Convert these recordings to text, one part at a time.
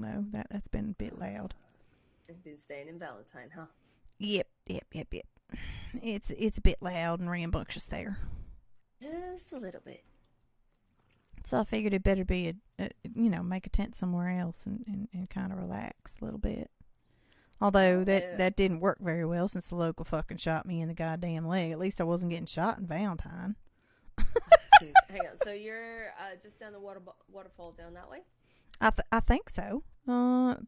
wrong, though. That's been a bit loud. I've been staying in Valentine, huh? Yep. It's a bit loud and rambunctious there. Just a little bit. So I figured it better be make a tent somewhere else and kind of relax a little bit. Although that didn't work very well since the local fucking shot me in the goddamn leg. At least I wasn't getting shot in Valentine. Hang on. So you're just down the waterfall down that way? I think so.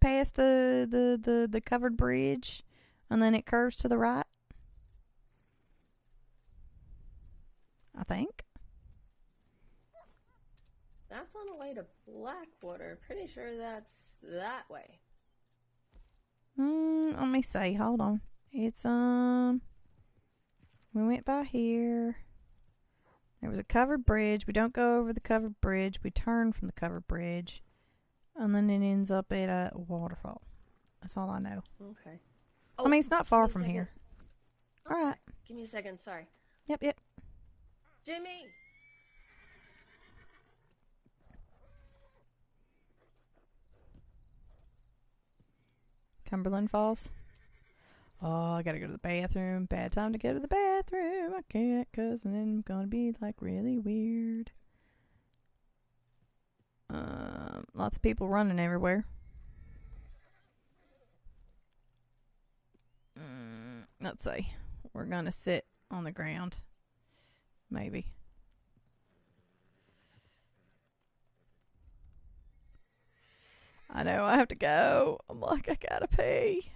Past the covered bridge, and then it curves to the right. I think. That's on the way to Blackwater. Pretty sure that's that way. Let me see. Hold on. It's we went by here. There was a covered bridge. We don't go over the covered bridge. We turn from the covered bridge, and then it ends up at a waterfall. That's all I know. Okay. I mean, it's not far from here. Okay. All right. Give me a second. Sorry. Yep. Jimmy! Cumberland Falls. Oh, I gotta go to the bathroom. Bad time to go to the bathroom. I can't, cause then I'm gonna be like really weird. Lots of people running everywhere. Let's see. We're gonna sit on the ground. Maybe. I know I have to go. I'm like, I gotta pee.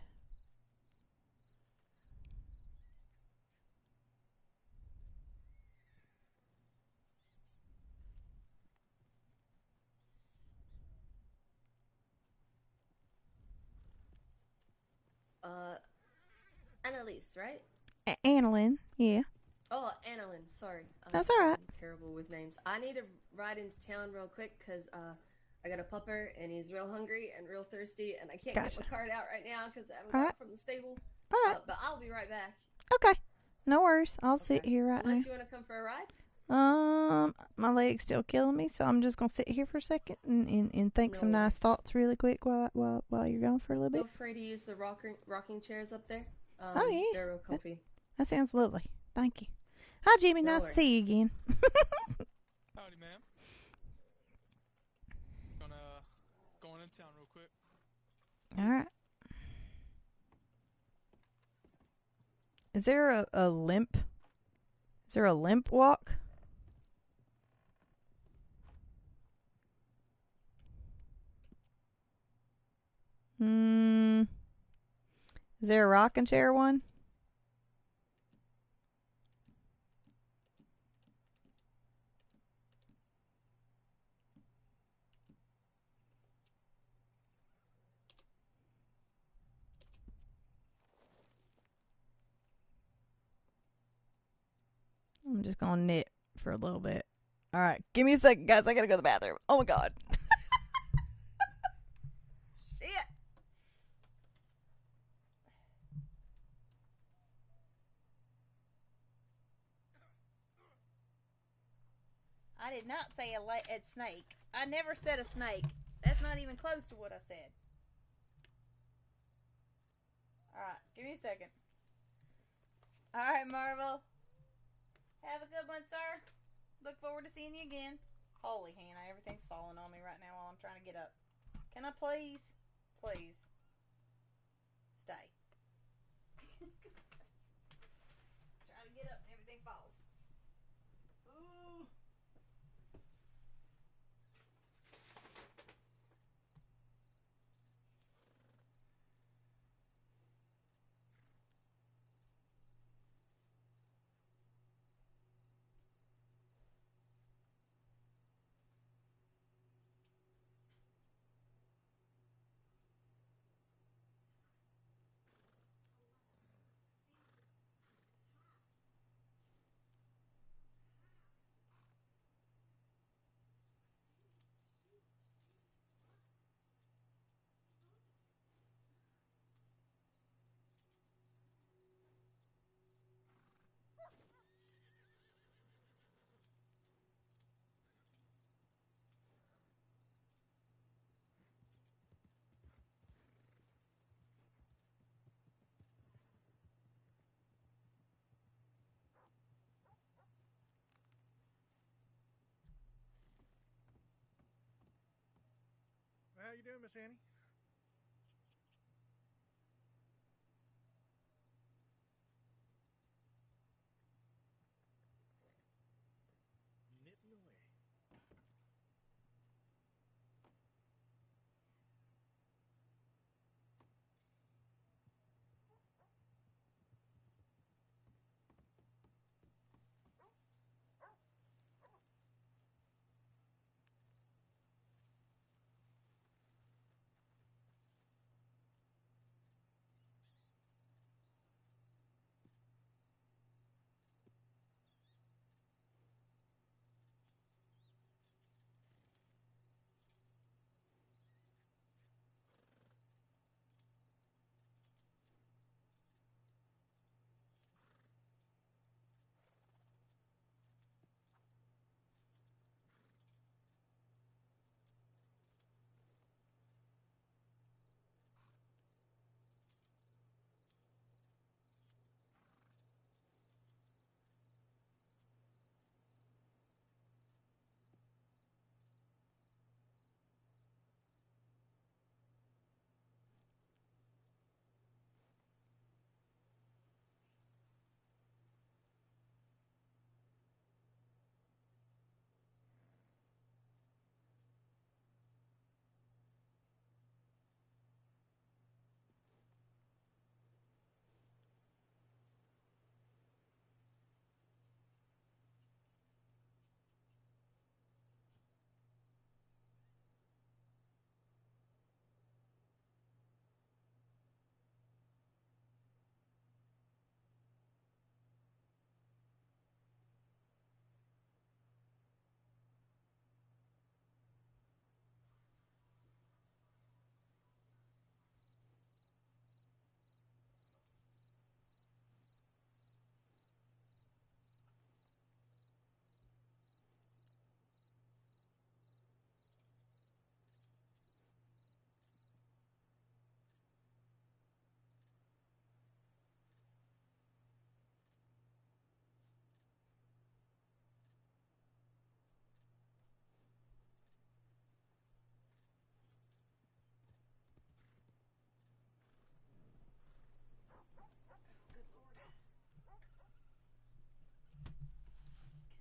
Annalise, right? Annalyn, yeah. Oh, Annalyn, sorry. That's alright. I'm terrible with names. I need to ride into town real quick because I got a pupper and he's real hungry and real thirsty and I can't get my cart out right now because I haven't got it from the stable. Alright. But I'll be right back. Okay. No worries. I'll sit here right Unless now. you want to come for a ride? My leg's still killing me, so I'm just gonna sit here for a second and think some nice thoughts really quick while you're gone for a little bit. Feel free to use the rocking chairs up there. Oh yeah, they're real comfy. That sounds lovely. Thank you. Hi Jimmy, nice to see you again. Howdy, ma'am. Going into town real quick. All right. Is there a limp? Is there a limp walk? Is there a rocking chair one? I'm just gonna knit for a little bit. All right, give me a second, guys. I gotta go to the bathroom. Oh my god. Shit. I did not say a snake. I never said a snake. That's not even close to what I said. Alright, give me a second. Alright, Marvel. Have a good one, sir. Look forward to seeing you again. Holy Hannah, everything's falling on me right now while I'm trying to get up. Can I please? Please. Stay. Try to get up and everything falls. Ooh. you doing, Miss Annie? Knitting away.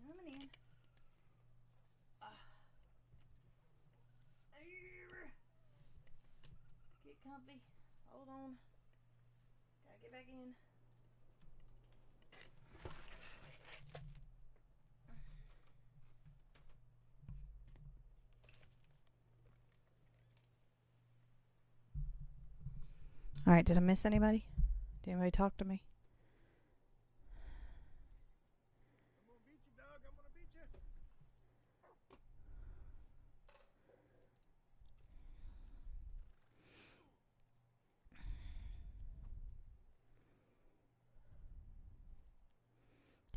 Coming in. Get comfy. Hold on. Gotta get back in. All right, did I miss anybody? Did anybody talk to me? I'm gonna beat you, dog. I'm gonna beat you.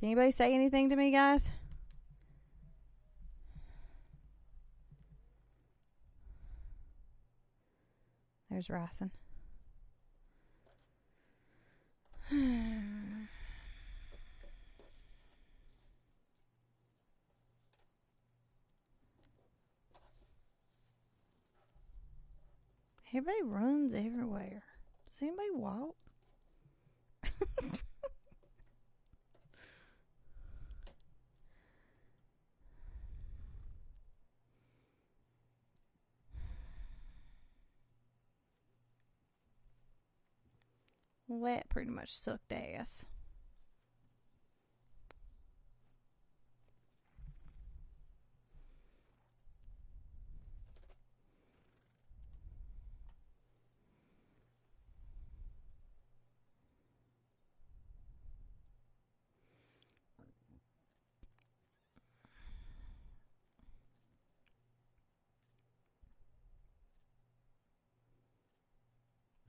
Did anybody say anything to me, guys? There's Ryson. Everybody runs everywhere. Does anybody walk? Well, that pretty much sucked ass.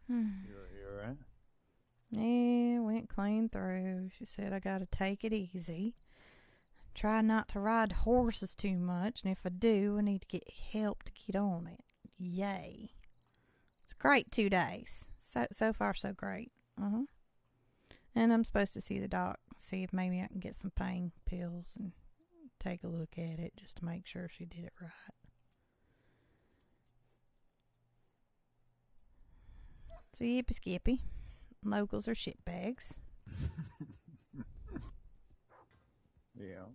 You alright? Yeah, went clean through. She said I gotta take it easy. Try not to ride horses too much, and if I do, I need to get help to get on it. Yay. It's great 2 days. So far so great. And I'm supposed to see the doc, see if maybe I can get some pain pills and take a look at it just to make sure she did it right. So yippee skippy. Locals are shitbags. Yeah.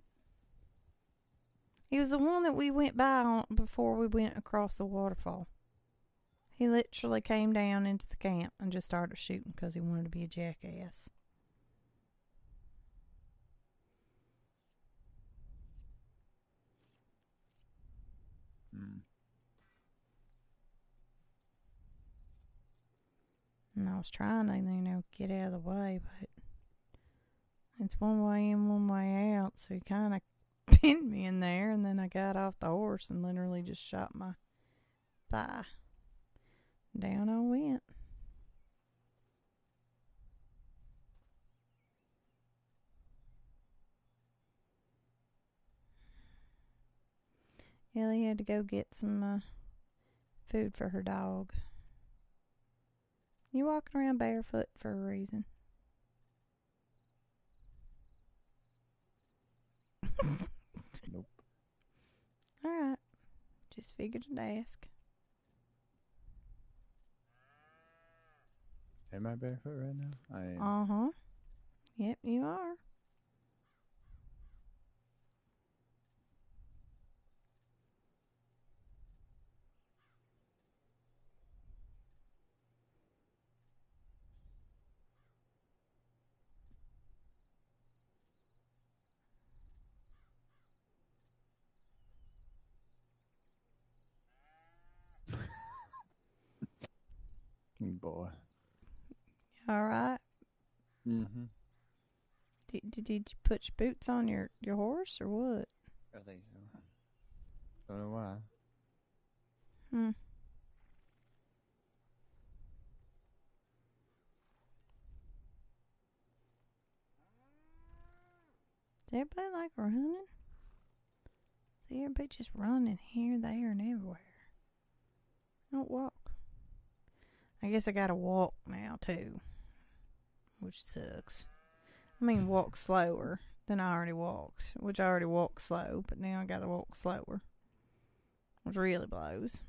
He was the one that we went by on before we went across the waterfall. He literally came down into the camp and just started shooting because he wanted to be a jackass. Mm. And I was trying to, get out of the way, but it's one way in, one way out. So he kind of pinned me in there, and then I got off the horse and literally just shot my thigh. Down I went. Ellie had to go get some food for her dog. You walking around barefoot for a reason. Nope. Alright. Just figured to ask. Am I barefoot right now? I am. Uh-huh. Yep, you are. Boy. Alright. Mm-hmm. Did you put your boots on your horse or what? I think so. Don't know why. Does everybody like running? See, everybody just running here, there, and everywhere. Don't walk. I guess I gotta walk now, too. Which sucks. I mean, walk slower than I already walked. Which I already walked slow, but now I gotta walk slower. Which really blows.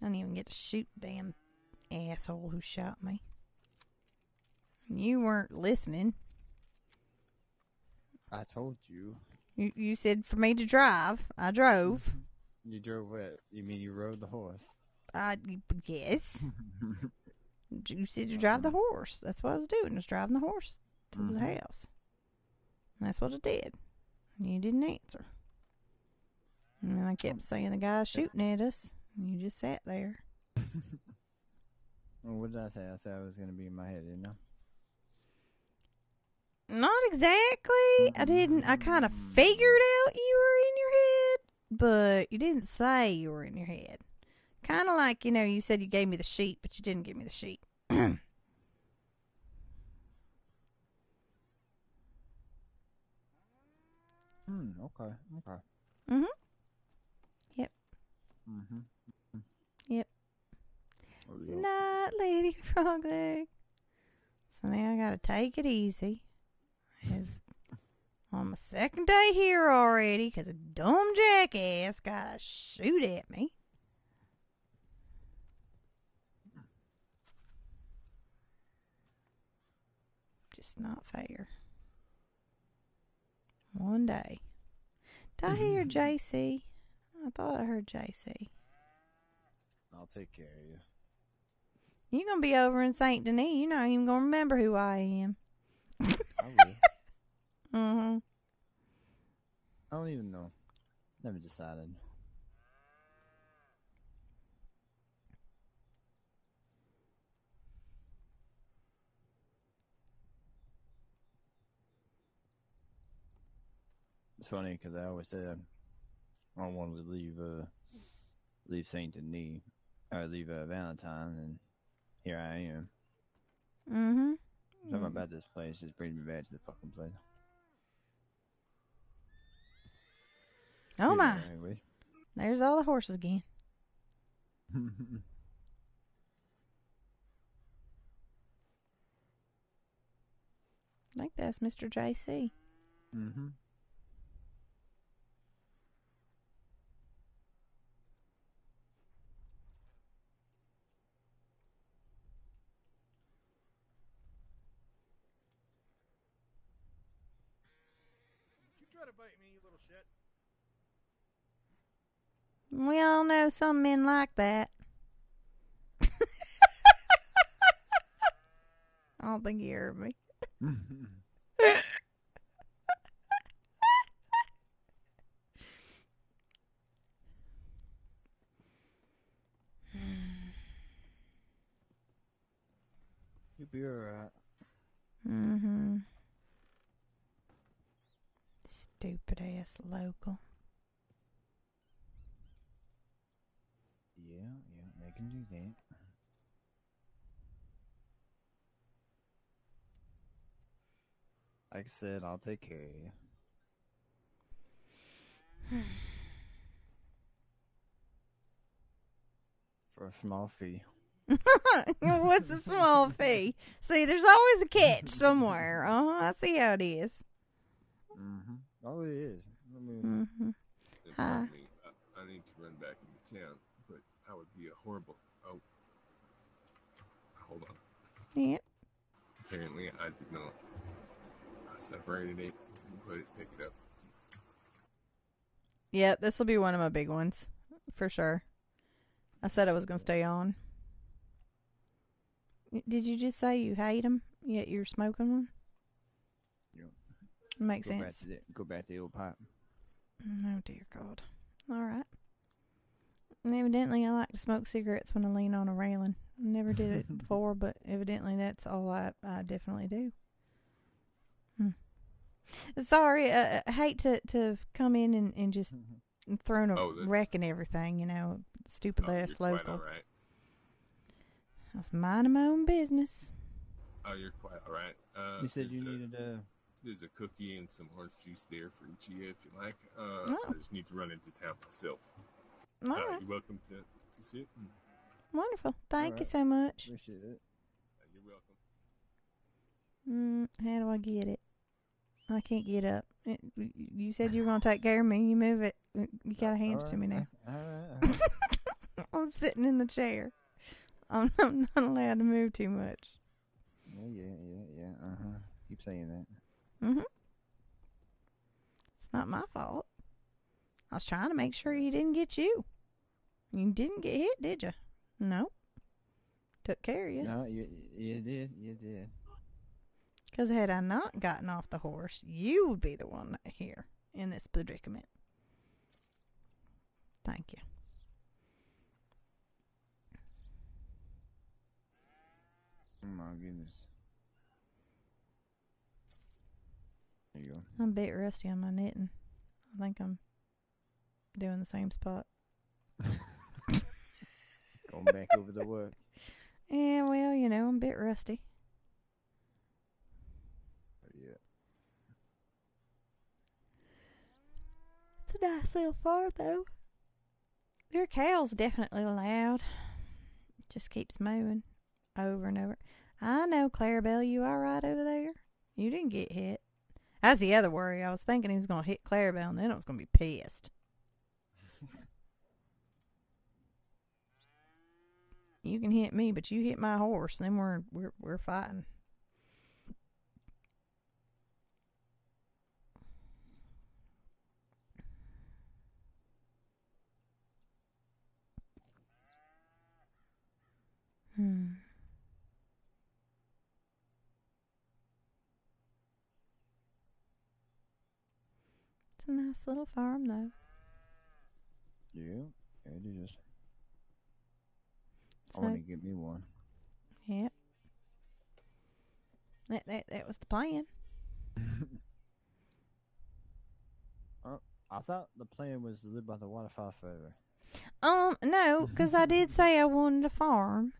I didn't even get to shoot the damn asshole who shot me. You weren't listening. I told you. You said for me to drive. I drove. You drove what? You mean you rode the horse? Yes. You said to drive the horse. That's what I was doing. I was driving the horse to the house. And that's what I did. And you didn't answer. And then I kept saying the guy's shooting at us. And you just sat there. Well, what did I say? I said I was going to be in my head, didn't I? Not exactly. I didn't. I kind of figured out you were in your head, but you didn't say you were in your head. Kind of like, you said you gave me the sheet, but you didn't give me the sheet. Okay. Mm-hmm. Yep. Mm-hmm. Yep. Oh, yeah. Not Lady Frogleg. So now I gotta take it easy. It's on my second day here already because a dumb jackass gotta shoot at me. Just not fair. One day. Did I hear JC? I thought I heard JC. I'll take care of you. You're gonna be over in St. Denis. You're not even gonna remember who I am. I will. Mm-hmm. I don't even know. Never decided. It's funny because I always said I wanted to leave Saint Denis or leave Valentine, and here I am. Mm-hmm. Something about this place just brings me back to the fucking place. Oh my! Anyway. There's all the horses again. I think that's Mr. JC. Mm-hmm. shit. We all know some men like that. I don't think he heard me. You'll be alright. Mm-hmm. Stupid ass local. Yeah, they can do that. Like I said, I'll take care of you. For a small fee. What's a small fee? See, there's always a catch somewhere. I see how it is. Mm-hmm. Oh, it is. I mean, Mm-hmm. Pardon me, I need to run back into town, but I would be a horrible. Oh, hold on. Yep. Apparently, I did not. I separated it and pick it up. Yep, this will be one of my big ones for sure. I said I was gonna stay on. Did you just say you hate them, yet you're smoking one? Yep. Makes sense. Go back to the old pipe. Oh, dear God. All right. And evidently, I like to smoke cigarettes when I lean on a railing. Never did it before, but evidently that's all I definitely do. Sorry, I hate to have come in and just thrown a wreck and everything, you know. Stupid ass local. Quite all right. I was minding my own business. Oh, you're quite all right. You said you needed a... There's a cookie and some orange juice there for each of you if you like. I just need to run into town myself. All right. You're welcome to sit. Wonderful. Thank you so much. Appreciate it. You're welcome. How do I get it? I can't get up. You said you were going to take care of me. You move it. You got to hand it to me now. All right. I'm sitting in the chair. I'm not allowed to move too much. Yeah. Uh-huh. Keep saying that. Mm-hmm. It's not my fault. I was trying to make sure he didn't get you. You didn't get hit, did you? No. Took care of you. No, you did. You did. Because had I not gotten off the horse, you would be the one here in this predicament. Thank you. Oh, my goodness. There you go. I'm a bit rusty on my knitting. I think I'm doing the same spot. Going back over the work. Yeah, well, you know, I'm a bit rusty. Yeah. It's a nice little farm, though. Their cow's definitely loud. It just keeps mooing over and over. I know, Clarabelle, you all right over there? You didn't get hit. That's the other worry. I was thinking he was going to hit Clarabelle, and then I was going to be pissed. You can hit me, but you hit my horse, then we're fighting. It's a nice little farm, though. Yeah, it is. So, I want to get me one. Yep. That was the plan. I thought the plan was to live by the waterfall forever. No, because I did say I wanted a farm.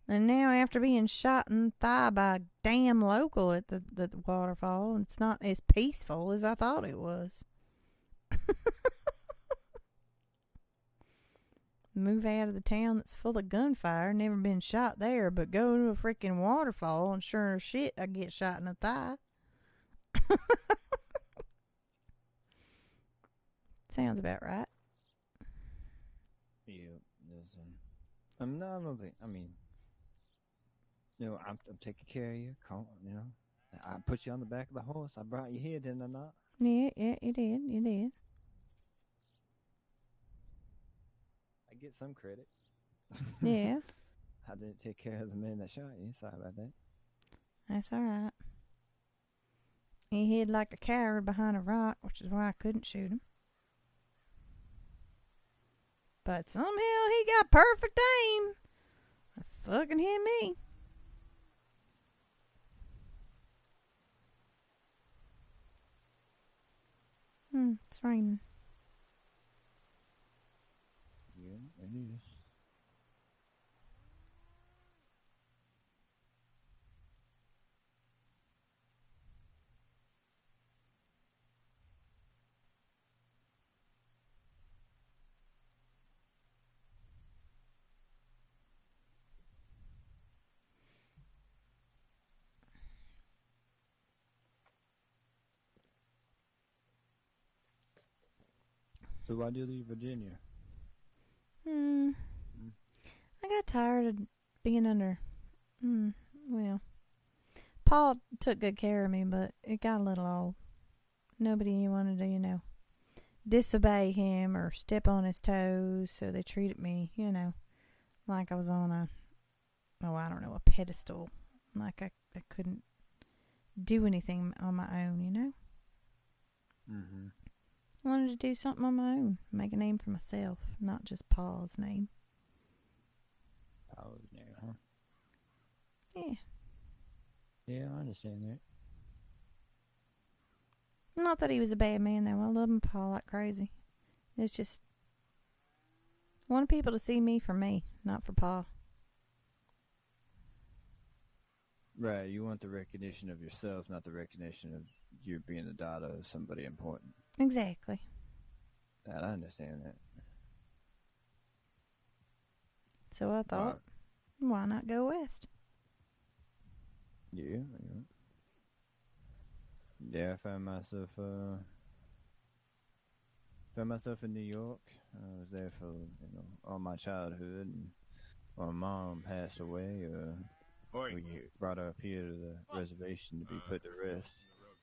And now after being shot in the thigh by a damn local at the waterfall, it's not as peaceful as I thought it was. Move out of the town that's full of gunfire, never been shot there, but go to a freaking waterfall and sure as shit I get shot in the thigh. Sounds about right. Yeah, there's no, I don't think. I mean, you know, I'm taking care of you. You know, I put you on the back of the horse. I brought you here, didn't I not? Yeah, you did. You did. I get some credit. Yeah. I didn't take care of the man that shot you. Sorry about that. That's all right. He hid like a coward behind a rock, which is why I couldn't shoot him. But somehow he got perfect aim. Fucking hit me. It's raining. Yeah, it is. So why did you leave Virginia? I got tired of being under. Well, Paul took good care of me, but it got a little old. Nobody wanted to, disobey him or step on his toes, so they treated me, like I was on a pedestal. Like I couldn't do anything on my own, Mm-hmm. I wanted to do something on my own, make a name for myself, not just Paul's name. Paul's name, huh? Yeah. Yeah, I understand that. Not that he was a bad man, though. I love Paul like crazy. It's just, I wanted people to see me for me, not for Paul. Right, you want the recognition of yourself, not the recognition of you being the daughter of somebody important. Exactly. I understand that. So I thought, why not go west? Yeah. Yeah, I found myself in New York. I was there for, all my childhood, and when my mom passed away, we brought her up here to the reservation to be put to rest.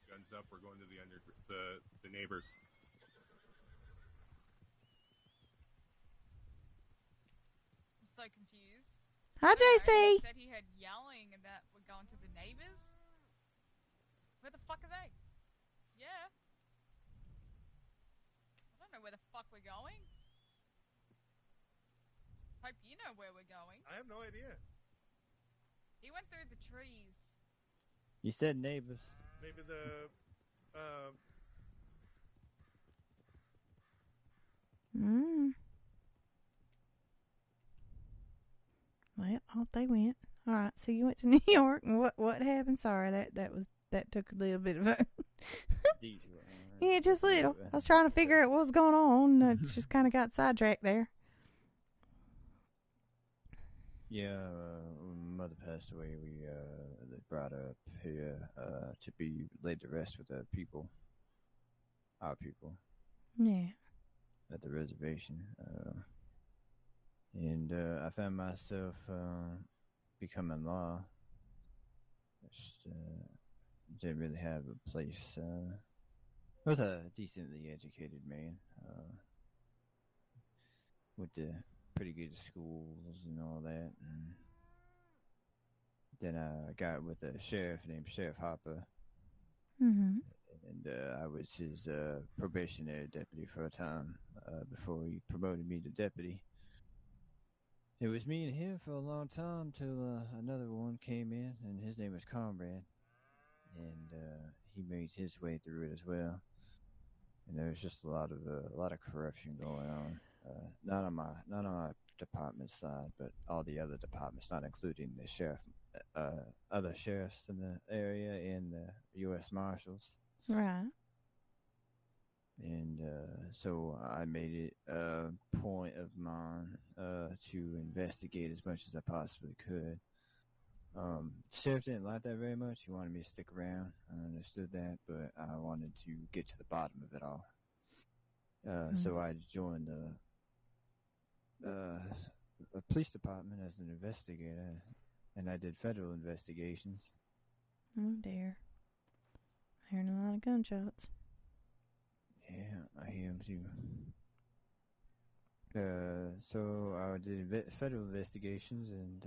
Guns up, we're going to the neighbors. I'm so confused. Hi, JC. He said he heard yelling and that we're going to the neighbors. Where the fuck are they? Yeah. I don't know where the fuck we're going. Hope you know where we're going. I have no idea. He went through the trees. You said neighbors. Maybe the Well, off they went. All right, so you went to New York, and what happened? Sorry, that took a little bit of a Detour. yeah, just little. I was trying to figure out what was going on. I just kind of got sidetracked there. Yeah, when mother passed away, they brought her up here to be laid to rest with our people. Yeah. At the reservation. And I found myself becoming law. Just didn't really have a place. I was a decently educated man. Went to pretty good schools and all that. And then I got with a sheriff named Sheriff Hopper. Mm-hmm. And I was his probationary deputy for a time before he promoted me to deputy. It was me and him for a long time till another one came in, and his name was Comrade, and he made his way through it as well. And there was just a lot of corruption going on, not on my department side, but all the other departments, not including the sheriff, other sheriffs in the area, and the U.S. Marshals. Right. And so I made it a point of mine to investigate as much as I possibly could. Sheriff didn't like that very much. He wanted me to stick around. I understood that, but I wanted to get to the bottom of it all. So I joined the police department as an investigator, and I did federal investigations. Oh dear. Hearing a lot of gunshots. Yeah, I hear him too. So I did federal investigations, and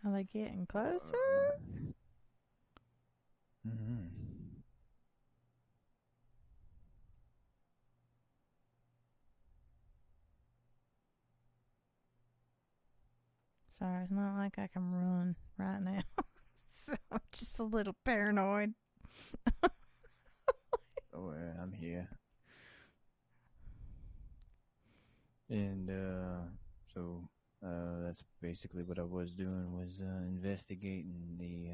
Are they getting closer? Mm-hmm. Sorry, it's not like I can run right now. So I'm just a little paranoid. Oh, I'm here. And so that's basically what I was doing, was investigating the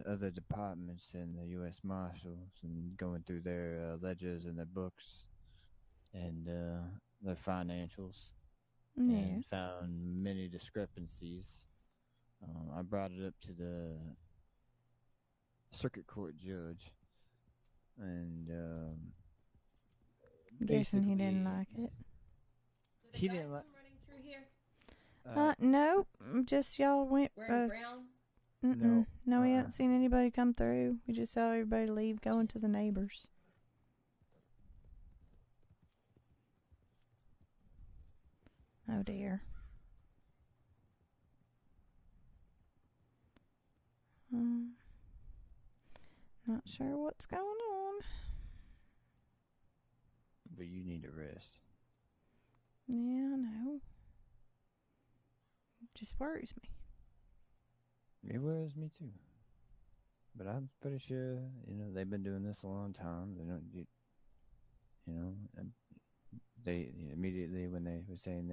other departments and the U.S. Marshals, and going through their ledgers and their books and their financials, Yeah. and found many discrepancies. I brought it up to the circuit court judge, and Guessing he didn't like it. Did He a guy didn't come like. running through here? No, just y'all went. Wearing brown? No, we uh-uh. haven't seen anybody come through. We just saw everybody leave, going to the neighbors. Oh dear. Not sure what's going on. But you need to rest. Yeah, I know. It just worries me. It worries me too. But I'm pretty sure, they've been doing this a long time. They don't, and they immediately when they were saying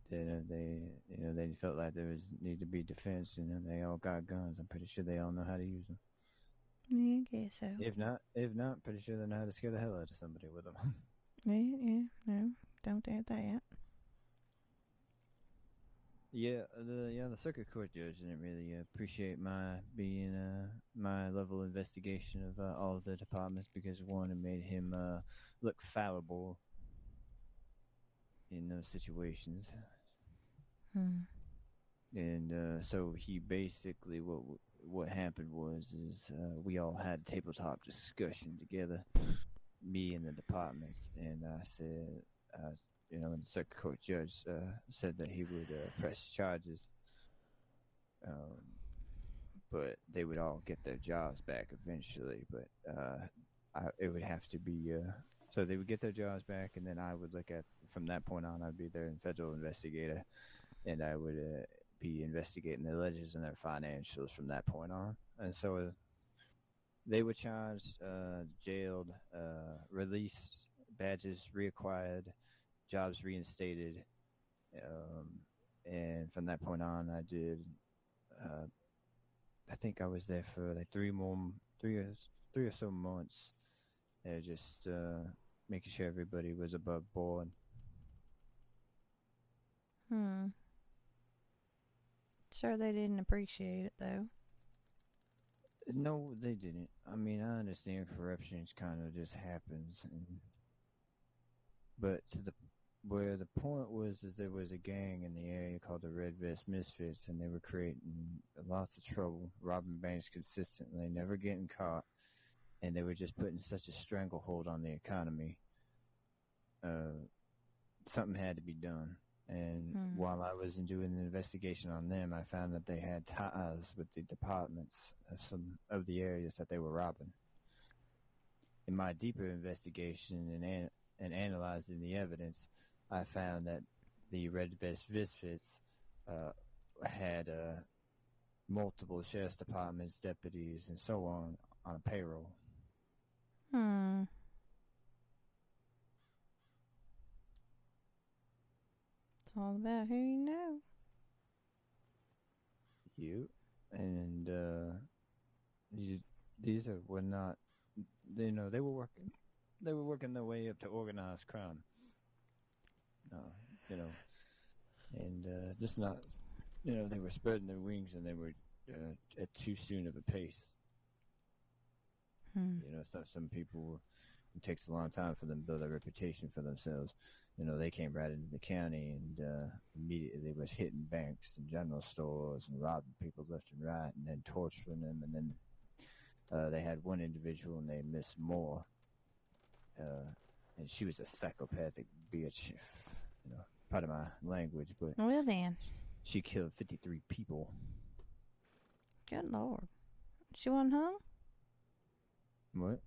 they felt like there was need to be defense. They all got guns. I'm pretty sure they all know how to use them. Yeah, I guess so. If not, pretty sure they know how to scare the hell out of somebody with them. Yeah, no, don't doubt that. Yeah, the circuit court judge didn't really appreciate my being my level of investigation of all of the departments, because one, it made him look fallible in those situations. And so he basically, what happened was we all had a tabletop discussion together, me and the departments, and I said, and the circuit court judge said that he would press charges, but they would all get their jobs back eventually. But it would have to be so they would get their jobs back, and then I would look at, from that point on, I'd be their federal investigator, and I would be investigating their ledgers and their financials from that point on. And so they were charged, jailed, released, badges reacquired, jobs reinstated, and from that point on, I did. I think I was there for like three or so months, just making sure everybody was above board. Sure, they didn't appreciate it though. No, they didn't. I mean, I understand corruption kind of just happens, but where the point was is there was a gang in the area called the Red Vest Misfits, and they were creating lots of trouble, robbing banks consistently, never getting caught, and they were just putting such a stranglehold on the economy. Something had to be done. And while I was doing an investigation on them, I found that they had ties with the departments of some of the areas that they were robbing. In my deeper investigation and analyzing the evidence, I found that the Red Vest Misfits had multiple sheriff's departments, deputies, and so on a payroll. It's all about who you know. And these were not, they were working their way up to organized crime. And just not, they were spreading their wings, and they were at too soon of a pace. Some people, it takes a long time for them to build a reputation for themselves. They came right into the county, and immediately was hitting banks and general stores and robbing people left and right, and then torturing them, and then They had one individual named Miss Moore, and she was a psychopathic bitch. You know, pardon my language, but Well then, she killed 53 people. good lord. She wasn't hung? What?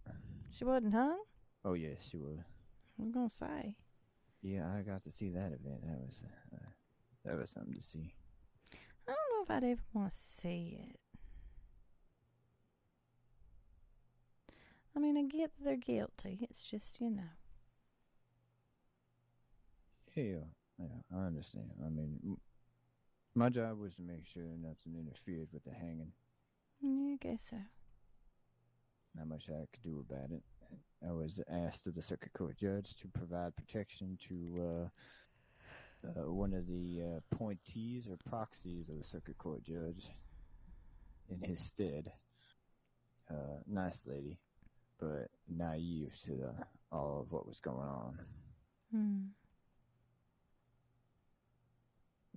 She wasn't hung? Oh yes, she was. I'm gonna say. Yeah, I got to see that event. That was something to see. I don't know if I'd ever want to see it. I mean, I get that they're guilty. It's just, you know. Yeah, I understand. I mean, my job was to make sure nothing interfered with the hanging. Yeah, I guess so. Not much I could do about it. I was asked of the circuit court judge to provide protection to one of the appointees or proxies of the circuit court judge in his stead. Nice lady, but naive to all of what was going on.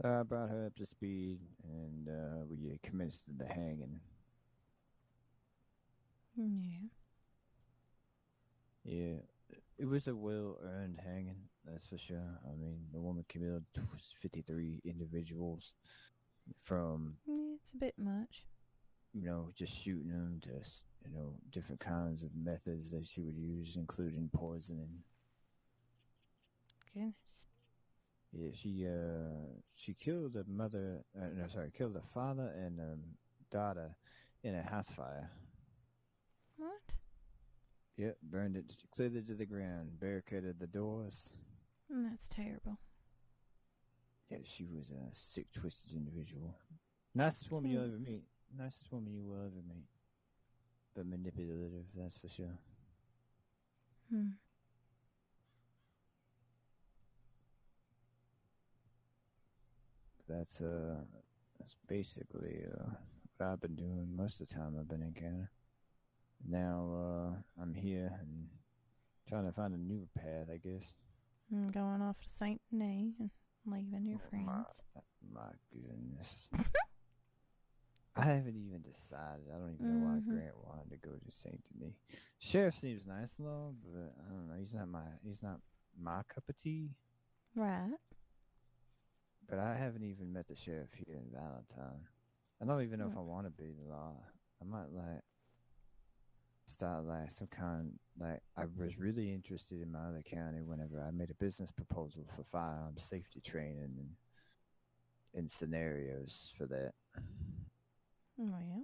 I brought her up to speed, and we commenced the hanging. Yeah. Yeah, it was a well-earned hanging, that's for sure. I mean, the woman killed 53 individuals from, Yeah, it's a bit much. just shooting them to, different kinds of methods that she would use, including poisoning. Goodness. Yeah, she killed killed the father and daughter in a house fire. What? Yep, burned it clearly to the ground, barricaded the doors. That's terrible. Yeah, she was a sick, twisted individual. Nicest woman you'll ever meet. Nicest woman you will ever meet. But manipulative, that's for sure. That's basically what I've been doing most of the time I've been in Canada. Now I'm here and trying to find a new path, I guess. Going off to St. Denis and leaving your friends. My goodness. I haven't even decided. I don't even know why Grant wanted to go to St. Denis. Sheriff seems nice and all, but I don't know. He's not my cup of tea. Right. But I haven't even met the sheriff here in Valentine. I don't even know if I want to be the law. I might start some kind I was really interested in my other county whenever I made a business proposal for firearm safety training and scenarios for that. Oh yeah.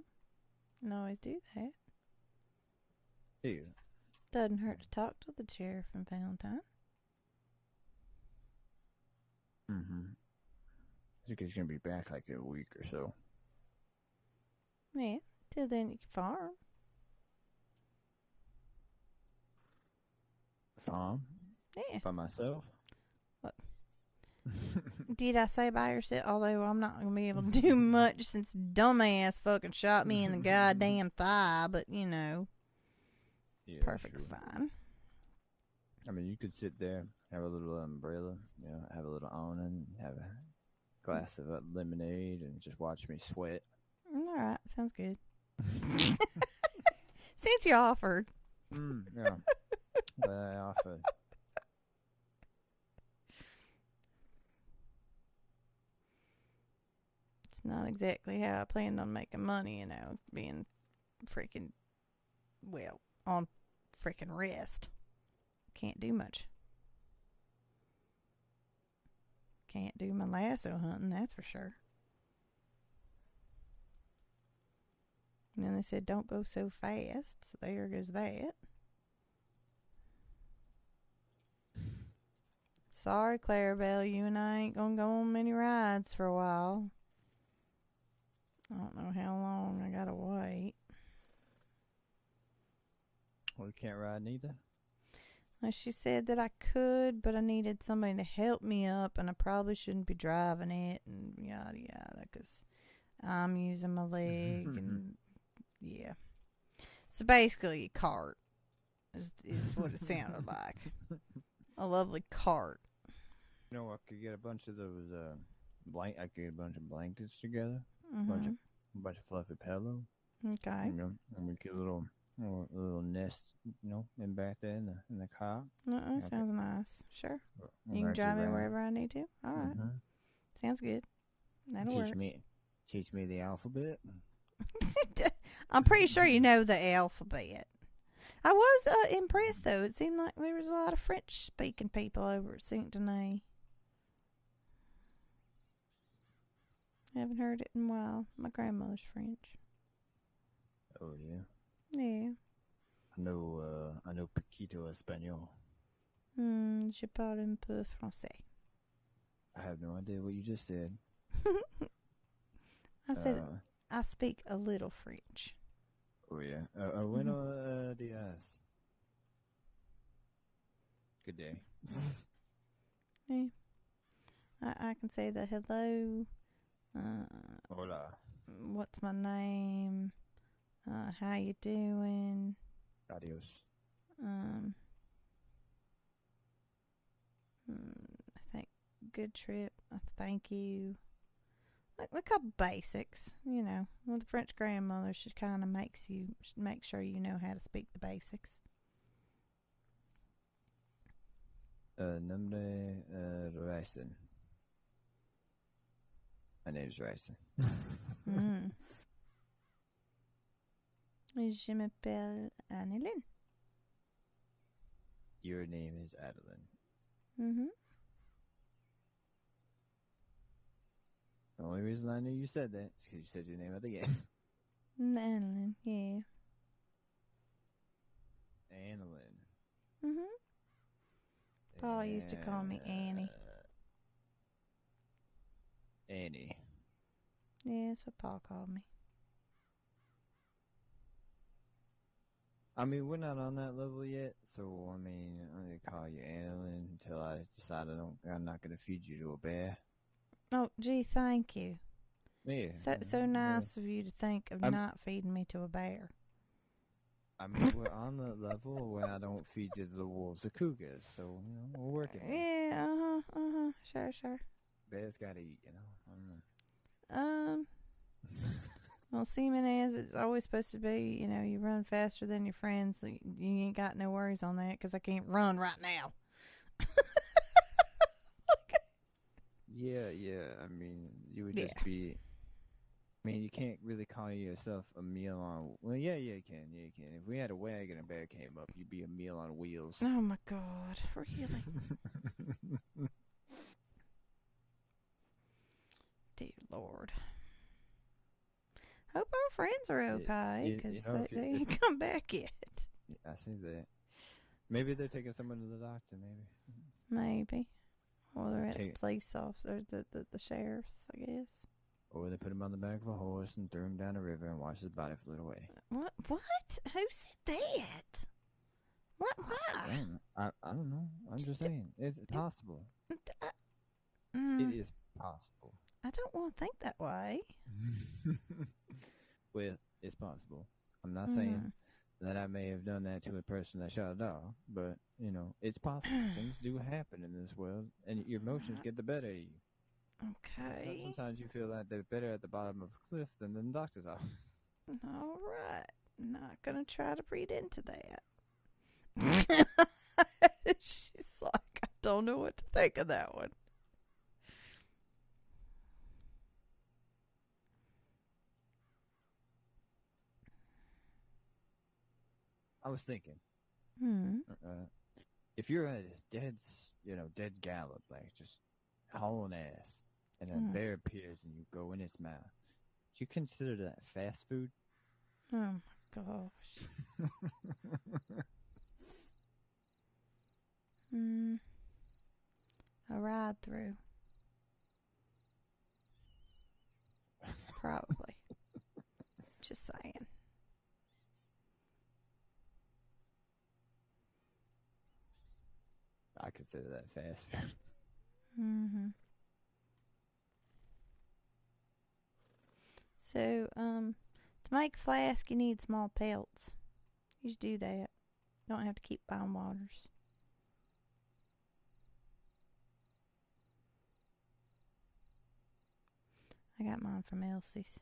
Can always do that. Yeah. Doesn't hurt to talk to the sheriff in Valentine. I think he's gonna be back like in a week or so. Yeah. Till then you can farm. Farm? Yeah. By myself? What? Did I say by yourself? Although I'm not going to be able to do much since dumbass fucking shot me in the goddamn thigh, but yeah, perfectly fine. I mean, you could sit there, have a little umbrella, have a little awning, have a glass of lemonade, and just watch me sweat. All right, sounds good. Since you offered. Yeah. But I offered. It's not exactly how I planned on making money, being on freaking rest. Can't do much. Can't do my lasso hunting, that's for sure. And then they said, don't go so fast, so there goes that. Sorry, Clarabelle, you and I ain't gonna go on many rides for a while. I don't know how long I gotta wait. Well, you can't ride neither? Well, she said that I could, but I needed somebody to help me up, and I probably shouldn't be driving it, and yada yada, because I'm using my leg, and yeah. So basically, a cart is what it sounded like. A lovely cart. I could get a bunch of those I could get a bunch of blankets together, a bunch of fluffy pillows. Okay. You know, and we get a little nest, you know, in back there in the car. Uh-uh, sounds nice. Sure. We'll You can ride drive me around. wherever I need to. All right. Mm-hmm. Sounds good. That'll work. Teach me the alphabet. I'm pretty sure you know the alphabet. I was impressed, though. It seemed like there was a lot of French-speaking people over at Saint Denis. I haven't heard it in a while. My grandmother's French. Oh yeah. Yeah. I know poquito español. Je parle un peu français. I have no idea what you just said. I said I speak a little French. Oh yeah. Bueno dias. Good day. Yeah. I can say the hello. Hola. What's my name? How you doing? Adios. I think good trip. Thank you. Like a couple basics, you know. Well, the French grandmother, she kind of make sure you know how to speak the basics. Nombre Ryson. My name's Ryson. Je m'appelle Annelyn. Your name is Adeline. Mm-hmm. The only reason I knew you said that is because you said your name at the end. Annelyn, yeah. Annelyn. Mm-hmm. Paul used to call me Annie. Annie. Yeah, that's what Paul called me. I mean, we're not on that level yet, so I mean, I'm gonna call you Annelyn until I decide I'm not gonna feed you to a bear. Oh, gee, thank you. Yeah. So nice of you to think of not feeding me to a bear. I mean, we're on the level where I don't feed you to the wolves or cougars, so you know we're working. Yeah, sure. Bears gotta eat, you know. I don't know. Well, seeming as it's always supposed to be, you know, you run faster than your friends. So you ain't got no worries on that because I can't run right now. Yeah. I mean, you would just be. I mean, you can't really call yourself a meal on. Well, yeah, you can. If we had a wagon and a bear came up, you'd be a meal on wheels. Oh my God, really? Dear Lord. Hope our friends are okay because they ain't come back yet. I see that. Maybe they're taking someone to the doctor. Maybe. Or they're at the police officer, the sheriff's, I guess. Or they put him on the back of a horse and threw him down a river and washed his body float away. What? Who said that? What? Why? I don't know. I'm just saying. It's possible. It is possible. I don't want to think that way. Well, it's possible. I'm not saying that I may have done that to a person that shot a dog, but, you know, it's possible. Things do happen in this world, and your emotions get the better of you. Okay. Sometimes you feel like they're better at the bottom of a cliff than in the doctor's office. All right. Not going to try to read into that. She's like, I don't know what to think of that one. I was thinking, if you're at his dead gallop, like just hauling ass, and a bear appears and you go in its mouth, do you consider that fast food? Oh my gosh. A ride through. Probably. Just saying. I consider that fast food. So, to make flask, you need small pelts. You should do that. Don't have to keep buying waters. I got mine from Elsie's.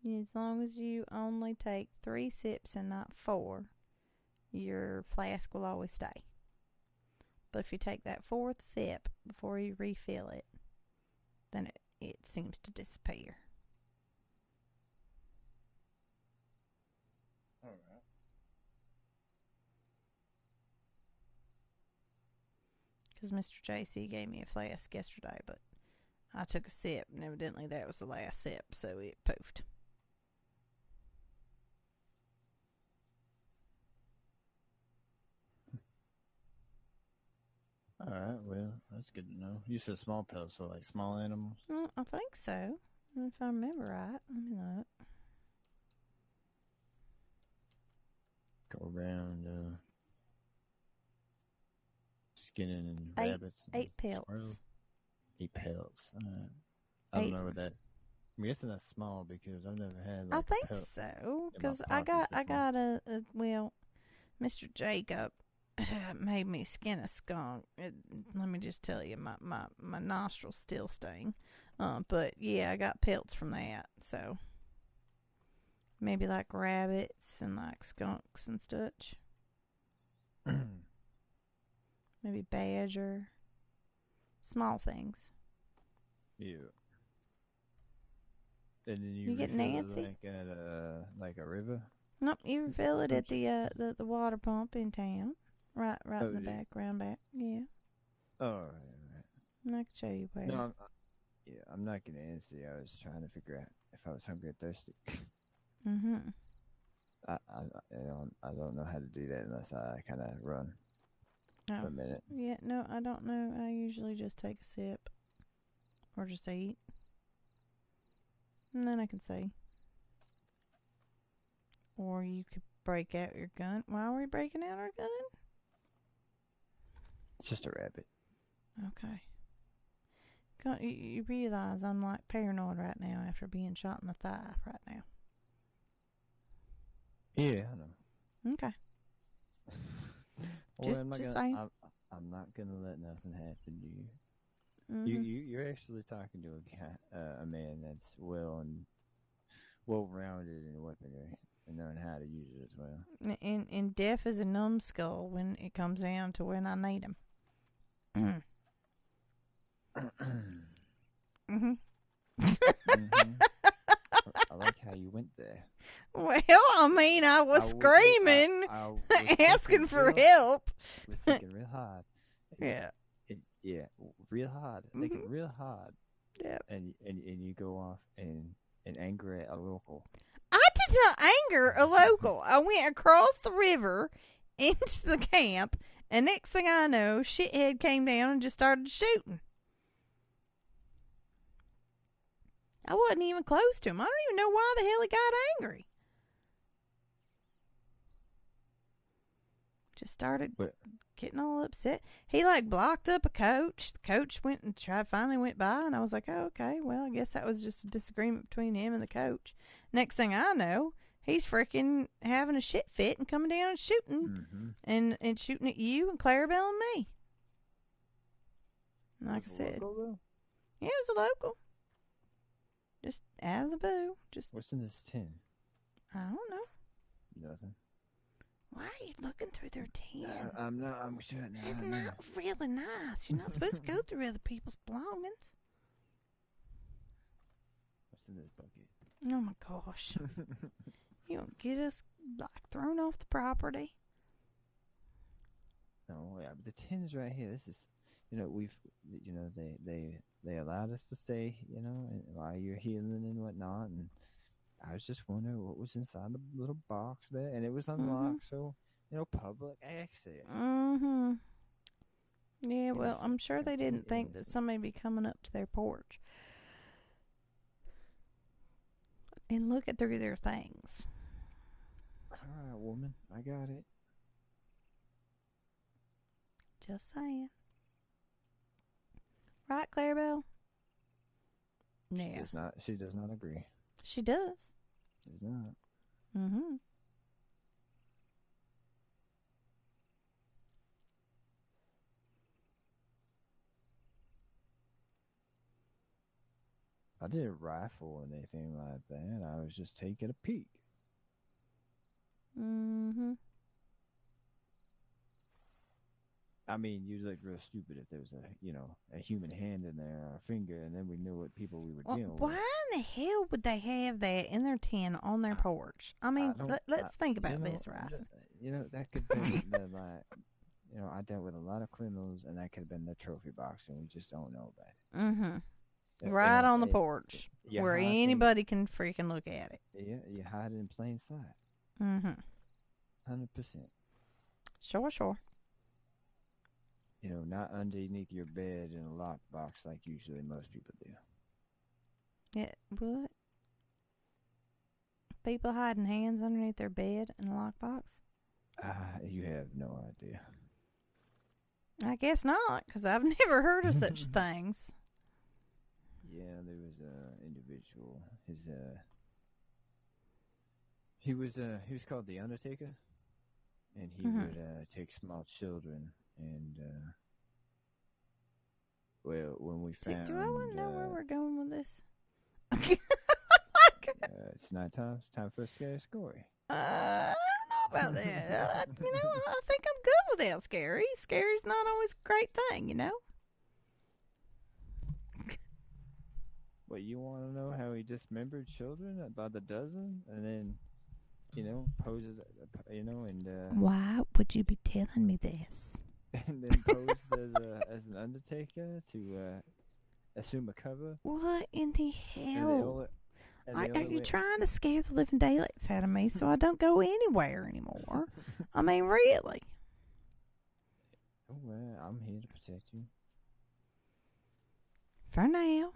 As long as you only take 3 sips and not 4, your flask will always stay. But if you take that 4th sip before you refill it, then it seems to disappear. All right. Because Mr. JC gave me a flask yesterday, but I took a sip, and evidently that was the last sip, so it poofed. All right, well, that's good to know. You said small pellets, so like small animals? Well, I think so. If I remember right. Let me look. Go around skinning and 8, rabbits. And 8 pelts. squirrels. 8 pelts. I don't know what that. I'm guessing that's small because I've never had. Like, I think so, because I pockets got a well, Mr. Jacob made me skin a skunk. Let me just tell you, my nostrils still sting. But yeah, I got pelts from that. So maybe like rabbits and like skunks and such. Maybe badger. Small things. Yeah. And then You get refill it, Nancy? like at like a river. Nope, you refill it at the water pump in town. Right Oh, in the yeah. back, round back. Yeah. Oh, right. And I can show you where. No, I'm not getting antsy. I was trying to figure out if I was hungry or thirsty. Mm-hmm. I don't know how to do that unless I kind of run for a minute. Yeah, no, I don't know. I usually just take a sip. Or just eat. And then I can see. Or you could break out your gun. Why are we breaking out our gun? It's just a rabbit. Okay. You realize I'm like paranoid right now after being shot in the thigh right now. Yeah, I know. Okay. Well, saying. I'm not gonna let nothing happen to you. Mm-hmm. You're actually talking to a man that's well rounded in weaponry and knowing how to use it as well. And deaf as a numbskull when it comes down to when I need him. Mm-hmm. I like how you went there. Well, I mean, I was screaming, asking for help. I was thinking real hard. Yeah. Real hard. Thinking real hard. Yeah. And you go off and anger at a local. I did not anger a local. I went across the river into the camp, and next thing I know, shithead came down and just started shooting. I wasn't even close to him. I don't even know why the hell he got angry. Just started getting all upset. He like blocked up a coach. The coach went and finally went by, and I was like, oh, okay, well, I guess that was just a disagreement between him and the coach. Next thing I know, he's freaking having a shit fit and coming down and shooting and shooting at you and Clarabelle and me. And like I said, yeah, it was a local. Just out of the blue. Just what's in this tin? I don't know. Nothing. Why are you looking through their tin? I'm not. I'm shutting. That's not really nice. You're not supposed to go through other people's belongings. What's in this bucket? Oh my gosh! You don't get us like thrown off the property. No, yeah, but the tin's right here. This is, they allowed us to stay, and while you're healing and whatnot, and I was just wondering what was inside the little box there, and it was unlocked, so public access. Mm-hmm. Yeah, well, I'm sure they didn't think that somebody would be coming up to their porch and look at through their things. All right, woman, I got it. Just saying. Right, Clarabelle? Yeah. She does not agree. She does. She's not. Mm-hmm. I didn't rifle or anything like that. I was just taking a peek. Mm-hmm. I mean, you'd look real stupid if there was a human hand in there or a finger, and then we knew what people we were dealing Why with. in the hell would they have that in their tent on their porch? I mean, let's think about this, Rice. That could be I dealt with a lot of criminals, and that could have been the trophy box, and we just don't know about it. Mm-hmm. Right on the porch, where anybody can freaking look at it. Yeah, you hide it in plain sight. Mm-hmm. 100%. Sure. Not underneath your bed in a lockbox like usually most people do. Yeah, what? People hiding hands underneath their bed in a lockbox? You have no idea. I guess not, because I've never heard of such things. Yeah, there was an individual. He was called the Undertaker, and he would take small children and when we found. Do I want to know where we're going with this? It's not time. It's time for a scary story. I don't know about that. I think I'm good without scary. Scary's not always a great thing, What, you want to know how he dismembered children by the dozen, and then, poses, and why would you be telling me this? And then posed as an Undertaker to assume a cover. What in the hell? Are you way... trying to scare the living daylights out of me so I don't go anywhere anymore? I mean, really? Oh, well, I'm here to protect you. For now.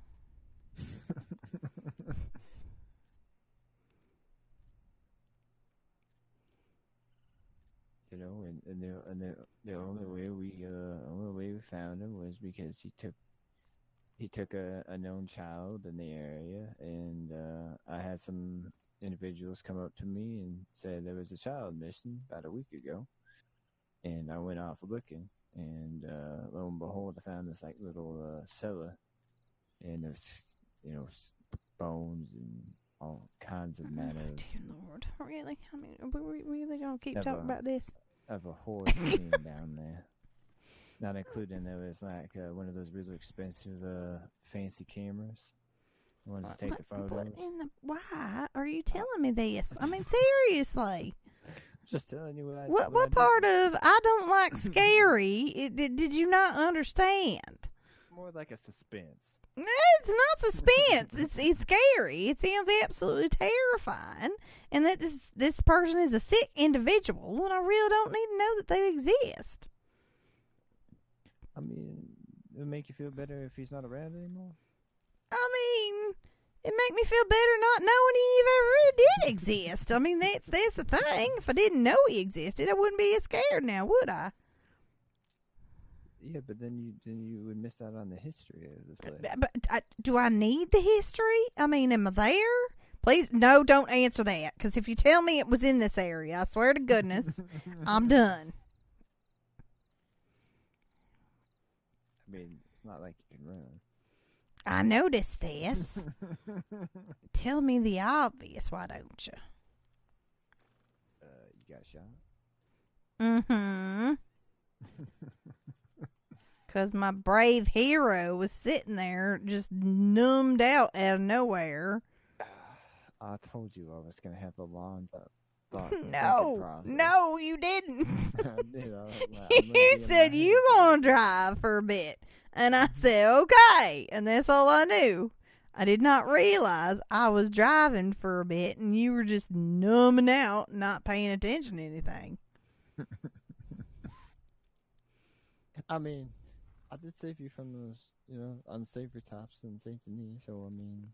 And the only way we found him was because he took a known child in the area, and I had some individuals come up to me and said there was a child missing about a week ago, and I went off looking, and lo and behold, I found this little cellar, and there's bones and all kinds of manner. Dear Lord, really? I mean, are we really gonna keep talking about this? Of a horse scene down there. Not including there was one of those really expensive fancy cameras. The ones to take the photos. Why are you telling me this? I mean, seriously. Just telling you what part of I don't like scary did you not understand? It's more like a suspense. It's not suspense. It's scary. It sounds absolutely terrifying. And that this person is a sick individual, and I really don't need to know that they exist. I mean, it would make you feel better if he's not around anymore. I mean, it make me feel better not knowing he ever really did exist. I mean, that's the thing. If I didn't know he existed, I wouldn't be as scared now, would I? Yeah, but then you would miss out on the history of this place. But do I need the history? I mean, am I there? Please, no, don't answer that. Because if you tell me it was in this area, I swear to goodness, I'm done. I mean, it's not like you can run. I noticed this. Tell me the obvious, why don't you? You got shot? Mm-hmm. Because my brave hero was sitting there just numbed out of nowhere. I told you I was going to have a long No, you didn't. I did. You said you going to drive for a bit. And I said, okay. And that's all I knew. I did not realize I was driving for a bit and you were just numbing out, not paying attention to anything. I mean, I did save you from those, unsavory tops and Saints and Knee, so I mean...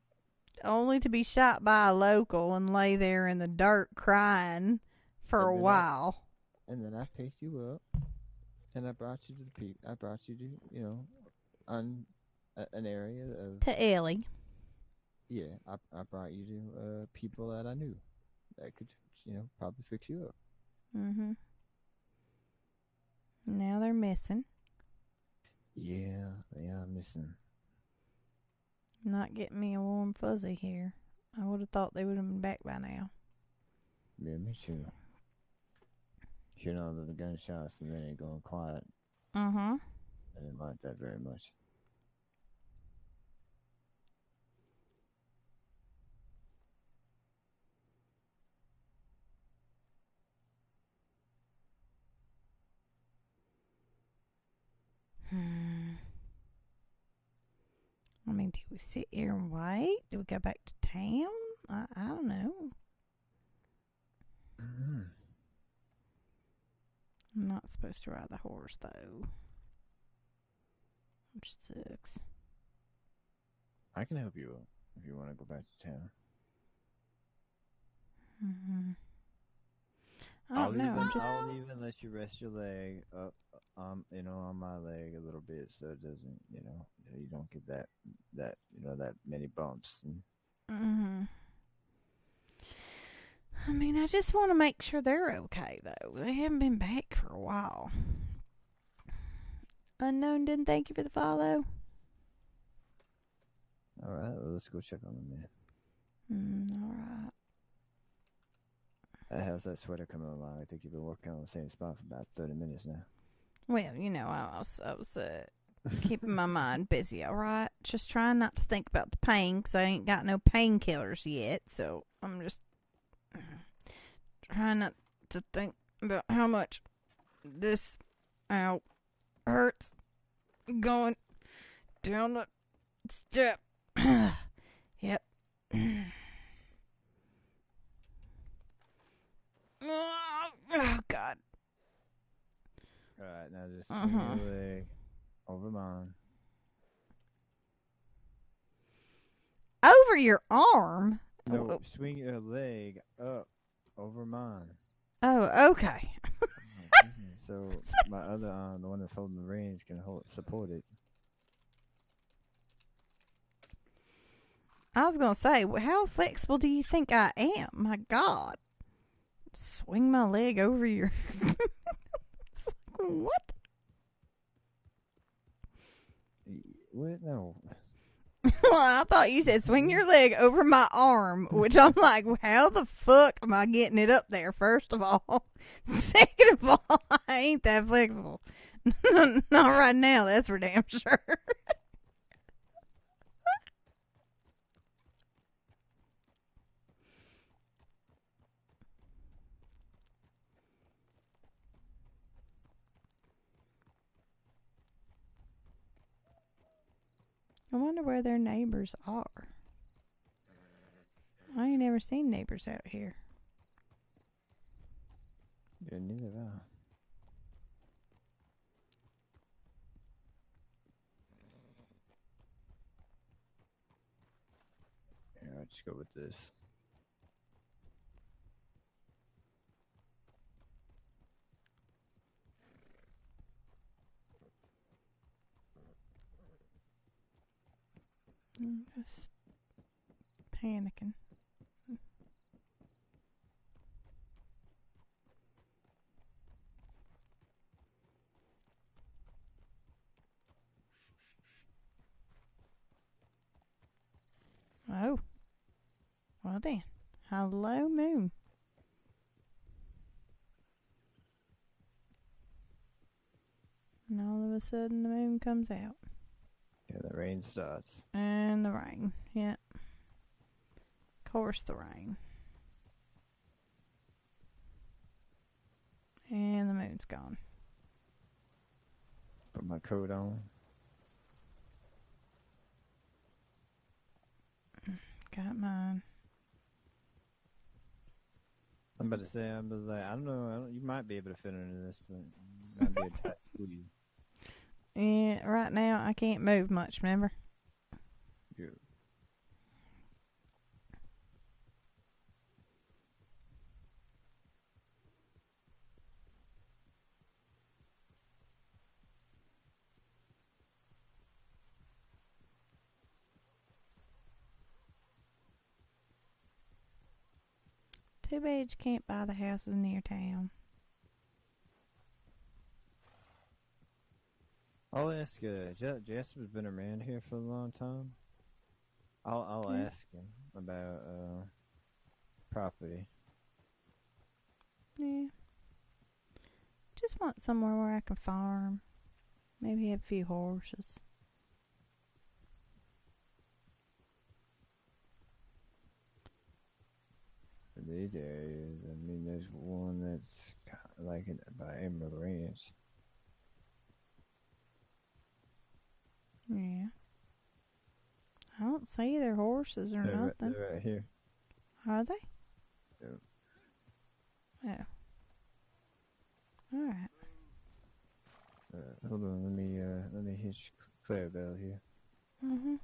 Only to be shot by a local and lay there in the dirt crying for a while. And then I picked you up, and I brought you to the peak. I brought you to, an area of... To Ellie. Yeah, I brought you to people that I knew that could, probably fix you up. Mm-hmm. Now they're missing. Yeah, they are missing. Not getting me a warm fuzzy here. I would have thought they would have been back by now. Yeah, me too. You know, the gunshots and then it going quiet. Uh-huh. I didn't like that very much. I mean, do we sit here and wait? Do we go back to town? I don't know. Mm-hmm. I'm not supposed to ride the horse, though. Which sucks. I can help you if you want to go back to town. Mm-hmm. I don't know. I'll even let you rest your leg up, on my leg a little bit, so it doesn't, you don't get that many bumps. Mm-hmm. I mean, I just want to make sure they're okay, though. They haven't been back for a while. Unknown didn't thank you for the follow. All right, well, let's go check on them then. All right. How's that sweater coming along? I think you've been working on the same spot for about 30 minutes now. Well, I was keeping my mind busy, all right? Just trying not to think about the pain, because I ain't got no painkillers yet, so I'm just trying not to think about how much this hurts going down the step. Yep. Oh, God. All right, now just swing your leg over mine. Over your arm? No, swing your leg up over mine. Oh, okay. So my other arm, the one that's holding the reins, can support it. I was going to say, how flexible do you think I am? My God. Swing my leg over your... It's like, what? What? No. Well, I thought you said swing your leg over my arm, which I'm like, how the fuck am I getting it up there, first of all? Second of all, I ain't that flexible. Not right now, that's for damn sure. I wonder where their neighbors are. I ain't never seen neighbors out here. Yeah, neither have I. Here, I'll just go with this. I'm just panicking. Oh. Well then. Hello, moon. And all of a sudden the moon comes out. Yeah, the rain starts. And the rain. Yep. Of course the rain. And the moon's gone. Put my coat on. Got mine. I'm about to say, I don't know, you might be able to fit into this, but it might be a tight squeeze. Yeah, right now I can't move much, remember? Yeah. Too bad you can't buy the houses near town. I'll ask, Jasper's been around here for a long time? I'll ask him about property. Yeah. Just want somewhere where I can farm. Maybe have a few horses. For these areas, I mean, there's one that's like by Emerald Ranch. Yeah. I don't see their horses or nothing. They're right here. Are they? Yep. Oh. Alright. Hold on, let me hitch Clarabelle here. Mm-hmm.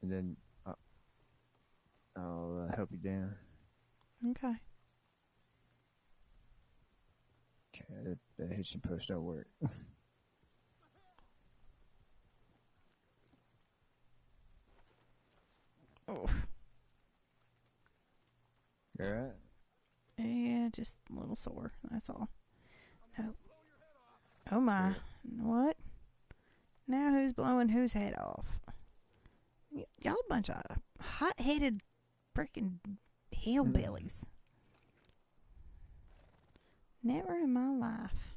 And then I'll help you down. Okay. Okay, that hitching post don't work. Oof. You alright? Yeah, just a little sore. That's all. No. Oh my. What? Now who's blowing whose head off? Y'all a bunch of hot-headed freaking hillbillies. Never in my life.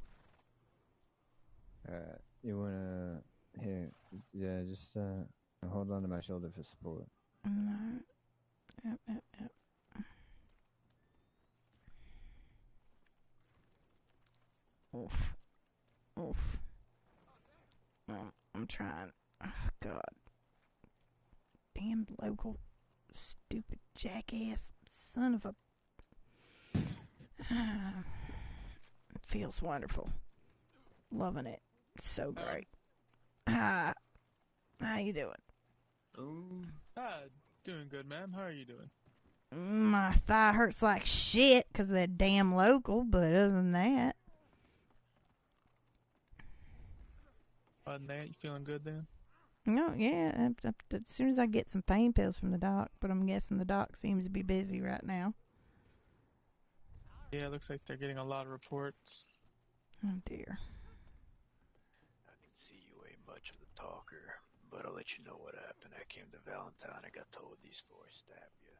Alright, you wanna... Here, yeah, just hold on to my shoulder for support. No. Yep. Oof. I'm trying. Oh, God. Damn local stupid jackass son of a... It feels wonderful. Loving it. So great. Hi. How you doing? Doing good, ma'am. How are you doing? My thigh hurts like shit because of that damn local, but other than that... Other than that, you feeling good then? No, yeah. As soon as I get some pain pills from the doc, but I'm guessing the doc seems to be busy right now. Yeah, it looks like they're getting a lot of reports. Oh, dear. I can see you ain't much of the talker, but I'll let you know what happened. I came to Valentine and got told these four stabbed you.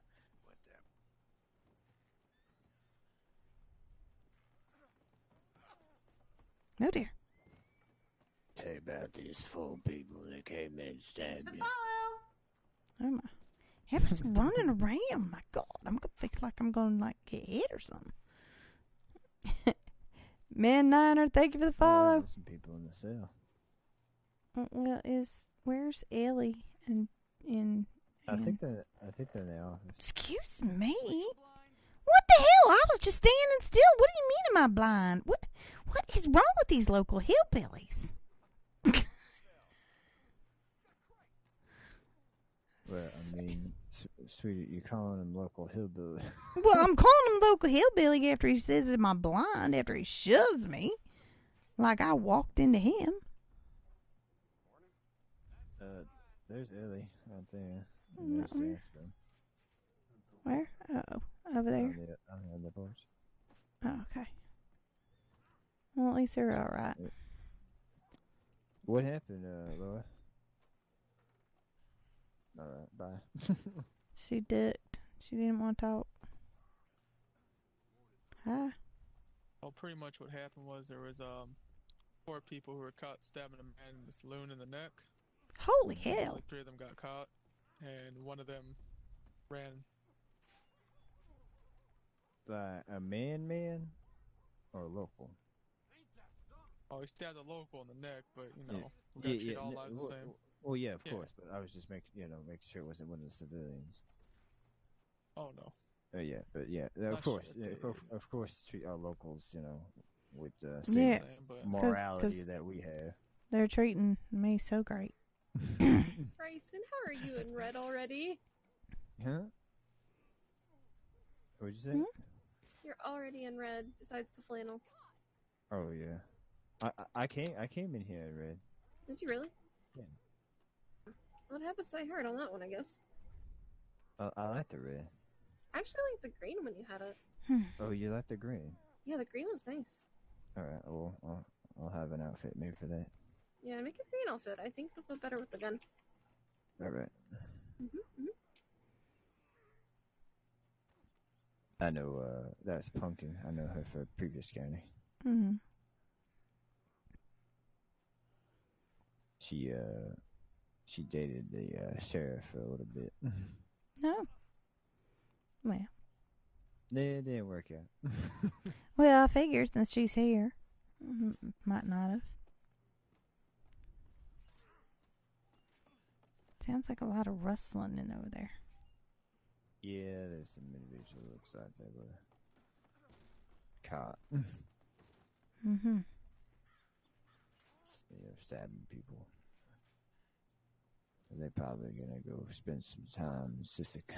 Went there. Oh, dear. Tell you about these four people that came in and stabbed you. Oh, my. Everybody's running around. My God. I'm going to feel like I'm going to, like, get hit or something. Man Niner, thank you for the follow. Some people in the cell. Well, where's Ellie and I think they're in the office. Excuse me? What the hell? I was just standing still. What do you mean am I blind? What is wrong with these local hillbillies? Well, I mean, sweetie, you're calling them local hillbilly. Well, I'm calling him local hillbilly after he says am I blind, after he shoves me. Like I walked into him. There's Ellie right there. And there's Jasper. Where? Oh, over there. On the porch. Oh, okay. Well, at least they're all right. What happened, Laura? All right, bye. She ducked. She didn't want to talk. Hi. Well, pretty much what happened was there was 4 people who were caught stabbing a man in the saloon in the neck. Holy hell. Only 3 of them got caught, and one of them ran. By a man, or a local? Oh, he stabbed a local in the neck, but we gotta treat all lives the same. Well, yeah, of course, but I was just making sure it wasn't one of the civilians. Oh no. Yeah, but yeah, of course, treat our locals, with the Yeah, morality that we have. They're treating me so great. Bryson, how are you in red already? Huh? What'd you say? You're already in red, besides the flannel. Oh yeah, I came in here in red. Did you really? Yeah. What happens I heard on that one, I guess. I like the red. I actually like the green when you had it. Oh, you like the green? Yeah, the green was nice. All right, well, I'll have an outfit made for that. Yeah, make a green outfit. I think it'll go better with the gun. All right. Mm-hmm. I know that's Pumpkin. I know her for previous county. Mm-hmm. She dated the sheriff for a little bit. No. Well. It didn't work out. Well, I figured since she's here, might not have. Sounds like a lot of rustling in over there. Yeah, there's some individual looks like they were caught. Mm-hmm. Stabbing people. They're probably gonna go spend some time in Sisek.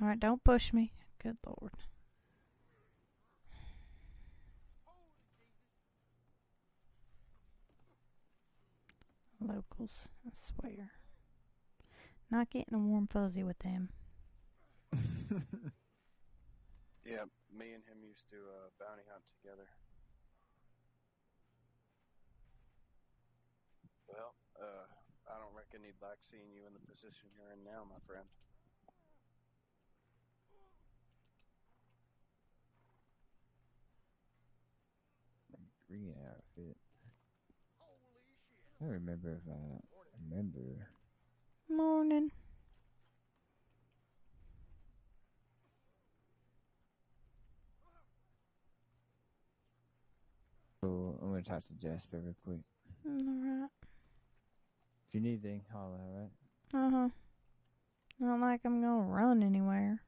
All right, don't push me. Good Lord. Locals, I swear. Not getting a warm fuzzy with them. Yeah, me and him used to bounty hunt together. Well, I don't reckon he'd like seeing you in the position you're in now, my friend. Green outfit. I remember if I remember. Morning. So I'm gonna talk to Jasper real quick. Alright. If you need anything, holler, alright? Uh-huh. Not like I'm gonna run anywhere.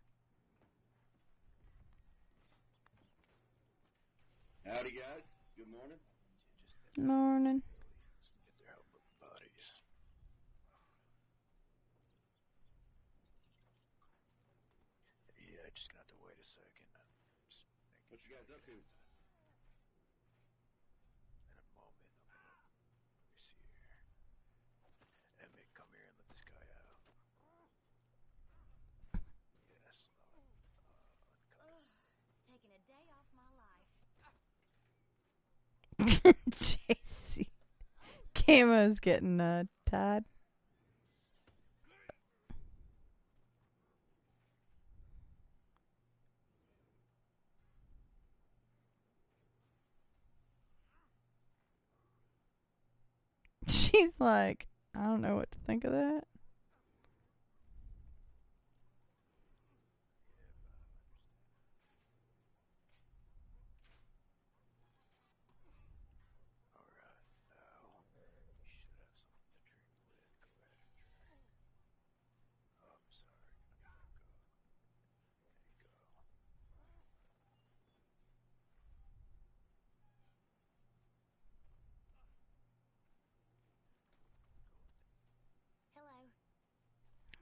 Howdy, guys. Good morning. Morning. Get their help with the bodies. Yeah, just gonna have to wait a second. What you guys up to? In a moment, let me see here. Emmett, come here and let this guy out. Yes. Taking a day off my life. JC. Camo's getting tied. She's like, I don't know what to think of that. Alright, now you should have something to drink with. Go ahead and drink. Oh, I'm sorry. There you go.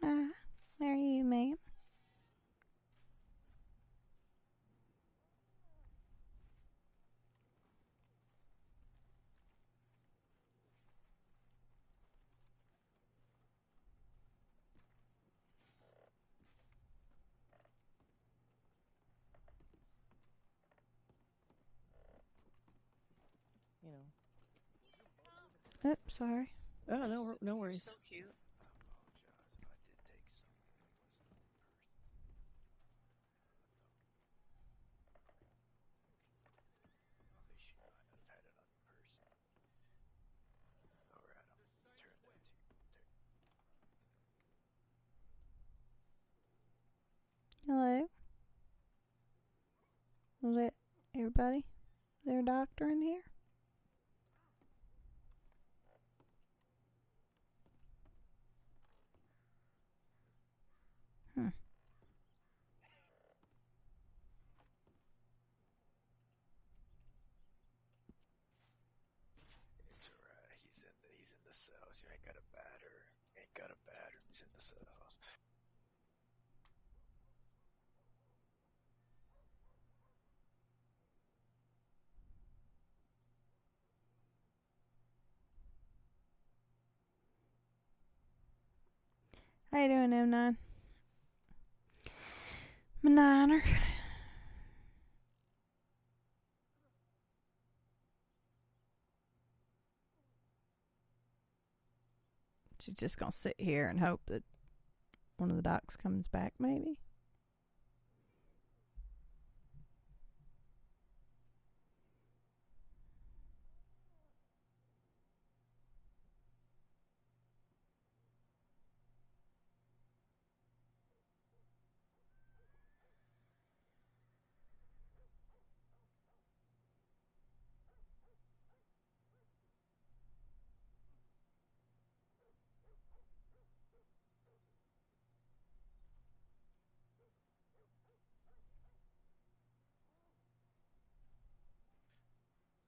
Hello. There you, ma'am. You know. Oops, sorry. Oh, no worries. So cute. I apologize if I did take something that wasn't on purpose. They should not have had it on person. Alright, I'm gonna turn that to you. Hello? Was it everybody? Is there a doctor in here? It's alright. He's in the cells. You ain't got a batter. Ain't got a batter. He's in the cells. How you doing, M9? M9er. she's just going to sit here and hope that one of the docs comes back, maybe.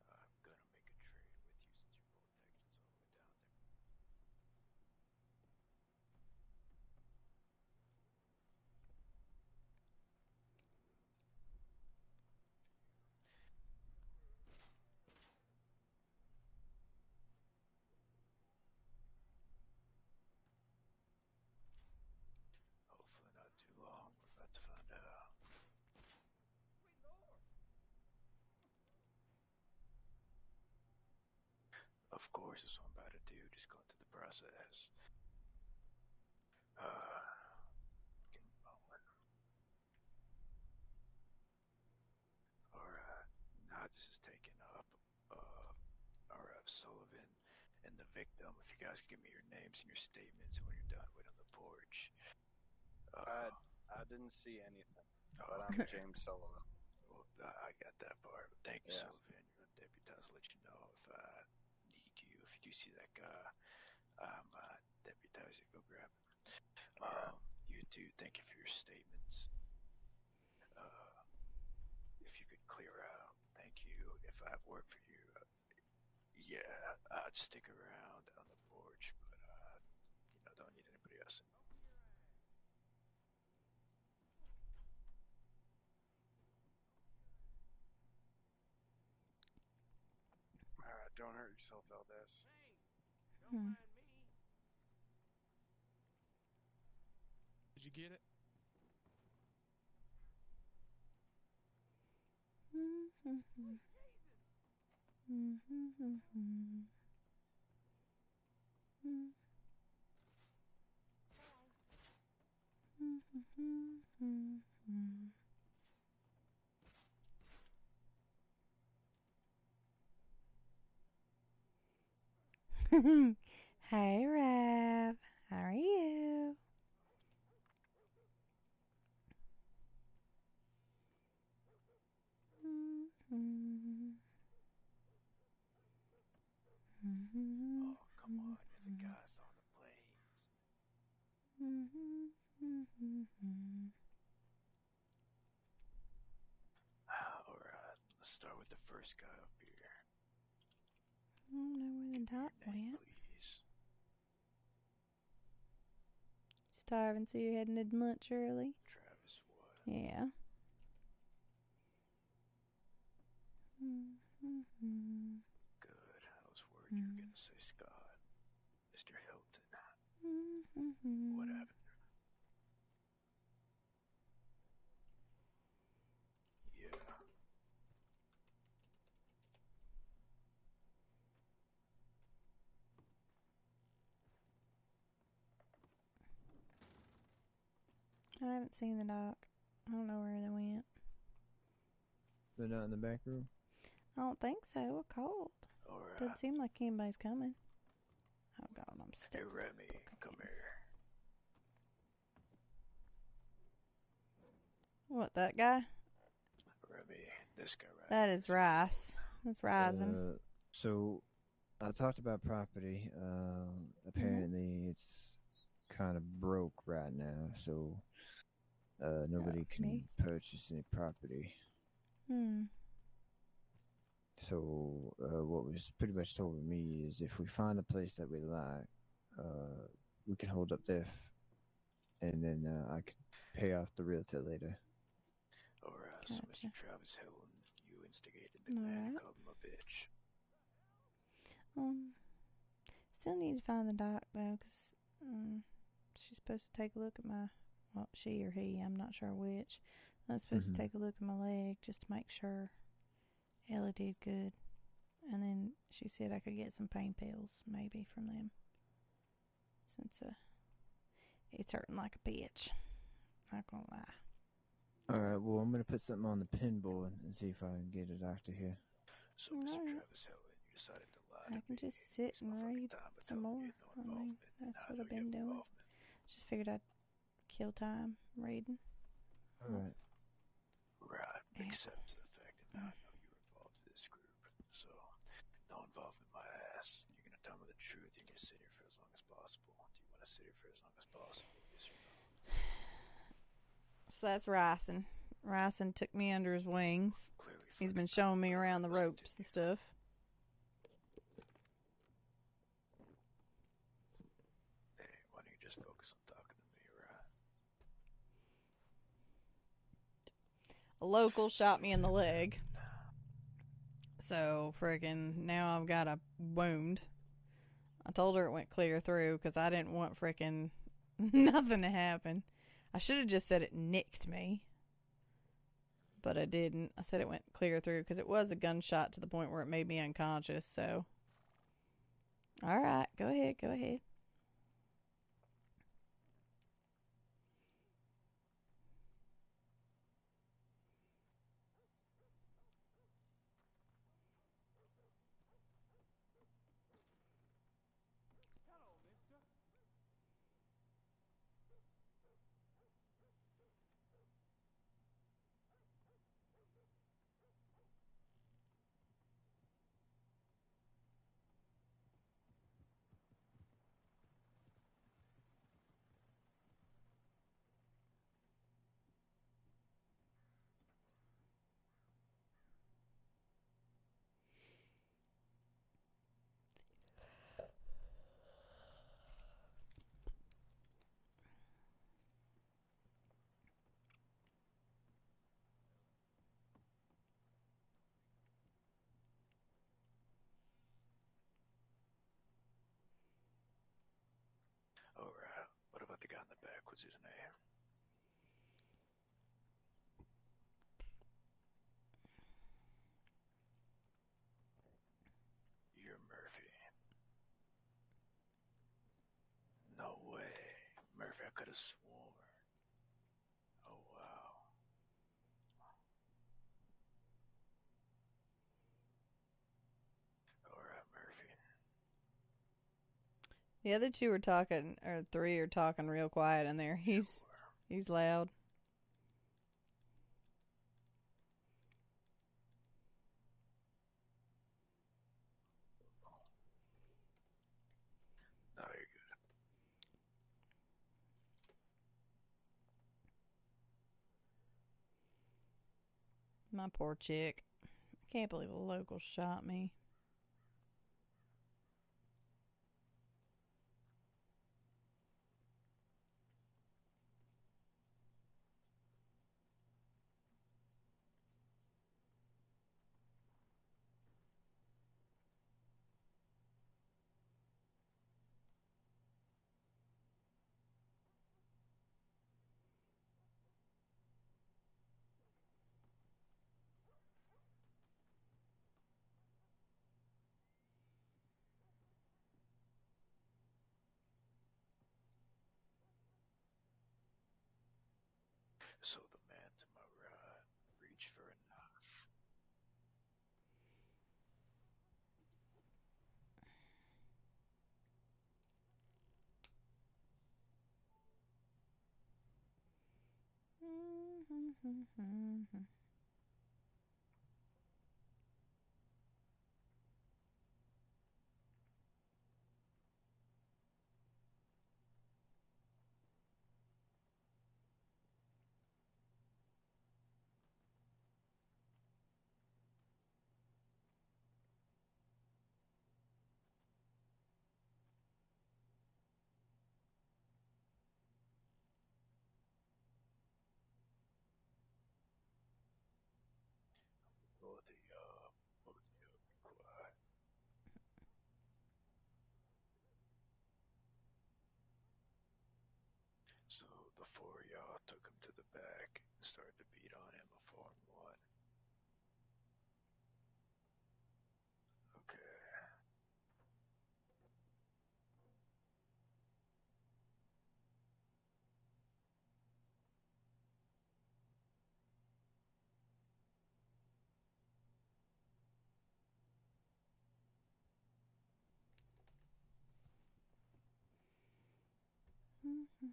I'm gonna make a trade with you since your protection's all the way down there. Hopefully not too long. We're about to find out. Of course, that's what I'm about to do. Just going through the process. Give me a moment. Alright, now this is taken up. Alright, Sullivan and the victim. If you guys could give me your names and your statements when you're done with on the porch. I didn't see anything, Oh, but okay. I'm James Sullivan. Well, I got that part. Thank you, Yeah. Sullivan. You're a deputy. I'll let you know if I need you. If you do see that guy, I'm deputize you. Go grab him. You two, thank you for your statements. If you could clear out, thank you. If I have work for you, yeah, I'd stick around on the porch, but don't need anybody else. Alright, don't hurt yourself, Valdez. Did you get it? Hey, Rav. How are you? Oh, come on, you're the guys on the planes. Alright, let's start with the first guy up here. I don't know where the dot Name, went. please. Starving, so you're heading to lunch early? Travis what? Yeah. Good. I was worried you were gonna say Scott. Mr. Hilton. What happened? Yeah. I haven't seen the doc. I don't know where they went. They're not in the back room? I don't think so. We're cold. Alright. Doesn't seem like anybody's coming. Oh, God, I'm stuck. Hey, Remy, come here. What, that guy? Remy, this guy right That is Rice. That's Rising. So, I talked about property. Apparently, it's kind of broke right now, so nobody can purchase any property. So, what was pretty much told to me is if we find a place that we like, we can hold up there, and then I could pay off the realtor later. Alright, so Mr. Travis Hilton, you instigated the man and called him a bitch. Still need to find the doc, though, because she's supposed to take a look at my, well, she or he, I'm not sure which. I was supposed to take a look at my leg just to make sure Ella did good. And then she said I could get some pain pills, maybe, from them. since he's hurting like a bitch. Not gonna lie. Alright, well, I'm gonna put something on the pinboard and see if I can get a doctor here. So, Mr. Travis Helen, you decided to lie. I can just sit and read some more. I mean, that's what I've been doing. Just figured I'd kill time reading. Alright. Right. Accepts the fact that now I know you're involved in this group. So, no involvement my ass. You're gonna tell me the truth. You're gonna sit here for as long as possible. Do you want to sit here for as long as possible? Yes or no? So that's Ryson. Ryson took me under his wings. He's been showing me around the ropes and stuff. Hey, why don't you just focus on talking to me, right? A local shot me in the leg. So, friggin' now I've got a wound. I told her it went clear through because I didn't want frickin' nothing to happen. I should have just said it nicked me. But I didn't. I said it went clear through because it was a gunshot to the point where it made me unconscious, so. Alright, go ahead, go ahead. Alright, what about the guy in the back? What's his name? You're Murphy. No way. Murphy, I could have sworn. Oh, wow. Alright, Murphy. The other two are talking, or three are talking real quiet in there. He's loud. No, you're good. My poor chick. I can't believe a local shot me. So the man to my right reached for a knife. Both of you be quiet. So the four of y'all took him to the back and started to beat on him a 4-1. Okay. There,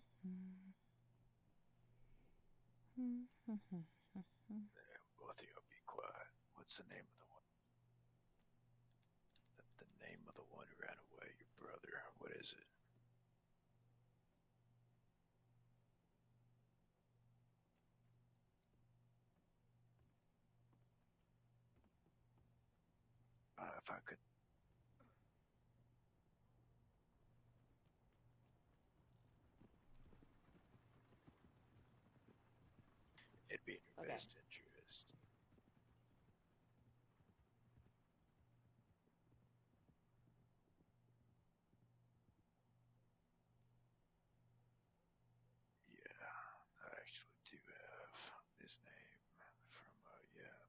both of you be quiet. What's the name of the one? The name of the one who ran away, your brother. What is it? If I could. It'd be in your best interest. Yeah, I actually do have his name from, yeah.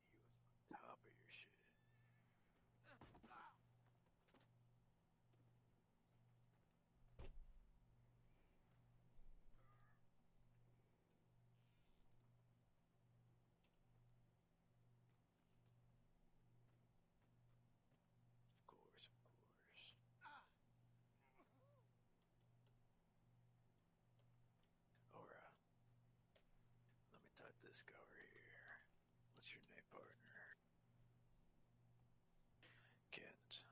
He was on top of your shit. Of course, of course. Alright. Let me type this guy over here. What's your name, partner? Kent.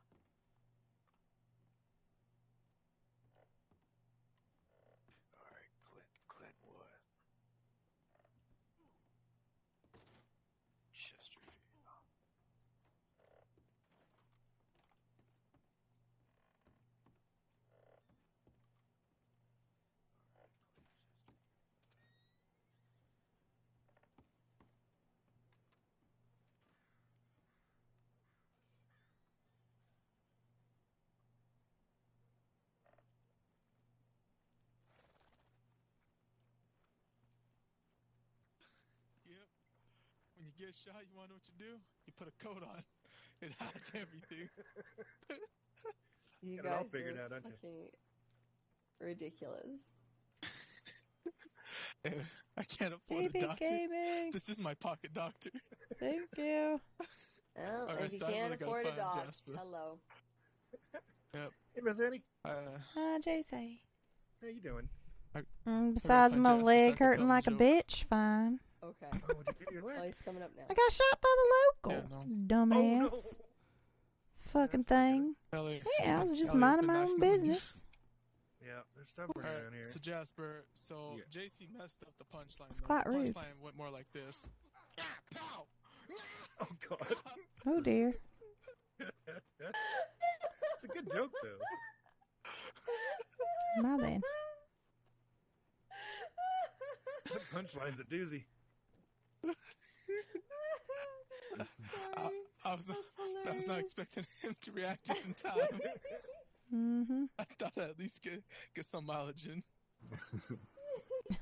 Alright, Clint. Clint what? Chesterfield. Yep. When you get shot, you want to know what you do? You put a coat on. It hides everything. You Got it all guys figured are out, don't you? fucking ridiculous. I can't afford a DB doctor. Gaming. This is my pocket doctor. Thank you. Well, All if right, you so I can't really gotta afford a find dog, Jasper. hello. Yep. Hey, Miss Annie. Hi, JC. How you doing? Besides find my Jasper so I leg can tell hurting him like the a joke. bitch, fine. Okay. Oh, did you get your leg? Oh, he's coming up now. I got shot by the local. Yeah, no. Dumbass. Oh, no. Fucking That's not good. thing. Ellie, Yeah, I was just Ellie, minding it's been my nice own knowing you. business. Yeah, there's stubborn All right, around here. so Jasper, Yeah. JC messed up the punchline. It's though. quite The rude. punchline went more like this. Ah, pow! Oh, God. Oh, dear. It's a good joke, though. My then. That punchline's a doozy. I was not expecting him to react just in time. Mm-hmm. I thought I'd at least get some mileage in.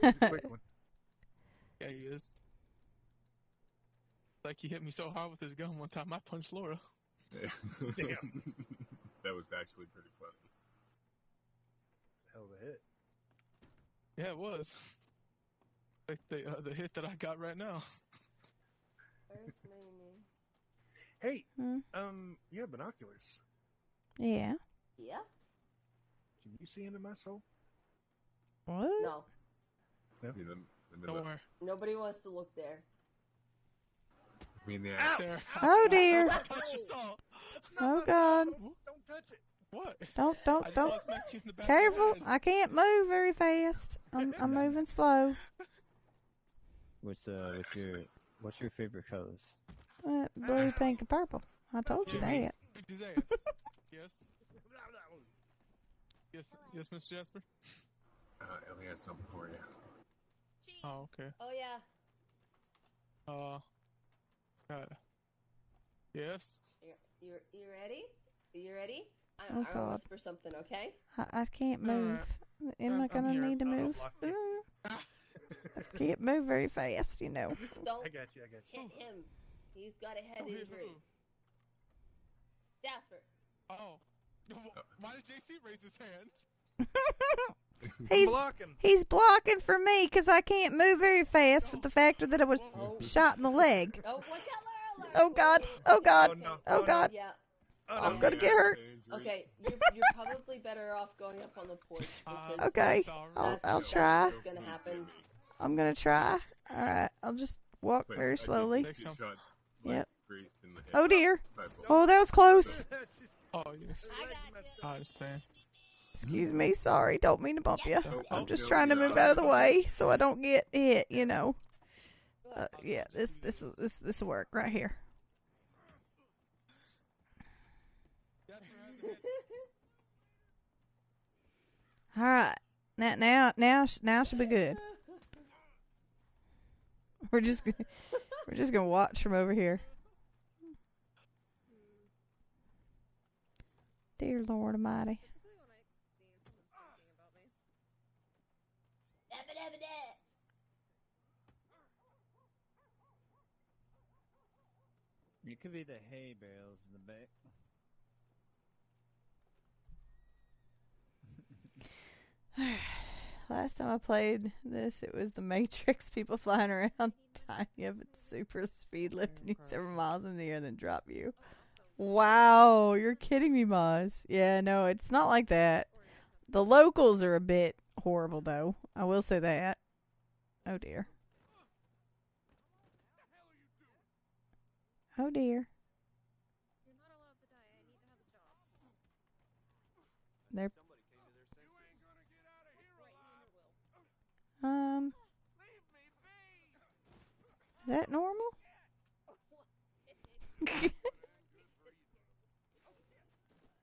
It's a quick one. Yeah, he is. Like he hit me so hard with his gun one time, I punched Laura. Damn. That was actually pretty funny. Hell of a hit. Yeah, it was. Like the hit that I got right now. Where's Mimi? Hey, Hmm? you have binoculars. Yeah. Yeah? Can you see into my soul? What? No. Let me Don't look. worry. Nobody wants to look there. Me in the Ow! ass. There. Oh, dear. I touched your soul. That's not Oh, my God. soul. Don't touch it. What? Don't, I just want to smack you in the back Careful. of the head. I can't move very fast. I'm moving slow. What's your favorite colors? Blue, pink, and purple. I told you that. Beat his ass. Yes. Yes, Mr. Jasper? Ellie has something for you. Oh, okay. Oh, yeah. Yes? You ready? You ready? Oh, I'm gonna God. whisper something, okay? I can't move. Am I I'm gonna here. need to move? block you. I can't move very fast, you know. Don't I got you. hit him. He's got a head Don't hit injury. who? Jasper. Oh. Why did JC raise his hand? He's blocking for me because I can't move very fast with the factor that I was shot in the leg. Oh, watch out, Laura! Oh God! Oh God! Okay. Oh God! Yeah. I'm gonna get hurt. Okay, you're probably better off going up on the porch. Because Okay, I'll try. What's gonna happen? I'm gonna try. All right, I'll just walk very slowly. Yep. Oh dear. Oh, that was close. Oh yes. I understand. Excuse me. Sorry. Don't mean to bump you. I'm just trying to move out of the way so I don't get hit. You know. Yeah. This will work right here. All right. Now should be good. We're just gonna watch from over here. Dear Lord Almighty. It could be the hay bales in the back. Last time I played this, it was the Matrix. People flying around, tying you up at super speed, lifting you several miles in the air, and then drop you. Wow, you're kidding me, Moz. Yeah, no, it's not like that. The locals are a bit horrible, though. I will say that. Oh, dear. Oh, dear. They're... Is that normal?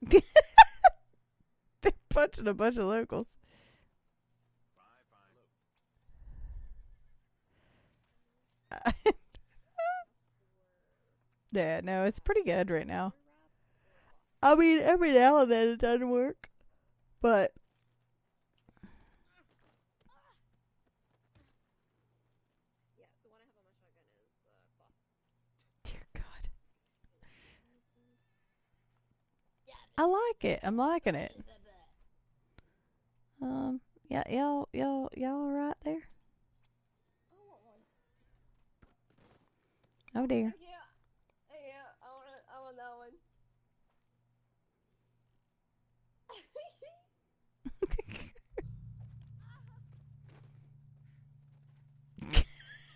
They're punching a bunch of locals. Yeah, no, it's pretty good right now. I mean, every now and then it doesn't work, but dear God, I like it. I'm liking it. Yeah, y'all right there? Oh dear. Yeah, I want that one.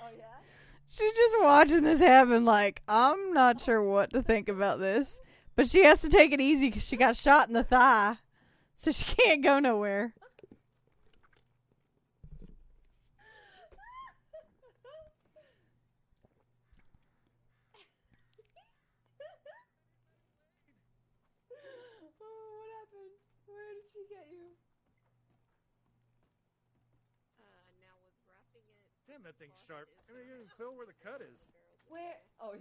Oh yeah? She's just watching this happen like, I'm not sure what to think about this. But she has to take it easy because she got shot in the thigh. So she can't go nowhere. Oh, what happened? Where did she get you? Now with wrapping it. Damn, that thing's sharp. I mean, you can feel where the cut is. Where? Oh,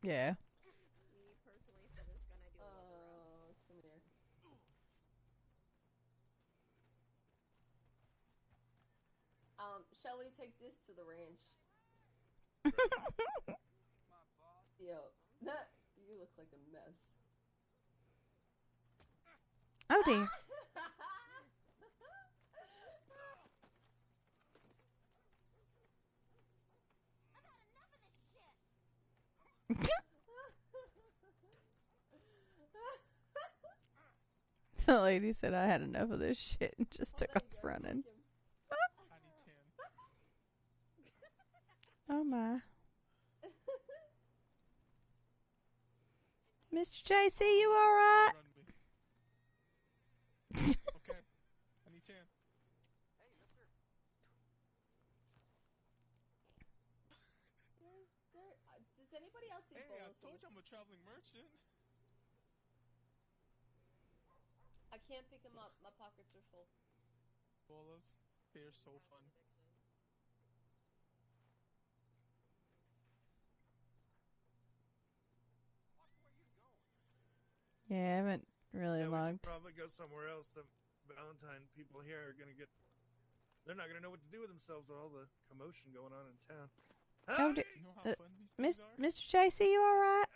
Yeah. Me personally, for this gun, I do love the wrap. Come here. Shelly, take this to the ranch. Yo, you look like a mess. Oh dear. The lady said I had enough of this shit and just took off running. Oh my. Mr. JC, you alright? Okay. I need 10. Hey, mister. Does anybody else see Hey, I bolas? told you I'm a traveling merchant. I can't pick them up. My pockets are full. Bolas, they're so fun. Yeah, I haven't really We logged. should probably go somewhere else. Some Valentine people here are gonna get. They're not gonna know what to do with themselves with all the commotion going on in town. Oh, You know how fun these things are? Mr. JC, you alright?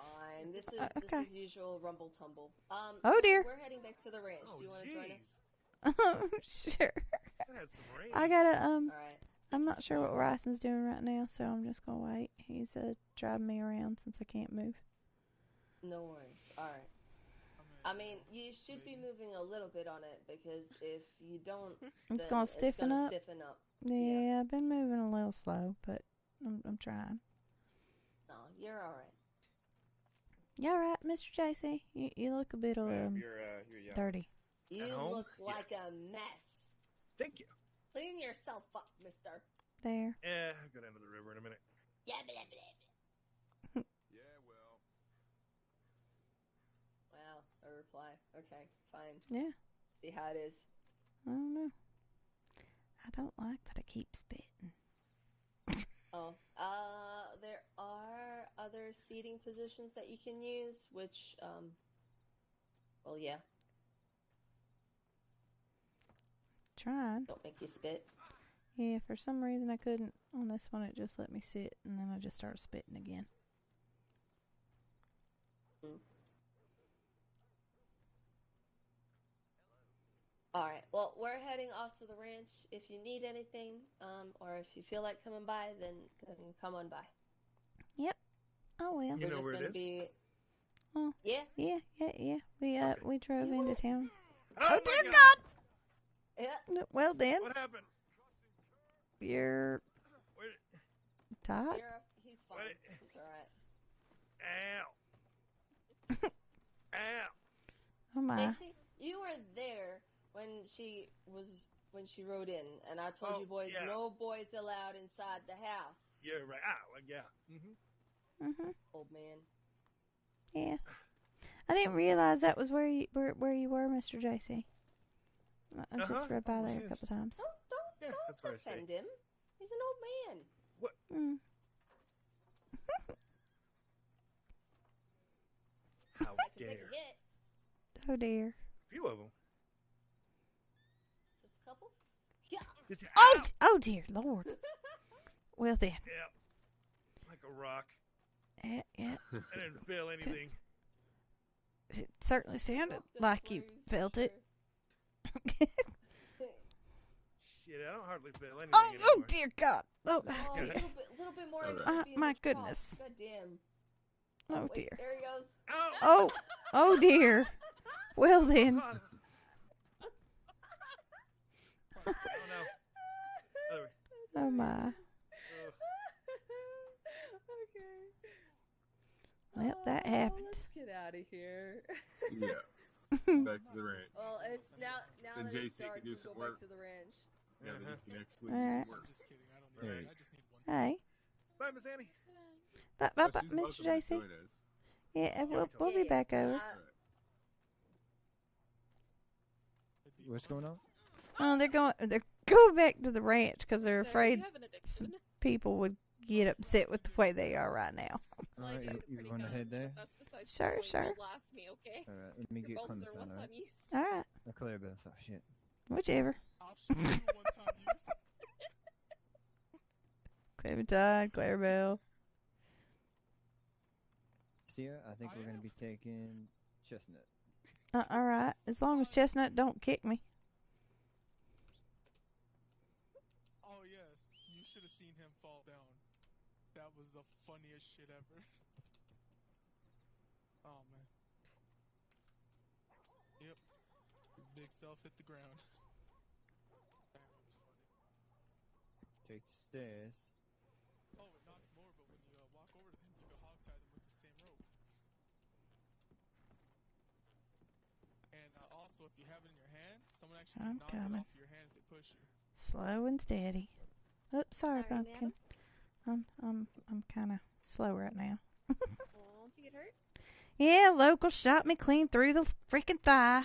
fine. This is Okay. this is usual rumble tumble. Oh, dear. We're heading back to the ranch. Oh, Do you want to join us? Oh, sure. That had some rain. I gotta All right. I'm not sure what Ryson's doing right now, so I'm just gonna wait. He's driving me around since I can't move. No worries. All right. I mean, you should be moving a little bit on it because if you don't, It's then gonna stiffen up. Stiffen up. Yeah, I've been moving a little slow, but I'm trying. No, you're all right. You all right, Mr. JC? You look a bit You're young. dirty. You home? look like a mess. Thank you. Clean yourself up, mister. There. Yeah, I'll go down to the river in a minute. Yeah, blah, blah, blah. Yeah, well. Well, a reply. Okay, fine. Yeah. See how it is. I don't know. I don't like that I keep spitting. Oh, there are other seating positions that you can use, which, well, yeah, Trying. don't make you spit. Yeah, for some reason I couldn't. On this one, it just let me sit, and then I just started spitting again. All right. Well, we're heading off to the ranch. If you need anything, or if you feel like coming by, then come on by. Yep. Oh well. You know We're where just it gonna is? be. Oh. Yeah. Yeah. We drove into town. Oh, Oh my dear God! Yeah. Well then, What happened? you're Where, tired. He's fine. What? He's all right. ow. Ow. Oh my. Casey, you were there when she rode in, and I told Oh, you boys, yeah. no boys allowed inside the house. You're right. Ow. Yeah. Mm-hmm. Mhm. Old man. Yeah. I didn't realize that was where you were, Mr. JC. I just read by there a couple times. Yeah, that's where I stay. Defend him. He's an old man. What? Mm. How I can take dare. a hit. Oh dear. A few of them. Just a couple? Yeah. Oh dear Lord. Well then. Yeah. Like a rock. Yeah. I didn't feel anything. It certainly sounded like you felt it. Shit, I don't hardly feel anything Oh anymore. dear God. Oh, Oh, a dear. little bit more. All and right. you'd be in My the trough. goodness. God damn. Oh wait, dear. There he goes. Ow! Oh dear. Well then. God. Oh no. Other way. Oh my. Ugh. Okay. Well, that happened. Let's get out of here. Yeah. Back to the ranch. Well, it's now Then that it's JC dark, can do we some go work. back to the ranch. Yeah, then you can actually All do right. some work. I'm just kidding. I don't need Right. it. I just need one. Hey. Bye, Miss Annie. Bye, Oh, Mr. she's welcome to JC. join us. Yeah, we'll we be back over. What's going on? Oh, they're going back to the ranch because they're So, afraid you have an some addiction. people would get upset with the way they are right now. All right, you want to head there? That's besides Sure, the point. sure. You'll last me, okay? All right, let me Your get bulbs Clementine. are All one-time right, use. All right, Clarabelle. Oh shit. whichever. Optional one-time use. Clementine, Clarabelle. Sia, I think we're gonna be taking Chestnut. All right, as long as Chestnut don't kick me. Oh yes, you should have seen him fall down. That was the funniest shit ever. Oh man. Yep. His big self hit the ground. That was funny. Take the stairs. Oh, it knocks more, but when you walk over to them, you can hog tie them with the same rope. And also, if you have it in your hand, someone actually I'm can knock it coming. off your hand if they push you. Slow and steady. Oops, sorry, Sorry, Pumpkin. I'm kind of slow right now. Oh, did you get hurt? Yeah, local shot me clean through the freaking thigh.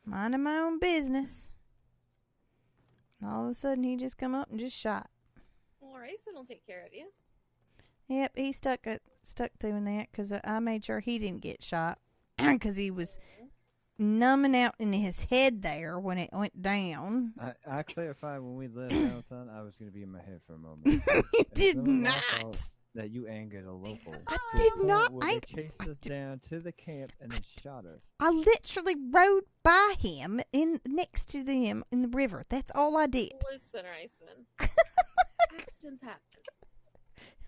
Minding my own business. And all of a sudden, he just come up and just shot. All right, so I'll take care of you. Yep, he stuck doing that because I made sure he didn't get shot because he was numbing out in his head there when it went down. I clarified when we left Valentine, I was gonna be in my head for a moment. You It's did not my not. fault. that you angered a local. I to did a point not where anger. They chased us down to the camp and then shot us. I literally rode by him next to them in the river. That's all I did. Listen, Ryson. Accidents happen.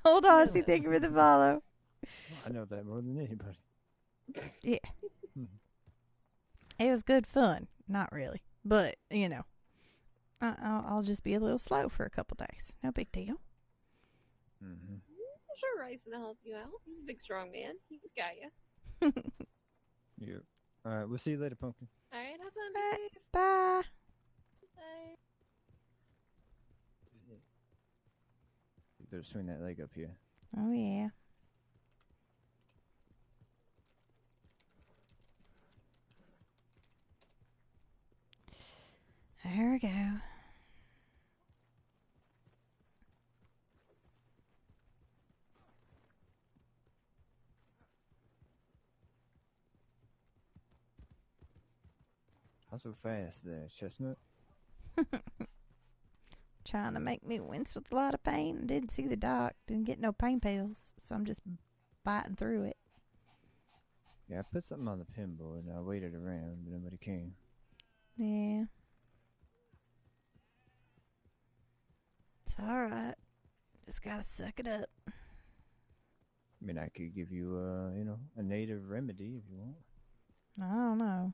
Hold on, see, thank you for the follow. I know that more than anybody. Yeah. It was good fun. Not really. But, you know, I'll just be a little slow for a couple days. No big deal. Mm-hmm. Sure, Ryson will help you out. He's a big, strong man. He's got you. Yeah. All right, we'll see you later, Pumpkin. All right, have fun. Be safe. Bye. Bye. You better swing that leg up here. Oh, yeah. There we go. How so fast there, Chestnut? Trying to make me wince with a lot of pain. Didn't see the doc. Didn't get no pain pills. So I'm just biting through it. Yeah, I put something on the pinboard and I waited around, but nobody came. Yeah. It's alright. Just gotta suck it up. I mean, I could give you, a native remedy if you want. I don't know.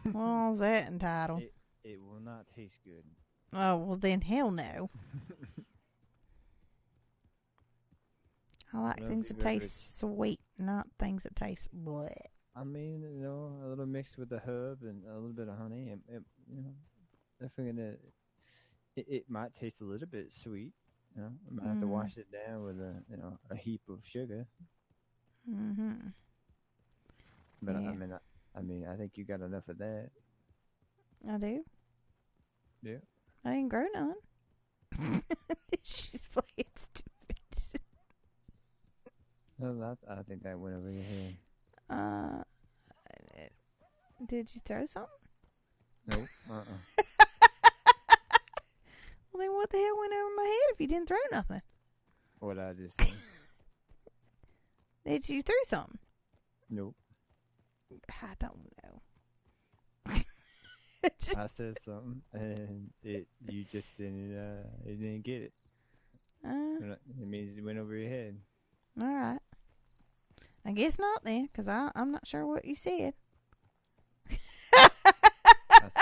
What's that entitled? It will not taste good. Oh, well then hell no. I like things that taste sweet, not things that taste bleh. I mean, a little mixed with the herb and a little bit of honey. I figured that it might taste a little bit sweet. I might have to wash it down with a heap of sugar. Mm-hmm. But yeah. I think you got enough of that. I do. Yeah. I didn't grow none. She's playing stupid. No, I think that went over your head. Did you throw something? Nope. Well, then what the hell went over my head if you didn't throw nothing? What I just said. Did you throw something? Nope. I don't know. I said something, and you just didn't get it. It means it went over your head. All right. I guess not then, because I'm not sure what you said. I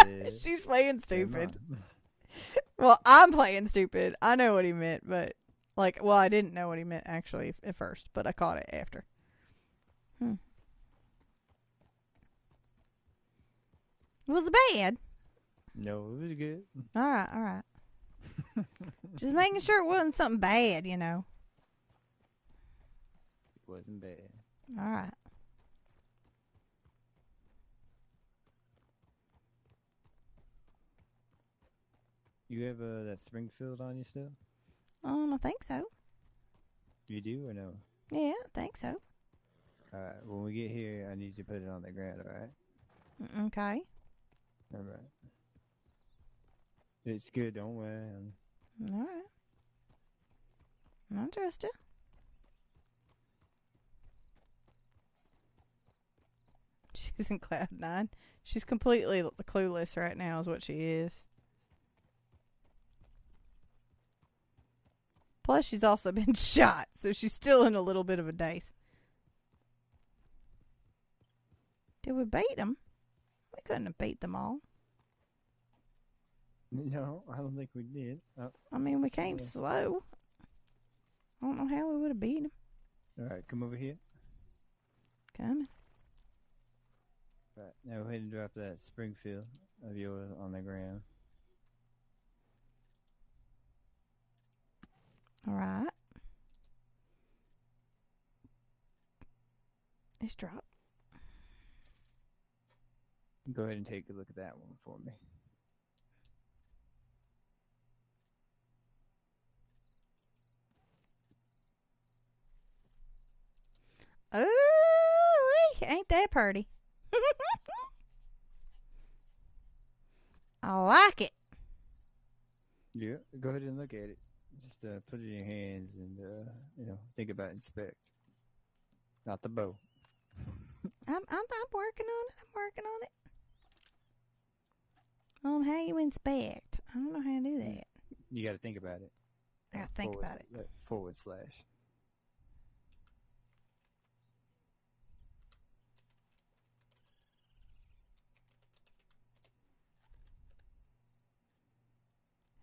said, she's playing stupid. Well, I'm playing stupid. I know what he meant, but I didn't know what he meant actually at first, but I caught it after. Was it bad? No, it was good. All right. Just making sure it wasn't something bad, you know. It wasn't bad. All right. You have that Springfield on you still? I think so. You do or no? Yeah, I think so. All right. When we get here, I need you to put it on the ground. All right. Okay. All right. It's good. Don't worry. All right. I trust you. She's in cloud 9. She's completely clueless right now is what she is. Plus, she's also been shot, so she's still in a little bit of a daze. Did we beat them? We couldn't have beat them all. No, I don't think we did. I mean, we came slow. I don't know how we would have beat them. All right, come over here. Coming. All right, now go ahead and drop that Springfield of yours on the ground. All right. It's dropped. Go ahead and take a look at that one for me. Ooh, ain't that pretty? I like it. Yeah, go ahead and look at it. Just put it in your hands and think about inspect, not the bow. I'm working on it. I'm working on it. How you inspect? I don't know how to do that. You got to think about it. I got to think about it. /.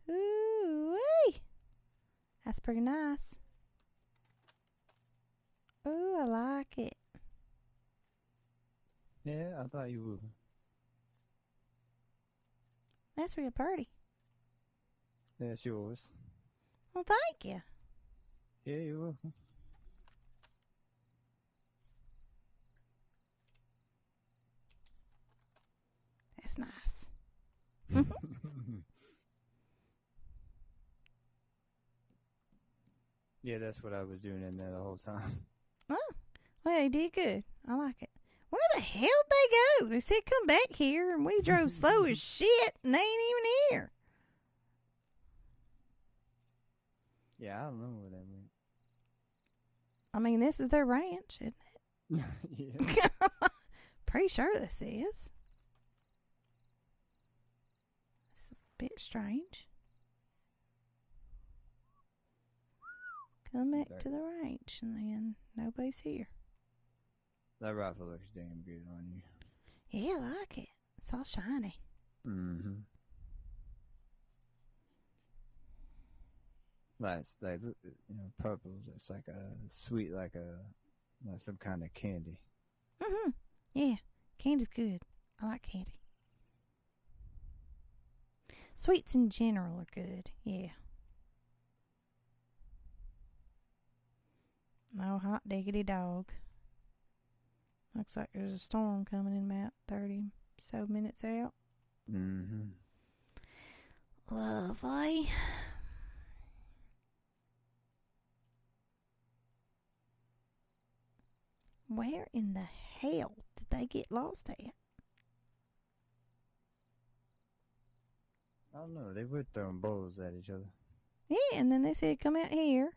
Ooh-wee. That's pretty nice. Ooh, I like it. Yeah, I thought you would. That's real pretty. That's yours. Well, thank you. Yeah, you're welcome. That's nice. Yeah, that's what I was doing in there the whole time. Oh, well, you did good. I like it. Where the hell did they go? They said come back here, and we drove slow as shit, and they ain't even here. Yeah, I don't know where they went. I mean, this is their ranch, isn't it? Yeah. Pretty sure this is. It's a bit strange. Come back to the ranch, and then nobody's here. That rifle looks damn good on you. Yeah, I like it. It's all shiny. Mm-hmm. Like purple. It's like a sweet, like some kind of candy. Mm-hmm. Yeah, candy's good. I like candy. Sweets in general are good. Yeah. Oh, hot diggity dog. Looks like there's a storm coming in about 30 so minutes out. Mm-hmm. Lovely. Where in the hell did they get lost at? I don't know. They were throwing bowls at each other. Yeah, and then they said come out here.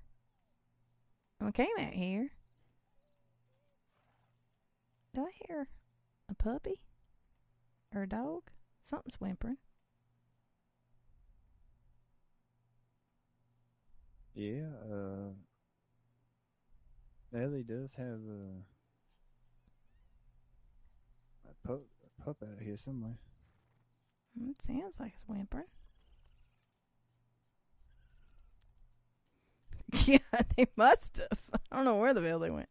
And we came out here. Do I hear a puppy? Or a dog? Something's whimpering. Yeah, Ellie does have a pup out here somewhere. It sounds like it's whimpering. Yeah, they must have. I don't know where the hell they went.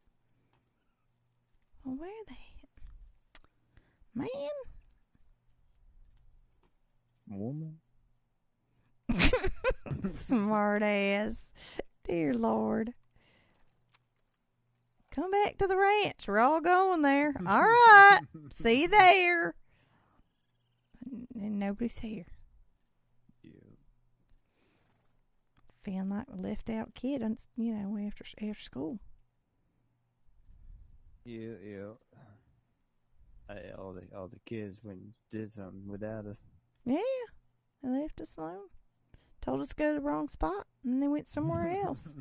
Well, where are they? Man. Woman. Smart ass. Dear Lord. Come back to the ranch. We're all going there. All right. See you there. And nobody's here. Yeah. Feeling like a left out kid, after school. Yeah. All the kids went and did something without us. Yeah. They left us alone. Told us to go to the wrong spot, and they went somewhere else.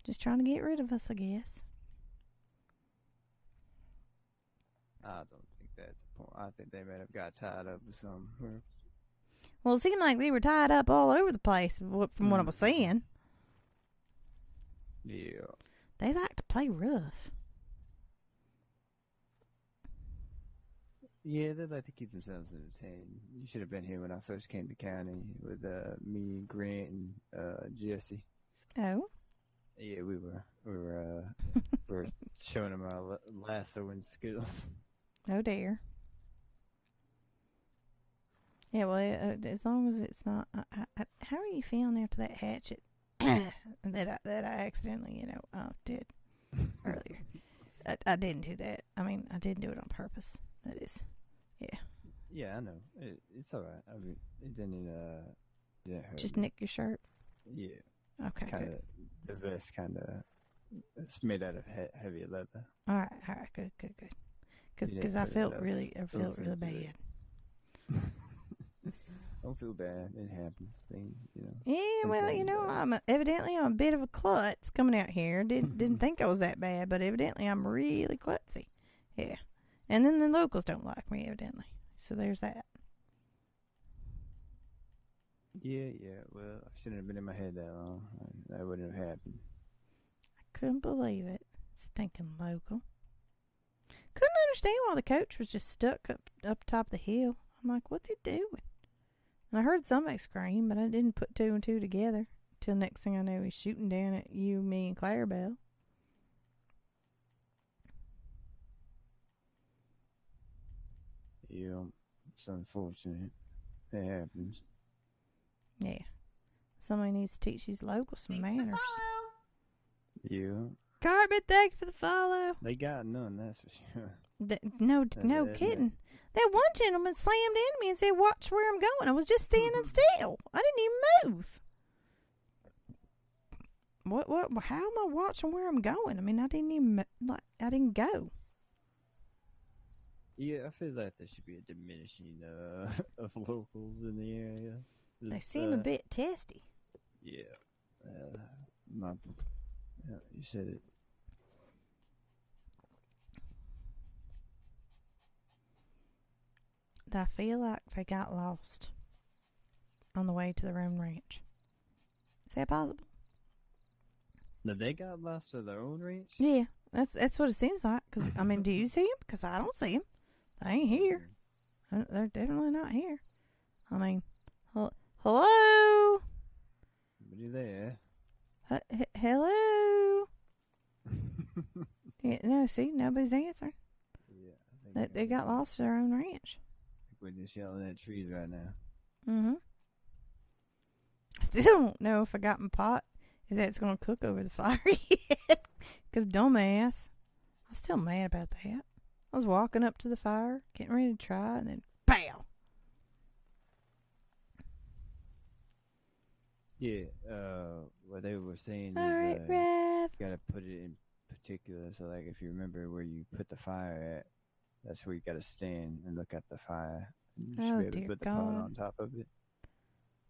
Just trying to get rid of us, I guess. I don't think that's the point. I think they might have got tied up with something. Well, it seemed like they were tied up all over the place from what I was seeing. Yeah. They like to play rough. Yeah, they like to keep themselves entertained. You should have been here when I first came to county with me, Grant, and Jesse. Oh. Yeah, we were showing them our lassoing skills. Oh dear. Yeah, well, as long as it's not. How are you feeling after that hatchet that I accidentally, did earlier? I didn't do that. I mean, I didn't do it on purpose. That is, yeah. Yeah, I know. It's all right. I mean, it didn't hurt. Just nick your shirt. Yeah. Okay. Good. The vest it's made out of heavy leather. All right. Good. Because I felt really bad. Don't feel bad. It happens. Things, Yeah, well, sometimes, evidently I'm a bit of a klutz coming out here. Didn't think I was that bad, but evidently I'm really klutzy. Yeah. And then the locals don't like me, evidently. So there's that. Yeah. Well, I shouldn't have been in my head that long. That wouldn't have happened. I couldn't believe it. Stinking local. Couldn't understand why the coach was just stuck up top of the hill. I'm like, what's he doing? And I heard somebody scream, but I didn't put two and two together. Till next thing I know, he's shooting down at you, me, and Clarabelle. Yeah, it's unfortunate. It happens. Yeah. Somebody needs to teach these locals some manners. Yeah. Carpet, thank you for the follow. They got none, that's for sure. No kidding. That one gentleman slammed into me and said, watch where I'm going. I was just standing still. I didn't even move. What? How am I watching where I'm going? I mean, I didn't go. Yeah, I feel like there should be a diminishing of locals in the area. They seem a bit testy. Yeah. You said it. I feel like they got lost on the way to their own ranch. Is that possible? No, they got lost to their own ranch? Yeah, that's what it seems like. Cause, I mean, do you see them? Because I don't see them. They ain't here. They're definitely not here. I mean, hello? Somebody there. Hello? Yeah, no, see, nobody's answering. Yeah, they got lost to their own ranch. We're just yelling at trees right now. Mm-hmm. I still don't know if I got my pot, if that's going to cook over the fire yet. Because dumbass. I'm still mad about that. I was walking up to the fire, getting ready to try, and then BAM! Yeah, what they were saying All right, is Rev. you gotta put it in particular. So, like, if you remember where you put the fire at, that's where you gotta stand and look at the fire. And you should be able to put the pot on top of it.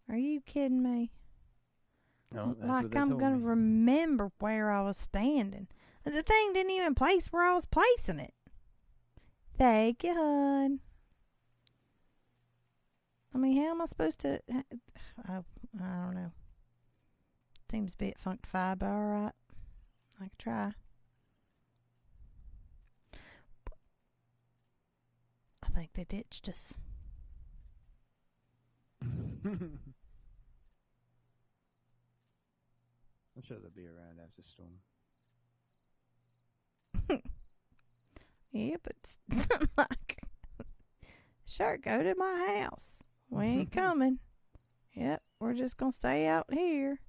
Are you kidding me? No, that's like what they I'm told gonna me. remember where I was standing. The thing didn't even place where I was placing it. Thank you, hon. I mean, how am I supposed to? I don't know. Seems a bit functified, but all right. I can try. I think they ditched us. I'm sure they'll be around after the storm. Yeah, but like, sure, go to my house. We ain't coming. Yep, we're just gonna stay out here.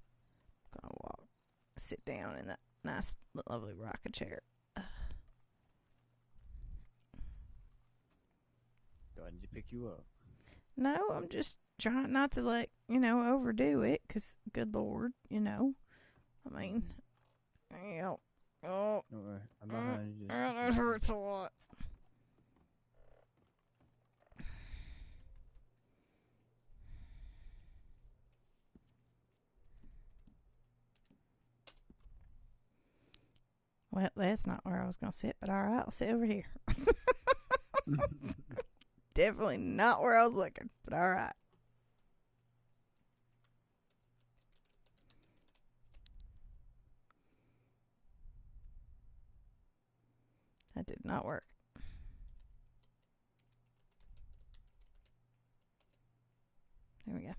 Gonna walk, sit down in that nice, lovely rocking chair. Do I need to pick you up? No, I'm just trying not to overdo it. 'Cause good Lord, I mean, oh, Don't worry, I'm behind you. that hurts a lot. Well, that's not where I was going to sit, but all right, I'll sit over here. Definitely not where I was looking, but all right. That did not work. There we go.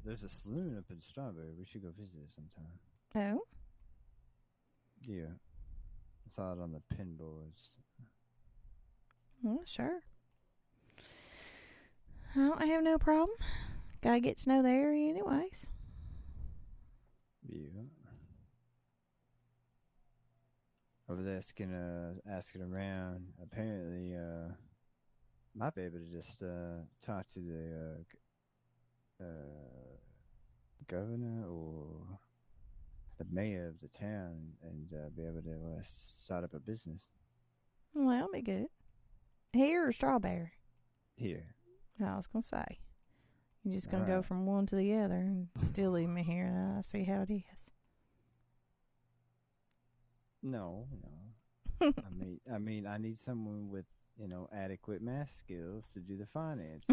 There's a saloon up in Strawberry. We should go visit it sometime. Oh? Yeah. I saw it on the pin boards. Well, sure. I don't have no problem. Gotta get to know the area anyways. Yeah. I was asking around. Apparently, might be able to just talk to the governor or the mayor of the town and be able to start up a business. Well, that'll be good. Here or Strawberry? Here. I was gonna say, you're just gonna go from one to the other and still leave me here. And I see how it is. No. I mean, I need someone with, adequate math skills to do the finances.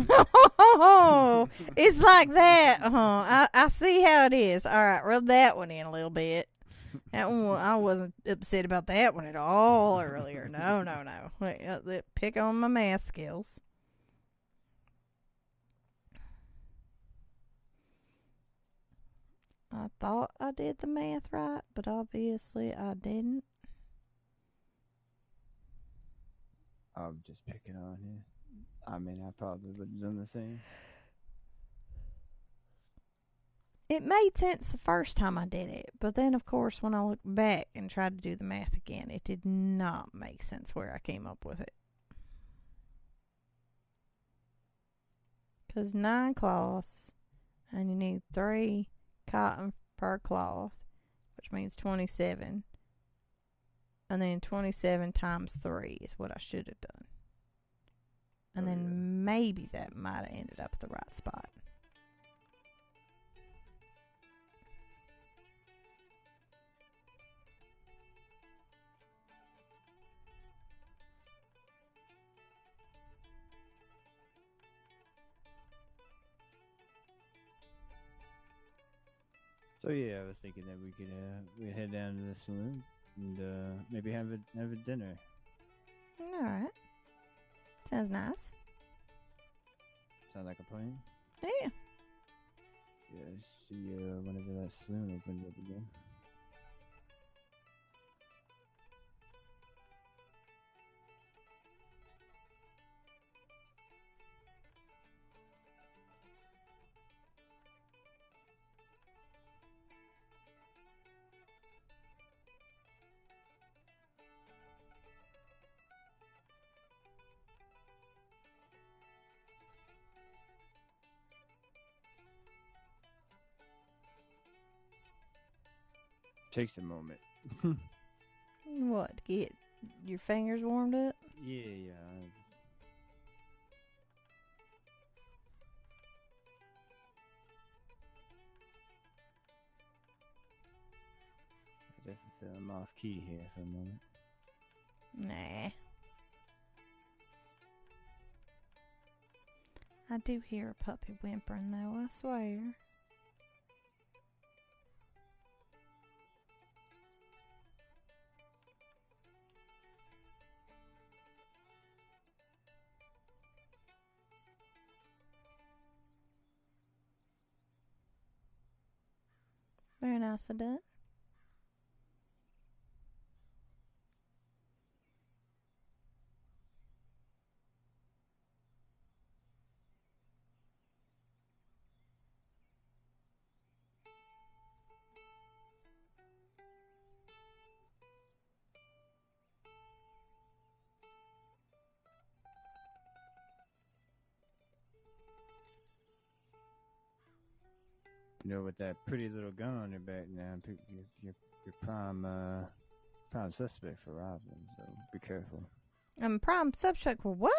Oh, it's like that, huh? I see how it is. All right, rub that one in a little bit. That one, I wasn't upset about that one at all earlier. No. Wait, pick on my math skills. I thought I did the math right, but obviously I didn't. I'm just picking on you. I mean, I probably would have done the same. It made sense the first time I did it, but then, of course, when I looked back and tried to do the math again, it did not make sense where I came up with it. Because 9 cloths, and you need 3 cotton per cloth, which means 27. And then 27 times 3 is what I should have done. And then maybe that might have ended up at the right spot. So yeah, I was thinking that we could we'd head down to the saloon and maybe have a dinner. All right. Sounds nice. Sound like a plan? Yeah. Yeah, see whenever that saloon opens up again. Takes a moment. What, to get your fingers warmed up? Yeah. I definitely feel I'm off key here for a moment. Nah. I do hear a puppy whimpering, though, I swear. Very nicely done. With that pretty little gun on your back now, you're prime suspect for robbing, so be careful. I'm prime subject for what?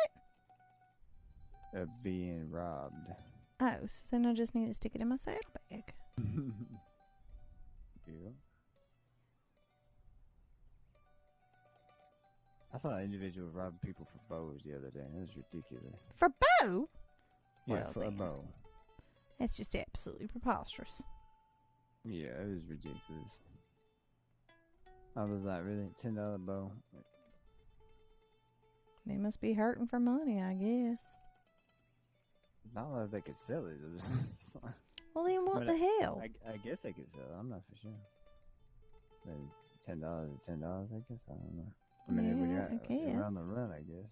Of being robbed. Oh, so then I just need to stick it in my saddlebag. Yeah. I saw an individual robbing people for bows the other day. That was ridiculous. For bow? Yeah, Well, for then. a bow. That's just absolutely preposterous. Yeah, it was ridiculous. I was like, really? $10 bow? They must be hurting for money, I guess. Not like they could sell it. Well, then what the hell? I guess they could sell it. I'm not for sure. Maybe $10 is $10, I guess. I don't know. I mean, when you're around the run, I guess.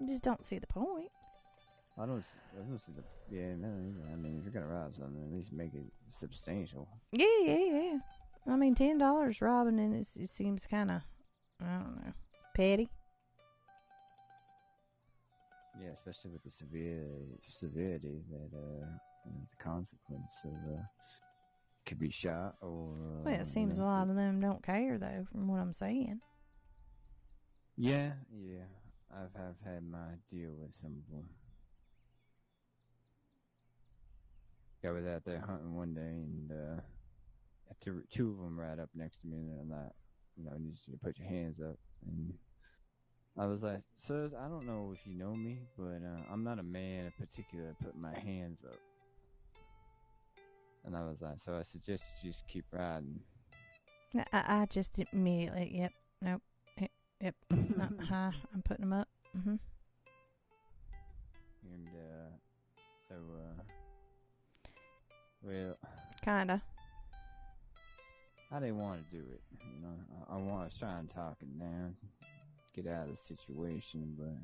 I just don't see the point. I don't see the... Yeah, no, I mean, if you're going to rob something, at least make it substantial. Yeah. I mean, $10 robbing, and it seems kind of, I don't know, petty. Yeah, especially with the severity that the consequence of could be shot or. Well, it seems a lot of them don't care, though, from what I'm saying. Yeah, I've had my deal with some of them. I was out there hunting one day, and two of them right up next to me, and they're like, I need you to put your hands up. And I was like, sirs, I don't know if you know me, but I'm not a man in particular putting my hands up. And I was like, so I suggest you just keep riding. I just immediately, yep, nope, yep, hi, I'm putting them up. Mm-hmm. And so, well, kinda. I didn't want to do it. I was trying to talk it down, get out of the situation, but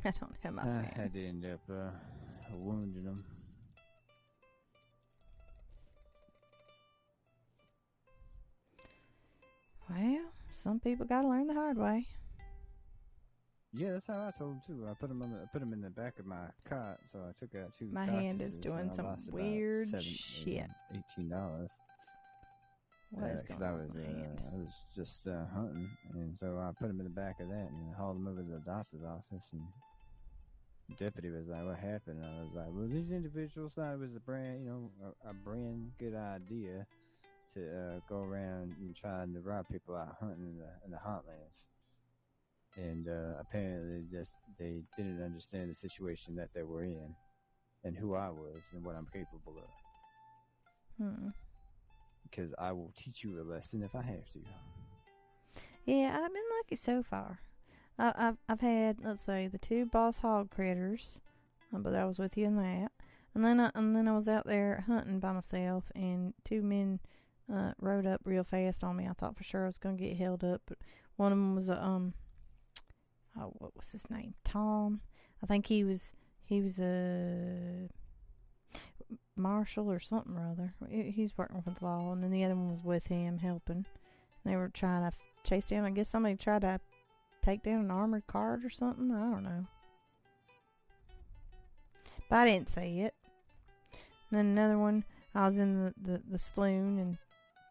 I don't have my I fan. had to end up wounding them. Well, some people gotta learn the hard way. Yeah, that's how I told him too. I put him in the back of my cot, so I took out 2 My hand is doing some weird shit. $18. What is going on with my hand? I was just hunting, and so I put him in the back of that and hauled him over to the doctor's office. And the deputy was like, "What happened?" And I was like, "Well, these individuals thought it was a brand good idea to go around and try to rob people out hunting in the heartlands." And apparently they didn't understand the situation that they were in and who I was and what I'm capable of. Because I will teach you a lesson if I have to. Yeah, I've been lucky so far. I've had, let's say, the 2 boss hog critters, but I was with you in that. And then I was out there hunting by myself, and 2 men rode up real fast on me. I thought for sure I was going to get held up, but one of them was what was his name? Tom. I think he was a marshal or something or other. He's working with the law, and then the other one was with him helping. They were trying to chase down. I guess somebody tried to take down an armored cart or something. I don't know, but I didn't see it. And then another one, I was in the saloon, and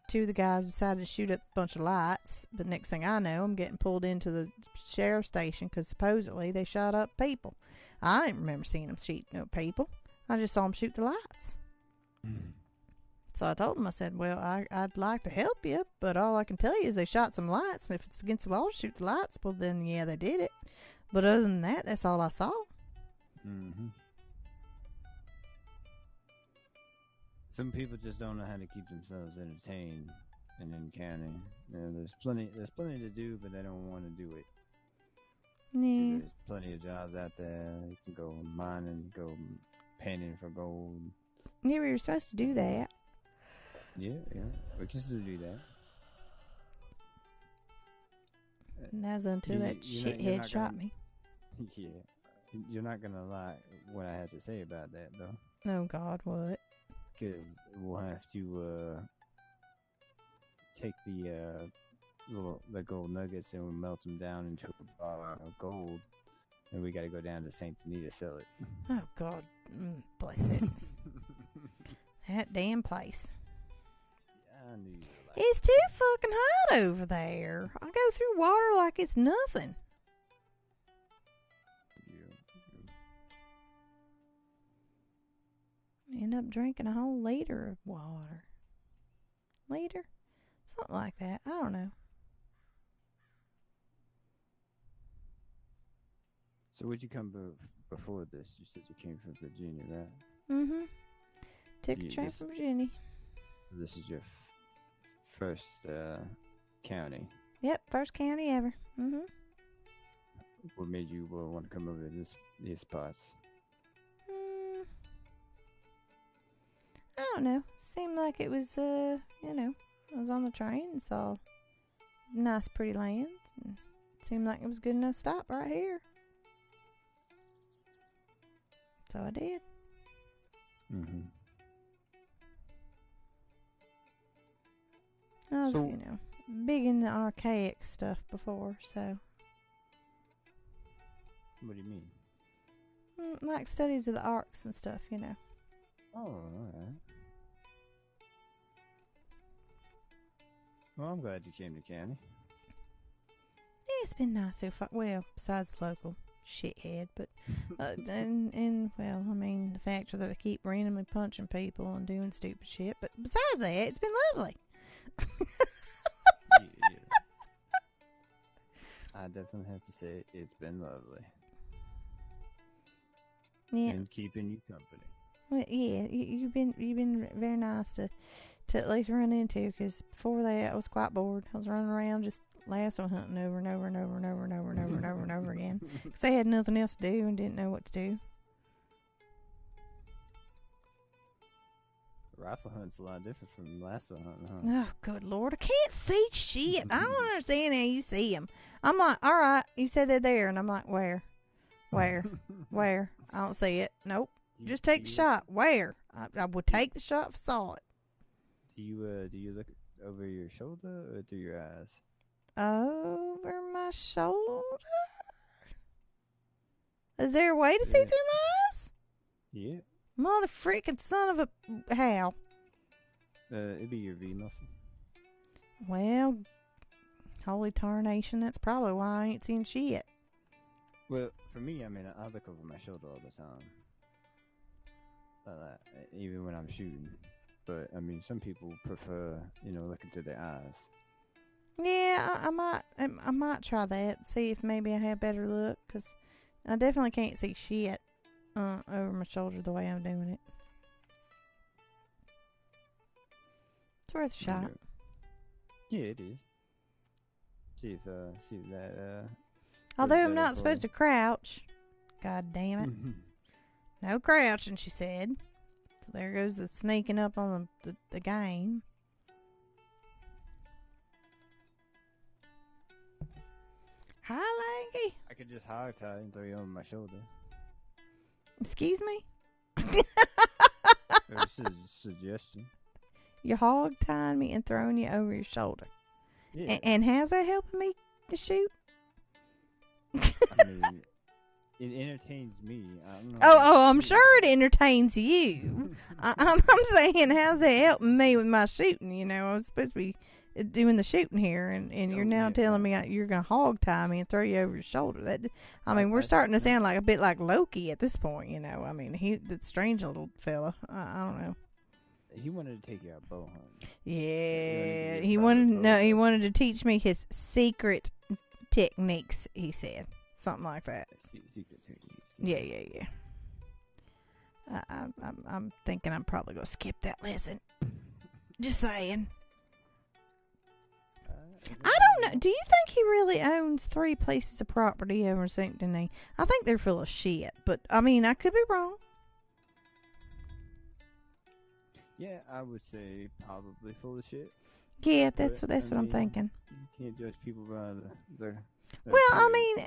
2 of the guys decided to shoot up a bunch of lights. But next thing I know, I'm getting pulled into the sheriff's station because supposedly they shot up people. I didn't remember seeing them shoot no people. I just saw them shoot the lights. So I told them, I said, well, I'd like to help you, but all I can tell you is they shot some lights, and if it's against the law to shoot the lights, well, then, yeah, they did it. But other than that, that's all I saw. Some people just don't know how to keep themselves entertained in the county. There's plenty to do, but they don't want to do it. Yeah. There's plenty of jobs out there. You can go mining, go panning for gold. Yeah, we were supposed to do that. Yeah, we can still do that. And that was until that shithead shot me. Yeah. You're not going to like what I have to say about that, though. Oh, God, what? Because we'll have to take the gold nuggets and we'll melt them down into a bar of gold, and we got to go down to Saint Anita to sell it. Oh, God. Bless it. That damn place. I knew you were like It's too fucking hot over there. I go through water like it's nothing. End up drinking a whole liter of water. Liter? Something like that. I don't know. So would you come before this? You said you came from Virginia, right? Mm-hmm. Took a train from Virginia. This is your first county. Yep, first county ever. Mm-hmm. What made you want to come over to these spots? I don't know. Seemed like it was, I was on the train and saw nice, pretty lands. And seemed like it was good enough stop right here. So I did. Mm-hmm. I was, big in the archaic stuff before, so. What do you mean? Like studies of the arcs and stuff, Oh, alright. Well, I'm glad you came to county. Yeah, it's been nice so far. Well, besides the local shithead. But and well, I mean, the factor that I keep randomly punching people and doing stupid shit. But besides that, it's been lovely. Yeah. I definitely have to say it's been lovely. Yeah. And keeping you company. Well, yeah, you've been very nice to at least run into, because before that I was quite bored. I was running around just lasso hunting over and over and over and over and over and over and over and over again, because I had nothing else to do and didn't know what to do. Rifle hunt's a lot different from lasso hunting, huh? Oh, good Lord, I can't see shit. I don't understand how you see them. I'm like, all right, you said they're there, and I'm like, where? Where? I don't see it. Nope. Just take the shot. Where? I would take the shot if I saw it. Do you look over your shoulder or through your eyes? Over my shoulder? Is there a way to see through my eyes? Yeah. Mother freaking son of a... How? It'd be your V muscle. Well, holy tarnation, that's probably why I ain't seen shit. Well, for me, I mean, I look over my shoulder all the time. Even when I'm shooting. But, I mean, some people prefer, looking through their eyes. Yeah, I might try that. See if maybe I have better luck, because I definitely can't see shit over my shoulder the way I'm doing it. It's worth a shot. Yeah, it is. See if that. Although I'm not supposed to crouch. God damn it. No crouching, she said. So there goes the sneaking up on the game. Hi, Lanky. I could just hog tie and throw you over my shoulder. Excuse me? This is a suggestion. You're hog tying me and throwing you over your shoulder. Yeah. And how's that helping me to shoot? I mean, it entertains me. I don't know. I'm sure it entertains you. I'm saying, how's that helping me with my shooting? I was supposed to be doing the shooting here, and you're now telling me you're going to hog tie me and throw you over your shoulder. We're starting to sound like a bit like Loki at this point, I mean, that strange little fella. I don't know. He wanted to take you out bow hunting. Yeah, he wanted to teach me his secret techniques, he said. Something like that. Secret techniques. Yeah. I'm thinking I'm probably going to skip that lesson. Just saying. I don't know. Do you think he really owns 3 pieces of property over in St. Denis? I think they're full of shit, but I mean, I could be wrong. Yeah, I would say probably full of shit. Yeah, that's what I'm thinking. You can't judge people by their well, I mean,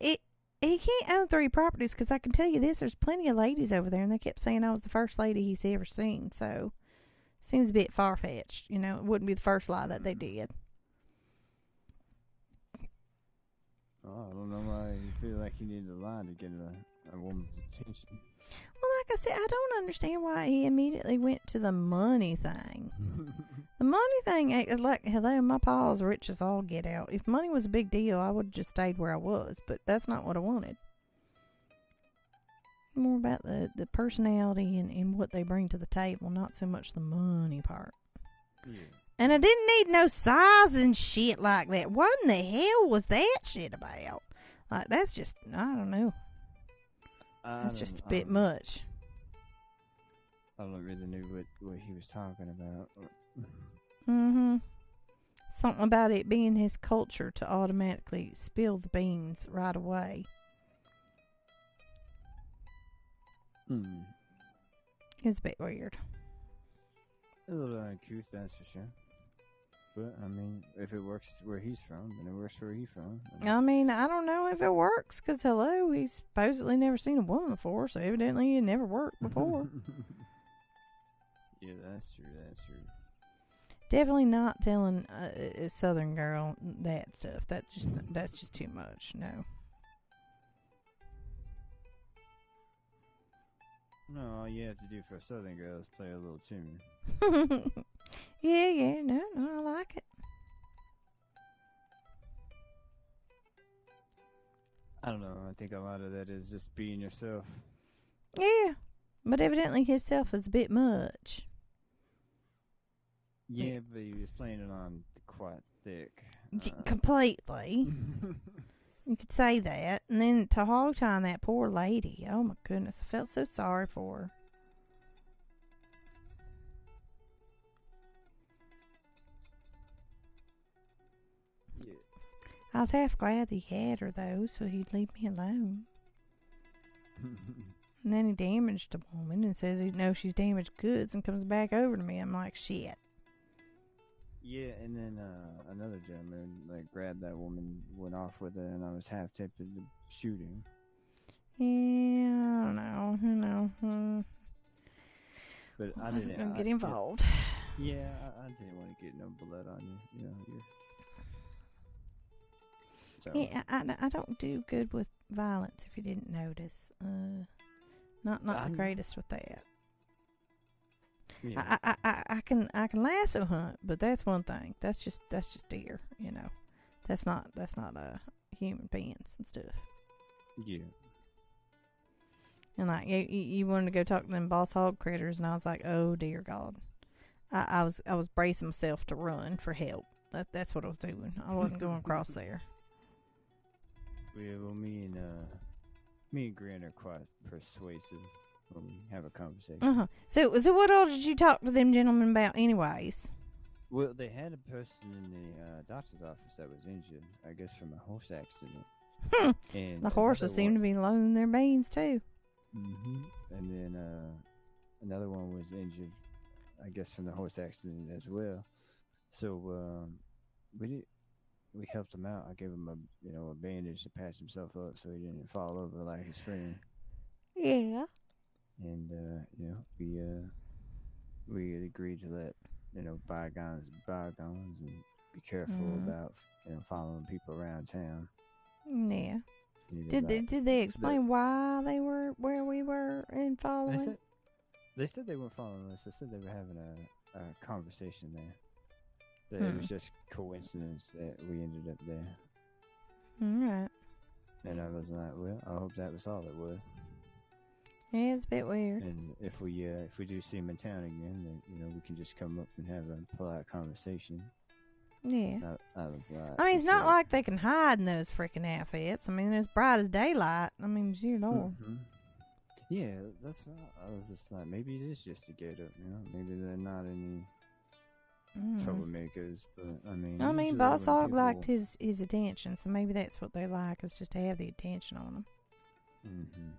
he can't own 3 properties, because I can tell you this: there's plenty of ladies over there, and they kept saying I was the first lady he's ever seen. So, seems a bit far fetched. It wouldn't be the first lie that they did. Oh, I don't know why you feel like you need a lie to get a woman's attention. Well, like I said, I don't understand why he immediately went to the money thing. The money thing acted like, hello, my pa's rich as all get out. If money was a big deal, I would have just stayed where I was, but that's not what I wanted. More about the personality and what they bring to the table, not so much the money part. Yeah. And I didn't need no size and shit like that. What in the hell was that shit about? Like, that's just, I don't know. That's just a bit much. I don't really know what he was talking about. Mm-hmm. Something about it being his culture to automatically spill the beans right away. It was a bit weird. A little uncouth, that's for sure. But, I mean, if it works where he's from, then it works where he's from. I mean, I don't know if it works, because, hello, he's supposedly never seen a woman before, so evidently it never worked before. Yeah, that's true. Definitely not telling a Southern girl that stuff. That's just too much. No. No, all you have to do for a Southern girl is play a little tune. Yeah, no, I like it. I don't know. I think a lot of that is just being yourself. Yeah, but evidently his self is a bit much. Yeah, but he was playing it on quite thick. Completely. You could say that. And then to hog tie that poor lady. Oh, my goodness. I felt so sorry for her. Yeah. I was half glad that he had her, though, so he'd leave me alone. And then he damaged the woman and says he knows she's damaged goods and comes back over to me. I'm like, shit. Yeah, and then another gentleman grabbed that woman, went off with her, and I was half tempted to shoot him. Yeah, I don't know. Who knows? But I wasn't didn't gonna get involved. Yeah, I didn't want to get no blood on you. You know, so. Yeah, I don't do good with violence. If you didn't notice, not the greatest with that. Yeah. I can lasso hunt, but that's one thing. That's just deer, you know. That's not human beings and stuff. Yeah. And like you wanted to go talk to them boss hog critters, and I was like, oh dear God, I was bracing myself to run for help. That's what I was doing. I wasn't going across there. Yeah, well, me and Grant are quite persuasive when we have a conversation. So what all did you talk to them gentlemen about, anyways? Well, they had a person in the doctor's office that was injured, I guess, from a horse accident. And the horses seem to be loading their beans too. Mm-hmm. And then another one was injured, I guess, from the horse accident as well. So we helped him out. I gave him a bandage to patch himself up so he didn't fall over like his friend. Yeah. And we agreed to let bygones be bygones and be careful about following people around town. Yeah. Did they explain why they were where we were and following? They said they weren't following us. They said they were having a conversation there. That it was just coincidence that we ended up there. Alright. And I was like, well, I hope that was all it was. Yeah, it's a bit weird. And if we do see him in town again, then we can just come up and have a polite conversation. Yeah. I was like, I mean, it's not like they can hide in those freaking outfits. I mean, it's bright as daylight. I mean, dear Lord. Mm-hmm. Yeah, that's right. I was just like, maybe it is just a get up, Maybe they're not any troublemakers, but I mean, Boss Hog liked his attention, so maybe that's what they like, is just to have the attention on them. Mm-hmm.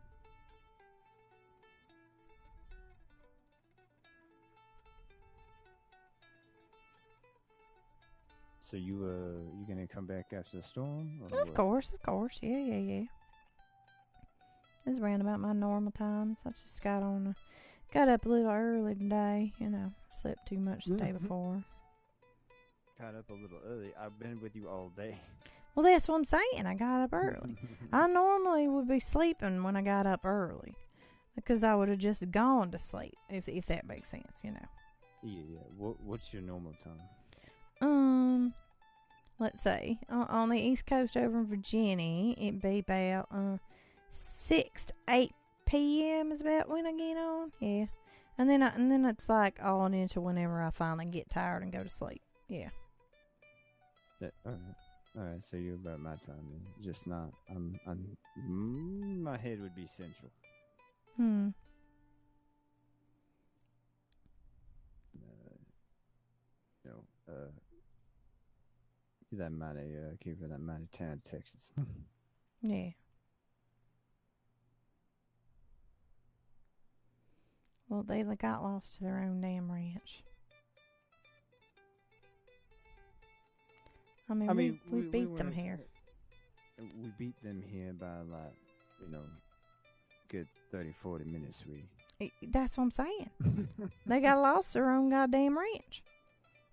So you gonna come back after the storm? Of course. Yeah. It's around about my normal times. I just got up a little early today. Slept too much the day before. Got up a little early. I've been with you all day. Well, that's what I'm saying. I got up early. I normally would be sleeping when I got up early, because I would have just gone to sleep, if that makes sense, Yeah. What's your normal time? Let's see. On the East Coast over in Virginia, it'd be about 6 to 8 p.m. is about when I get on. Yeah, and then it's like on into whenever I finally get tired and go to sleep. Yeah. All right. So you're about my time, then. Just not. My head would be central. That mighty town, Texas. Yeah. Well, they got lost to their own damn ranch. I mean, we beat them here. We beat them here by good 30, 40 minutes, sweetie. That's what I'm saying. They got lost to their own goddamn ranch.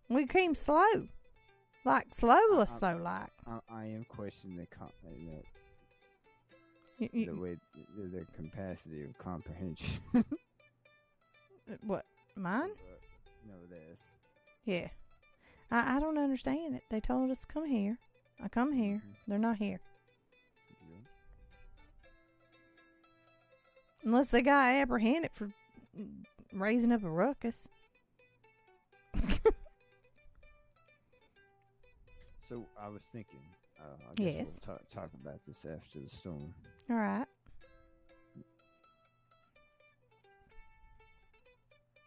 We came slow. Like, slow like. I am questioning the way, the capacity of comprehension. What, mine? No, theirs. Yeah. I don't understand it. They told us to come here. I come here. They're not here. Unless they got apprehended for raising up a ruckus. So I was thinking, I guess Yes. we'll talk about this after the storm. All right.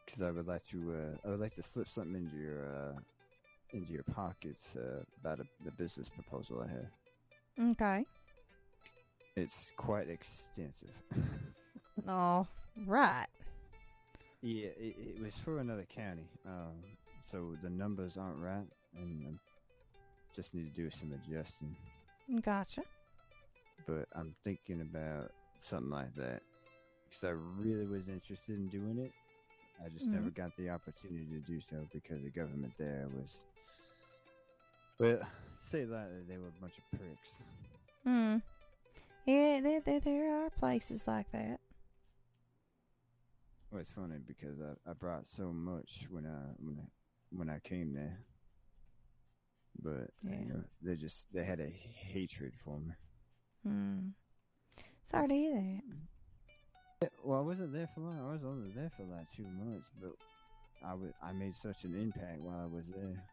Because I would like to slip something into your pockets about the business proposal I have. Okay. It's quite extensive. Oh, right. Yeah, it was for another county, so the numbers aren't right, and just need to do some adjusting. Gotcha. But I'm thinking about something like that because I really was interested in doing it. I just never got the opportunity to do so because the government there was, well, say that they were a bunch of pricks. Yeah, there are places like that. Well, it's funny because I brought so much when I came there, but you know, they had a hatred for me. Sorry to hear that. Well, I wasn't there for long. I was only there for like 2 months, but I made such an impact while I was there.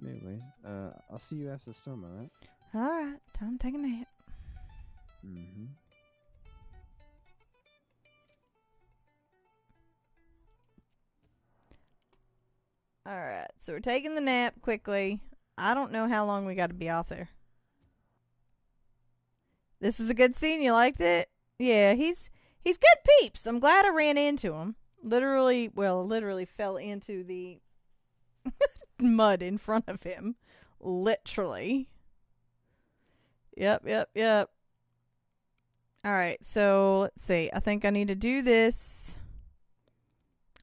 Anyways, I'll see you after the storm, alright? Alright, time to take a nap. Alright, so we're taking the nap quickly. I don't know how long we got to be off there. This was a good scene. You liked it? Yeah, he's good peeps. I'm glad I ran into him. Literally fell into the mud in front of him. Literally. Yep. Alright, so let's see. I think I need to do this.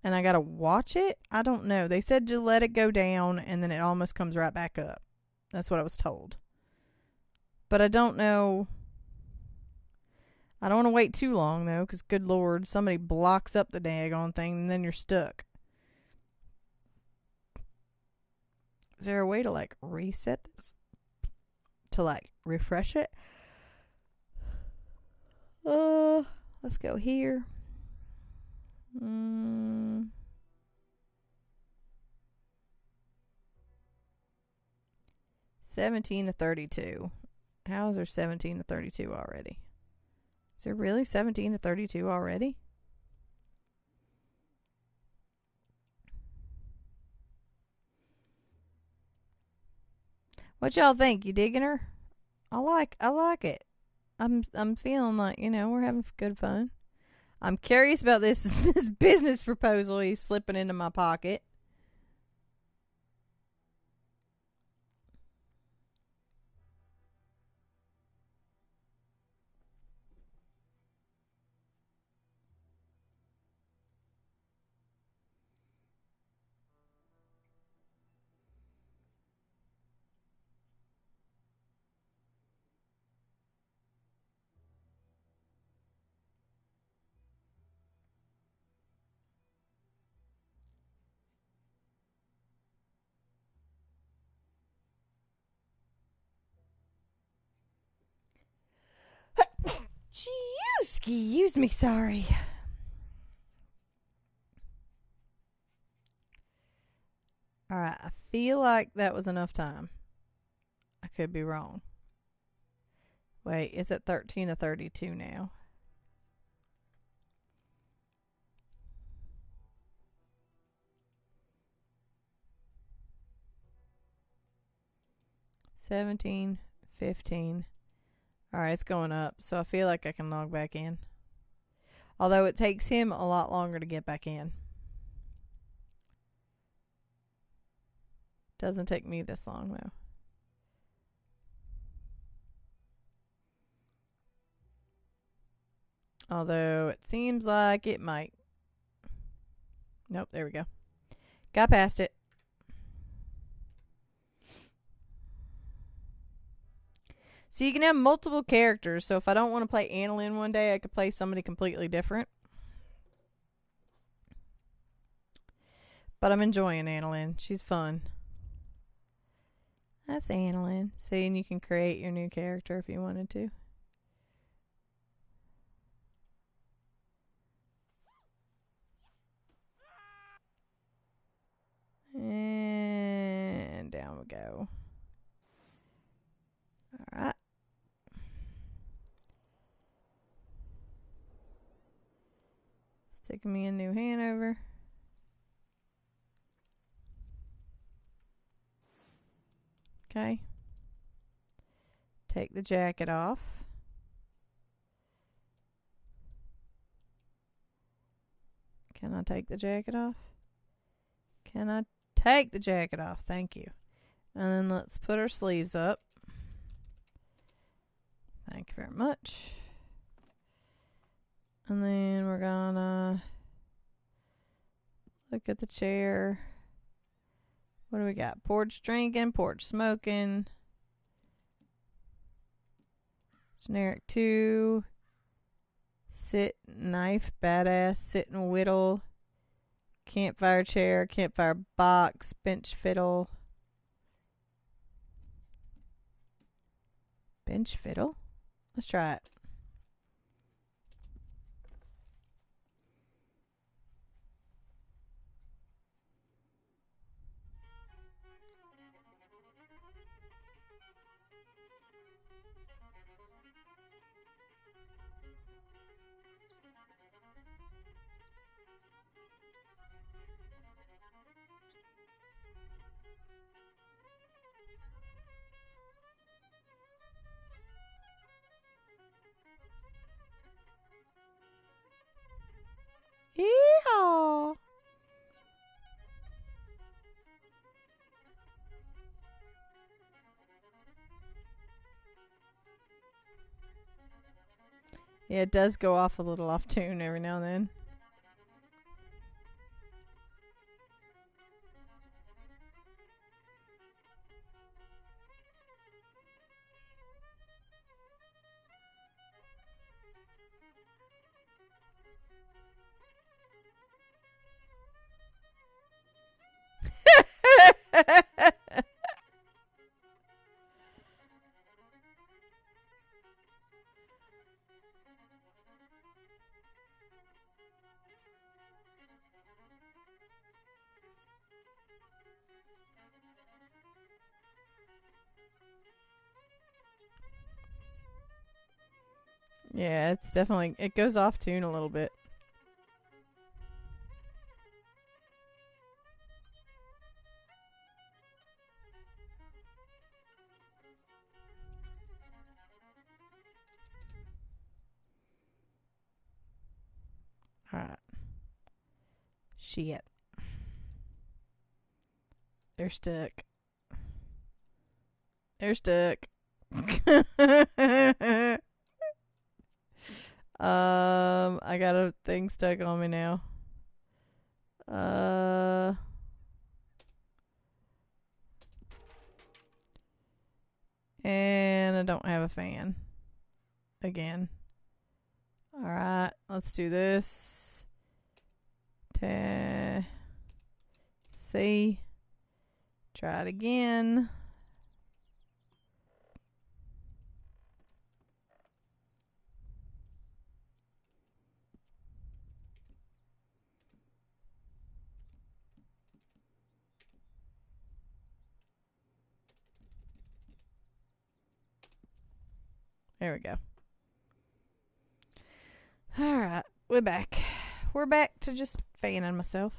And I gotta watch it? I don't know. They said to let it go down and then it almost comes right back up. That's what I was told. But I don't know. I don't want to wait too long, though, because, good Lord, somebody blocks up the daggone thing, and then you're stuck. Is there a way to, like, reset this? To, like, refresh it? Let's go here. 17 to 32. How is there 17 to 32 already? Is there really 17 to 32 already? What y'all think? You digging her? I like it. I'm feeling like, we're having good fun. I'm curious about this this business proposal he's slipping into my pocket. Excuse me, sorry. Alright, I feel like that was enough time. I could be wrong. Wait, is it 13 to 32 now? $17, $15. Alright, it's going up, so I feel like I can log back in. Although it takes him a lot longer to get back in. Doesn't take me this long, though. Although it seems like it might. Nope, there we go. Got past it. So you can have multiple characters. So if I don't want to play Annalyn one day, I could play somebody completely different. But I'm enjoying Annalyn. She's fun. That's Annalyn. See, and you can create your new character if you wanted to. And down we go. All right. Sticking me a new Hanover. Okay. Take the jacket off. Can I take the jacket off? Can I take the jacket off? Thank you. And then let's put our sleeves up. Thank you very much. And then we're gonna look at the chair. What do we got? Porch drinking, porch smoking. Generic 2. Sit, knife, badass, sit and whittle. Campfire chair, campfire box, bench fiddle. Bench fiddle? Let's try it. Yeehaw! Yeah, it does go off a little off tune every now and then. Yeah, it's definitely, it goes off tune a little bit. Alright. Shit. They're stuck. They're stuck. I got a thing stuck on me now. And I don't have a fan. Again. Alright, let's do this. See. Try it again. There we go. Alright, we're back. We're back to just fanning myself.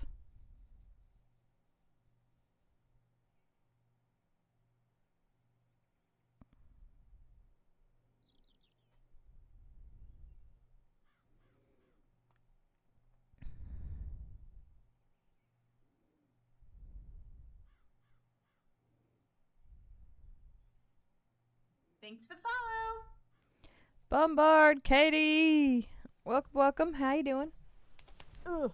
Thanks for the follow. Bombard, Katie. Welcome, welcome. How you doing? Ugh.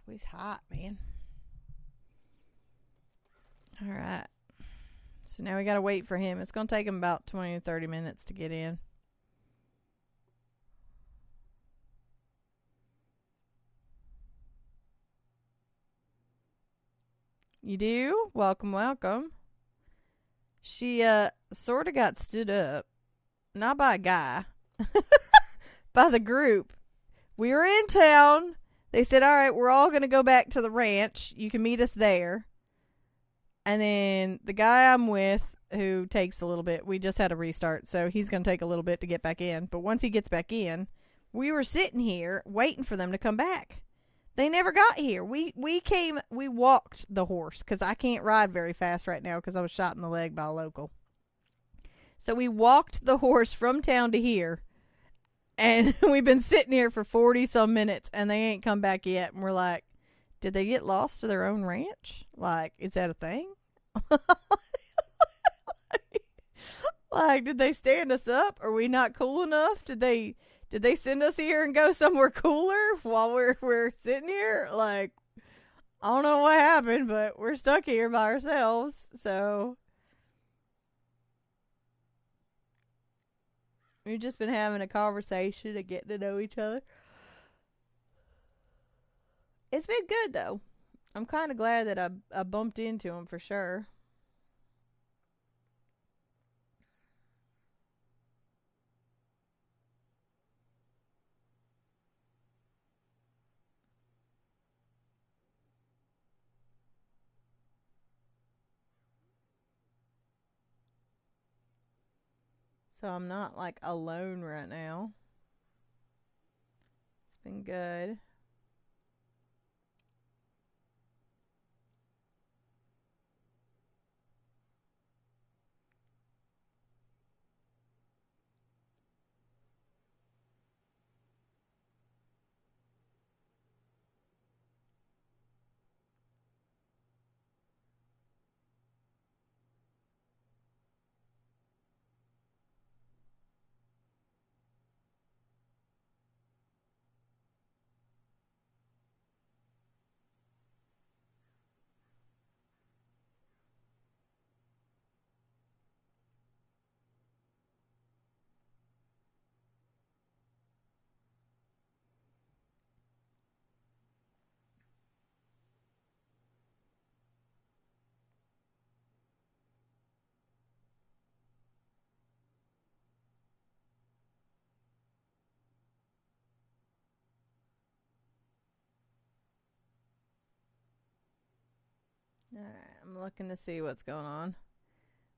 It's hot, man. All right. So now we got to wait for him. It's going to take him about 20 to 30 minutes to get in. You do? Welcome, welcome. She sort of got stood up. Not by a guy. By the group. we were in town. They said, all right, we're all going to go back to the ranch. You can meet us there. And then the guy I'm with, who takes a little bit, we just had a restart, so he's going to take a little bit to get back in. But once he gets back in, we were sitting here waiting for them to come back. They never got here. We walked the horse because I can't ride very fast right now because I was shot in the leg by a local. So we walked the horse from town to here, and we've been sitting here for 40-some minutes, and they ain't come back yet. And we're like, did they get lost to their own ranch? Like, is that a thing? Like, did they stand us up? Are we not cool enough? Did they send us here and go somewhere cooler while we're sitting here? Like, I don't know what happened, but we're stuck here by ourselves. So we've just been having a conversation and getting to know each other. It's been good, though. I'm kind of glad that I bumped into him for sure. So I'm not, like, alone right now. It's been good. Alright, I'm looking to see what's going on.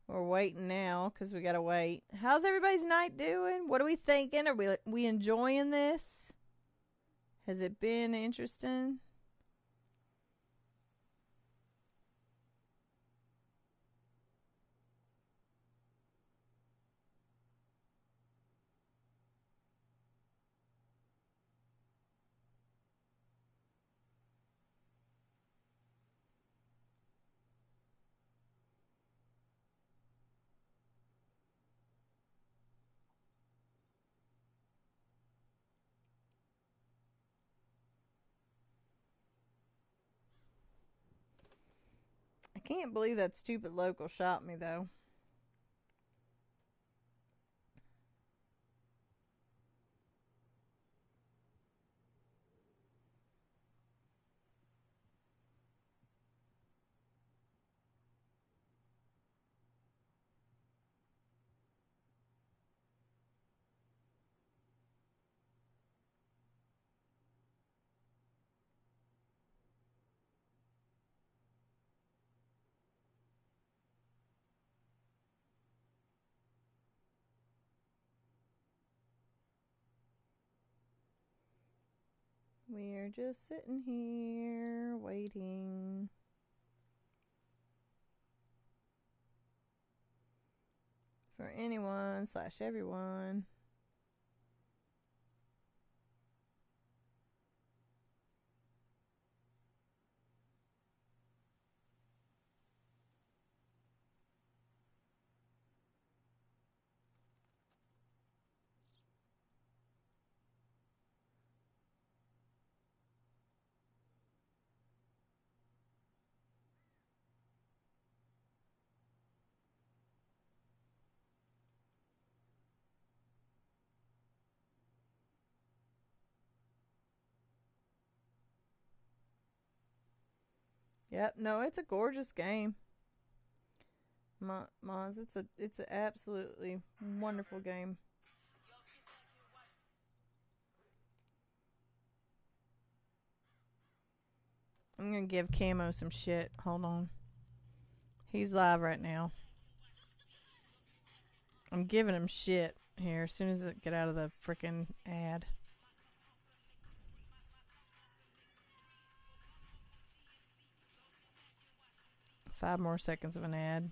We're waiting now because we gotta wait. How's everybody's night doing? What are we thinking? Are we enjoying this? Has it been interesting? I can't believe that stupid local shot me, though. We're just sitting here waiting for anyone/everyone. Yep, no, it's a gorgeous game. Maz, it's an absolutely wonderful game. I'm gonna give Camo some shit. Hold on. He's live right now. I'm giving him shit here as soon as it get out of the freaking ad. Five more seconds of an ad.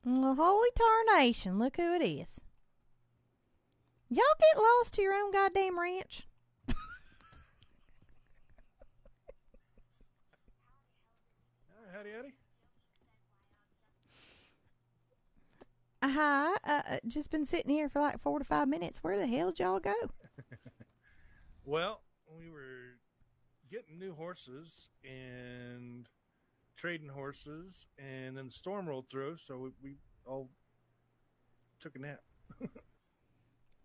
Well, holy tarnation, look who it is. Y'all get lost to your own goddamn ranch. Howdy, howdy. Hi, just been sitting here for like 4 to 5 minutes. Where the hell did y'all go? Well, we were getting new horses and trading horses, and then the storm rolled through, so we all took a nap.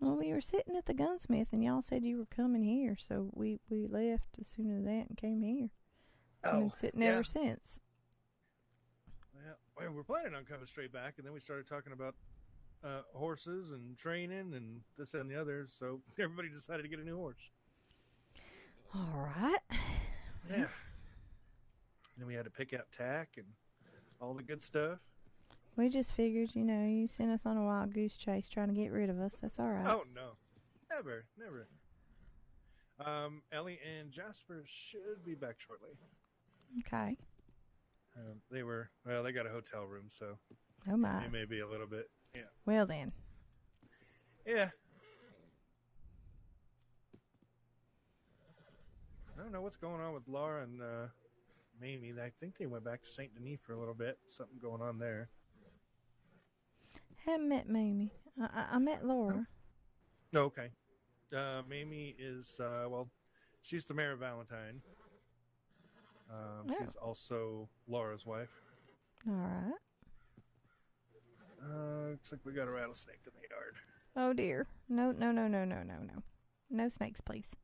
Well, we were sitting at the gunsmith, and y'all said you were coming here, so we left as soon as that and came here. And been sitting ever since. Well, we're planning on coming straight back, and then we started talking about horses and training and this and the other, so everybody decided to get a new horse. All right. Yeah. And then we had to pick out tack and all the good stuff. We just figured, you sent us on a wild goose chase trying to get rid of us. That's all right. Oh, no. Never. Ellie and Jasper should be back shortly. Okay. They got a hotel room, so oh my, they may be a little bit, yeah. Well then. Yeah. I don't know what's going on with Laura and Mamie. I think they went back to St. Denis for a little bit. Something going on there. Haven't met Mamie. I met Laura. Oh, okay. Mamie is, she's the mayor of Valentine. She's also Laura's wife. All right. Looks like we got a rattlesnake in the yard. Oh dear. No. No snakes, please.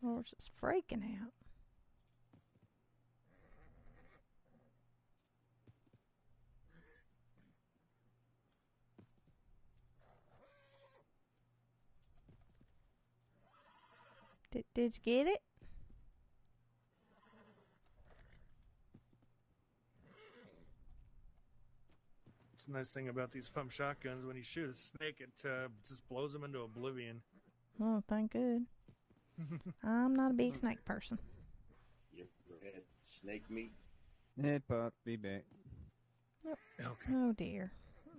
Horse is freaking out. Did you get it? It's the nice thing about these pump shotguns. When you shoot a snake, it just blows them into oblivion. Oh, thank good. I'm not a big snake person. You ever had snake meat? Hey, Pop, be back. Yep. Okay. Oh dear.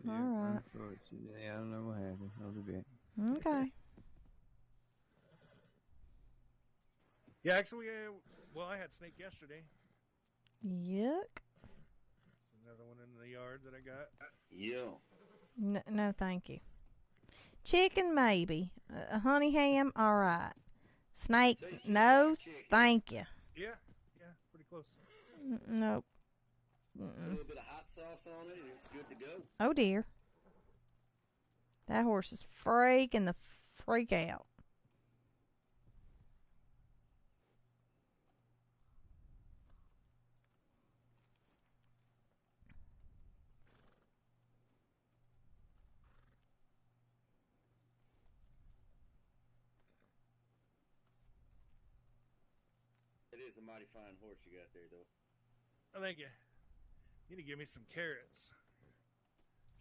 Yeah, All right. unfortunately, I don't know what happened. I'll be back. Okay. Yeah, actually, I had snake yesterday. Yuck. It's another one in the yard that I got. Yeah. No, thank you. Chicken, maybe. Honey ham, all right. Snake, no, thank you. Yeah, it's pretty close. Nope. A little bit of hot sauce on it, and it's good to go. Oh dear. That horse is freaking the freak out. It is a mighty fine horse you got there, though. Oh, thank you. You need to give me some carrots.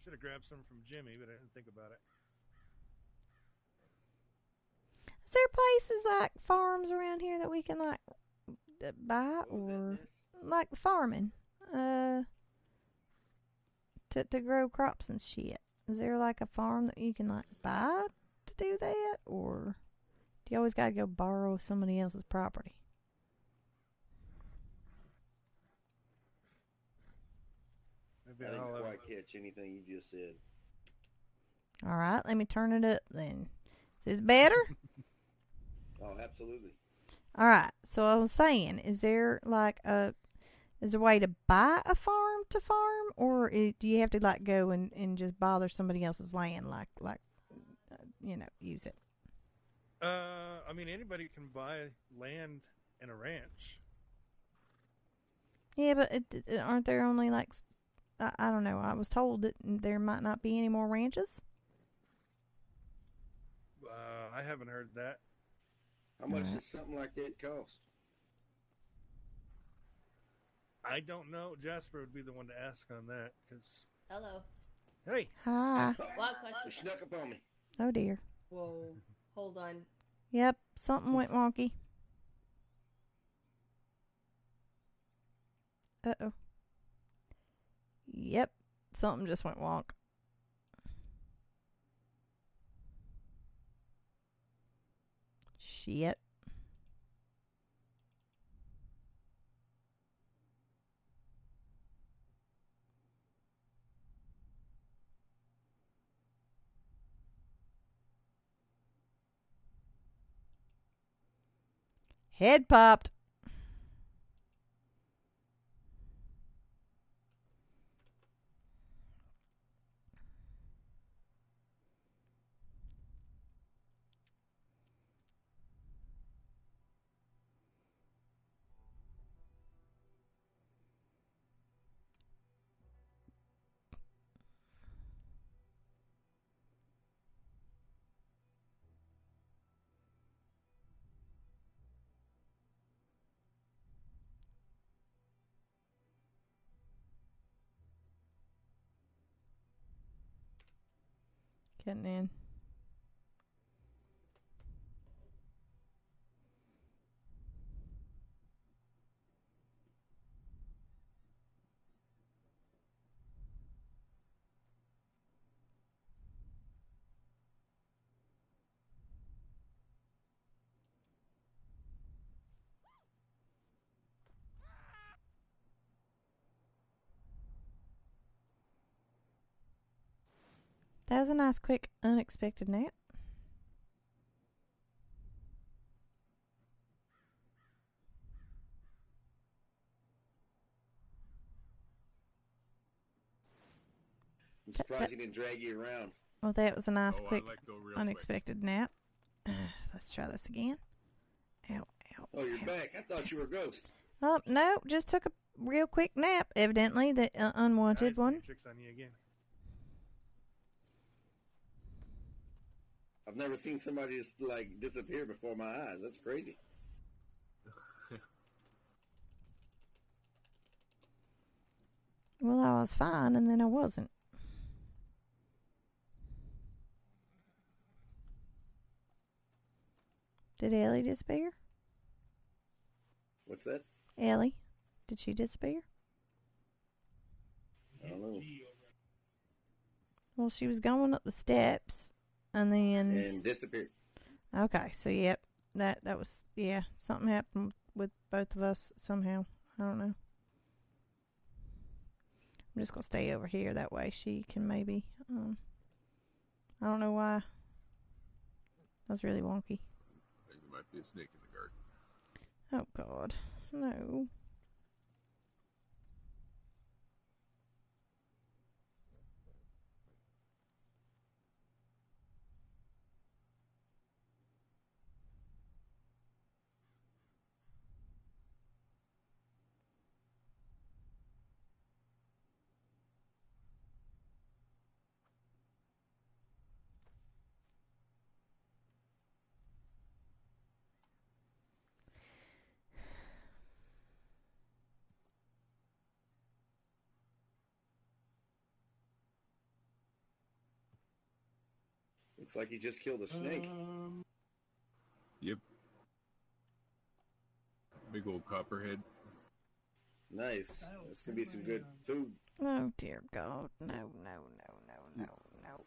Should have grabbed some from Jimmy, but I didn't think about it. Is there places like farms around here that we can like buy or like farming to grow crops and shit? Is there like a farm that you can like buy to do that, or do you always gotta go borrow somebody else's property? I didn't quite catch anything you just said. All right, let me turn it up then. Is this better? Oh, absolutely. All right. So I was saying, is there a way to buy a farm to farm, or do you have to like go and just bother somebody else's land, use it? I mean, anybody can buy land in a ranch. Yeah, but aren't there only like I don't know. I was told that there might not be any more ranches. I haven't heard that. How much does something like that cost? I don't know. Jasper would be the one to ask on that. Cause... Hello. Hey. Hi. Wild question. You snuck up on me. Oh dear. Whoa. Hold on. Yep, something went wonky. Uh-oh. Yep, something just went wonk. Shit. Head popped. Getting in. That was a nice, quick, unexpected nap. I'm surprised he didn't drag you around. Well, that was a nice, quick, unexpected nap. Let's try this again. Ow, ow. Oh, you're back. I thought you were a ghost. Oh, no, just took a real quick nap, evidently, the unwanted one. Tricks on you again. I've never seen somebody just, like, disappear before my eyes. That's crazy. Well, I was fine, and then I wasn't. Did Ellie disappear? What's that? Ellie, did she disappear? I don't know. Well, she was going up the steps, and then... And disappeared. Okay, so yep, that was, yeah, something happened with both of us somehow. I don't know. I'm just going to stay over here, that way she can maybe, I don't know why. That's really wonky. I think there might be a snake in the garden. Oh, God. No. Looks like you just killed a snake. Yep. Big old copperhead. Nice. This could be some good food. Oh, dear God. No, no, no, no, no, no.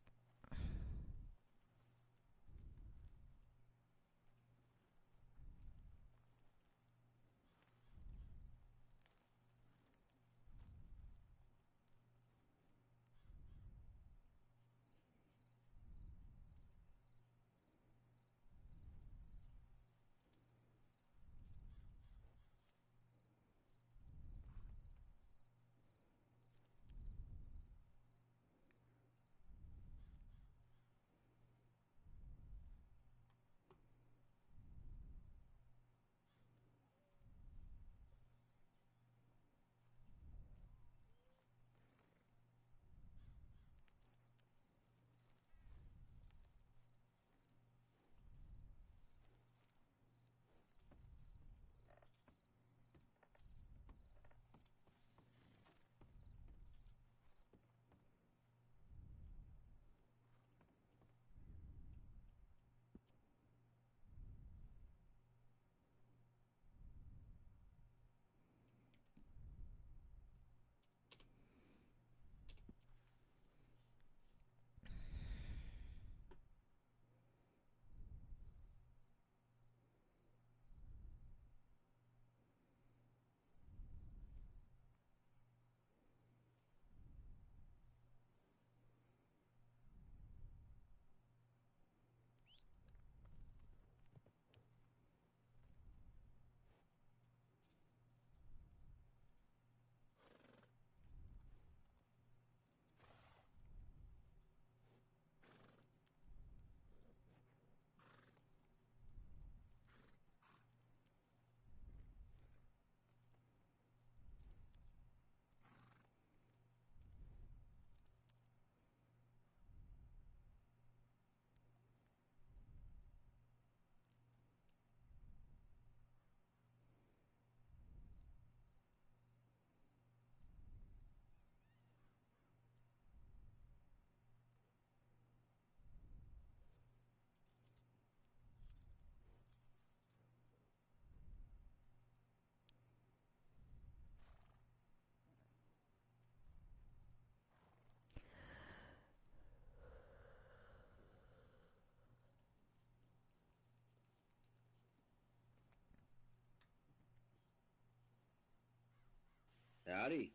Howdy.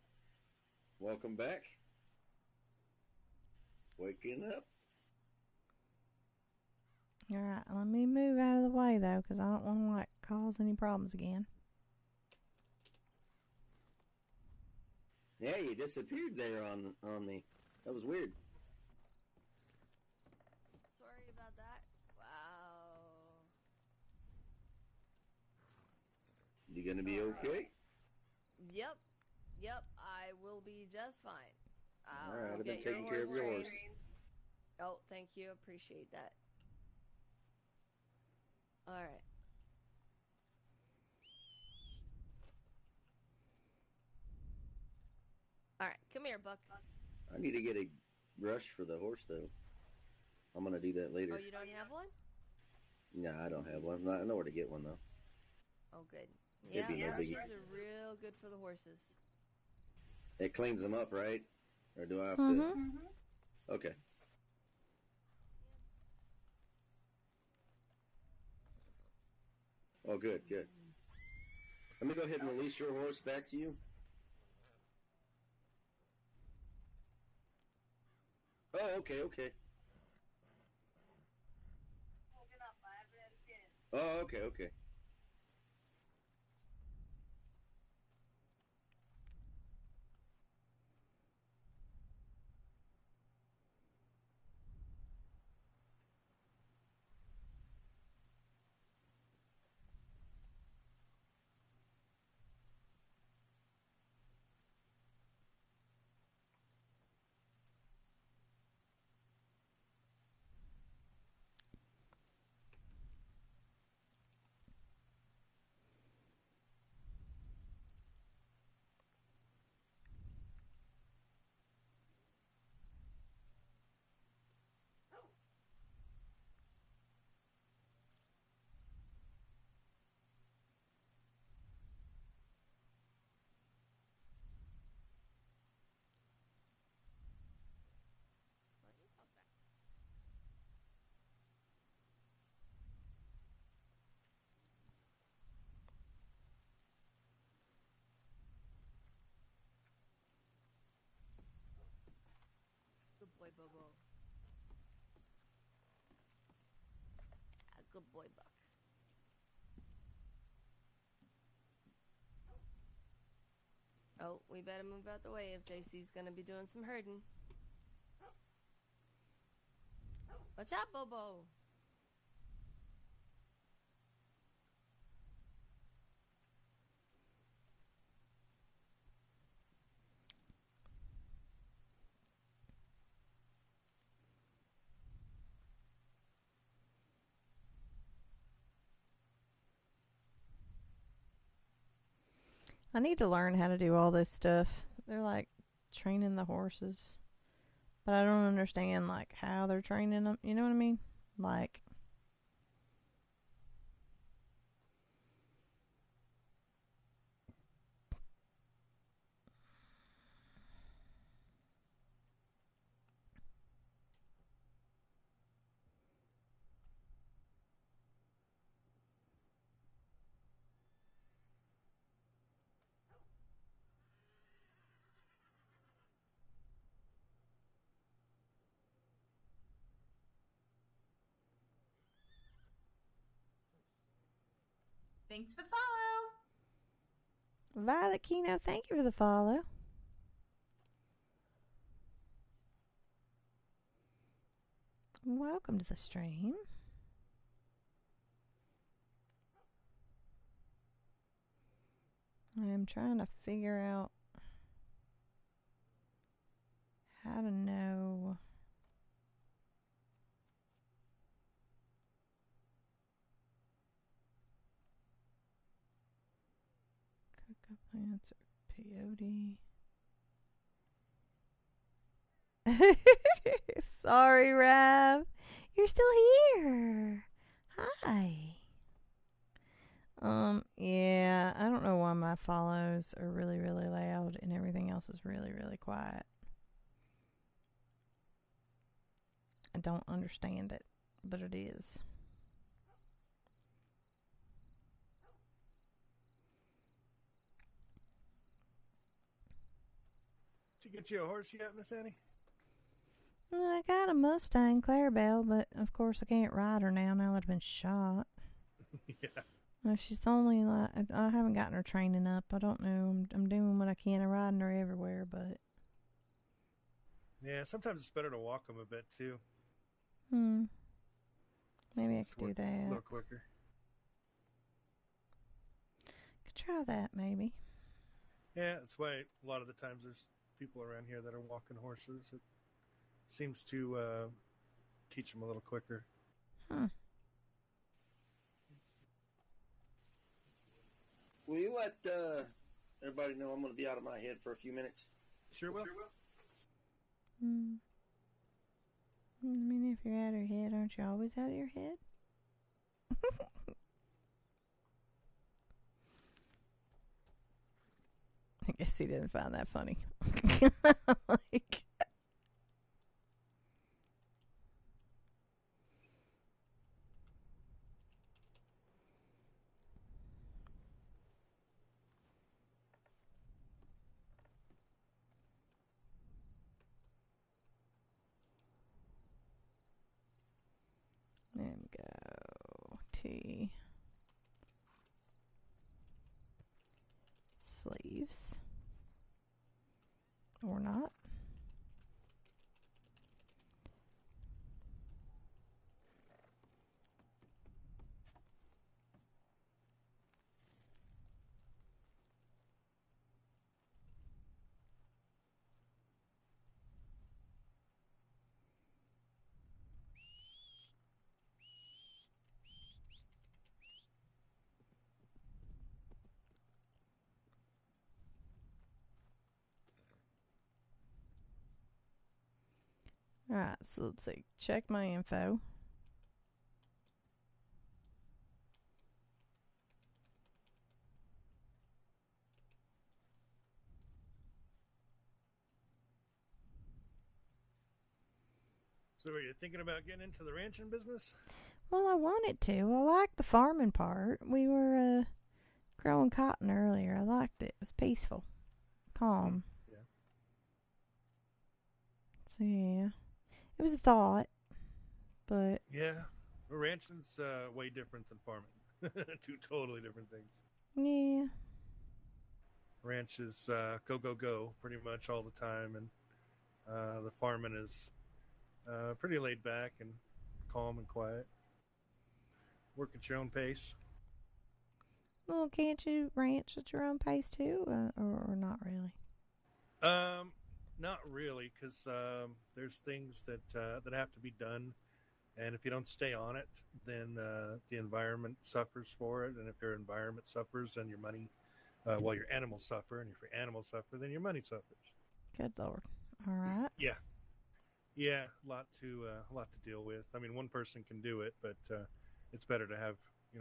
Welcome back. Waking up. All right, let me move out of the way though, because I don't want to like cause any problems again. Yeah, you disappeared there on me. That was weird. Sorry about that. Wow. You gonna be okay? Yep. I will be just fine. All right, I've been get your taking care of your horse. Oh, thank you. Appreciate that. All right. All right, come here, Buck. I need to get a brush for the horse though. I'm gonna do that later. Oh, you don't have one? No, I don't have one. I know where to get one though. Oh, good. It'd be no brushes biggie. are real good for the horses. It cleans them up, right? Or do I have Mm-hmm. to? Okay. Oh, good. Let me go ahead and release your horse back to you. Oh, okay. Oh, okay. Good boy, Bobo. Yeah, good boy, Buck. Oh, we better move out the way if JC's gonna be doing some herding. Watch out, Bobo. I need to learn how to do all this stuff. They're like training the horses, but I don't understand like how they're training them. You know what I mean? Like, Thanks for the follow. Violet Kino, thank you for the follow. Welcome to the stream. I am trying to figure out how to know. Cook-up plants or peyote. Sorry, Rav. You're still here. Hi. Yeah, I don't know why my follows are really, really loud and everything else is really, really quiet. I don't understand it, but it is. Did you get you a horse yet, Miss Annie? I got a Mustang Clarabelle, but of course I can't ride her now that I've been shot. Yeah. She's only like, I haven't gotten her training up. I don't know. I'm doing what I can. I'm riding her everywhere, but. Yeah, sometimes it's better to walk them a bit too. Maybe I Seems to could do work that. a little quicker. Could try that maybe. Yeah, that's why a lot of the times there's people around here that are walking horses. It seems to teach them a little quicker. Huh. Will you let everybody know I'm going to be out of my head for a few minutes? Sure will. I mean, if you're out of your head, aren't you always out of your head? I guess he didn't find that funny. Like, and go T sleeves or not. Alright, so let's see. Check my info. So are you thinking about getting into the ranching business? Well, I wanted to. I liked the farming part. We were growing cotton earlier. I liked it. It was peaceful, calm. Yeah. So yeah, it was a thought, but Yeah, ranching's way different than farming. Two totally different things. yeah. Ranch is go go go pretty much all the time, and the farming is pretty laid back and calm and quiet. Work at your own pace. Well, can't you ranch at your own pace too, or not really? Not really, because there's things that that have to be done, and if you don't stay on it, then the environment suffers for it, and if your environment suffers, then your money, well, your animals suffer, and if your animals suffer, then your money suffers. Good Lord! All right. Yeah, a lot to deal with. I mean, one person can do it, but it's better to have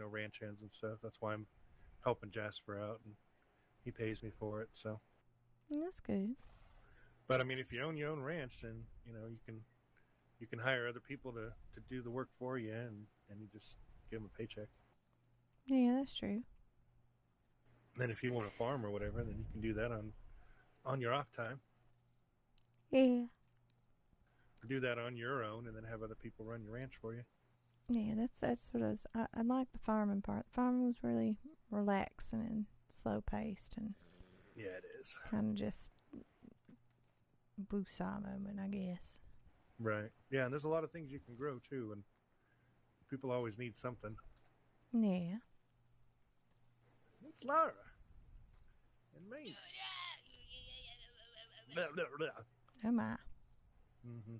ranch hands and stuff. That's why I'm helping Jasper out, and he pays me for it. So That's good. But I mean, if you own your own ranch, then you can hire other people to do the work for you, and you just give them a paycheck. Yeah, that's true. And then if you want to farm or whatever, then you can do that on your off time. Yeah. Or do that on your own, and then have other people run your ranch for you. Yeah, that's what I was. I like the farming part. The farming was really relaxing and slow paced, and yeah, it is kind of just woosah moment, I guess. Right. Yeah, and there's a lot of things you can grow too, and people always need something. Yeah. It's Laura and me. Blah, blah, blah. Oh my. Mm-hmm.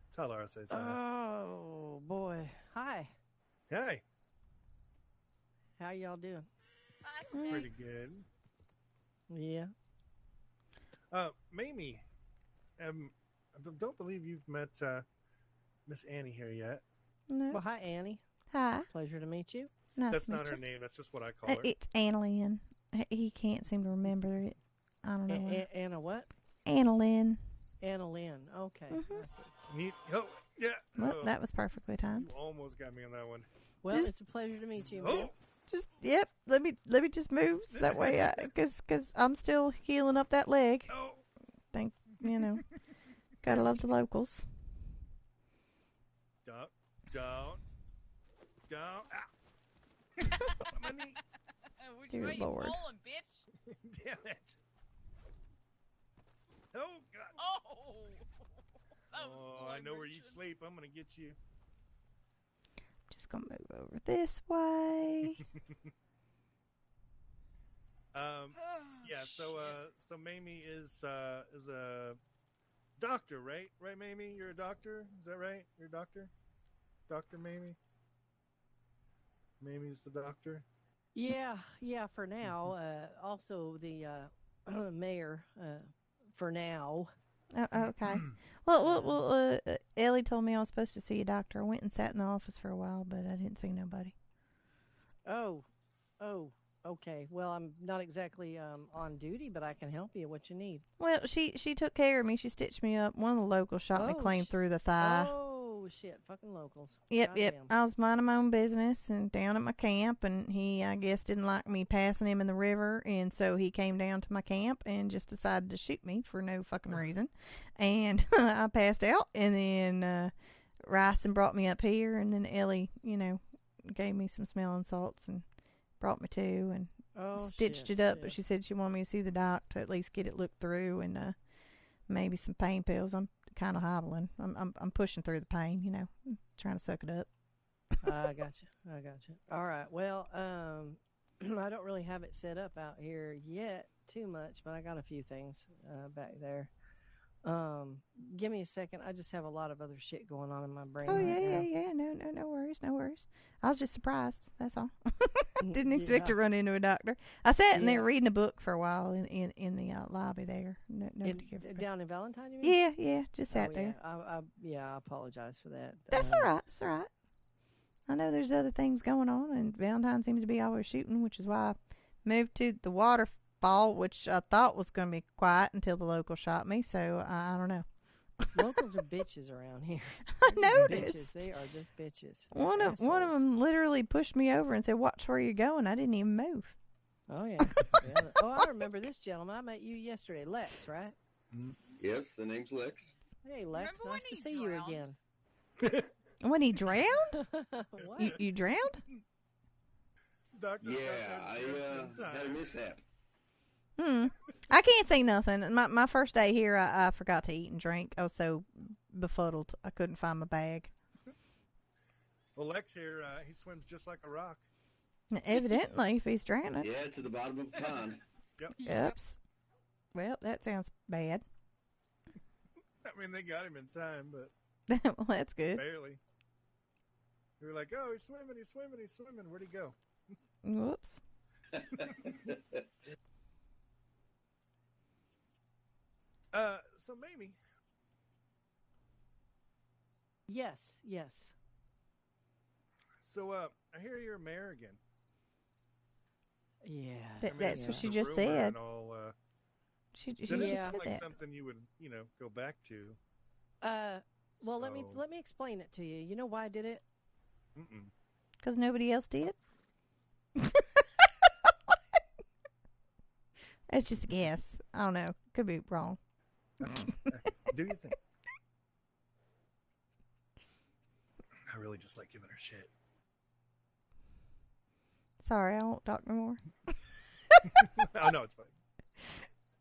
That's how Laura says hi. Oh boy. Hi. Hi. How y'all doing? Pretty good. Yeah. Mamie, I don't believe you've met Miss Annie here yet. No. Well, hi, Annie. Hi. Pleasure to meet you. Nice That's to meet not her you. name. That's just what I call her. It's Annalyn. He can't seem to remember it. I don't know. Anna what? Annalyn. Anna Lynn. Okay. Mm-hmm. Yeah. Well, that was perfectly timed. You almost got me on that one. Well, Just- it's a pleasure to meet you. Oh. Just Let me just move so that way, because I'm still healing up that leg. Oh. Gotta love the locals. Don't. Ah. My knee. Which Dear way Lord. you falling, bitch? Damn it. Oh, God. Oh! That was Oh, slow I know where you motion. sleep. I'm going to get you. Just gonna move over this way. Yeah, so Mamie is a doctor, right? Right, Mamie? You're a doctor? Is that right? You're a doctor? Dr. Mamie? Mamie's the doctor? Yeah, for now. Also the mayor for now. Oh, okay. Well, Ellie told me I was supposed to see a doctor. I went and sat in the office for a while, but I didn't see nobody. Oh, okay. Well, I'm not exactly on duty, but I can help you. What you need? Well, she took care of me. She stitched me up. One of the locals shot me clean through the thigh. Oh shit! Fucking locals. Yep. Goddamn. I was minding my own business and down at my camp, and he, I guess, didn't like me passing him in the river, and so he came down to my camp and just decided to shoot me for no fucking reason. And I passed out, and then Ryson brought me up here, and then Ellie, gave me some smelling salts and brought me to and stitched it up. But she said she wanted me to see the doc to at least get it looked through and maybe some pain pills. I'm kind of hobbling. I'm pushing through the pain, trying to suck it up. I got you. All right. Well, I don't really have it set up out here yet too much, but I got a few things back there. Give me a second. I just have a lot of other shit going on in my brain. Oh, right yeah. now. No worries. I was just surprised. That's all. Didn't expect Yeah. to run into a doctor. I sat in there reading a book for a while in the lobby there. Down in Valentine, you mean? Yeah. Just sat there. I apologize for that. That's all right. That's all right. I know there's other things going on, and Valentine seems to be always shooting, which is why I moved to the waterfall, which I thought was going to be quiet until the local shot me. So I don't know. Locals are bitches around here. I Bitches. noticed. They are just bitches. One of them literally pushed me over and said, "Watch where you're going." I didn't even move. Oh yeah. Oh, I remember this gentleman. I met you yesterday, Lex, right? Yes, the name's Lex. Hey, Lex. Remember Nice to when see he you drowned? again. When he drowned? What? You drowned? Doctor, Yeah, I had a mishap. I can't say nothing. My first day here, I forgot to eat and drink. I was so befuddled. I couldn't find my bag. Well, Lex here, he swims just like a rock. Evidently, if he's drowning. Yeah, to the bottom of the pond. Yep. Oops. Well, that sounds bad. I mean, they got him in time, but Well, that's good. barely. They were like, "Oh, he's swimming. Where'd he go?" Whoops. So Mamie. Yes. So, I hear you're mayor again. Yeah. That's what just she a just rumor said. and all, She that just doesn't said sound like that. something you would, go back to. Well, let me explain it to you. You know why I did it? Because nobody else did? That's just a guess. I don't know. Could be wrong. Do you think? I really just like giving her shit. Sorry, I won't talk no more. Oh, no, it's fine.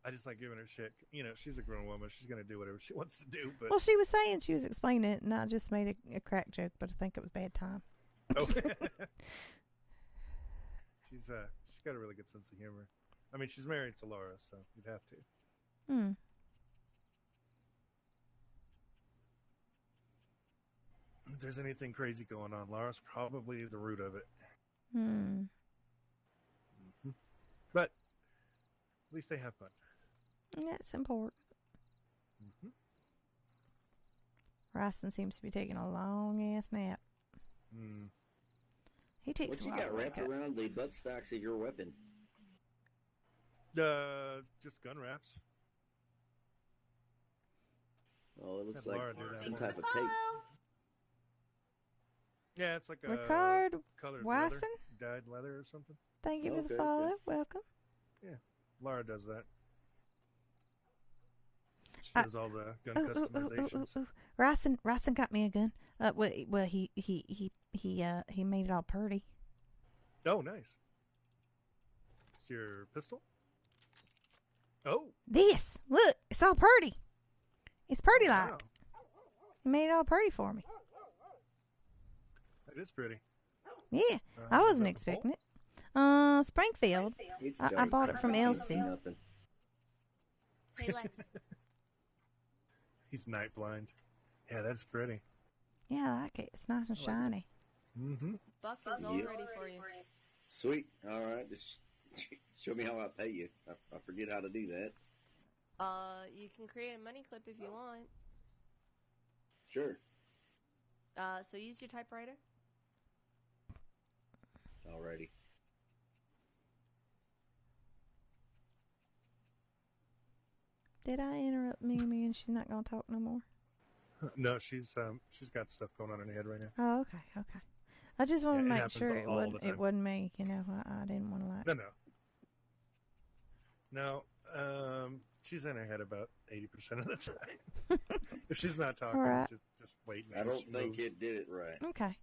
I just like giving her shit. She's a grown woman. She's going to do whatever she wants to do. But Well, she was saying she was explaining it, and I just made a crack joke, but I think it was bad time. Oh. She's got a really good sense of humor. I mean, she's married to Laura, so you'd have to. If there's anything crazy going on, Laura's probably the root of it. But at least they have fun. That's important. Ryson seems to be taking a long ass nap. He takes What you got wrapped around the buttstocks of your weapon? Just gun wraps. Oh, it looks Had like Laura do that some one. type of tape. Yeah, it's like a Ricard colored Wyson? leather, dyed leather or something. Thank you for the Okay, follow. okay. Welcome. Yeah, Laura does that. does all the gun customizations. Ryson got me a gun. Well, he made it all pretty. Oh, nice. It's your pistol? Oh. This, look, it's all pretty. It's pretty like. Wow. He made it all pretty for me. That is pretty. Yeah, I wasn't expecting it. Springfield. I bought it from Elsie. Hey, Lex. He's night blind. Yeah, that's pretty. Yeah, I like it. It's nice and shiny. Mm-hmm. Buck is all ready for you. Sweet. All right. Just show me how I pay you. I forget how to do that. You can create a money clip if you want. Sure. So use your typewriter. Alrighty. Did I interrupt Mimi and she's not gonna talk no more? No, she's got stuff going on in her head right now. Oh, okay. I just want to make sure it wasn't me. You know, I didn't want to lie. No. She's in her head about 80% of the time. If she's not talking, right. just wait. I don't think it did it right. Okay.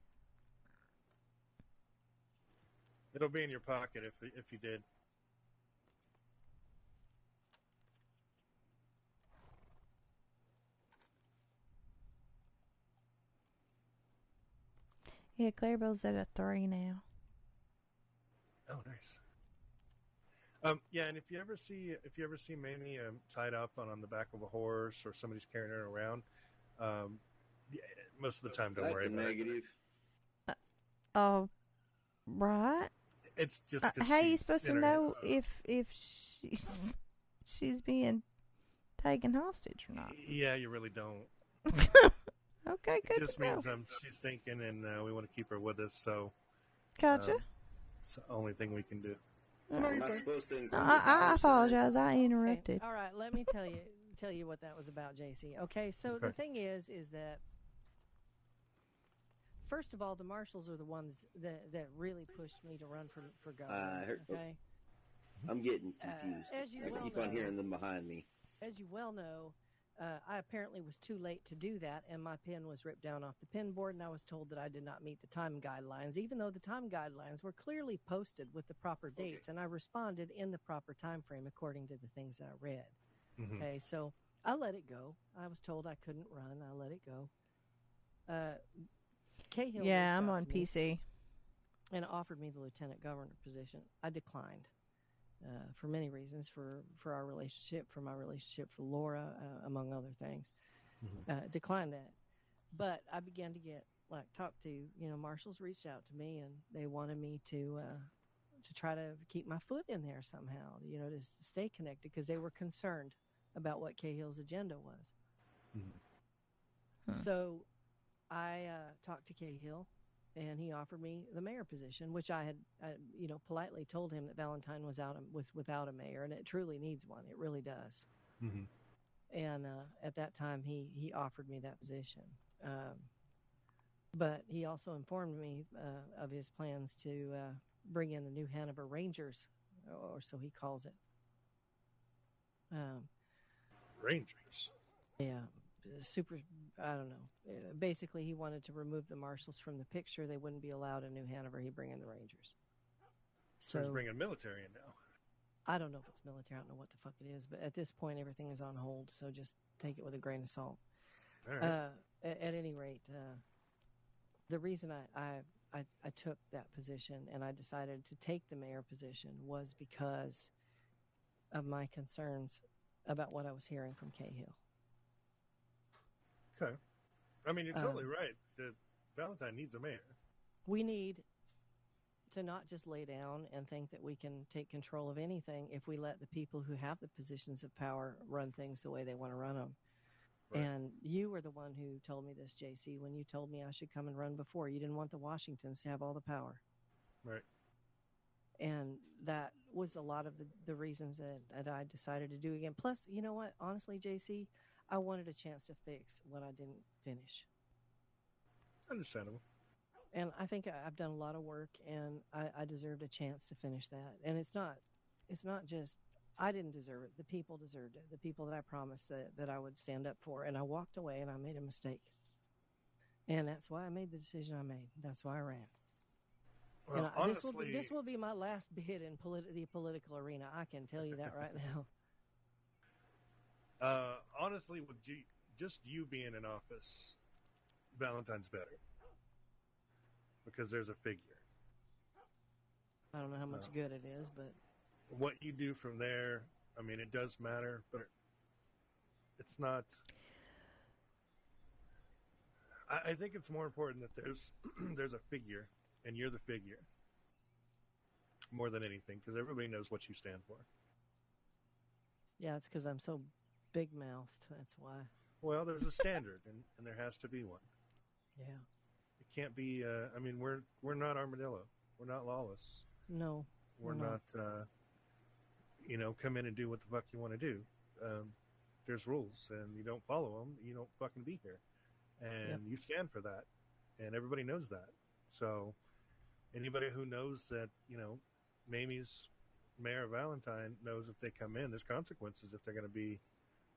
It'll be in your pocket if you did. Yeah, Clarabelle's at a 3 now. Oh, nice. Yeah, and if you ever see Mamie tied up on the back of a horse or somebody's carrying her around, yeah, most of the time don't worry about negative. it. Oh, right. It's just how are you supposed to know if she's being taken hostage or not? Yeah, you really don't. Okay, good. It just means she's thinking, and we want to keep her with us. So, gotcha. It's the only thing we can do. Am I supposed to? I apologize. I interrupted. Okay. All right, let me tell you what that was about, JC. Okay, so the thing is that first of all, the marshals are the ones that really pushed me to run for governor. Okay. I'm getting confused. I keep on hearing them behind me. As you well know, I apparently was too late to do that, and my pen was ripped down off the pen board, and I was told that I did not meet the time guidelines, even though the time guidelines were clearly posted with the proper dates, and I responded in the proper time frame according to the things that I read. Mm-hmm. Okay, so I let it go. I was told I couldn't run. I let it go. Cahill I'm on PC. And offered me the lieutenant governor position. I declined. For many reasons, for our relationship, for my relationship for Laura, among other things. Mm-hmm. Declined that. But I began to get, talked to, marshals reached out to me, and they wanted me to try to keep my foot in there somehow, to stay connected, because they were concerned about what Cahill's agenda was. Mm-hmm. So I talked to Cahill, and he offered me the mayor position, which I had, politely told him that Valentine was without a mayor, and it truly needs one. It really does. Mm-hmm. And at that time, he offered me that position. But he also informed me of his plans to bring in the New Hanover Rangers, or so he calls it. Rangers? Yeah. Super, I don't know. Basically, he wanted to remove the marshals from the picture. They wouldn't be allowed in New Hanover. He'd bring in the Rangers. So he's bringing military in now. I don't know if it's military. I don't know what the fuck it is. But at this point, everything is on hold. So just take it with a grain of salt. All right. At any rate, the reason I took that position and I decided to take the mayor position was because of my concerns about what I was hearing from Cahill. Okay. I mean, you're totally right. Valentine needs a mayor. We need to not just lay down and think that we can take control of anything if we let the people who have the positions of power run things the way they want to run them. Right. And you were the one who told me this, JC, when you told me I should come and run before. You didn't want the Washingtons to have all the power. Right. And that was a lot of the reasons that I decided to do again. Plus, you know what? Honestly, JC, I wanted a chance to fix what I didn't finish. Understandable. And I think I've done a lot of work, and I deserved a chance to finish that. And it's not just I didn't deserve it. The people deserved it. The people that I promised that I would stand up for. And I walked away and I made a mistake. And that's why I made the decision I made. That's why I ran. Well, And honestly, this will be my last bid in the political arena. I can tell you that right now. Honestly, with just you being in office, Valentine's better because there's a figure. I don't know how much good it is, but what you do from there, I mean, it does matter, but it's not. I think it's more important that there's a figure, and you're the figure more than anything, because everybody knows what you stand for. Yeah, it's because I'm so big-mouthed. That's why. Well, there's a standard, and there has to be one. Yeah. It can't be. I mean, we're not Armadillo. We're not Lawless. No, we're not. Come in and do what the fuck you want to do. There's rules, and you don't follow them, you don't fucking be here. And you stand for that, and everybody knows that. So, anybody who knows that, Mamie's Mayor Valentine knows if they come in, there's consequences if they're going to be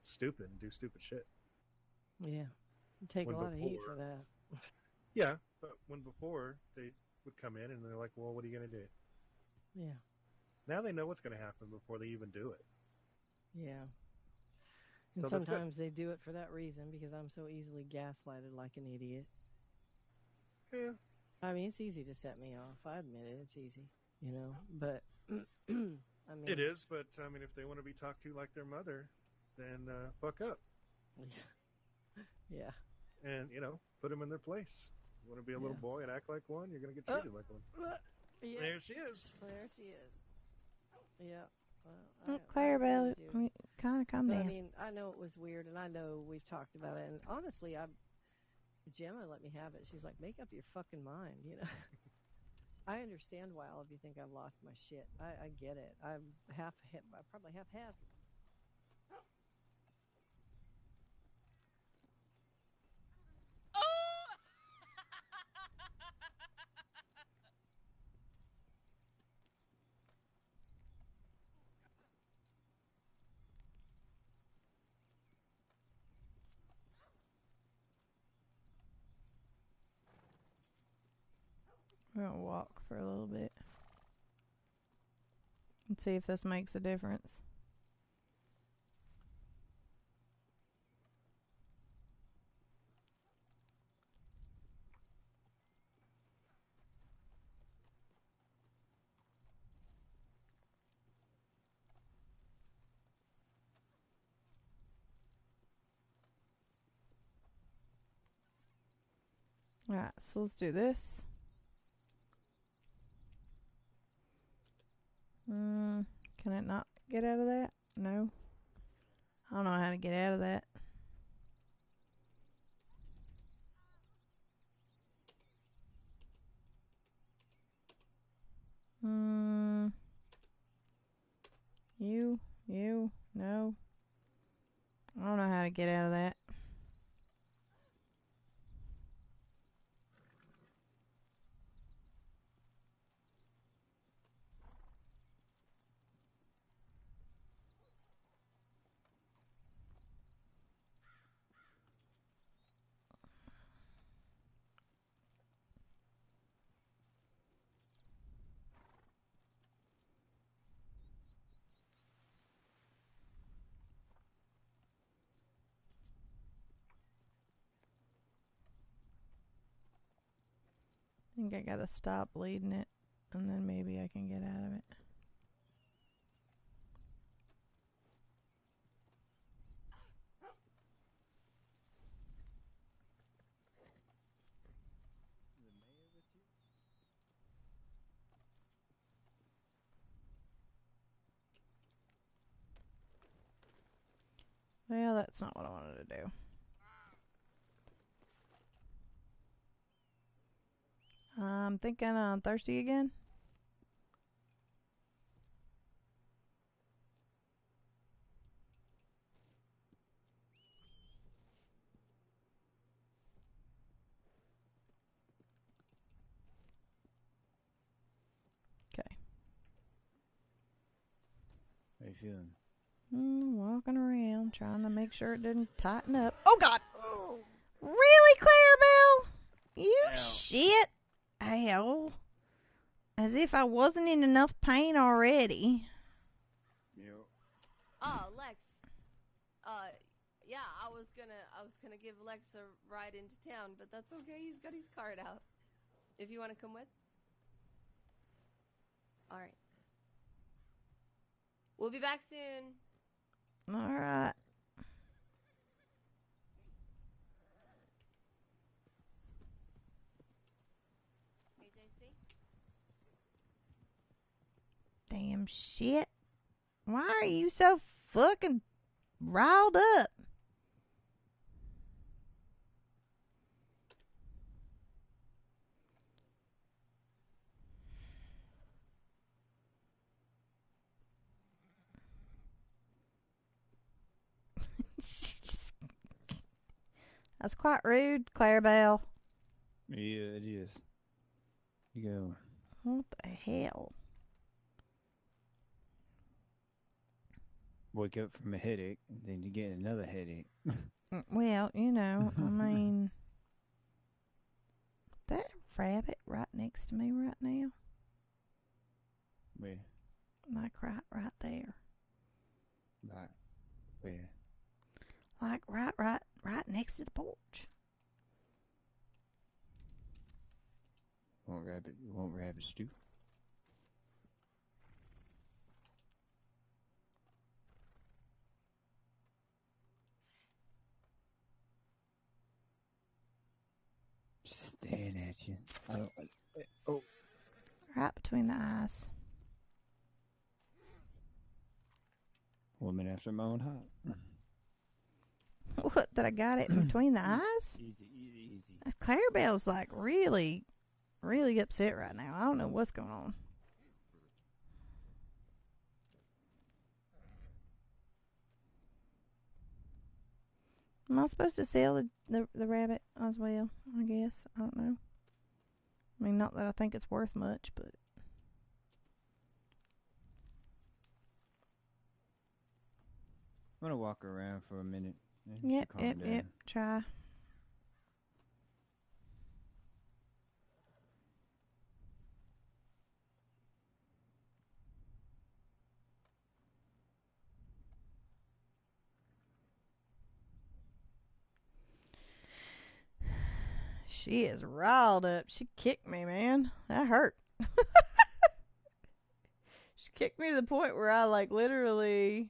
stupid and do stupid shit. Yeah, you take a lot of heat for that. Yeah, but when before they would come in and they're like, well, what are you going to do? Yeah. Now they know what's going to happen before they even do it. Yeah. And so sometimes they do it for that reason, because I'm so easily gaslighted like an idiot. Yeah. I mean, it's easy to set me off. I admit it. It's easy, but I mean, it is, but I mean, if they want to be talked to like their mother, then fuck up. Yeah. And, put them in their place. You want to be a little boy and act like one, you're going to get treated like one. Yeah. There she is. There she is. Yeah. Well, Clarabelle, kind of calm down. I mean, I know it was weird, and I know we've talked about it. And honestly, Gemma let me have it. She's like, make up your fucking mind, I understand why all of you think I've lost my shit. I get it. I probably half has. We're going to walk for a little bit and see if this makes a difference. Alright, so let's do this. Can it not get out of that? No. I don't know how to get out of that. No. I don't know how to get out of that. I think I gotta stop bleeding it, and then maybe I can get out of it. Well, that's not what I wanted to do. I'm thinking I'm thirsty again. Okay. Hey, you feeling? Walking around, trying to make sure it didn't tighten up. Oh, God! Really, Clarabelle? You shit. Ow. As if I wasn't in enough pain already. Yep. Oh, Lex. Yeah, I was gonna give Lex a ride into town, but that's okay. He's got his card out. If you want to come with. All right. We'll be back soon. All right. Hey, JC. Damn shit. Why are you so fucking riled up? That's quite rude, Clarabelle. Yeah, it is. You go. What the hell? Wake up from a headache, and then you get another headache. Well, I mean, that rabbit right next to me right now. Where? Like right there. Like, where? Like right next to the porch. Want rabbit stew? Just staring at you. I don't. Oh. Right between the eyes. Woman after my own heart. What, that I got it in between the eyes? Easy. Clarabelle's like really, really upset right now. I don't know what's going on. Am I supposed to sell the rabbit as well? I guess. I don't know. I mean, not that I think it's worth much, but... I'm gonna walk around for a minute. Yep. Try. She is riled up. She kicked me, man. That hurt. She kicked me to the point where I, like, literally...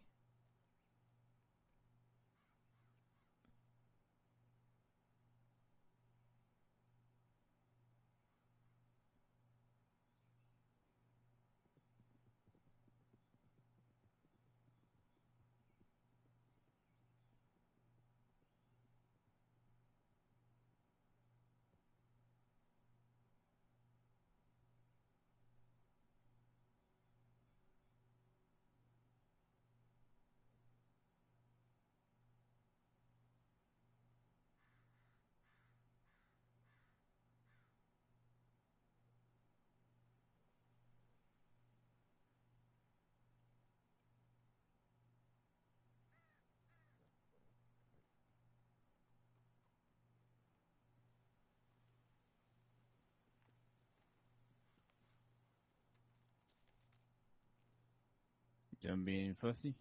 Done being fussy?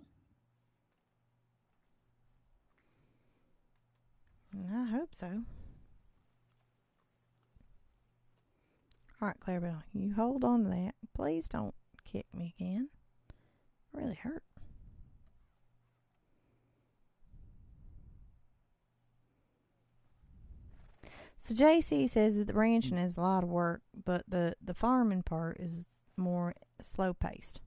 I hope so. All right, Clarabelle, you hold on to that. Please don't kick me again. It really hurt. So JC says that the ranching is a lot of work, but the farming part is more slow paced.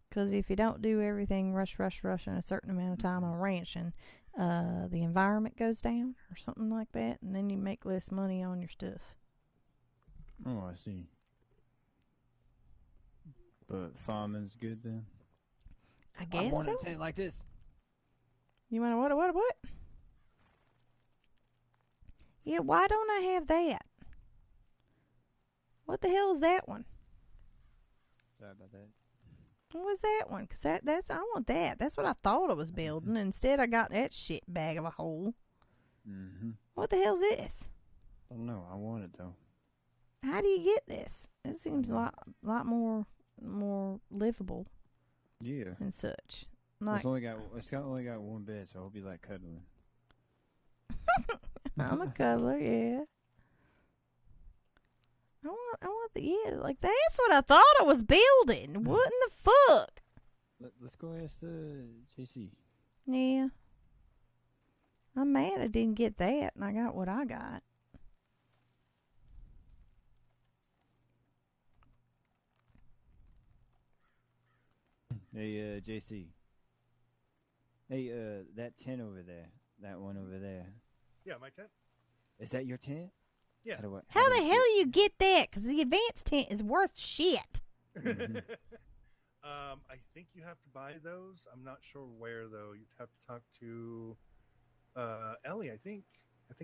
Because if you don't do everything rush in a certain amount of time on ranching, the environment goes down or something like that, and then you make less money on your stuff. Oh, I see. But farming's good then? I guess I want so. to say it like this. You want to what? Yeah, why don't I have that? What the hell is that one? Sorry about that. What was that one? Because that's I want that. That's what I thought I was building. Instead, I got that shit bag of a hole. Mm-hmm. What the hell's this? I don't know. I want it though. How do you get this? It seems a lot more livable. Yeah. And such. It's only got one bed, so I hope you like cuddling. I'm a cuddler, yeah. I want like that's what I thought I was building. What in the fuck? Let's go ask JC. Yeah. I'm mad I didn't get that, and I got what I got. Hey, JC. Hey, that tent over there. That one over there. Yeah, my tent. Is that your tent? Yeah. How the hell do you get that? Because the advanced tent is worth shit. Mm-hmm. I think you have to buy those. I'm not sure where though. You'd have to talk to Ellie. I think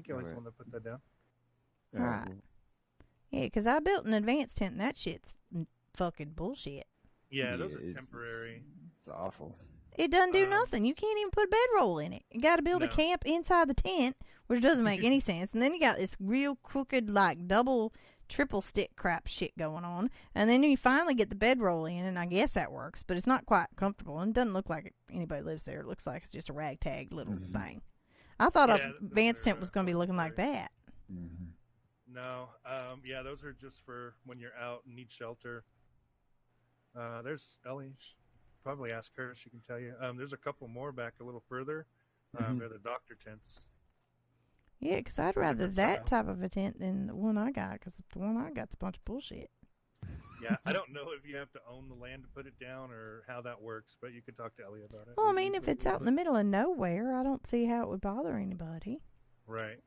Ellie's the one that put that down. Right. Yeah, because I built an advanced tent, and that shit's fucking bullshit. Yeah, those are temporary. It's awful. It doesn't do nothing. You can't even put a bedroll in it. You got to build a camp inside the tent, which doesn't make any sense. And then you got this real crooked, like double, triple stick crap shit going on. And then you finally get the bedroll in, and I guess that works, but it's not quite comfortable. And it doesn't look like anybody lives there. It looks like it's just a ragtag little thing. I thought a advanced tent was going to be looking like that. Mm-hmm. No, those are just for when you're out and need shelter. There's Ellie. Probably ask her. She can tell you. There's a couple more back a little further. They're the doctor tents. Yeah, because I'd rather that type of a tent than the one I got, because the one I got's a bunch of bullshit. Yeah, I don't know if you have to own the land to put it down or how that works, but you could talk to Ellie about it. Well, I mean, if it's out in the middle of nowhere, I don't see how it would bother anybody. Right.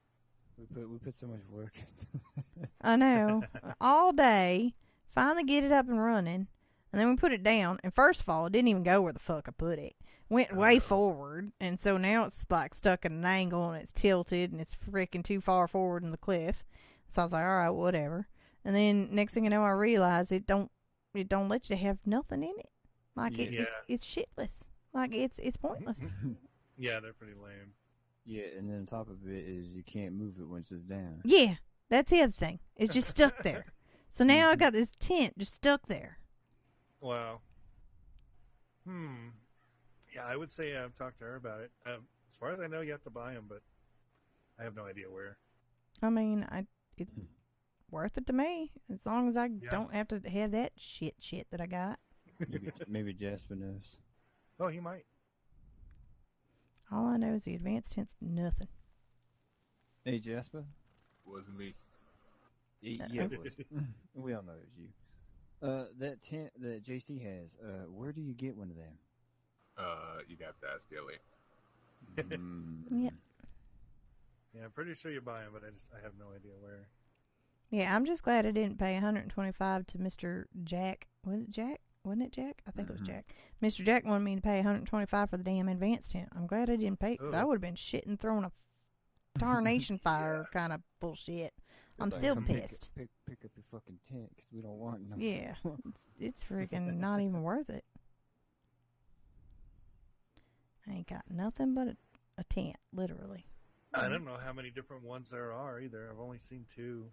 We put so much work into I know. All day, finally get it up and running. And then we put it down, and first of all, it didn't even go where the fuck I put it. Went way forward, and so now it's like stuck at an angle, and it's tilted, and it's freaking too far forward in the cliff. So I was like, all right, whatever. And then next thing you know, I realized it don't let you have nothing in it. Like it's shitless. Like it's pointless. Yeah, they're pretty lame. Yeah, and then on top of it is you can't move it once it's down. Yeah, that's the other thing. It's just stuck there. So now I got this tent just stuck there. Wow. Yeah, I would say talk to her about it. As far as I know, you have to buy them, but I have no idea where. I mean, it's worth it to me as long as I don't have to have that shit that I got. Maybe Jasper knows. Oh, he might. All I know is the advanced tent's nothing. Hey, Jasper. Wasn't me. Yeah, it was. We all know it was you. That tent that JC has, where do you get one of them? You'd have to ask Ellie. Yep. Yeah, I'm pretty sure you buy them, but I have no idea where. Yeah, I'm just glad I didn't pay $125 to Mr. Jack. Was it Jack? Wasn't it Jack? I think it was Jack. Mr. Jack wanted me to pay $125 for the damn advanced tent. I'm glad I didn't pay it, because I would have been shitting, throwing a tarnation fire kind of bullshit. I'm still pissed. Pick up your fucking tent, because we don't want no. Yeah, it's freaking not even worth it. I ain't got nothing but a tent, literally. I don't know how many different ones there are either. I've only seen 2.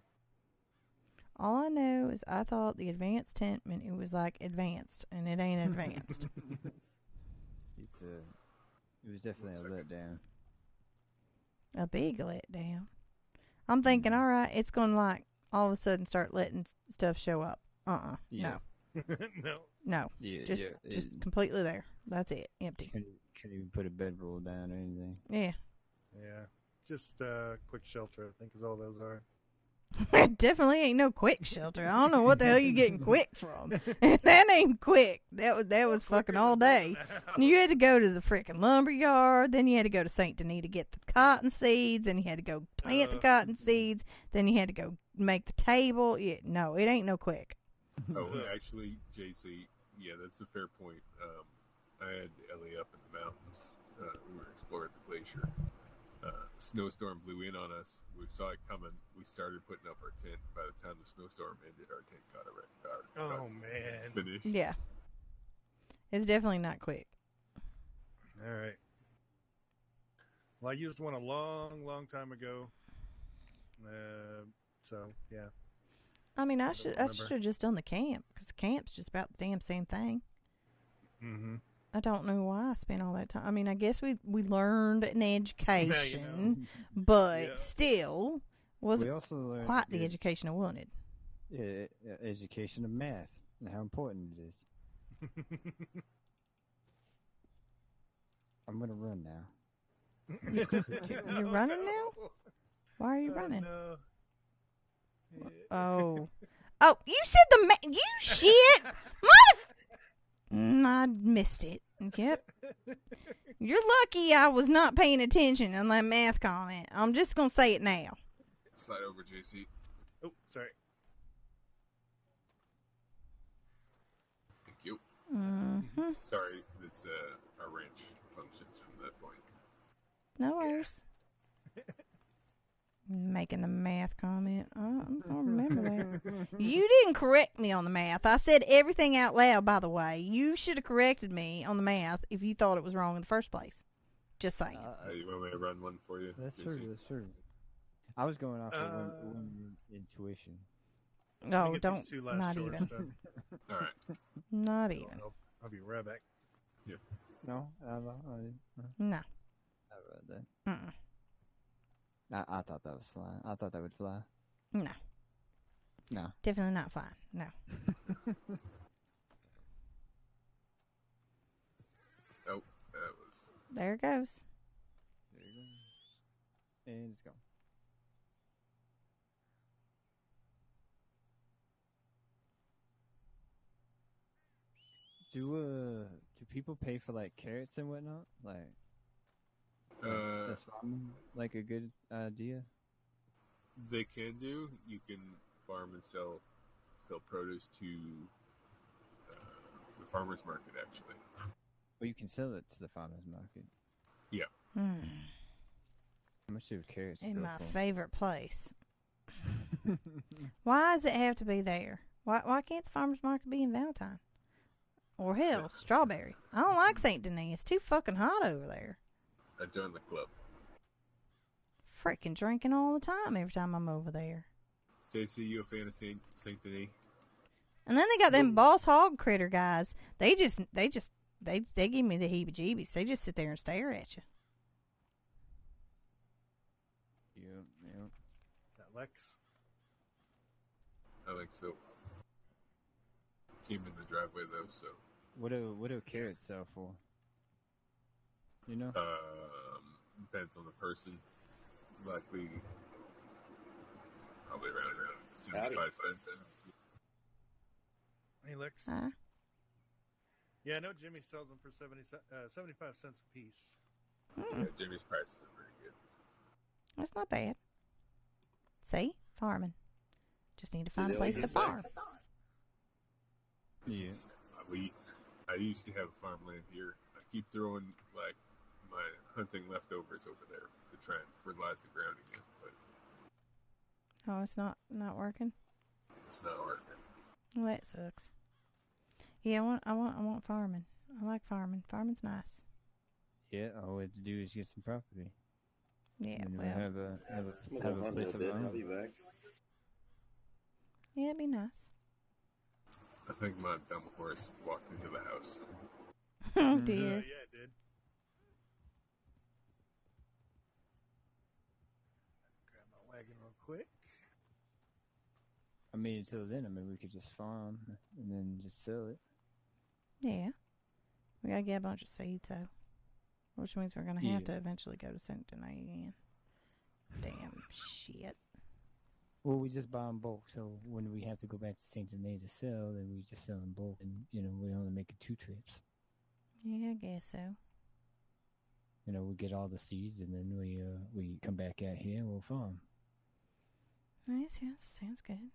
All I know is I thought the advanced tent meant it was like advanced, and it ain't advanced. It was definitely a letdown. A big letdown. I'm thinking, all right, it's going to like all of a sudden start letting stuff show up. Yeah. No. Yeah, just completely there. That's it. Empty. Can't even put a bedroll down or anything. Yeah. Yeah. Just quick shelter, I think, is all those are. It definitely ain't no quick shelter. I don't know what the hell you getting quick from. That ain't quick. That was fucking all day. You had to go to the freaking lumber yard. Then you had to go to St. Denis to get the cotton seeds. Then you had to go plant the cotton seeds. Then you had to go make the table. Yeah, no, it ain't no quick. Oh, actually, JC, yeah, that's a fair point. I had Ellie up in the mountains. We were exploring the glacier. Snowstorm blew in on us. We saw it coming. We started putting up our tent. By the time the snowstorm ended, our tent got finished. Yeah. It's definitely not quick. All right. Well, I used one a long time ago. So yeah. I mean, I should have just done the camp, because camp's just about the damn same thing. Mm-hmm. I don't know why I spent all that time. I mean, I guess we learned an education, but still wasn't quite the education I wanted. Yeah, education of math and how important it is. I'm gonna run now. You're running now? Why are you running? No. Oh, you said you shit, I missed it. Yep. You're lucky I was not paying attention on that math comment. I'm just gonna say it now. Slide over, JC. Oh, sorry. Thank you. Mm-hmm. Sorry, it's our wrench functions from that point. No worries. Making the math comment. I don't remember that. You didn't correct me on the math. I said everything out loud, by the way. You should have corrected me on the math if you thought it was wrong in the first place. Just saying. You want me to run one for you? That's true. I was going off of one intuition. No, don't. Not even. All right. Not even. I'll be right back. Yeah. No? No. I read that. Mm-mm. I thought that was flying. I thought that would fly. No. No. Definitely not flying. No. Oh, that was. There it goes. There it goes. And it's gone. Do people pay for like carrots and whatnot? Like that's farming like a good idea? They can do. You can farm and sell produce to the farmers market. Actually, well, you can sell it to the farmers market. Yeah. Hmm. How much do carrots In go my for? favorite place. Why does it have to be there? Why can't the farmers market be in Valentine? Or hell, Strawberry. I don't like St. Denis. It's too fucking hot over there. I joined the club. Freaking drinking all the time every time I'm over there. JC, you a fan of Saint Denis? And then they got them boss hog critter guys. They give me the heebie-jeebies. They just sit there and stare at you. Yep. Is that Lex? I think so. Came in the driveway though, so. What do carrots sell for? You know? Depends on the person. Likely, probably around 75 cents. Hey, Lex. Huh? Yeah, I know Jimmy sells them for 75 cents a piece. Yeah, Jimmy's prices are pretty good. That's not bad. See? Farming. Just need to find a place to farm. Yeah. I used to have farmland here. I keep throwing like my hunting leftovers over there to try and fertilize the ground again, but Oh, it's not working? it's not working. Well, that sucks. Yeah, I want farming. I like farming. Farming's nice. Yeah, all we have to do is get some property. Yeah, and well. have a place of our I'll be own. back. Yeah, it'd be nice. I think my dumb horse walked into the house. Oh, dear. Yeah, it did. Grab my wagon real quick. I mean, until then, we could just farm and then just sell it. Yeah. We gotta get a bunch of seeds, though. Which means we're gonna have to eventually go to St. Denis again. Damn shit. Well, we just buy in bulk, so when we have to go back to St. Denis to sell, then we just sell in bulk, and we only make it 2 trips. Yeah, I guess so. We get all the seeds, and then we come back out here and we'll farm. Nice, yeah, sounds good.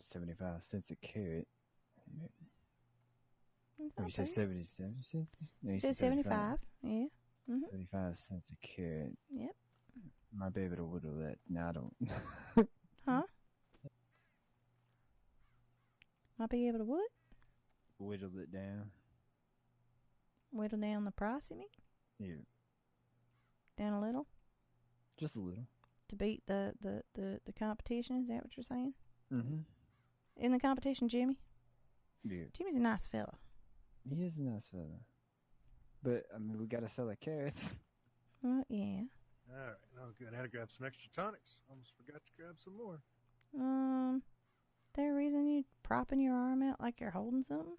75 cents a carrot. It's You not said bad. 77 cents? No, You you said 75. Yeah. Mm-hmm. 75 cents a carrot. Yep. Might be able to whittle that. No, I don't. Huh? Might be able to what? whittled it down. Whittle down the price, you mean? Yeah. Down a little? Just a little. To beat the competition? Is that what you're saying? Mm-hmm. In the competition, Jimmy? Yeah. Jimmy's a nice fella. He is a nice fella. But, I mean, we gotta sell the carrots. Well, yeah. All right. No, good. I had to grab some extra tonics. Almost forgot to grab some more. There a reason you propping your arm out like you're holding something?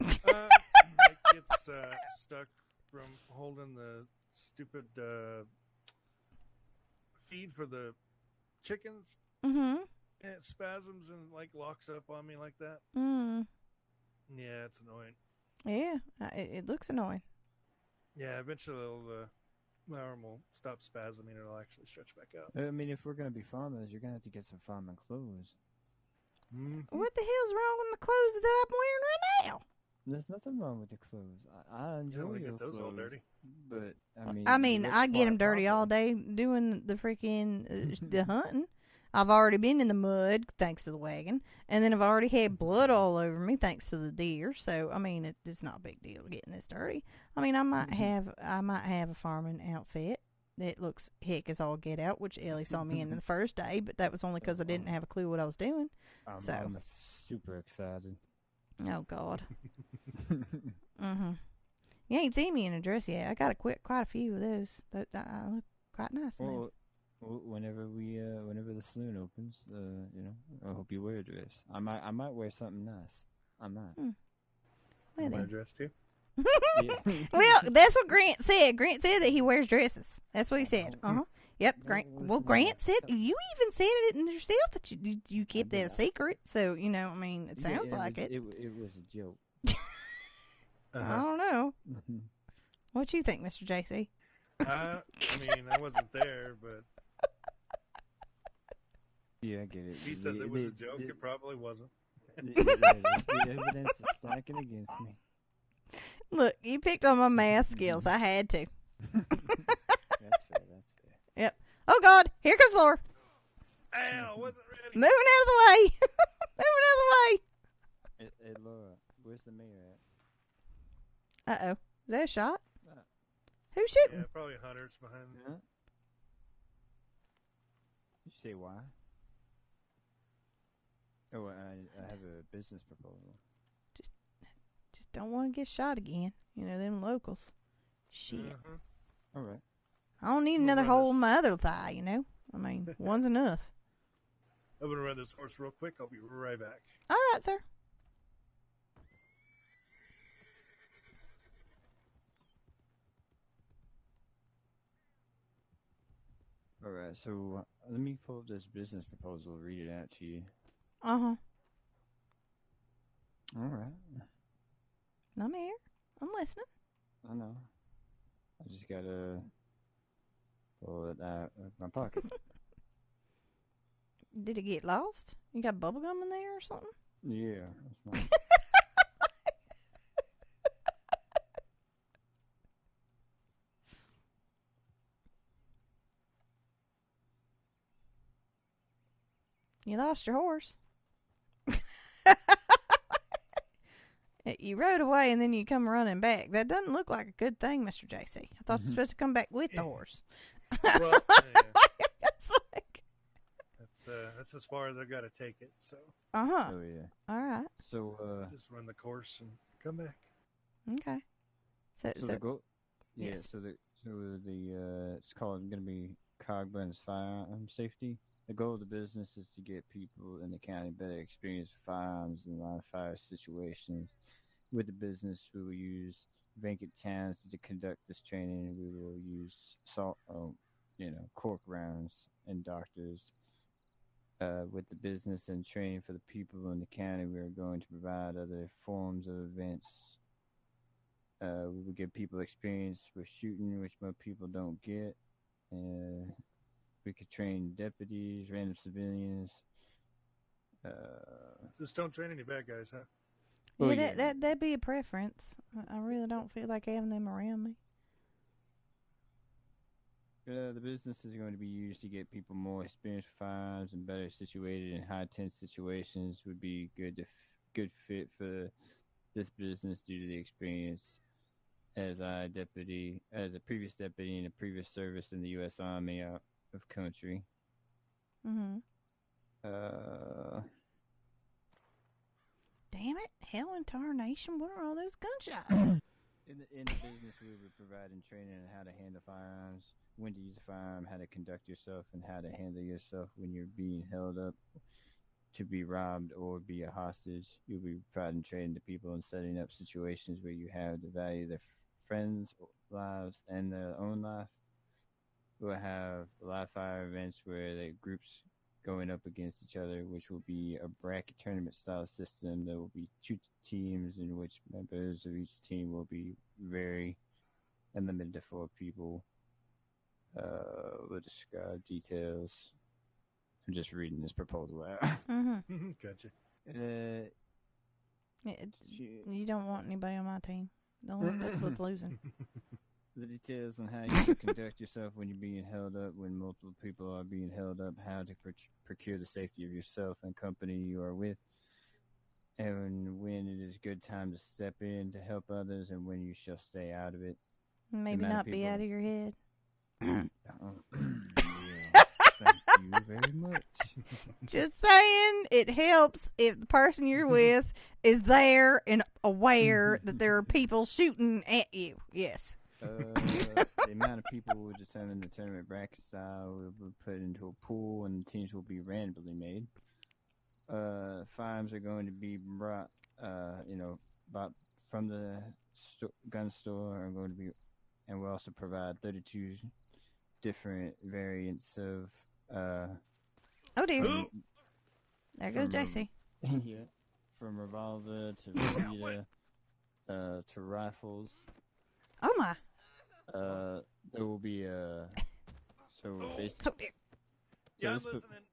It gets stuck from holding the stupid feed for the chickens. Mm-hmm. And it spasms and like locks up on me like that. Mm. Yeah, it's annoying. Yeah, it looks annoying. Yeah, eventually my arm will stop spasming and it'll actually stretch back out. I mean, if we're gonna be farmers, you're gonna have to get some farming clothes. Mm-hmm. What the hell's wrong with the clothes that I'm wearing right now? There's nothing wrong with the clothes. I enjoy You don't want to your get those all clothes, dirty. But I mean, I get them dirty all day doing the freaking the hunting. I've already been in the mud thanks to the wagon, and then I've already had blood all over me thanks to the deer. So I mean, it's not a big deal getting this dirty. I mean, I might have a farming outfit that looks hick as all get out, which Ellie saw me in the first day, but that was only because I didn't have a clue what I was doing. I'm super excited. Oh God. Mm-hmm. You ain't seen me in a dress yet. I got quite a few of those. I look quite nice in them. Well, whenever the saloon opens, I hope you wear a dress. I might wear something nice. I might. You wear a dress too? Well, that's what Grant said. Grant said that he wears dresses. That's what he said. Yep. Grant. Well, Grant said you even said it yourself that you kept that a secret. So I mean, it sounds like it. It was a joke. I don't know. What you think, Mr. JC? I mean, I wasn't there, but yeah, I get it. He says it was a joke. It probably wasn't. The evidence is stacking against me. Look, you picked on my math skills. I had to. That's fair. Yep. Oh God, here comes Laura. Ow, wasn't ready. Moving out of the way. Moving out of the way. Hey, Laura, where's the mayor at? Uh-oh. Is that a shot? Who's shooting? Yeah, probably hunters behind me. Huh? You say why? Oh, I have a business proposal. Just don't want to get shot again. Them locals. Shit. All right. I don't need another hole in my other thigh, I mean, one's enough. I'm going to run this horse real quick. I'll be right back. All right, sir. All right, so let me pull up this business proposal, read it out to you. Uh-huh. All right. I'm here. I'm listening. I know. I just gotta pull it out of my pocket. Did it get lost? You got bubble gum in there or something? Yeah, that's nice. You lost your horse. You rode away and then you come running back. That doesn't look like a good thing, Mr. JC. I thought you're supposed to come back with the horse. Well, yeah. That's as far as I've got to take it. So. Uh-huh. Oh yeah. All right. So just run the course and come back. Okay. So the goal. Yeah. Yes. So the it's called going to be Cogburns Firearm Safety. The goal of the business is to get people in the county better experience with firearms in live fire situations. With the business, we will use vacant towns to conduct this training. We will use cork rounds and doctors. With the business and training for the people in the county, we are going to provide other forms of events. We will give people experience with shooting, which most people don't get. We could train deputies, random civilians. Just don't train any bad guys, huh? Yeah, that'd be a preference. I really don't feel like having them around me. The business is going to be used to get people more experienced with firearms and better situated in high tense situations. Would be good fit for this business due to the experience as a previous deputy in a previous service in the U.S. Army out of country. Mm-hmm. Damn it! Hell and tarnation! What are all those gunshots? In the business, we were providing training on how to handle firearms, when to use a firearm, how to conduct yourself, and how to handle yourself when you're being held up to be robbed or be a hostage. You'll be providing training to people and setting up situations where you have to value their friends' lives and their own life. We'll have live fire events where the groups going up against each other, which will be a bracket tournament style system. There will be 2 teams in which members of each team will be very limited to 4 people. We'll describe details. I'm just reading this proposal out. Mm-hmm. Gotcha. You don't want anybody on my team. They'll end up with losing. The details on how you should conduct yourself when you're being held up, when multiple people are being held up, how to procure the safety of yourself and company you are with, and when it is a good time to step in to help others, and when you shall stay out of it. Maybe not be out of your head. Yeah, thank you very much. Just saying, it helps if the person you're with is there and aware that there are people shooting at you. Yes. The amount of people will determine the tournament bracket style. Will be put into a pool, and the teams will be randomly made. Firearms are going to be brought, bought from the gun store. Are going to be, and we'll also provide 32 different variants of. Oh dear! There goes Jesse. Yeah, from revolver to repeater, to rifles. Oh my! There will be basically. Yeah, I'm listening.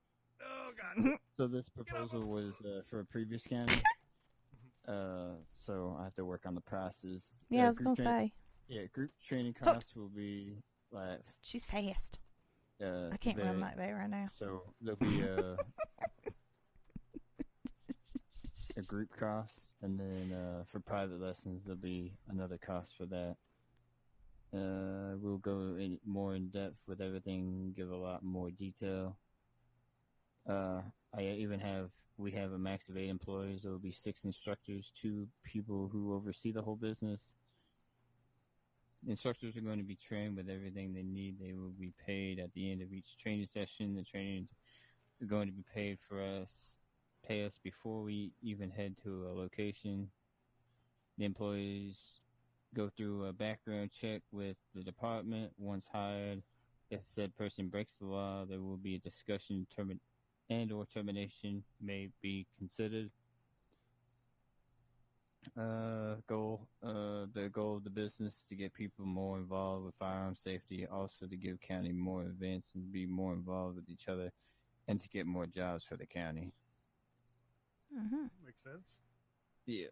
Oh god. So this proposal was for a previous county. So I have to work on the process. Yeah, I was gonna say. Yeah, group training costs will be like. She's fast. I can't run like that right now. So there'll be a group cost, and then for private lessons there'll be another cost for that. We'll go more in depth with everything, give a lot more detail. We have a max of 8 employees. There will be 6 instructors, 2 people who oversee the whole business. The instructors are going to be trained with everything they need. They will be paid at the end of each training session. The trainings are going to be pay us before we even head to a location. The employees go through a background check with the department. Once hired, if said person breaks the law, there will be a discussion or termination may be considered. The goal of the business is to get people more involved with firearm safety, also to give county more events and be more involved with each other, and to get more jobs for the county. Mm-hmm. Makes sense. Yeah,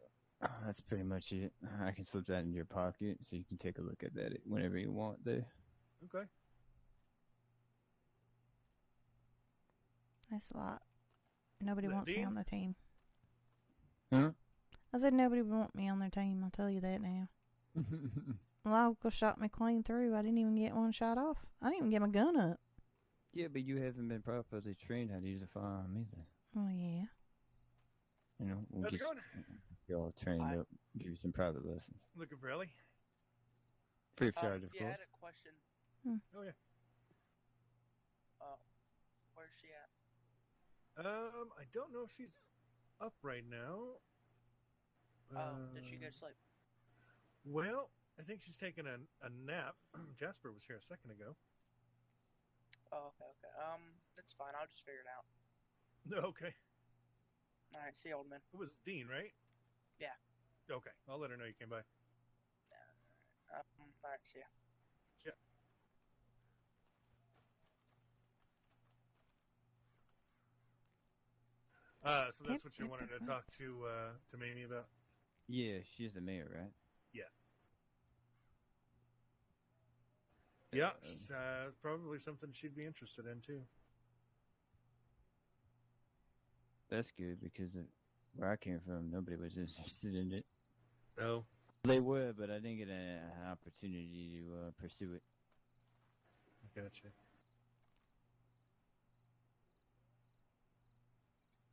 that's pretty much it. I can slip that in your pocket so you can take a look at that whenever you want there. Okay. That's a lot. Nobody wants me on the team. Huh? I said nobody would want me on their team. I'll tell you that now. Well, Uncle shot me clean through. I didn't even get one shot off. I didn't even get my gun up. Yeah, but you haven't been properly trained how to use a firearm either. Oh, yeah. You know, we'll How's it going? get all trained up, give you some private lessons. Looking for Ellie? Free of charge, of Yeah, I course. had a question. Oh, yeah. Where's she at? I don't know if she's up right now. Did she go to sleep? Well, I think she's taking a nap. Jasper was here a second ago. Oh, okay. That's fine. I'll just figure it out. Okay. All right, see you, old man. It was Dean, right? Yeah. Okay, I'll let her know you came by. All right, see ya. Yeah. So that's what you wanted to talk to Mamie about? Yeah, she's the mayor, right? Yeah. Yeah, it's probably something she'd be interested in, too. That's good, because where I came from, nobody was interested in it. No. They were, but I didn't get an opportunity to pursue it. Gotcha.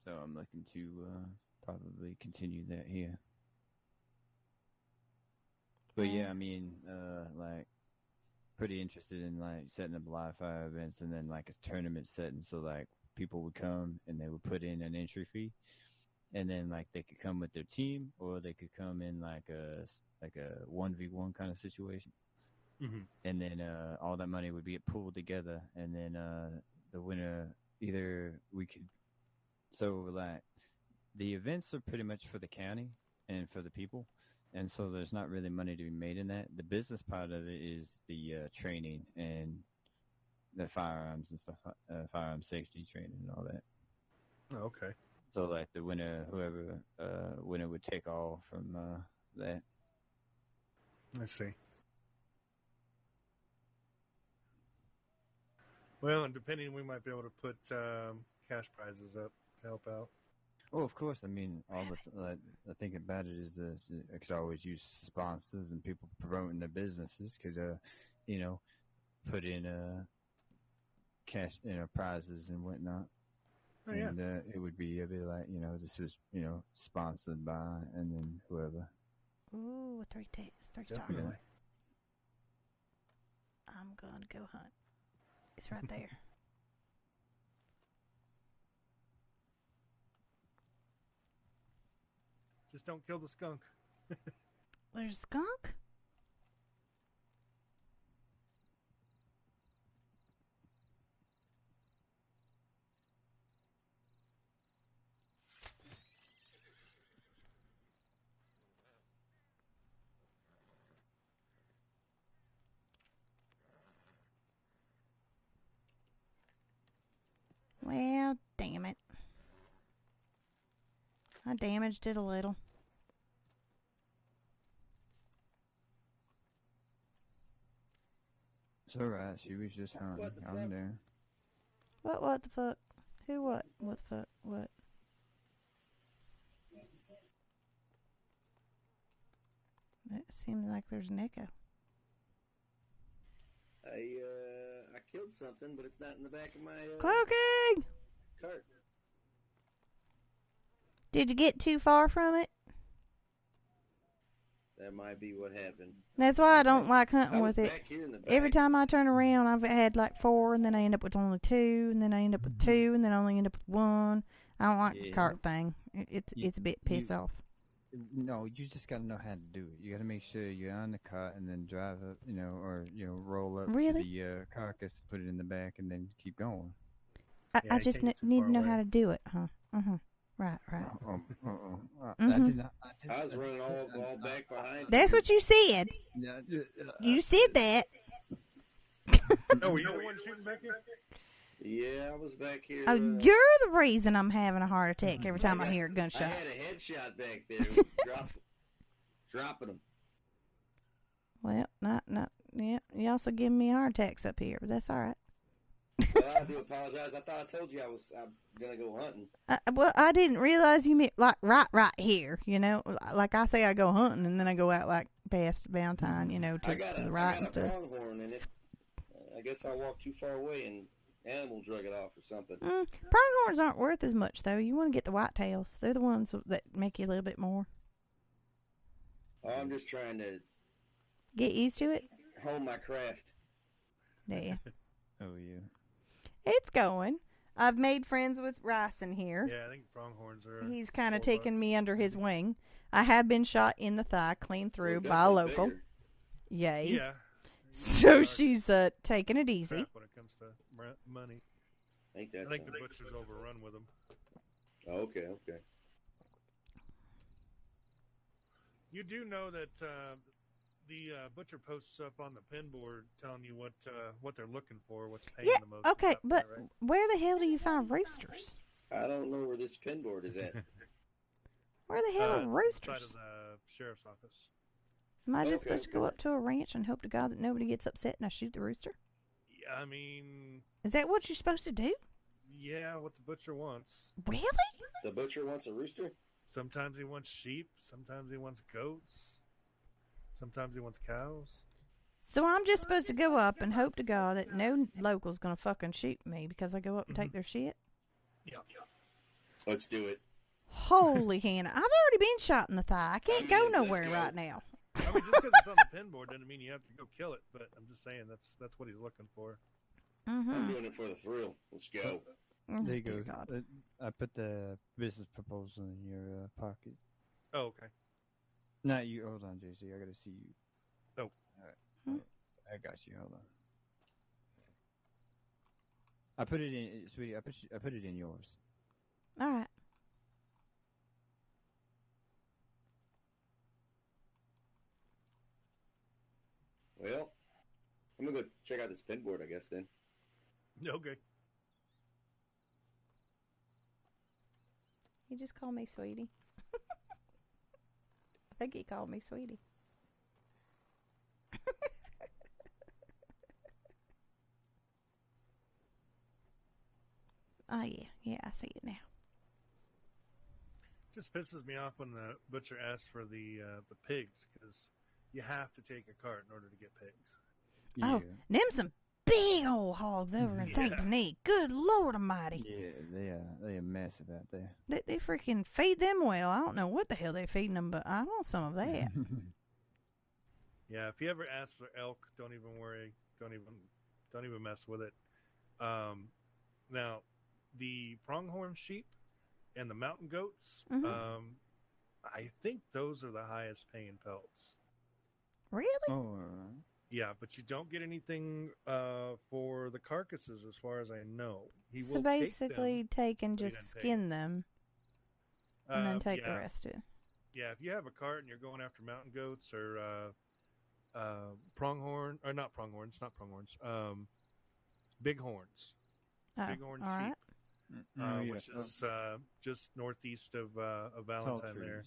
So I'm looking to probably continue that here. But yeah, I mean, like, pretty interested in like setting up live fire events and then like a tournament setting, so like people would come and they would put in an entry fee, and then like they could come with their team or they could come in like a 1v1 kind of situation. Mm-hmm. And then all that money would be pooled together, and then the winner either we could. So like the events are pretty much for the county and for the people, and so there's not really money to be made in that. The business part of it is the training and the firearms and stuff, firearm safety training and all that. Oh, okay. So like the whoever winner would take all from that. Let's see. Well, and depending, we might be able to put cash prizes up to help out. Oh, of course. I mean, all the thing about it is this: I could always use sponsors and people promoting their businesses could, put in cash, prizes and whatnot. Oh, yeah. And it would be like, this was, sponsored by, and then whoever. Ooh, a 3-star. Definitely. I'm going to go hunt. It's right there. Just don't kill the skunk. There's a skunk? Well, damn it. I damaged it a little. It's alright, she was just hunting. I'm there. What the fuck? Who what? What the fuck? What? It seems like there's an echo. I killed something, but it's not in the back of my Cloaking! cart. Did you get too far from it? That might be what happened. That's why I don't like hunting with it. Back here in the back. Every time I turn around, I've had like 4, and then I end up with only 2, and then I end up with 2, and then I only end up with 1. I don't like the cart thing. It's a bit piss off. No, you just got to know how to do it. You got to make sure you're on the cart and then drive up, or roll up to the carcass, put it in the back, and then keep going. I just need to know how to do it, huh? Right. I was running all back behind. That's what you said. You said that. Oh, were you the one shooting back here? Yeah, I was back here. Oh, you're the reason I'm having a heart attack every time I hear a gunshot. I had a headshot back there. dropping them. Well, not. Yeah, you also giving me heart attacks up here, but that's all right. Well, I do apologize. I thought I told you I'm gonna go hunting. Well, I didn't realize you meant like right here. Like I say, I go hunting and then I go out like past Valentine, to the right and stuff. I got a pronghorn, and I guess I walked too far away and animal drug it off or something. Pronghorns aren't worth as much though. You want to get the whitetails. They're the ones that make you a little bit more. Oh, I'm just trying to get used to it. Hone my craft. Yeah. Oh yeah. It's going. I've made friends with Ryson here. Yeah, I think pronghorns are. He's kind of taken me under his wing. I have been shot in the thigh, clean through by a local. Bigger. Yay. Yeah. So she's taking it easy. When it comes to money, I think the butcher's overrun with them. Oh, okay. You do know that the butcher posts up on the pin board telling you what they're looking for, what's paying the most. Okay, but there, right? where the hell do you find roosters? I don't know where this pin board is at. Where the hell are roosters? Inside of the sheriff's office. Am I just supposed to go up to a ranch and hope to God that nobody gets upset and I shoot the rooster? Yeah, I mean... Is that what you're supposed to do? Yeah, what the butcher wants. Really? The butcher wants a rooster? Sometimes he wants sheep. Sometimes he wants goats. Sometimes he wants cows. So I'm just supposed to go up and hope to God that no local's gonna fucking shoot me because I go up and take their shit? Yeah. Let's do it. Holy Hannah. I've already been shot in the thigh. I can't go nowhere right now. I mean, just because it's on the pin board doesn't mean you have to go kill it, but I'm just saying that's what he's looking for. I'm doing it for the thrill. Let's go. There you go. God. I put the business proposal in your pocket. Oh, okay. Not you. Hold on, JC. I gotta see you. Oh. All right. I got you. Hold on. I put it in, sweetie. I put it in yours. All right. Well, I'm gonna go check out this pin board, I guess, then. Okay. He just called me sweetie. I think he called me sweetie. Oh, yeah, I see it now. Just pisses me off when the butcher asks for the pigs, because you have to take a cart in order to get pigs. Oh, them some big old hogs over in St. Denis. Good Lord Almighty. Yeah, they are massive out there. They freaking feed them well. I don't know what the hell they're feeding them, but I want some of that. Yeah, if you ever ask for elk, don't even worry. Don't even mess with it. Now, the pronghorn sheep and the mountain goats, I think those are the highest paying pelts. Really? Oh, yeah, but you don't get anything for the carcasses, as far as I know. He So will basically, take and but he just doesn't skin them, and then take the yeah. rest of it. Yeah, if you have a cart and you're going after mountain goats or pronghorn, or not pronghorns, bighorns, bighorn all sheep, right. which is just northeast of Valentine there.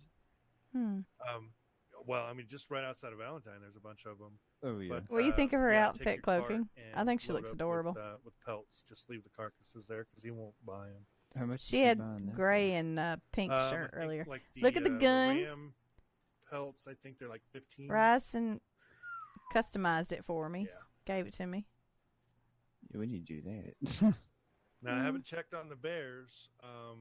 Well, I mean, just right outside of Valentine, there's a bunch of them. Oh, yeah. But, What do you think of her take outfit your cart cloaking? I and think she load looks up adorable. With pelts, just leave the carcasses there because he won't buy them. How much? She had gray and pink shirt earlier. Like Look at the gun. The ram pelts, I think they're like 15. Ryson customized it for me. Yeah. Gave it to me. Yeah, we need to do that. Now, I haven't checked on the bears. Oh,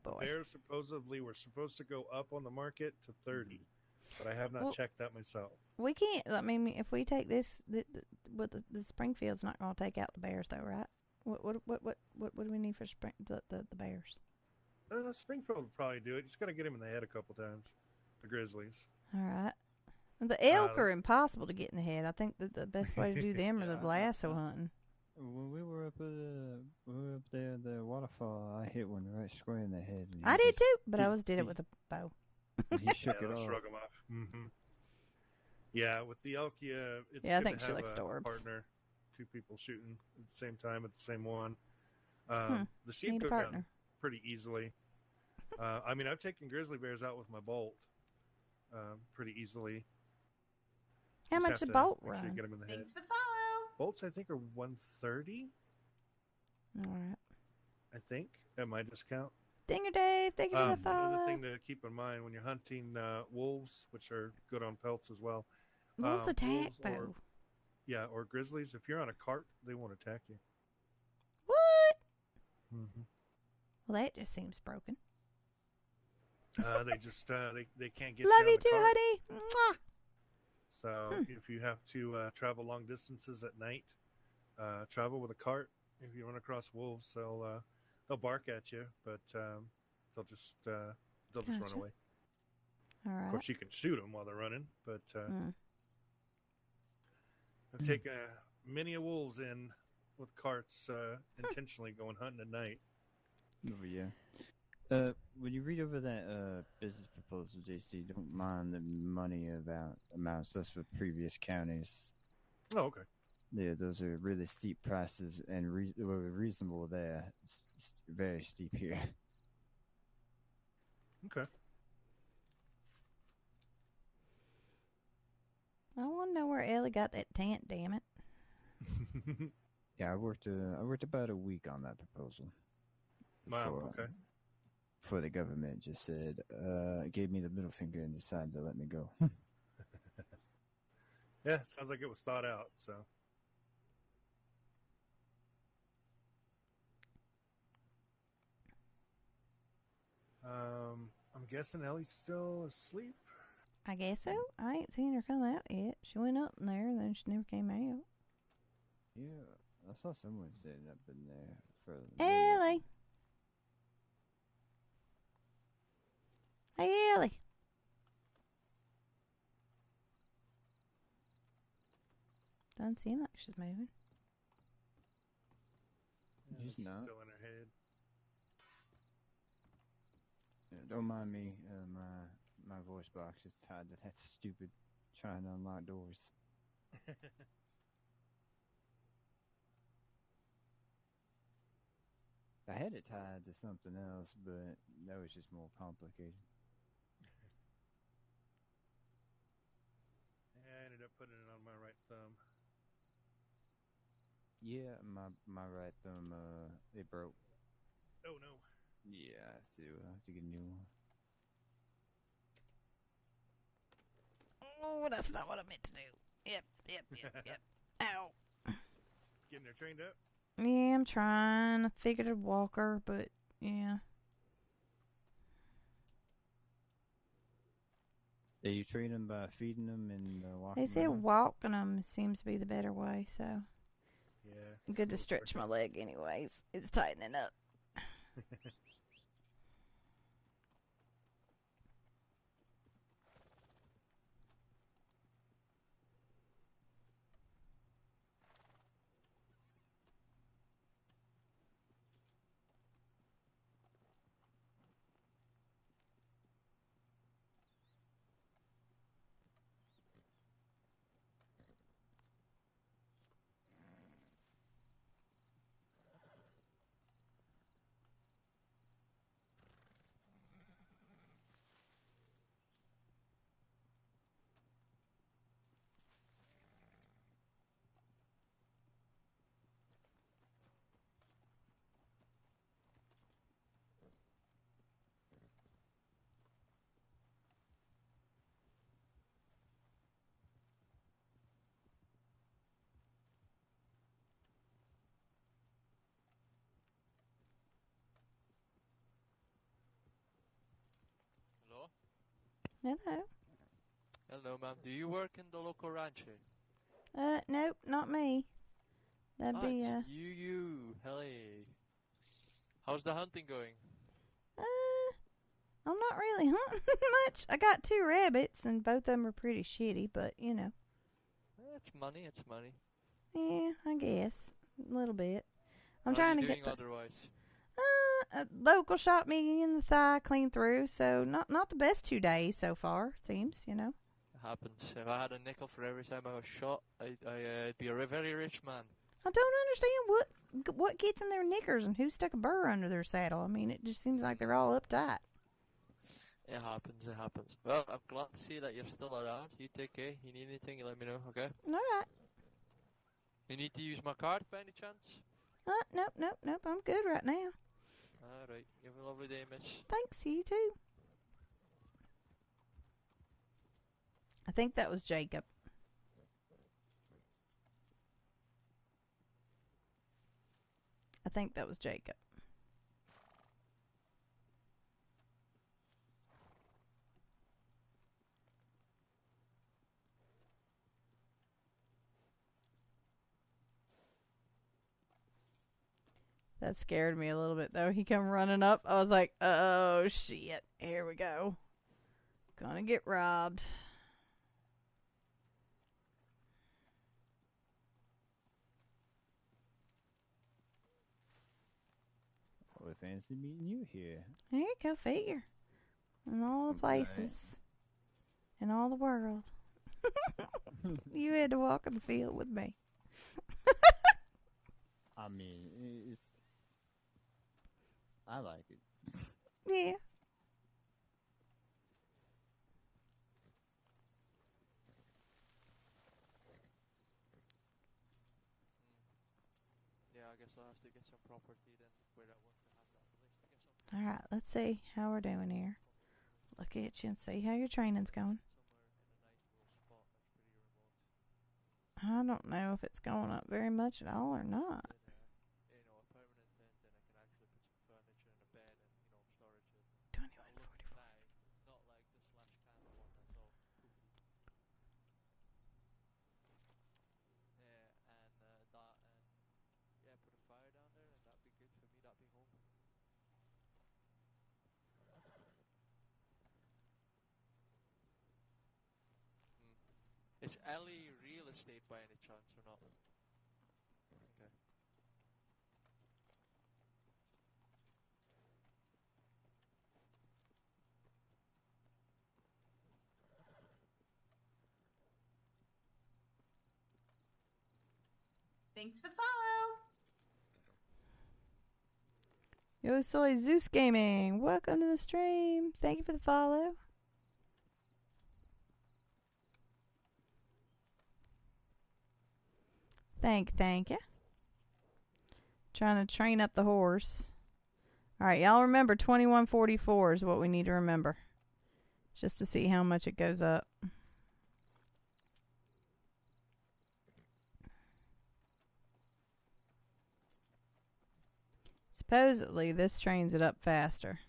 boy. Bears supposedly were supposed to go up on the market to 30, but I have not checked that myself. We can't. I mean, if we take this, the Springfield's not going to take out the bears, though, right? What do we need for the bears? Springfield will probably do it. Just got to get him in the head a couple times. The Grizzlies. All right. The elk are impossible to get in the head. I think that the best way to do them are the lasso hunting. When we were up there at the waterfall, I hit one right square in the head. I did too, but I always did it with a bow. He shook it off. Shrug him off. Mm-hmm. Yeah, with the elk, it's I good think to she have likes a Dorbs. partner. 2 people shooting at the same time at the same one. The sheep Need a go down partner. pretty easily. I mean, I've taken grizzly bears out with my bolt pretty easily. How Just much have a to bolt make sure you run? get 'em in the head. Thanks for the follow. Bolts, I think, are 130. All right. I think at my discount. Dinger Dave, thank you for the follow. Another thing to keep in mind when you're hunting wolves, which are good on pelts as well. Wolves attack, though. Or grizzlies. If you're on a cart, they won't attack you. What? Mm-hmm. Well, that just seems broken. They just they can't get Love you on you the too, cart. honey. Mwah. So if you have to travel long distances at night, travel with a cart. If you run across wolves, they'll bark at you, but they'll just run away. All right. Of course, you can shoot them while they're running, but I've taken many a wolves in with carts intentionally going hunting at night. Oh, yeah. When you read over that business proposal, JC, don't mind the money amounts. That's for previous counties. Oh, okay. Yeah, those are really steep prices and reasonable there. It's very steep here. Okay. I want to know where Ellie got that tent. Damn it! Yeah, I worked about a week on that proposal. Wow. Okay. for the government just said, gave me the middle finger and decided to let me go. Yeah, sounds like it was thought out. So, I'm guessing Ellie's still asleep. I guess so. I ain't seen her come out yet. She went up in there, and then she never came out. Yeah, I saw someone sitting up in there for a minute. Ellie. Hey, Ellie. Doesn't seem like she's moving. She's not. Still in her head. Yeah, don't mind me. My voice box is tied to that stupid trying to unlock doors. I had it tied to something else, but that was just more complicated. I ended up putting it on my right thumb. Yeah, my right thumb, it broke. Oh no. Yeah, I have to get a new one. Oh, that's not what I meant to do. Yep. Ow. Getting her trained up? Yeah, I'm trying. I figured I'd walk her, but yeah. Do you train them by feeding them and walking They said them? walking them seems to be the better way, so. Yeah. Good to stretch my leg anyways. It's tightening up. Hello? Hello. Hello, ma'am. Do you work in the local ranch here? Nope, not me. That'd be, it's you. Hey. How's the hunting going? I'm not really hunting much. I got 2 rabbits, and both of them are pretty shitty, but, you know. It's money, it's money. Yeah, I guess. A little bit. I'm How are trying you to doing get the... otherwise? A local shot me in the thigh clean through, so not the best 2 days so far, seems, you know. It happens. If I had a nickel for every time I was shot, I'd be a very rich man. I don't understand what gets in their knickers and who stuck a burr under their saddle. I mean, it just seems like they're all uptight. It happens. Well, I'm glad to see that you're still around. You take care. You need anything, you let me know, okay? All right. You need to use my card by any chance? Nope. I'm good right now. Alright. You have a lovely day, miss. Thanks, you too. I think that was Jacob. That scared me a little bit, though. He come running up. I was like, oh, shit. Here we go. Gonna get robbed. Well, fancy meeting you here. There you go, figure. In all the places. In all the world. You had to walk in the field with me. I mean, I like it. Yeah. Yeah, I guess I'll have to get some property then where I want to have that place to get some All right, let's see how we're doing here. Look at you and see how your training's going. I don't know if it's going up very much at all or not. Is Ellie real estate by any chance or not? Okay. Thanks for the follow. Yo, soy Zeus Gaming. Welcome to the stream. Thank you for the follow. Thank you. Trying to train up the horse. All right, y'all remember 2144 is what we need to remember. Just to see how much it goes up. Supposedly, this trains it up faster.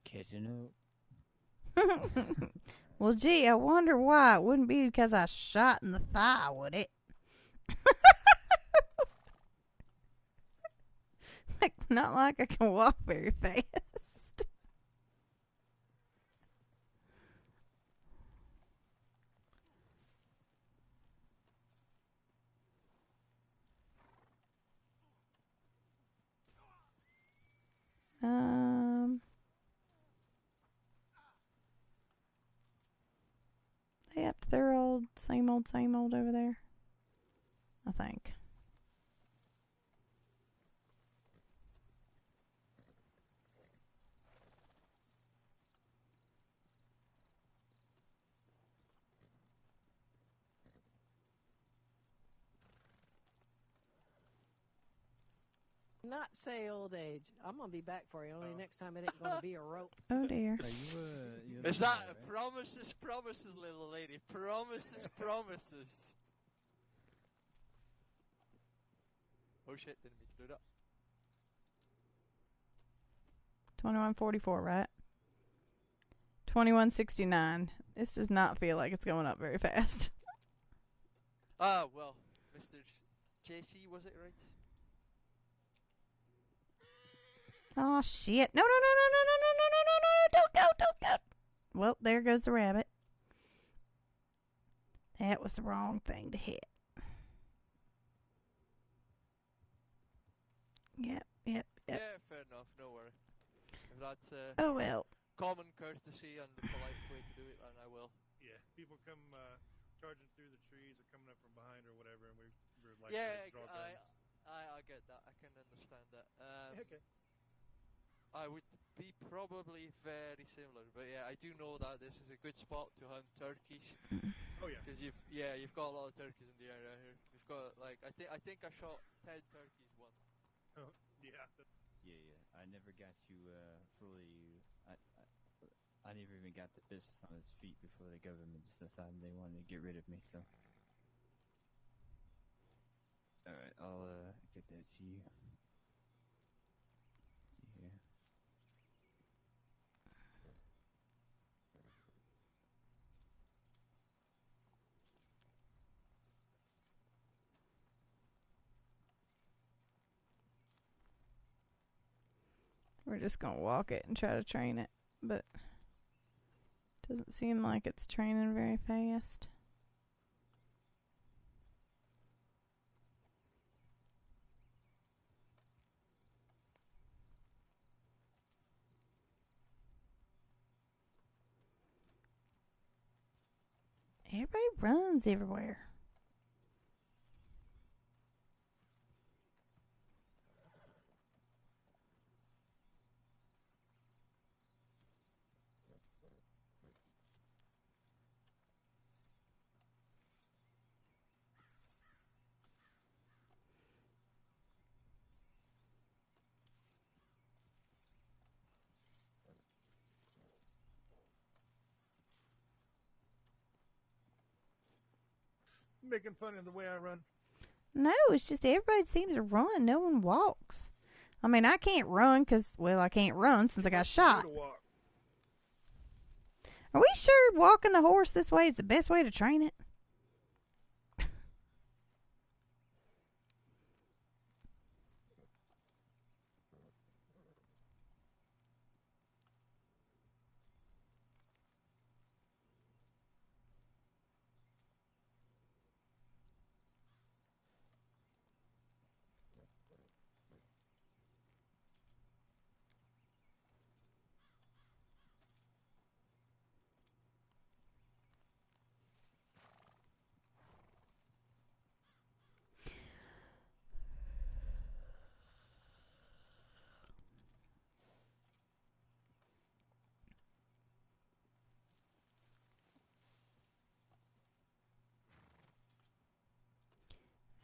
Catching up. Well, gee, I wonder why. It wouldn't be because I shot in the thigh, would it? Like, not like I can walk very fast. They up to their old, same old over there. I think. Not say old age. I'm gonna be back for you. Only next time it ain't gonna be a rope. Oh dear. Is that promises, little lady? Promises. Oh shit! Didn't mean to do that. 2144, right? 2169. This does not feel like it's going up very fast. Ah, well, Mr. JC, was it right? Oh shit. No. Don't go. Well, there goes the rabbit. That was the wrong thing to hit. Yep. Yeah, fair enough, no worry. If that's oh well. Common courtesy and the polite way to do it, and I will. Yeah, people come charging through the trees or coming up from behind or whatever, and we're like, yeah, draw guns. I get that. I can understand that. Okay. I would be probably very similar, but yeah, I do know that this is a good spot to hunt turkeys. Oh yeah. Because you've got a lot of turkeys in the area here. You've got like I think I shot 10 turkeys once. Yeah. Yeah. I never got to fully. I never even got the business on its feet before the government just decided they wanted to get rid of me. So, all right, I'll get that to you. Let's see here. We're just gonna walk it and try to train it, but doesn't seem like it's training very fast. Everybody runs everywhere. Making fun of the way I run. No, it's just everybody seems to run. No one walks. I mean, I can't run because, well, I can't run since I got shot. Are we sure walking the horse this way is the best way to train it?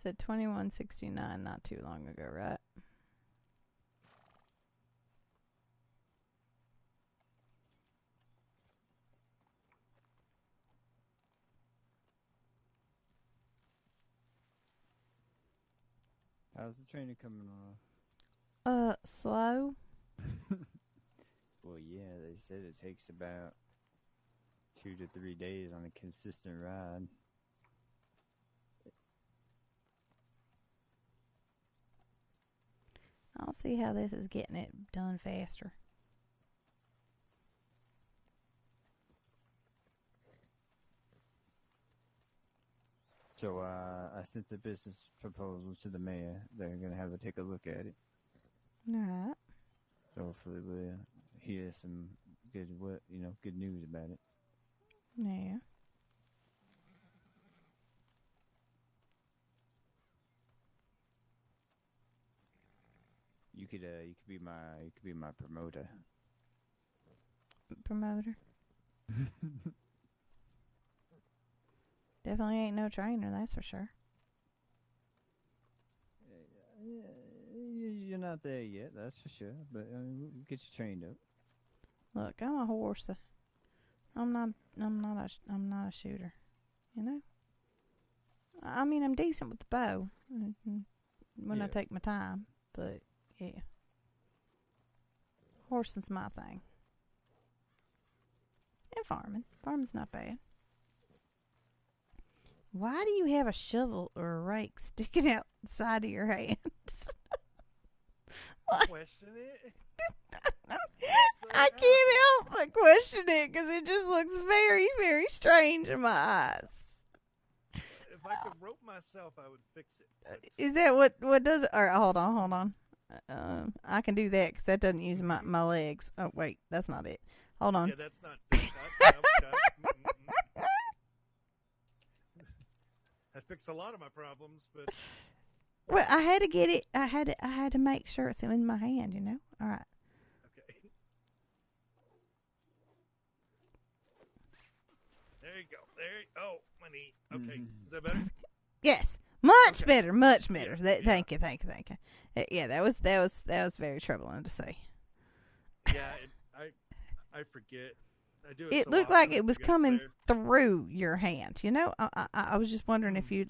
Said 2169 not too long ago, right? How's the training coming along? Slow. Well, yeah, they said it takes about 2 to 3 days on a consistent ride. I'll see how this is getting it done faster. So I sent the business proposal to the mayor. They're going to have a take a look at it. All right. So hopefully we'll hear some good news about it. Yeah. You could be my promoter. Promoter. Definitely ain't no trainer, that's for sure. You're not there yet, that's for sure. But we'll get you trained up. Look, I'm a horse. I'm not a shooter. You know. I mean, I'm decent with the bow when I take my time, but yeah, horsing's my thing. And farming. Farming's not bad. Why do you have a shovel or a rake sticking out the side of your hand? Question it. I can't help but question it because it just looks very, very strange in my eyes. If I could rope myself, I would fix it. Is that what does it? All right, hold on. I can do that because that doesn't use my legs. Oh, wait, that's not it. Hold on. Yeah, that's not. I fix a lot of my problems, but well, I had to get it. I had to make sure it's in my hand. You know. All right. okay. There you go. Oh, my knee. Okay, is that better? Yes, much Okay. better, much better. Yeah, Thank you. Yeah, that was very troubling to see. Yeah, I forget. I do. It so looked often, like I it was forget it's coming there. through your hand. You know, I was just wondering if you'd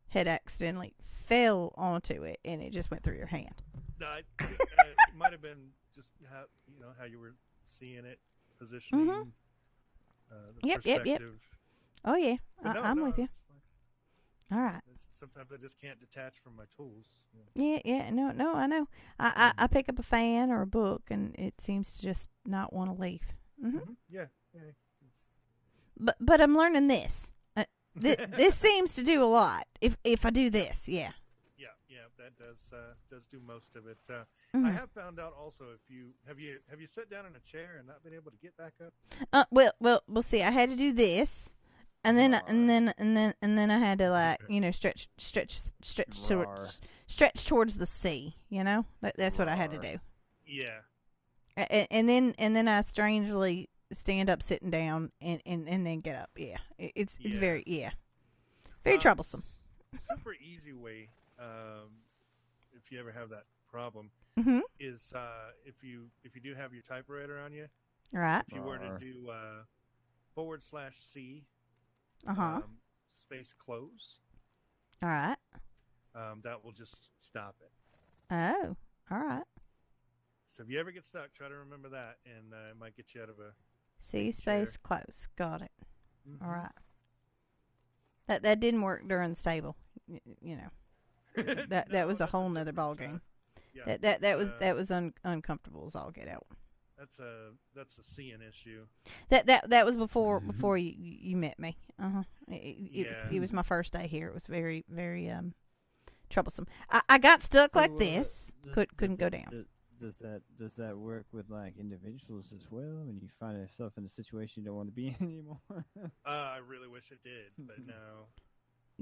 had accidentally fell onto it and it just went through your hand. No, it might have been just how you were seeing it, positioning. Mm-hmm. The Yep. perspective. Oh yeah, But I'm with you. it's fine. All right. Sometimes I just can't detach from my tools. Yeah. No, I know. I pick up a fan or a book and it seems to just not want to leave. Mm-hmm. Yeah. But I'm learning this. This seems to do a lot. If I do this, yeah. Yeah, that does do most of it. Mhm. I have found out also if you have you sat down in a chair and not been able to get back up. Well, we'll see. I had to do this, And then I had to like stretch towards the sea. You know, that's what I had to do. Yeah. And then I strangely stand up, sitting down, and then get up. Yeah, it's very very troublesome. Super easy way, if you ever have that problem, is if you do have your typewriter on you, right? If you were to do /C, space close, all right, that will just stop it. Oh, all right. So if you ever get stuck, try to remember that, and it might get you out of a C space close. Got it. Mm-hmm. All right. That didn't work during the stable. You know, that was a whole nother ball game. Yeah, that was uncomfortable as all get out. That's a seeing issue. That was before you met me. It was my first day here. It was very very troublesome. I got stuck like this. Couldn't go down. Does that work with like individuals as well? When you find yourself in a situation you don't want to be in anymore? I really wish it did, but no.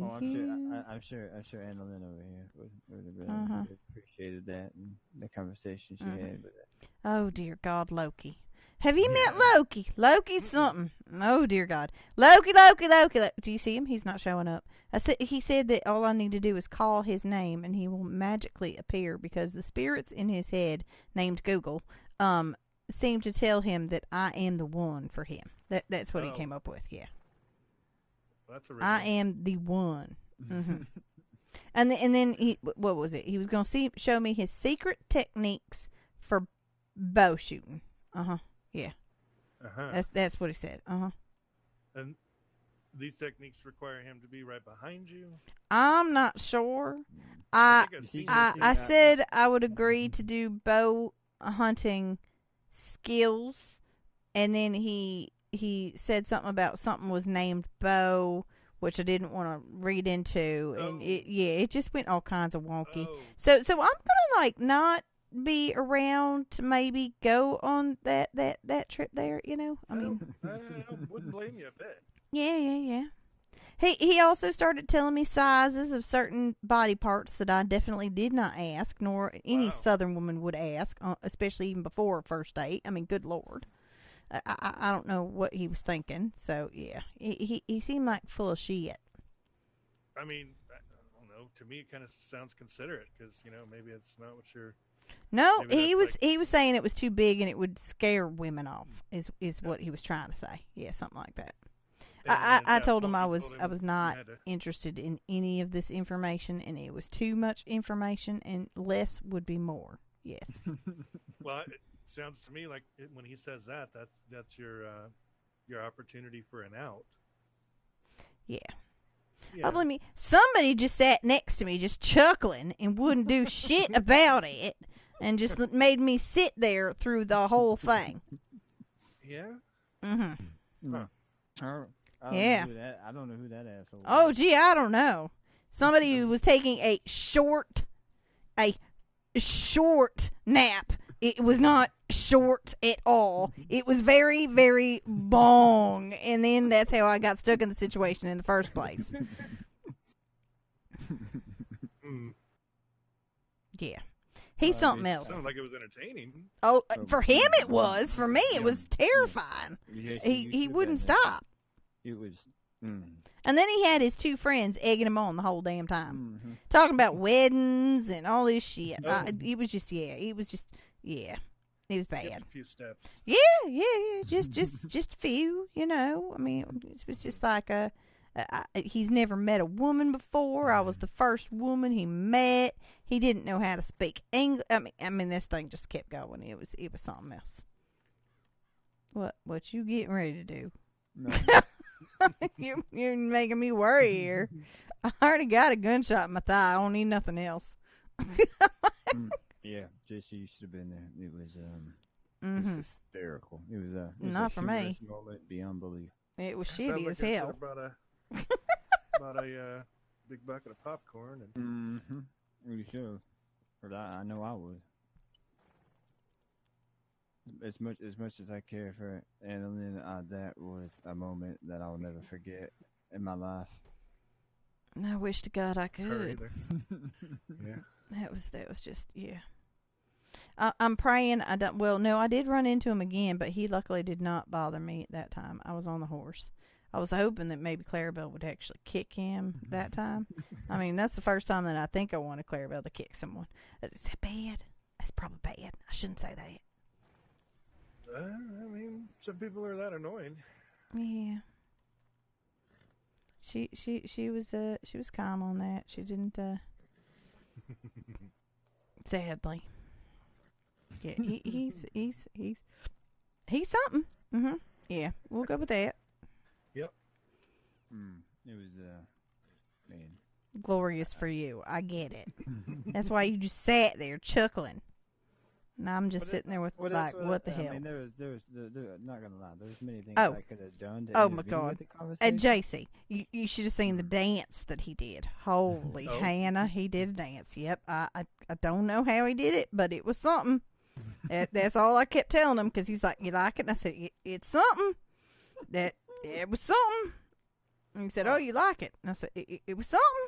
Oh, I'm sure Annalyn over here would have really appreciated that and the conversation she had with that. Oh dear God, Loki. Have you met Loki? Loki's something. Oh dear God, Loki. Do you see him? He's not showing up. He said that all I need to do is call his name and he will magically appear because the spirits in his head, named Google, seem to tell him that I am the one for him. That's what he came up with. Yeah. Well, that's I am the one. Mm-hmm. And then what was it? He was going to show me his secret techniques for bow shooting. Yeah. That's what he said. And these techniques require him to be right behind you? I'm not sure. I said I would agree to do bow hunting skills, and then he said something about something was named Bo, which I didn't want to read into, and it just went all kinds of wonky. So I'm gonna like not be around to maybe go on that trip there. You know, I mean, I wouldn't blame you a bit. Yeah. He also started telling me sizes of certain body parts that I definitely did not ask, nor any Southern woman would ask, especially even before a first date. I mean, good Lord. I don't know what he was thinking. So, yeah. He seemed like full of shit. I mean, I don't know. To me, it kind of sounds considerate because, maybe it's not what you're... No, he was saying it was too big and it would scare women off, is what he was trying to say. Yeah, something like that. I told him I was not interested in any of this information, and it was too much information, and less would be more. Yes. Well, it sounds to me like when he says that's your opportunity for an out. Yeah. I believe me. Somebody just sat next to me, just chuckling, and wouldn't do shit about it, and just made me sit there through the whole thing. Yeah. Mm-hmm. Huh. I don't know who that asshole was. Oh, gee, I don't know. Somebody who was taking a short nap. It was not short at all. It was very, very long. And then that's how I got stuck in the situation in the first place. Yeah. He's something else. Sounds like it was entertaining. Oh, for him it was. For me, it was terrifying. He wouldn't stop. It was. And then he had his two friends egging him on the whole damn time, talking about weddings and all this shit. It was just, it was bad. Skipped a few steps. Yeah, just a few. I mean, it was just like he's never met a woman before. I was the first woman he met. He didn't know how to speak English. I mean, this thing just kept going. It was something else. What you getting ready to do? No. You're making me worry here. I already got a gunshot in my thigh. I don't need nothing else. Yeah, JC, you should have been there. It was hysterical. It was not for me. Moment beyond belief. It was shitty as hell. Bought a big bucket of popcorn and. You should. Or I know I would. as much as I care for Annalyn, that was a moment that I'll never forget in my life. I wish to God I Her could. either. Yeah. That was just I'm praying I don't. Well, no, I did run into him again, but he luckily did not bother me at that time. I was on the horse. I was hoping that maybe Clarabelle would actually kick him that time. I mean, that's the first time that I think I wanted Clarabelle to kick someone. Is that bad? That's probably bad. I shouldn't say that. I mean, some people are that annoying. Yeah. She was calm on that. She didn't sadly. Yeah, he's something. Yeah, we'll go with that. Yep. It was man. Glorious for you. I get it. That's why you just sat there chuckling. And I'm just sitting there with what the hell? I mean, there was not gonna lie. There's many things Oh. I could have done. To Oh my intervene God! with the conversation. JC, you should have seen the dance that he did. Holy Hannah, he did a dance. Yep, I don't know how he did it, but it was something. That's all I kept telling him because he's like, "You like it?" And I said, "It's something." It was something. And he said, "Oh, you like it?" And I said, "It was something."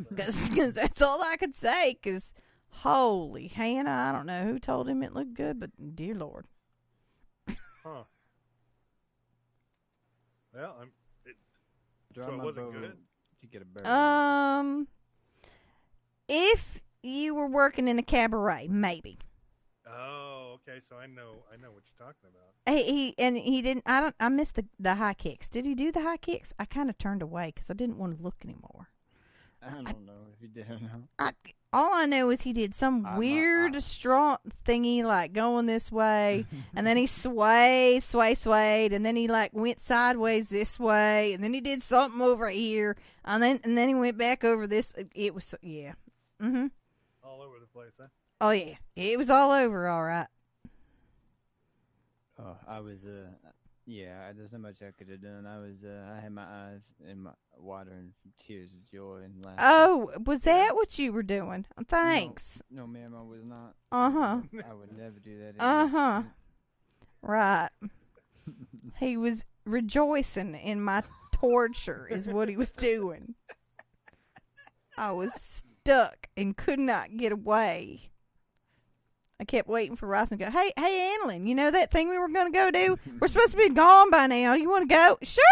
Because that's all I could say. Because holy Hannah, I don't know who told him it looked good, but dear Lord. Huh. Well, Draw so it my wasn't bow good. to get a bird. If you were working in a cabaret, maybe. Oh, okay. So I know what you're talking about. He didn't. I missed the high kicks. Did he do the high kicks? I kind of turned away because I didn't want to look anymore. I don't know if he did or not. All I know is he did some weird distraught thingy, like going this way, and then he swayed, and then he like went sideways this way, and then he did something over here, and then he went back over this. It was All over the place, huh? Oh yeah, it was all over. All right. Oh, I was yeah. There's not much I could have done. I had my eyes in my watering from tears of joy and laughter. Oh, was that what you were doing? Thanks. No, ma'am, I was not. Uh-huh. I would never do that. Uh-huh. Right. He was rejoicing in my torture is what he was doing. I was stuck and could not get away. I kept waiting for Ross to go, hey, Annalyn, you know that thing we were going to go do? We're supposed to be gone by now. You want to go? Sure,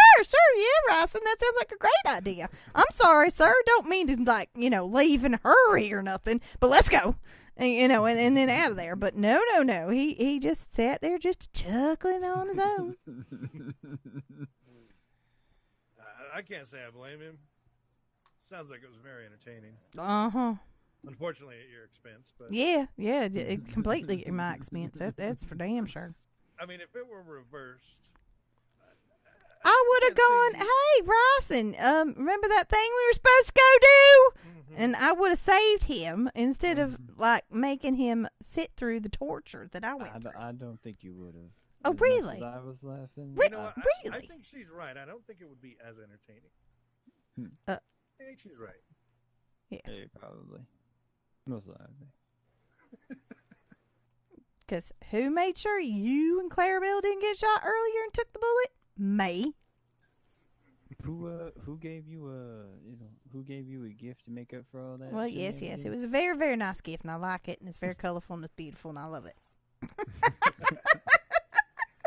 yeah, Rossin, that sounds like a great idea. I'm sorry, sir. Don't mean to, leave in a hurry or nothing, but let's go. And, and then out of there. But no. He just sat there just chuckling on his own. I can't say I blame him. Sounds like it was very entertaining. Uh-huh. Unfortunately, at your expense, but yeah, completely at my expense. That's for damn sure. I mean, if it were reversed, I would have gone, hey, Rossin, remember that thing we were supposed to go do? Mm-hmm. And I would have saved him instead of, making him sit through the torture that I went through. I don't think you would have. Oh, really? I was laughing. You know what? Really? I think she's right. I don't think it would be as entertaining. I think she's right. Yeah, probably. Most likely. Because who made sure you and Clarabelle didn't get shot earlier and took the bullet? Me. Who gave you a gift to make up for all that? Well, yes. It was a very, very nice gift, and I like it, and it's very colorful and it's beautiful, and I love it.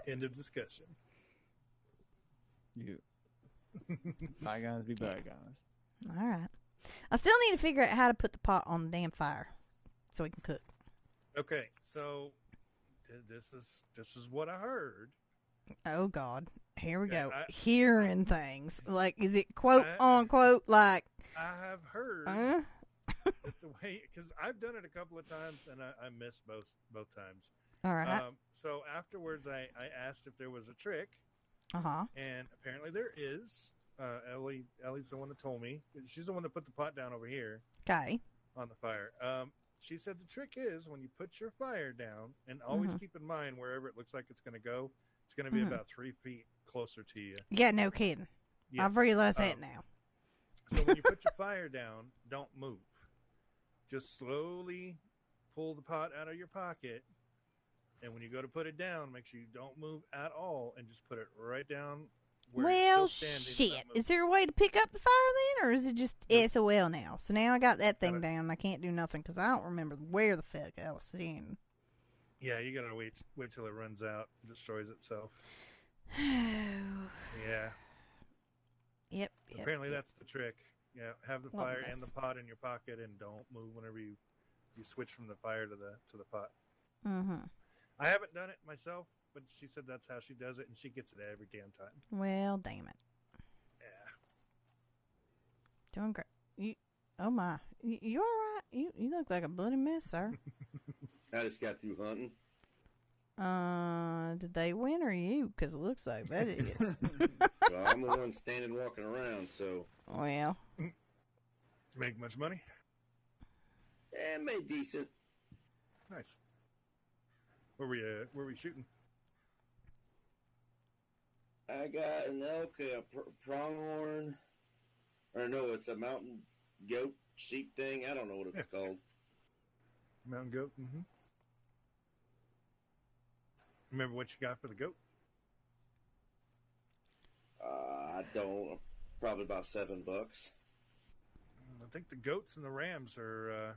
End of discussion. You. Bygones be bygones. All right. I still need to figure out how to put the pot on the damn fire so we can cook. Okay, so this is what I heard. Oh God, here we go. Hearing things is it quote unquote like? I have heard that the way, because I've done it a couple of times and I missed both times. All right. So afterwards, I asked if there was a trick. And apparently there is. Ellie's the one that told me. She's the one that put the pot down over here. Okay. On the fire. She said the trick is when you put your fire down, and always keep in mind wherever it looks like it's going to go, it's going to be about 3 feet closer to you. Yeah, no kidding. Yeah. I've realized that now. So when you put your fire down, don't move. Just slowly pull the pot out of your pocket, And when you go to put it down, make sure you don't move at all and just put it right down where Well, it's still standing. shit. Is there a way to pick up the fire then, or is it just SOL now? So now I got that thing down and I can't do nothing because I don't remember where the fuck I was sitting. Yeah, you gotta wait till it runs out and destroys itself. Yeah. Yep. Apparently that's the trick. Yeah, have the fire and the pot in your pocket and don't move whenever you switch from the fire to the pot. Mm-hmm. I haven't done it myself, but she said that's how she does it, and she gets it every damn time. Well, damn it. Yeah. Doing great. Oh my. You all right? You look like a bloody mess, sir. I just got through hunting. Did they win or you? Because it looks like that is. Well, I'm the one standing walking around, so. Well. Make much money? Yeah, made decent. Nice. Where were we shooting? I got an elk, a pronghorn, or no, it's a mountain goat sheep thing. I don't know what it's called. Mountain goat. Mm-hmm. Remember what you got for the goat? I don't. Probably about $7. I think the goats and the rams are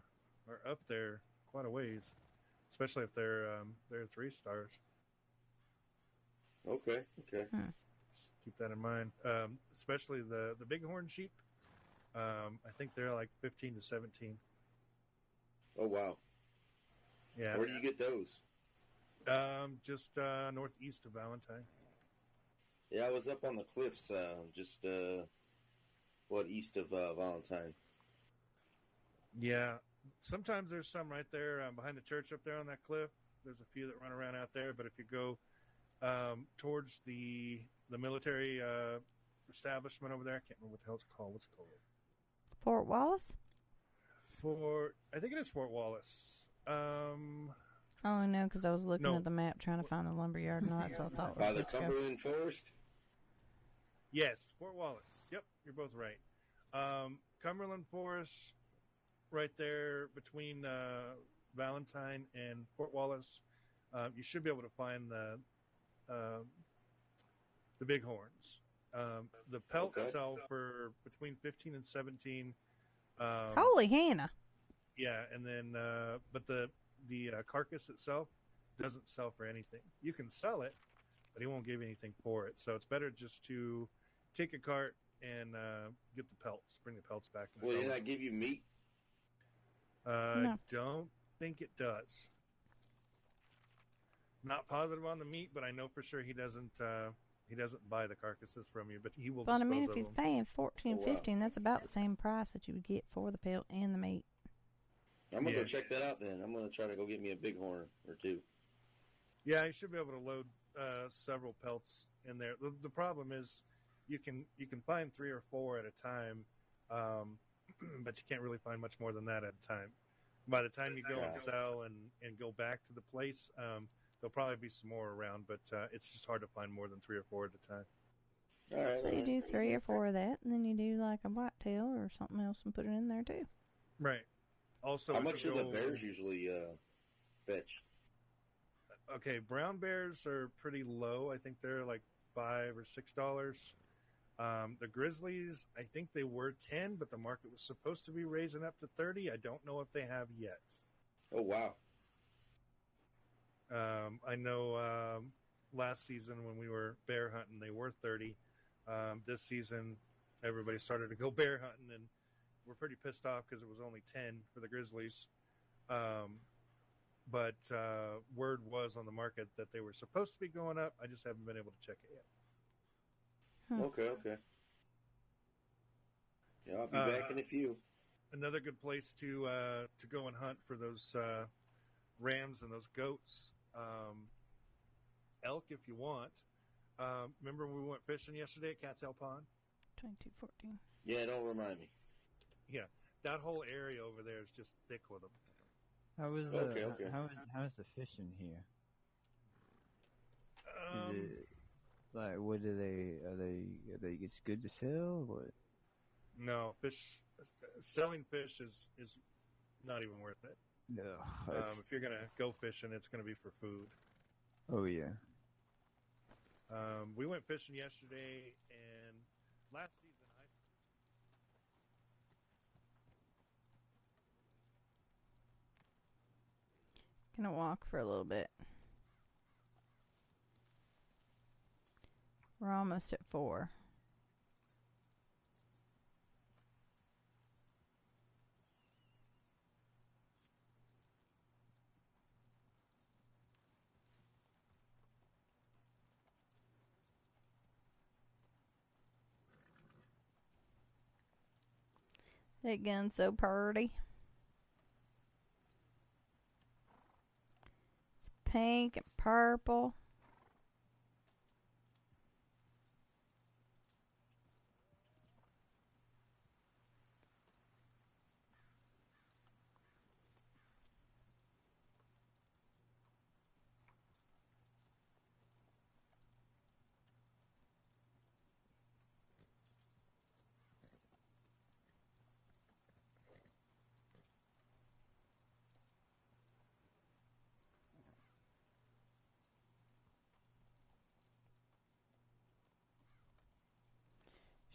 up there quite a ways, especially if they're 3 stars. Okay. Just keep that in mind. Especially the bighorn sheep. I think they're like 15 to 17. Oh wow. Yeah. Where do you get those? Just northeast of Valentine. Yeah, I was up on the cliffs, just east of Valentine. Yeah, sometimes there's some right there behind the church up there on that cliff. There's a few that run around out there, but if you go towards the military establishment over there, I can't remember what the hell it's called. What's it called? Fort Wallace? I think it is Fort Wallace. I only know because I was looking at the map trying to find the lumberyard, and that's what I thought. By the Cumberland Forest? Yes, Fort Wallace. Yep, you're both right. Cumberland Forest, right there between Valentine and Fort Wallace. You should be able to find the bighorns. The pelts sell for between 15 and 17. Holy Hannah! Yeah, and then but the carcass itself doesn't sell for anything. You can sell it, but he won't give you anything for it. So it's better just to take a cart and get the pelts. Bring the pelts back. And Well, sell did it. I give you meat? No. Don't think it does. Not positive on the meat, but I know for sure he doesn't buy the carcasses from you, but he will. But I mean, if dispose he's of them. paying $14, $15, that's about the same price that you would get for the pelt and the meat. I'm going to go check that out then. I'm going to try to go get me a bighorn or two. Yeah, you should be able to load several pelts in there. The problem is you can find 3 or 4 at a time, but you can't really find much more than that at a time. By the time you go and sell and go back to the place, there'll probably be some more around, but it's just hard to find more than 3 or 4 at a time. All right, So you do 3 or 4 of that, and then you do like a whitetail or something else and put it in there too. Right. Also, how much do the bears usually fetch? Okay, brown bears are pretty low. I think they're like $5 or $6. The grizzlies, I think they were 10, but the market was supposed to be raising up to 30. I don't know if they have yet. Oh wow. I know last season when we were bear hunting, they were 30. This season, everybody started to go bear hunting, and we're pretty pissed off because it was only 10 for the grizzlies. But word was on the market that they were supposed to be going up. I just haven't been able to check it yet. Okay. Yeah, I'll be back in a few. Another good place to go and hunt for those rams and those goats. Elk, if you want. Remember when we went fishing yesterday at Cattail Pond? 2214. Yeah, don't remind me. Yeah, that whole area over there is just thick with them. How is Okay. how's the fishing here? Um, Is it, like, what are they? It's good to sell. What? No, selling fish is not even worth it. No. If you're gonna go fishing, it's gonna be for food. Oh yeah. We went fishing yesterday, and last season Gonna walk for a little bit. We're almost at 4. That gun's so purty. It's pink and purple.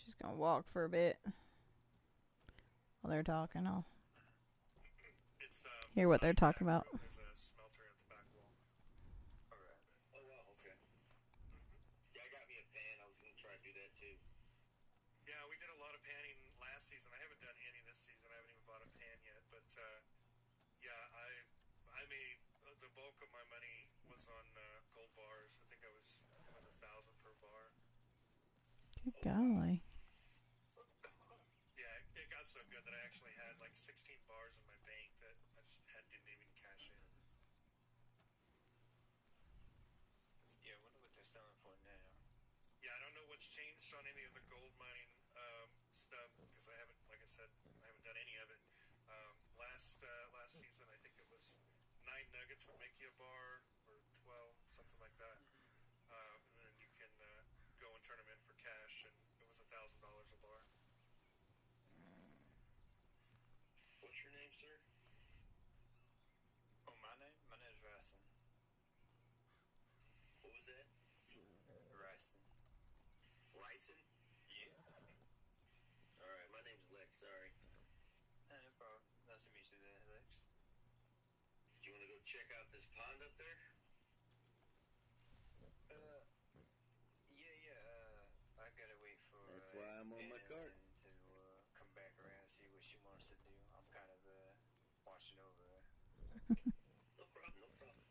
She's gonna walk for a bit while they're talking. I'll hear what they're talking about. There's a smelter at the back wall. Alright. Oh, wow, okay. Yeah, I got me a pan. I was going to try to do that too. Yeah, we did a lot of panning last season. I haven't done any this season. I haven't even bought a pan yet. But, yeah, I made the bulk of my money was on gold bars. I think it was 1,000 per bar. Good golly. Yeah, it got so good that I actually had like 16 bars in my bank that I just didn't even cash in. Yeah, I wonder what they're selling for now. Yeah, I don't know what's changed on any of the gold mining stuff because I haven't, like I said, I haven't done any of it. Last season, I think it was 9 nuggets would make you a bar, or 12, something like that. And then you can go and turn them in for cash, and it was $1,000 a bar. What's your name, sir? Oh, my name? My name's Ryson. What was that? Ryson. Ryson? Yeah. Alright, my name's Lex, sorry. No problem. Nice to meet you there, Lex. Do you want to go check out this pond up there? I gotta wait for That's why I'm on my cart. to come back around and see what she wants to do. I'm kind of watching over her. No problem, no problem.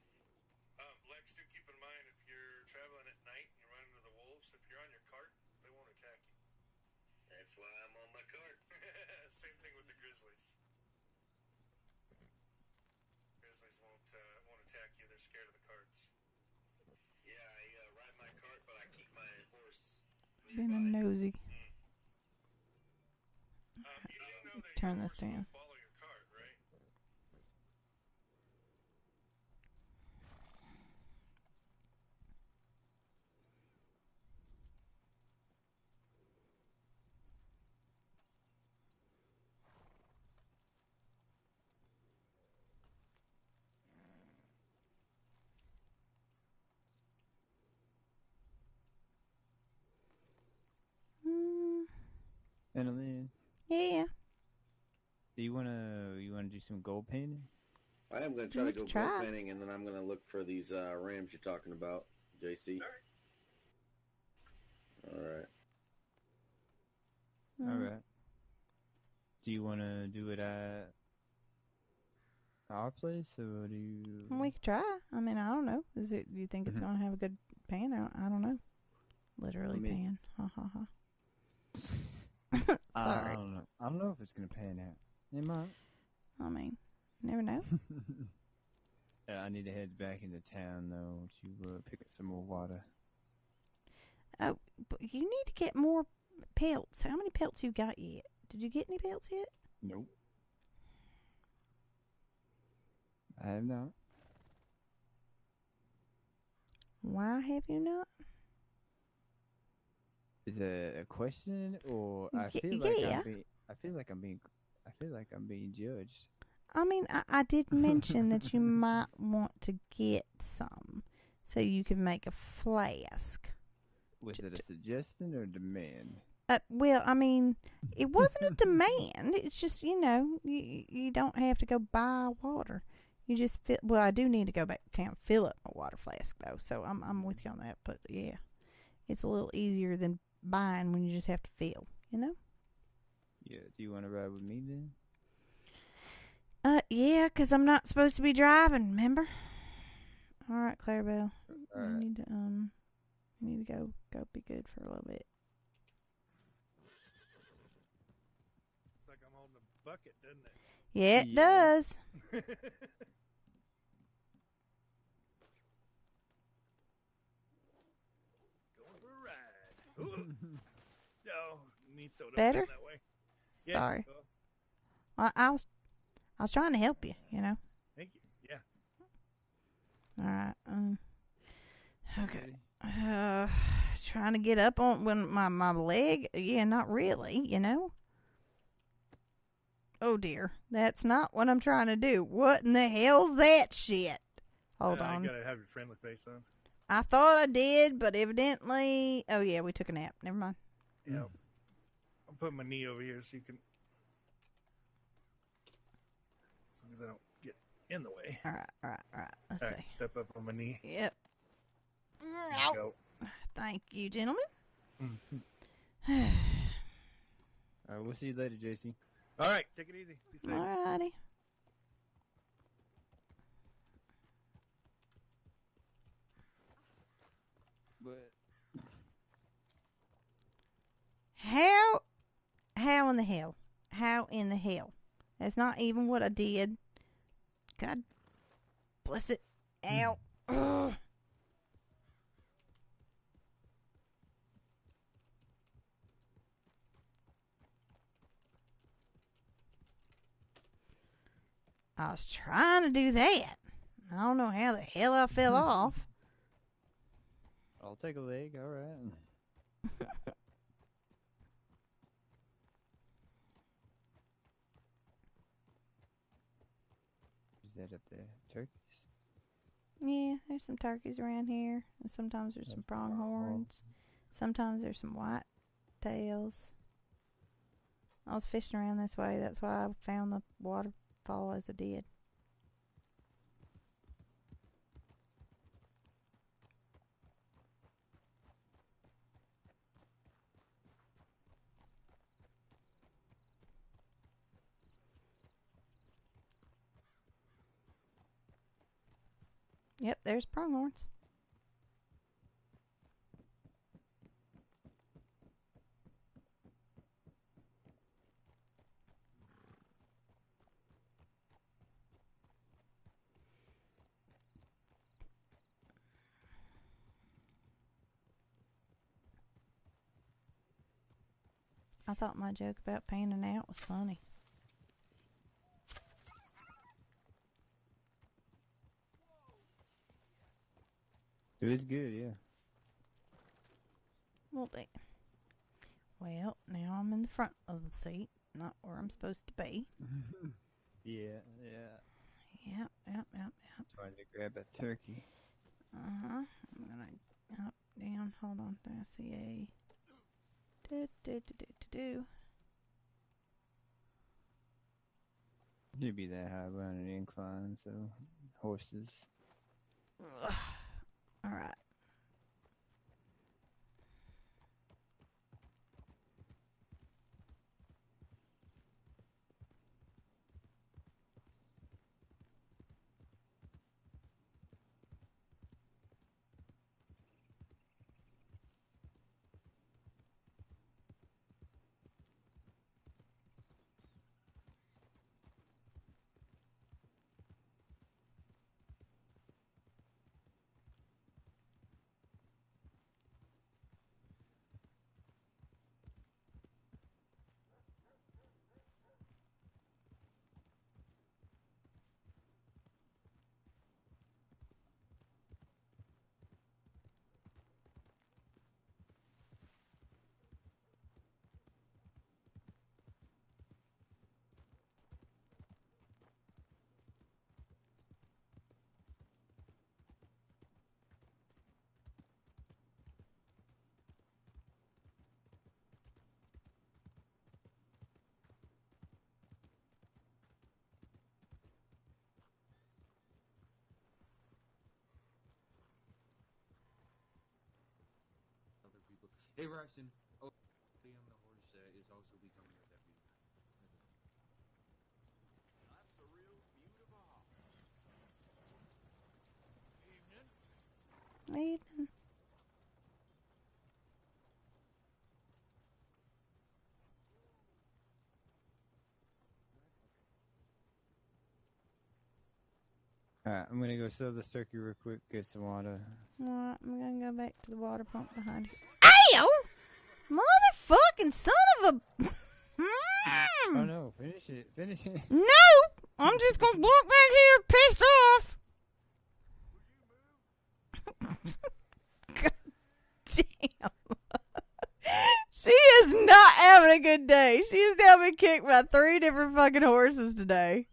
Lex, do keep in mind if you're traveling at night and you run into the wolves, if you're on your cart, they won't attack you. That's why I'm on my cart. Same thing with the grizzlies. Grizzlies won't attack you. They're scared of the carts. Yeah, I ride my cart, but I keep my horse Being a nosy. You do know that Turn your this horse down. will follow your cart, right? Annalyn, Yeah. do you wanna do some gold painting? I am going to try We to go can try. gold painting, and then I'm going to look for these rams you're talking about, JC. Alright. All right. Do you want to do it at our place, or do you? We could try. I mean, I don't know. Do you think it's gonna have a good pan? I don't know. Literally pan. Ha ha ha. I Sorry. don't know. I don't know if it's gonna pan out. It might. I mean, never know. I need to head back into town though to pick up some more water. Oh, but you need to get more pelts. How many pelts you got yet? Did you get any pelts yet? Nope. I have not. Why have you not? Is it a question, or I Yeah. feel like I'm being judged. I mean, I did mention that you might want to get some. so you can make a flask. Was it a suggestion or demand? Well, I mean, it wasn't a demand. It's just, you don't have to go buy water. You just fill. Well, I do need to go back to town, fill up my water flask though. So I'm with you on that. But yeah, it's a little easier than buying when you just have to fill. Yeah. Do you want to ride with me then? Yeah, 'cause I'm not supposed to be driving. Remember? All right, Clarabelle. All You right. need to go be good for a little bit. It's like I'm holding a bucket, doesn't it? Yeah, it does. Going for a ride. Ooh. No, knees still don't Better? bend that way. Yeah, Sorry. well, Well, I was trying to help you. thank you. Yeah. All right. Okay. Trying to get up on when my leg. Yeah, not really. Oh dear, that's not what I'm trying to do. What in the hell's that shit? Hold on. I gotta have your friendly face on. I thought I did, but evidently. Oh yeah, we took a nap. Never mind. Yeah. I'll put my knee over here so you can. As long as I don't get in the way. All right. Let's All see. right, step up on my knee. Yep. There you go. Thank you, gentlemen. All right. We'll see you later, JC. All right. Take it easy. Be safe. Alrighty. But How in the hell? How in the hell? That's not even what I did. God bless it. Ow. Ugh. I was trying to do that. I don't know how the hell I fell off. I'll take a leg. All right. Is that up there? Turkeys? Yeah, there's some turkeys around here. And sometimes there's some pronghorns. Sometimes there's some white tails. I was fishing around this way. That's why I found the waterfall as I did. Yep, there's pronghorns. I thought my joke about panning out was funny. It was good, yeah. Well, now I'm in the front of the seat, not where I'm supposed to be. Yeah. Yep. Trying to grab a turkey. I'm gonna up, down, hold on, I see a do. It'd be that high around an incline, so horses. Alright. Hey, Rushton. Oh, the horse is also becoming a deputy. That's a real beautiful house. Evening. Evening. Alright, I'm gonna go sell this turkey real quick, get some water. Alright, I'm gonna go back to the water pump behind you. Ow! Motherfucking son of a... Oh no, finish it. No! I'm just gonna walk back here pissed off. God damn. She is not having a good day. She has now been kicked by 3 different fucking horses today.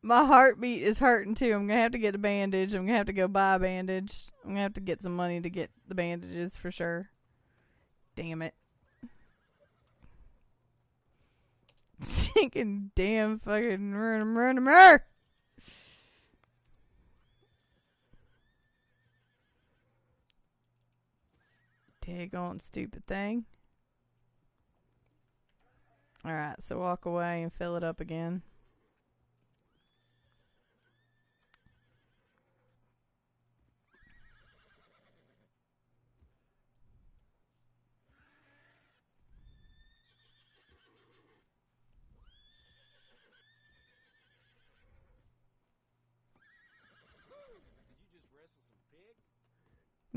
My heartbeat is hurting too. I'm gonna have to get a bandage. I'm gonna have to go buy a bandage. I'm gonna have to get some money to get the bandages for sure. Damn it. Stinking damn fucking run. Daggone stupid thing. Alright, so walk away and fill it up again.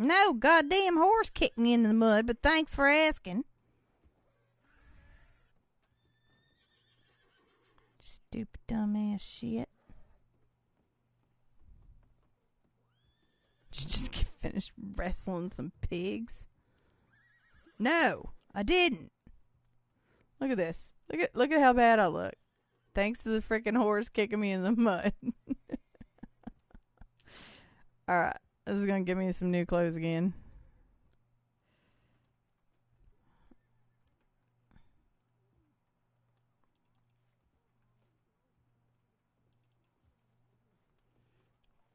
No, goddamn horse kicked me into the mud, but thanks for asking. Stupid dumbass shit. Did you just get finished wrestling some pigs? No, I didn't. Look at this. Look at how bad I look. Thanks to the freaking horse kicking me in the mud. Alright. This is going to give me some new clothes again.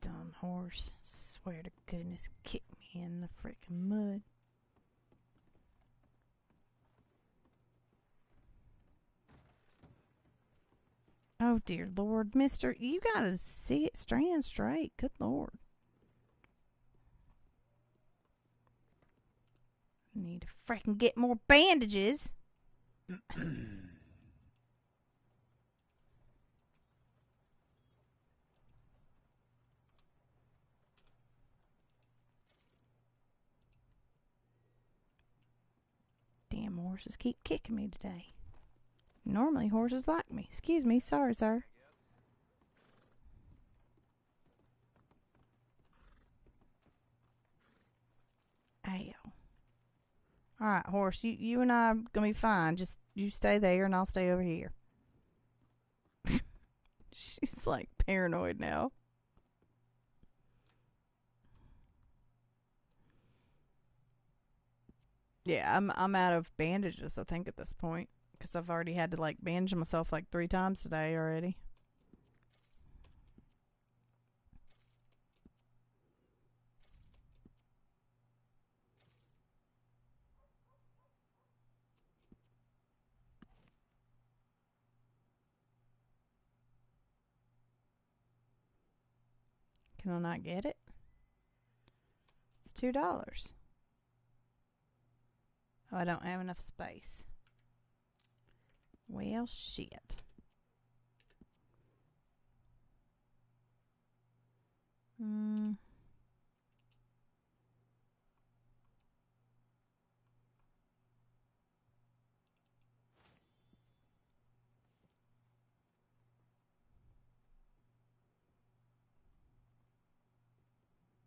Dumb horse. Swear to goodness, kick me in the freaking mud. Oh dear Lord, mister, you gotta see it stand straight. Good Lord. Need to freaking get more bandages. Damn horses keep kicking me today. Normally horses like me. Excuse me, sorry, sir. Ow. Alright, horse, you and I are gonna be fine. Just you stay there and I'll stay over here. She's like paranoid now. Yeah, I'm out of bandages, I think, at this point. Because I've already had to like bandage myself like 3 times today already. Can I not get it? It's $2. Oh, I don't have enough space. Well, shit.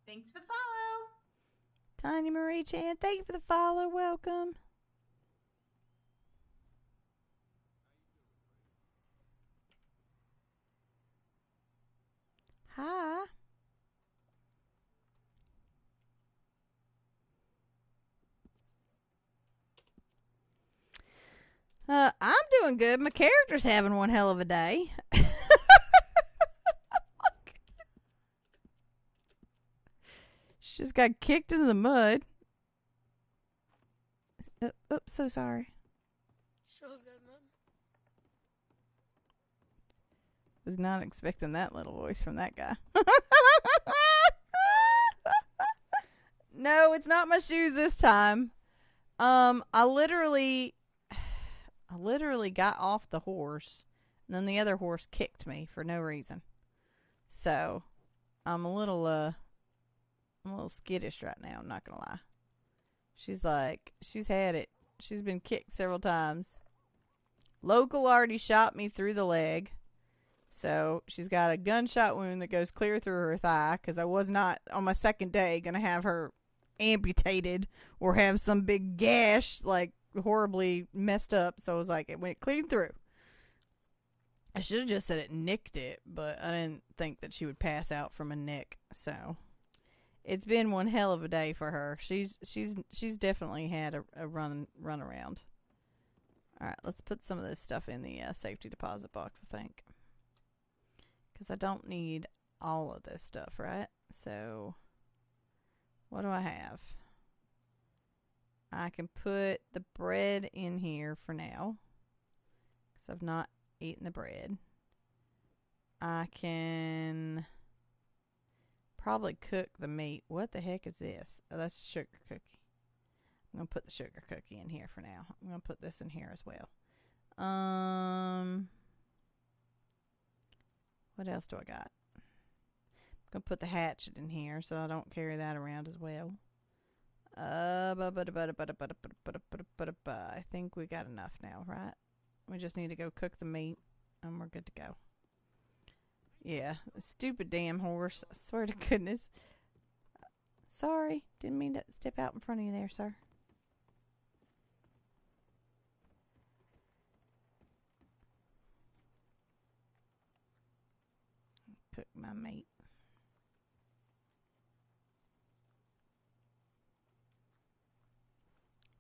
Thanks for the follow. Tanya Marie Chan, thank you for the follow. Welcome. Hi. I'm doing good. My character's having one hell of a day. She just got kicked into the mud. Oops, so sorry. So good, man. Was not expecting that little voice from that guy. No, it's not my shoes this time. I literally got off the horse, and then the other horse kicked me for no reason. So, I'm a little skittish right now, I'm not gonna lie. She's had it. She's been kicked several times. Local already shot me through the leg. So, she's got a gunshot wound that goes clear through her thigh, because I was not, on my second day, gonna have her amputated or have some big gash, like, horribly messed up. So, I was like, it went clean through. I should have just said it nicked it, but I didn't think that she would pass out from a nick, so... It's been one hell of a day for her. She's definitely had a run around. All right, let's put some of this stuff in the safety deposit box, I think. Because I don't need all of this stuff, right? So, what do I have? I can put the bread in here for now. Because I've not eaten the bread. I can... probably cook the meat. What the heck is this? Oh, that's a sugar cookie. I'm going to put the sugar cookie in here for now. I'm going to put this in here as well. What else do I got? I'm going to put the hatchet in here so I don't carry that around as well. I think we got enough now, right? We just need to go cook the meat and we're good to go. Yeah, stupid damn horse. I swear to goodness. Sorry, didn't mean to step out in front of you there, sir. Cook my meat.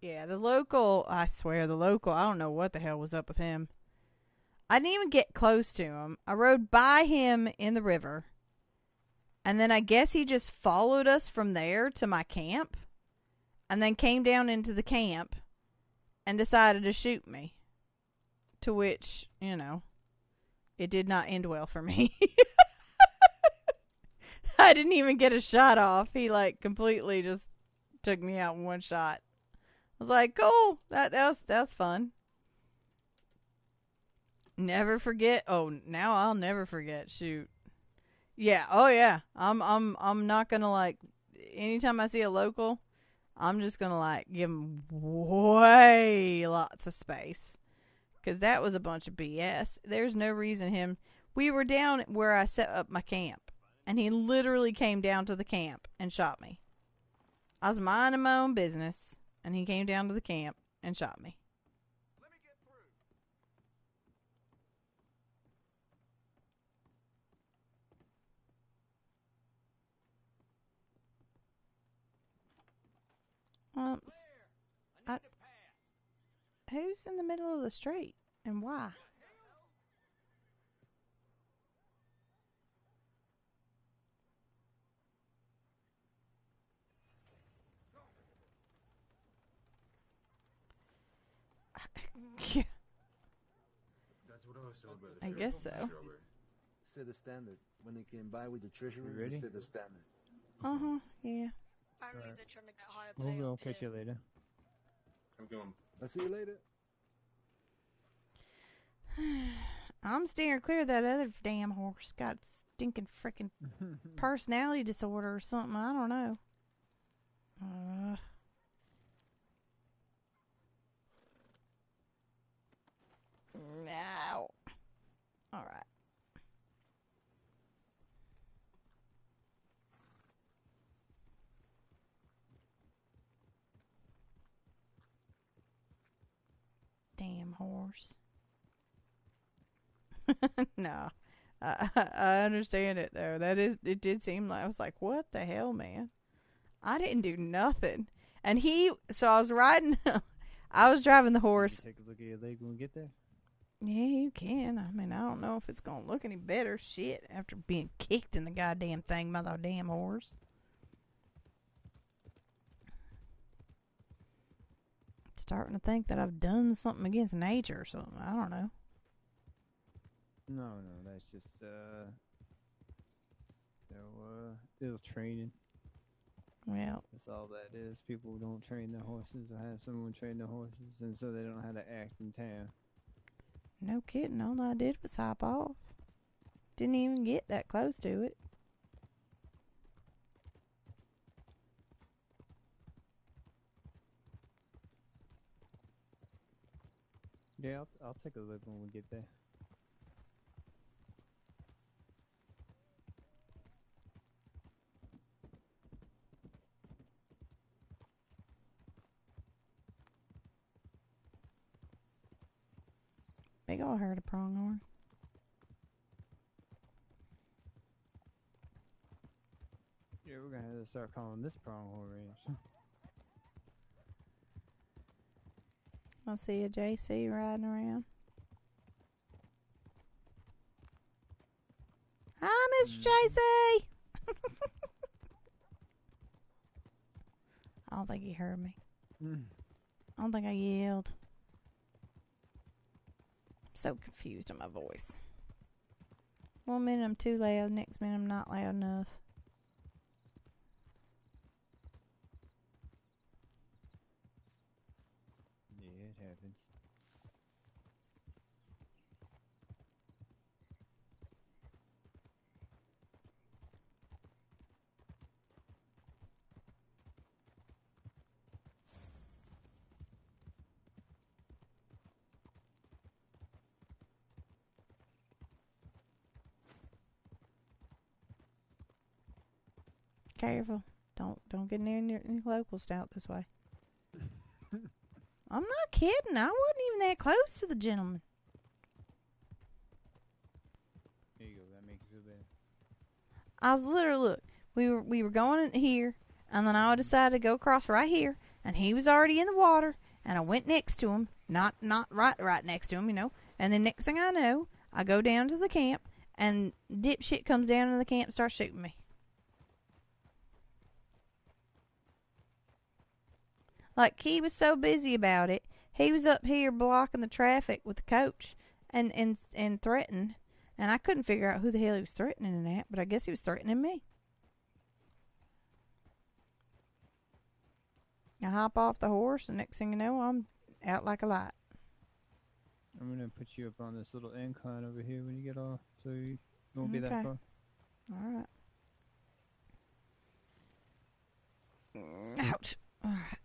Yeah, the local, I swear, I don't know what the hell was up with him. I didn't even get close to him. I rode by him in the river. And then I guess he just followed us from there to my camp. And then came down into the camp and decided to shoot me. To which, it did not end well for me. I didn't even get a shot off. He completely just took me out in one shot. I was like, cool. That was fun. Never forget. Oh, now I'll never forget. Shoot. Yeah. Oh yeah. I'm not gonna anytime I see a local, I'm just gonna give him way lots of space. 'Cause that was a bunch of BS. There's no reason we were down where I set up my camp and he literally came down to the camp and shot me. I was minding my own business and he came down to the camp and shot me. Who's in the middle of the street and why? I guess so. Set the standard. When they came by with the treasury, ready? Set the standard. Yeah. I don't need to try to get high up. We'll catch you later. I'm going. I'll see you later. I'm steering clear of that other damn horse. Got stinking freaking personality disorder or something. I don't know. Ow. All right. Damn horse. No, I understand it though. It did seem like I was like, what the hell, man? I didn't do nothing. And so I was riding. I was driving the horse. Take a look at your leg when we get there. Yeah, you can. I mean, I don't know if it's gonna look any better. Shit, after being kicked in the goddamn thing by the damn horse. starting to think that I've done something against nature or something. I don't know. No, that's just ill training. Well, that's all that is. People don't train their horses or have someone train their horses, and so they don't know how to act in town. No kidding. All I did was hop off. Didn't even get that close to it. Yeah, I'll take a look when we get there. Big ol' herd of pronghorn. Yeah, we're gonna have to start calling this pronghorn ranch. I see a JC riding around. Hi, Mr. JC. I don't think he heard me. I don't think I yelled. I'm so confused on my voice. One minute I'm too loud, next minute I'm not loud enough. Yeah, it happens. Careful. Don't get near any locals out this way. I'm not kidding. I wasn't even that close to the gentleman. There you go. That makes you feel better. I was literally, look, we were going in here, and then I decided to go across right here, and he was already in the water, and I went next to him, not right next to him, you know. And then next thing I know, I go down to the camp, and dipshit comes down to the camp and starts shooting me. Like, he was so busy about it. He was up here blocking the traffic with the coach and threatened. And I couldn't figure out who the hell he was threatening at, but I guess he was threatening me. I hop off the horse, and next thing you know, I'm out like a light. I'm going to put you up on this little incline over here when you get off, so you won't be that Okay. far. All right. Ouch. All right.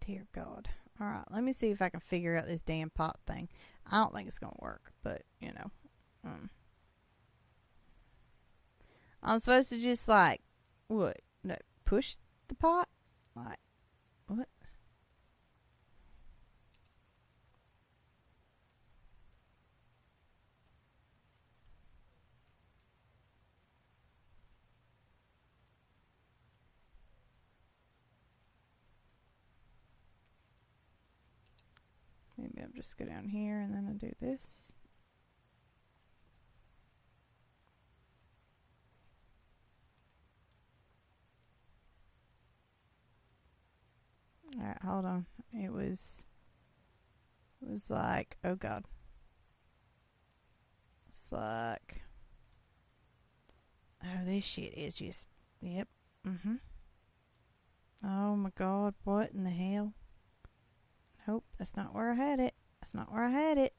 Dear God. All right, let me see if I can figure out this damn pot thing. I don't think it's going to work, but, you know. I'm supposed to just, like, what? No, push the pot? Like, what? Maybe I'll just go down here and then I'll do this. Alright, hold on. It was like, oh God. It's like, oh, this shit is just, yep. Oh my God, what in the hell? Nope, that's not where I had it. That's not where I had it.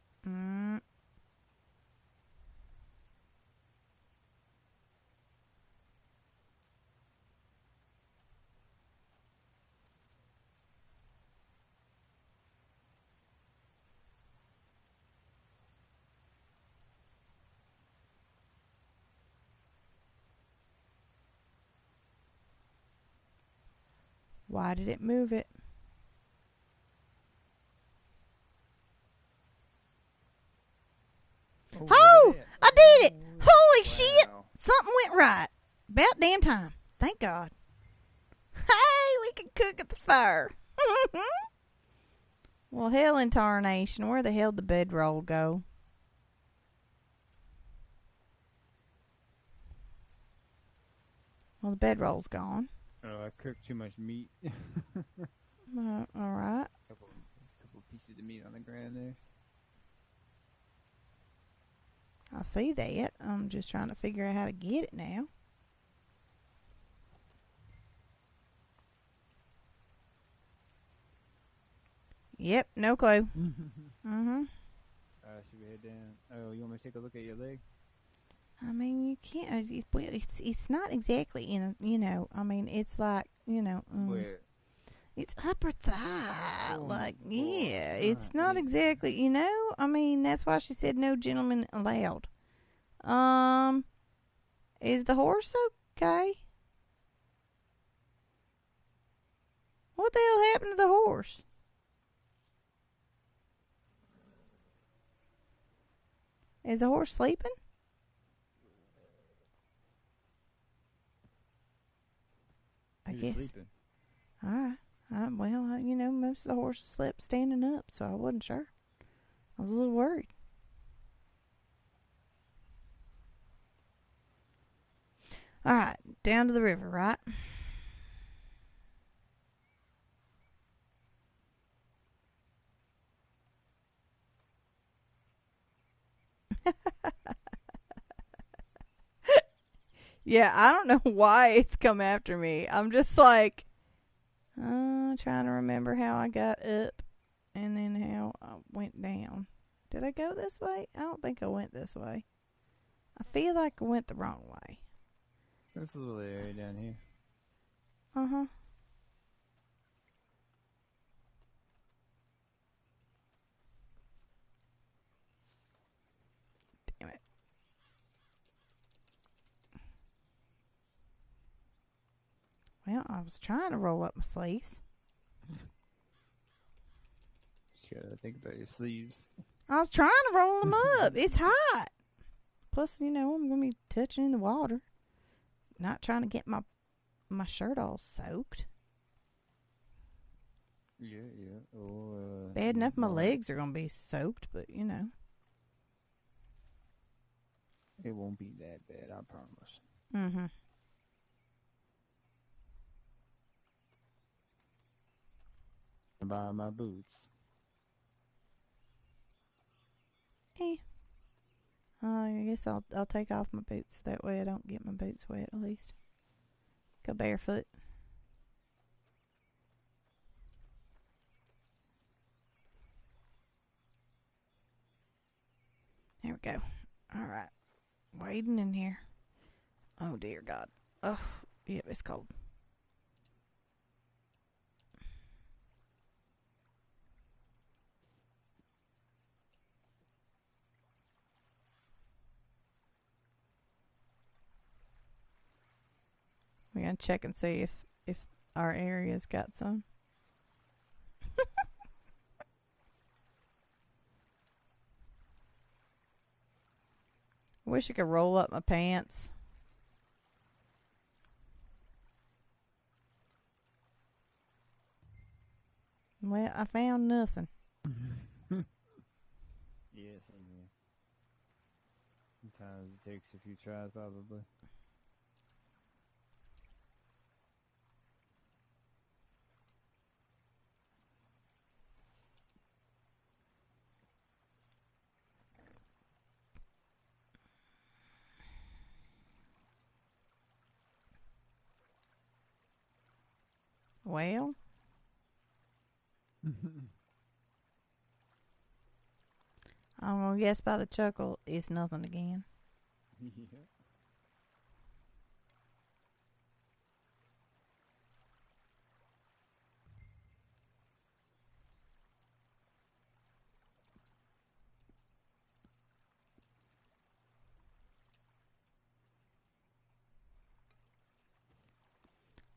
Why did it move it? Oh, I did it! Holy shit! Something went right. About damn time. Thank God. Hey, we can cook at the fire. Well, hell in tarnation. Where the hell did the bedroll go? Well, the bedroll's gone. Oh, I cooked too much meat. All right. Couple pieces of meat on the ground there. I see that. I'm just trying to figure out how to get it now. Yep, no clue. Mm-hmm. Should we head down? Oh, you want me to take a look at your leg? I mean, you can't. It's not exactly in a, I mean, it's like, Where? It's upper thigh. Oh, like, boy. yeah, it's not exactly, I mean, that's why she said no gentlemen allowed. Is the horse okay? What the hell happened to the horse? Is the horse sleeping? I guess. Sleeping. All right. Well, most of the horses slept standing up, so I wasn't sure. I was a little worried. All right, down to the river, right? Yeah, I don't know why it's come after me. I'm just like, trying to remember how I got up and then how I went down. Did I go this way? I don't think I went this way. I feel like I went the wrong way. There's a little area down here. Uh-huh. Damn it. Well, I was trying to roll up my sleeves. You gotta think about your sleeves. I was trying to roll them up. It's hot. Plus, I'm going to be touching in the water. Not trying to get my shirt all soaked. Yeah. Or, bad enough my legs are going to be soaked, but, It won't be that bad, I promise. Mm-hmm. Buy my boots. Hey. I guess I'll take off my boots. That way I don't get my boots wet, at least. Go barefoot. There we go. All right. Wading in here. Oh, dear God. Oh, yep, it's cold. We're going to check and see if our area's got some. Wish I could roll up my pants. Well, I found nothing. Yes, I mean. Sometimes it takes a few tries, probably. Well. I'm going to guess by the chuckle, it's nothing again. Yeah.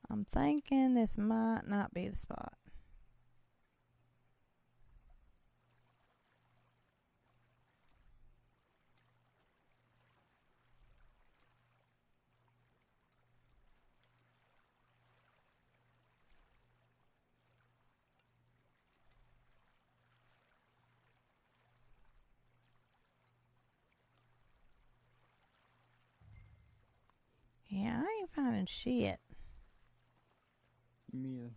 I'm thinking this might not be the spot. Yeah, I ain't finding shit. Mia.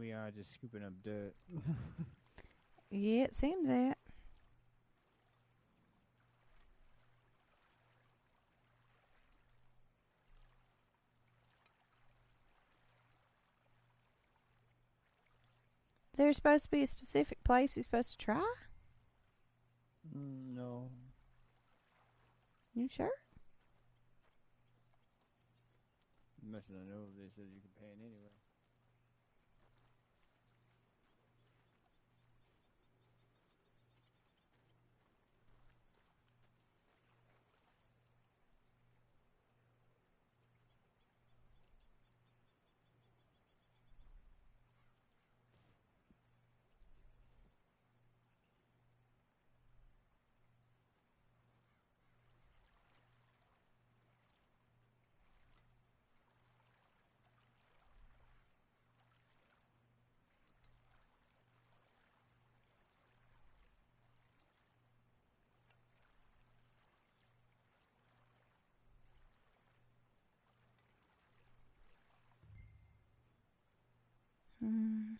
we are just scooping up dirt. Yeah, it seems that. Is there supposed to be a specific place we're supposed to try? No. You sure? Much as I know, they said you can pan anyway. Hmm.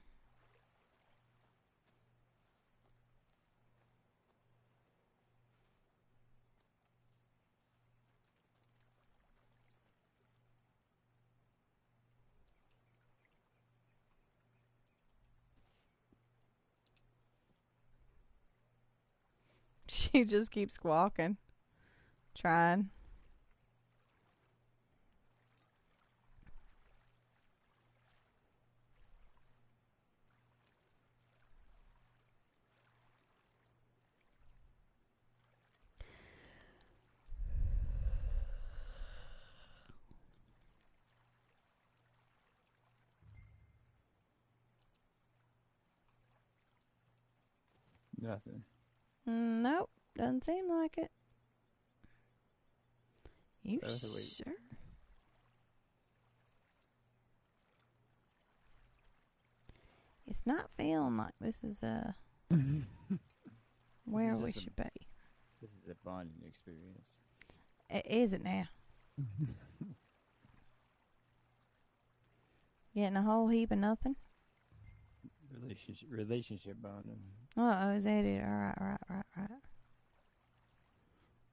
She just keeps walking, trying. Nothing. Nope, doesn't seem like it. You That's a wait. sure? It's not feeling like this is where we should be. This is a bonding experience. Is it now? Getting a whole heap of nothing? Relationship bonding. Oh, is that it? All right.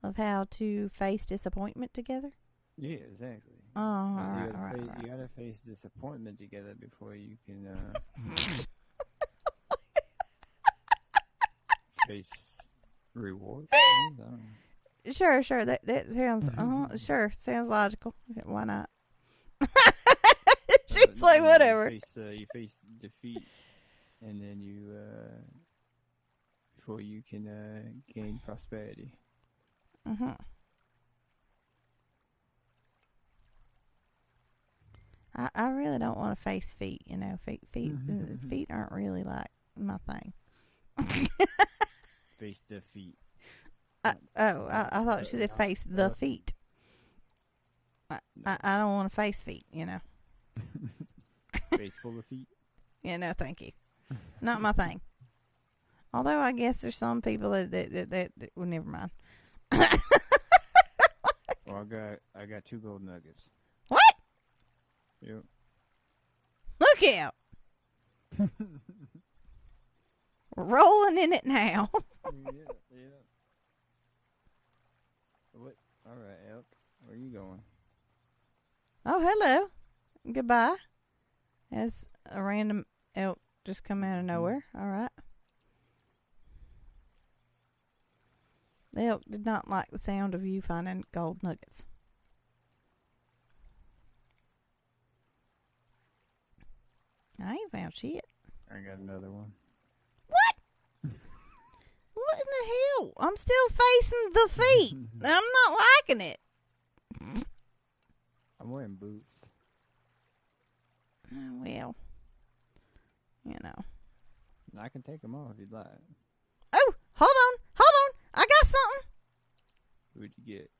Of how to face disappointment together? Yeah, exactly. Oh, all right. You gotta face disappointment together before you can face reward. Sure. That sounds. Sure, sounds logical. Why not? She's like, whatever. You face defeat, and then you before you can gain prosperity. I really don't want to face feet. You know, feet aren't really like my thing. Face the feet. I thought she said face the feet. I don't want to face feet. You know. Face full of feet. Yeah, no, thank you. Not my thing. Although I guess there's some people that well, never mind. Well, I got 2 gold nuggets. What? Yep. Look out! We're rolling in it now. Yeah. What? All right, Elk. Where are you going? Oh, hello. Goodbye. As a random elk just come out of nowhere. All right. The elk did not like the sound of you finding gold nuggets. I ain't found shit. I got another one. What? What in the hell? I'm still facing the feet. I'm not liking it. I'm wearing boots. Well, you know. I can take them off if you'd like. Oh, hold on. I got something. What'd you get?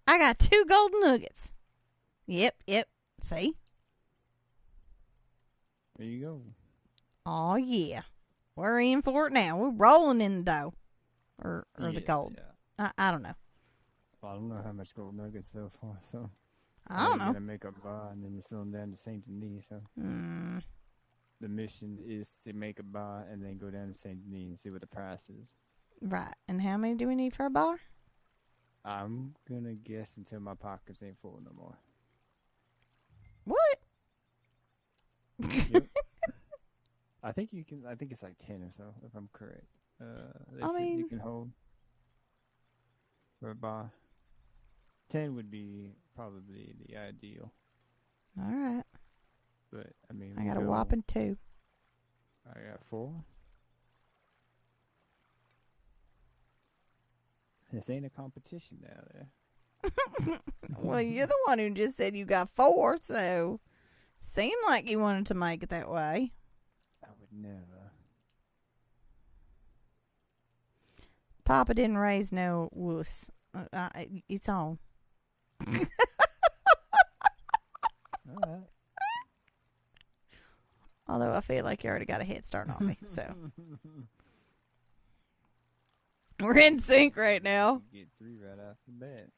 I got 2 golden nuggets. Yep. See? There you go. Oh, yeah. We're in for it now. We're rolling in the dough. Or the gold. Yeah. I don't know. Well, I don't know how much gold nuggets so far, so. I don't know. You're gonna make a bar and then you send them down to Saint Denis. So the mission is to make a bar and then go down to Saint Denis and see what the price is. Right. And how many do we need for a bar? I'm gonna guess until my pockets ain't full no more. What? Yep. I think you can. I think it's like 10 or so, if I'm correct. They said you can hold for a bar. 10 would be probably the ideal. All right. But I mean, I got a whopping 2. I got 4. This ain't a competition down there. Well, you're the one who just said you got 4, so seemed like you wanted to make it that way. I would never. Papa didn't raise no wuss. It's on. All right. Although I feel like you already got a head start on me, so we're in sync right now. You get 3 right off the bat.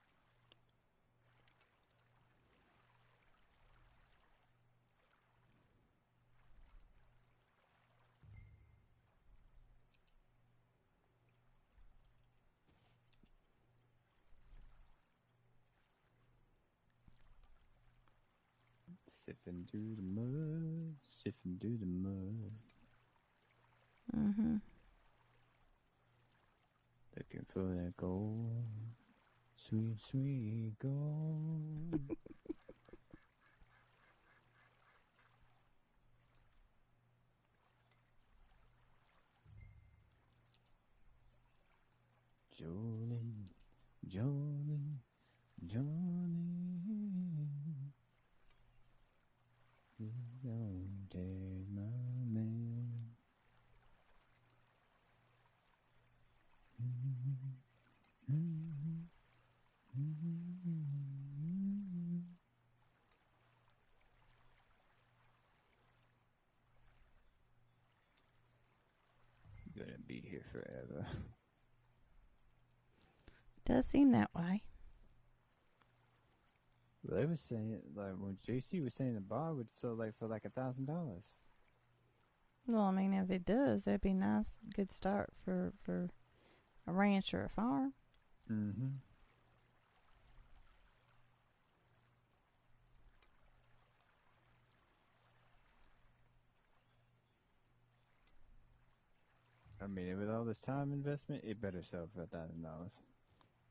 Sipping through the mud, sifting through the mud. Mm-hmm. Looking for that gold, sweet, sweet gold. Jolene, Jolene, Jolene. You don't take my man. You're gonna be here forever. Does seem that way. Well, they were saying, like, when JC was saying the bar would sell, like, for, like, $1,000. Well, I mean, if it does, that'd be a nice, good start for a ranch or a farm. Mm-hmm. I mean, with all this time investment, it better sell for $1,000.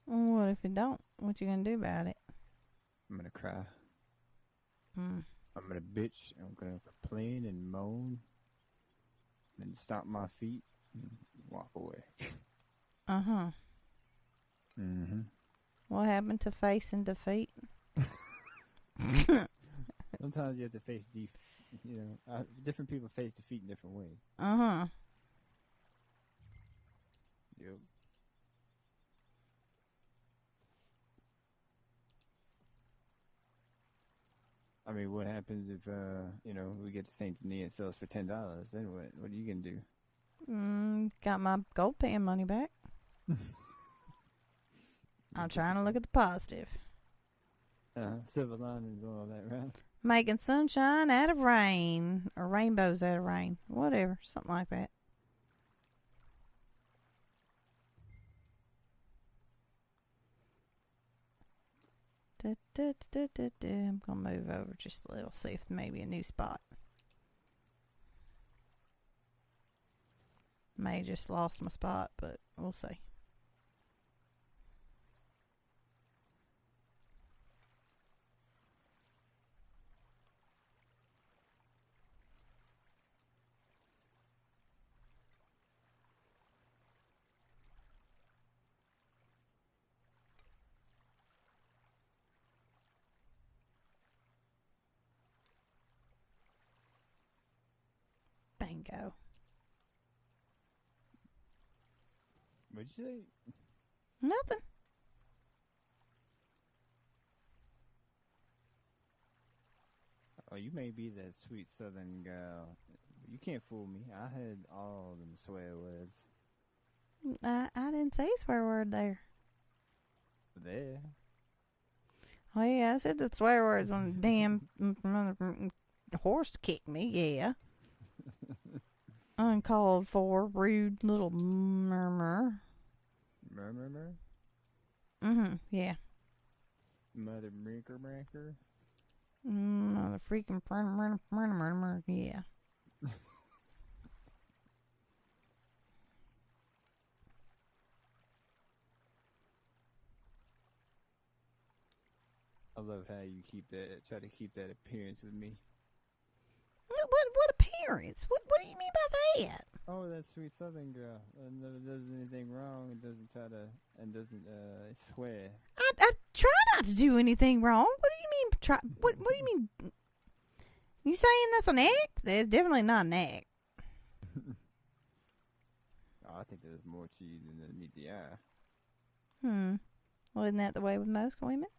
Well, what if it don't? What you gonna do about it? I'm gonna cry. Mm. I'm gonna bitch. I'm gonna complain and moan, and stomp my feet and walk away. Uh-huh. Mm-hmm. What happened to facing defeat? Sometimes you have to face different people face defeat in different ways. Uh-huh. Yep. I mean, what happens if we get to Saint Denis and sells for $10? Then what? What are you gonna do? Got my gold pan money back. I'm trying to look at the positive. Silver linings, all that, right? Making sunshine out of rain, or rainbows out of rain, whatever, something like that. I'm gonna move over just a little, see if maybe a new spot. May just lost my spot, but we'll see. Bingo. What'd you say? Nothing. Oh, you may be that sweet southern girl. You can't fool me. I had all them swear words. I didn't say a swear word there. There. Oh, yeah, I said the swear words when the damn horse kicked me, yeah. Uncalled for, rude little murmur. Murmur? Mm-hmm, yeah. Mother breaker. Mother freaking murmur, yeah. I love how you try to keep that appearance with me. What appearance? What do you mean by that? Oh, that sweet Southern girl. Never does anything wrong and doesn't swear. I try not to do anything wrong. What do you mean try? What do you mean? You saying that's an act? That's definitely not an act. Oh, I think there's more to you than meet the eye. Well, isn't that the way with most women?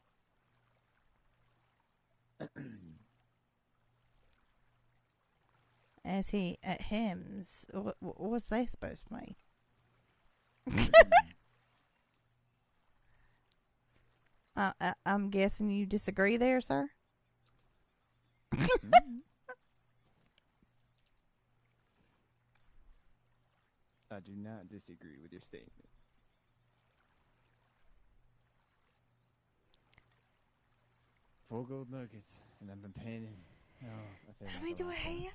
As he at hems, what's that supposed to mean? I'm guessing you disagree there, sir. I do not disagree with your statement. 4 gold nuggets, and I've been paying. Oh, How many do I have?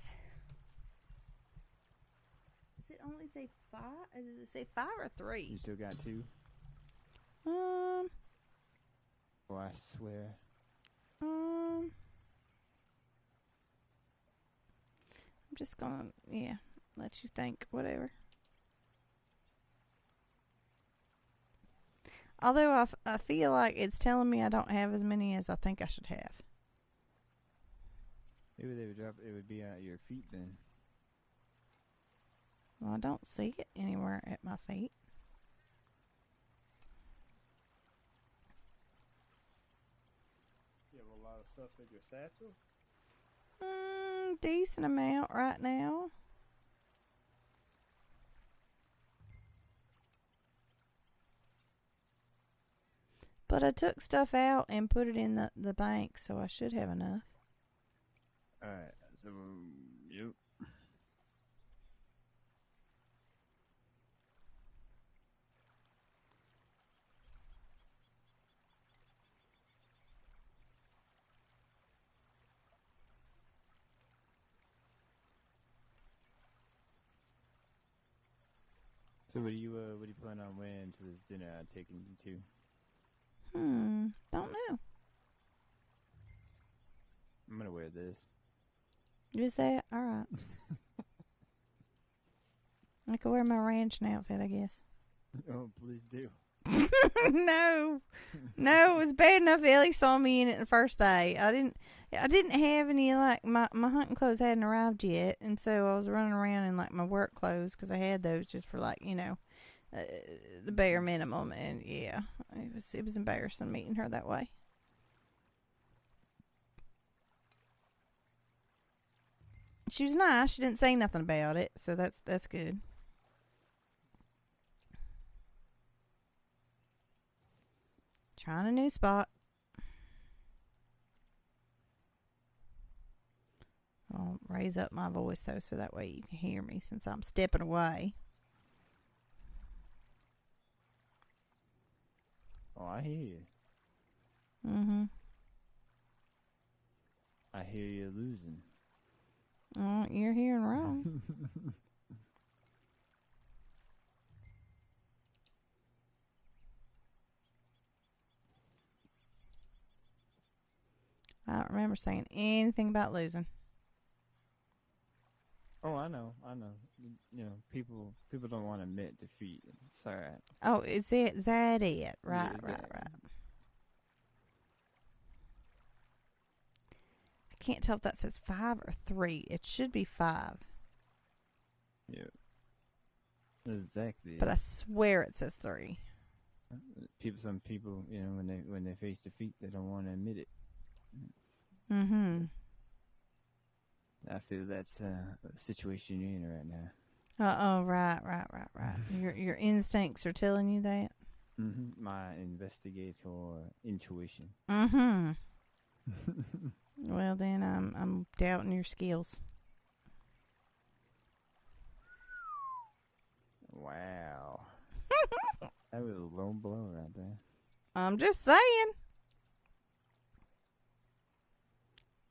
Does it only say 5? Does it say 5 or 3? You still got 2? Oh, I swear. I'm just gonna, let you think, whatever. Although I feel like it's telling me I don't have as many as I think I should have. Maybe they would drop. It would be at your feet then. Well, I don't see it anywhere at my feet. You have a lot of stuff in your satchel? Decent amount right now. But I took stuff out and put it in the bank, so I should have enough. Alright, so, yep. So what do you plan on wearing to this dinner I'm taking you to? Don't know. I'm gonna wear this. Just that? Alright. I could wear my ranch outfit, I guess. Oh, please do. No, it was bad enough Ellie saw me in it the first day. I didn't have any, like, my hunting clothes hadn't arrived yet, and so I was running around in, like, my work clothes because I had those just for, like, the bare minimum, and yeah, it was embarrassing meeting her that way. She was nice. She didn't say nothing about it, so that's good. Trying a new spot. I'll raise up my voice, though, so that way you can hear me since I'm stepping away. Oh, I hear you. Mm-hmm. I hear you losing. Oh, you're hearing wrong. I don't remember saying anything about losing. Oh, I know. People don't want to admit defeat. It's all right. Oh, is that it? Right, Yeah, right. I can't tell if that says 5 or 3. It should be 5. Yeah. Exactly. But I swear it says 3. Some people, when they face defeat, they don't want to admit it. Mm-hmm. I feel that's a situation you're in right now. Oh, right. Your instincts are telling you that. My investigator intuition. Mm-hmm. Well, then I'm doubting your skills. Wow. That was a low blow right there. I'm just saying.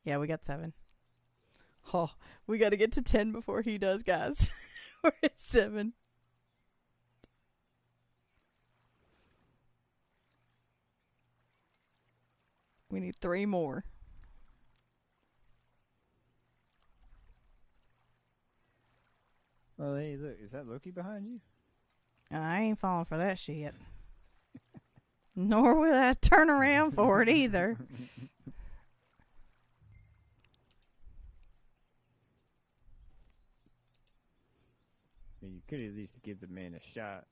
Yeah, we got 7. Oh, we got to get to 10 before he does, guys. We're at 7. We need 3 more. Oh, hey, look. Is that Loki behind you? I ain't falling for that shit. Nor will I turn around for it either. I mean, you could at least give the man a shot.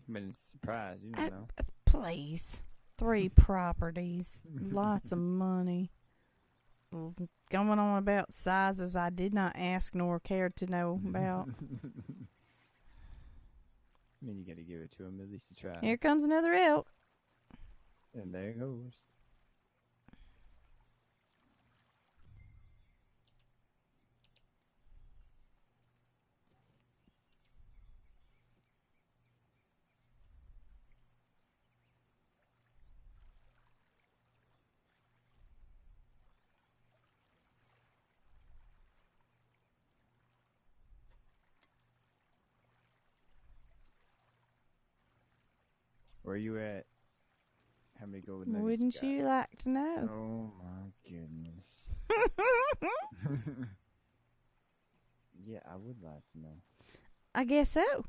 Been surprised, you don't know. Please. 3 properties. Lots of money. Going on about sizes I did not ask nor care to know about. I mean, you got to give it to him at least a try. Here comes another elk. And there it goes. Where you at? How many golden nuggets Wouldn't you like to know? Oh my goodness. Yeah, I would like to know. I guess so.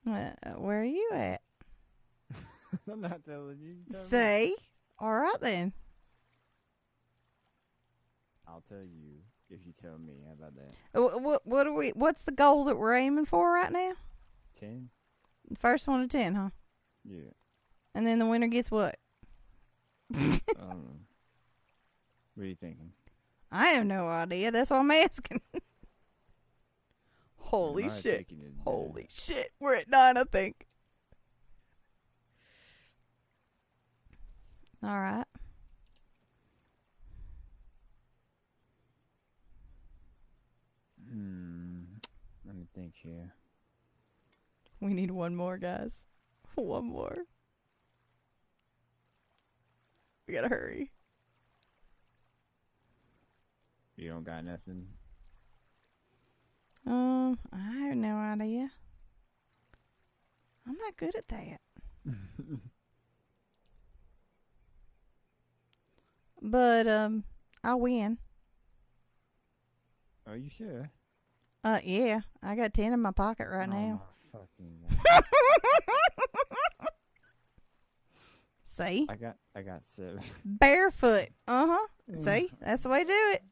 Where are you at? I'm not telling you. See? All right then. I'll tell you if you tell me. How about that? What are we? What's the goal that we're aiming for right now? 10. The first one to 10, huh? Yeah. And then the winner gets what? What are you thinking? I have no idea. That's what I'm asking. Holy shit. Holy shit. We're at 9, I think. All right. Let me think here. We need 1 more, guys. 1 more. We gotta hurry. You don't got nothing? I have no idea. I'm not good at that. But, I'll win. Are you sure? Yeah. I got 10 in my pocket right now. My fucking See? I got 7. Barefoot. Uh-huh. See? That's the way to do it.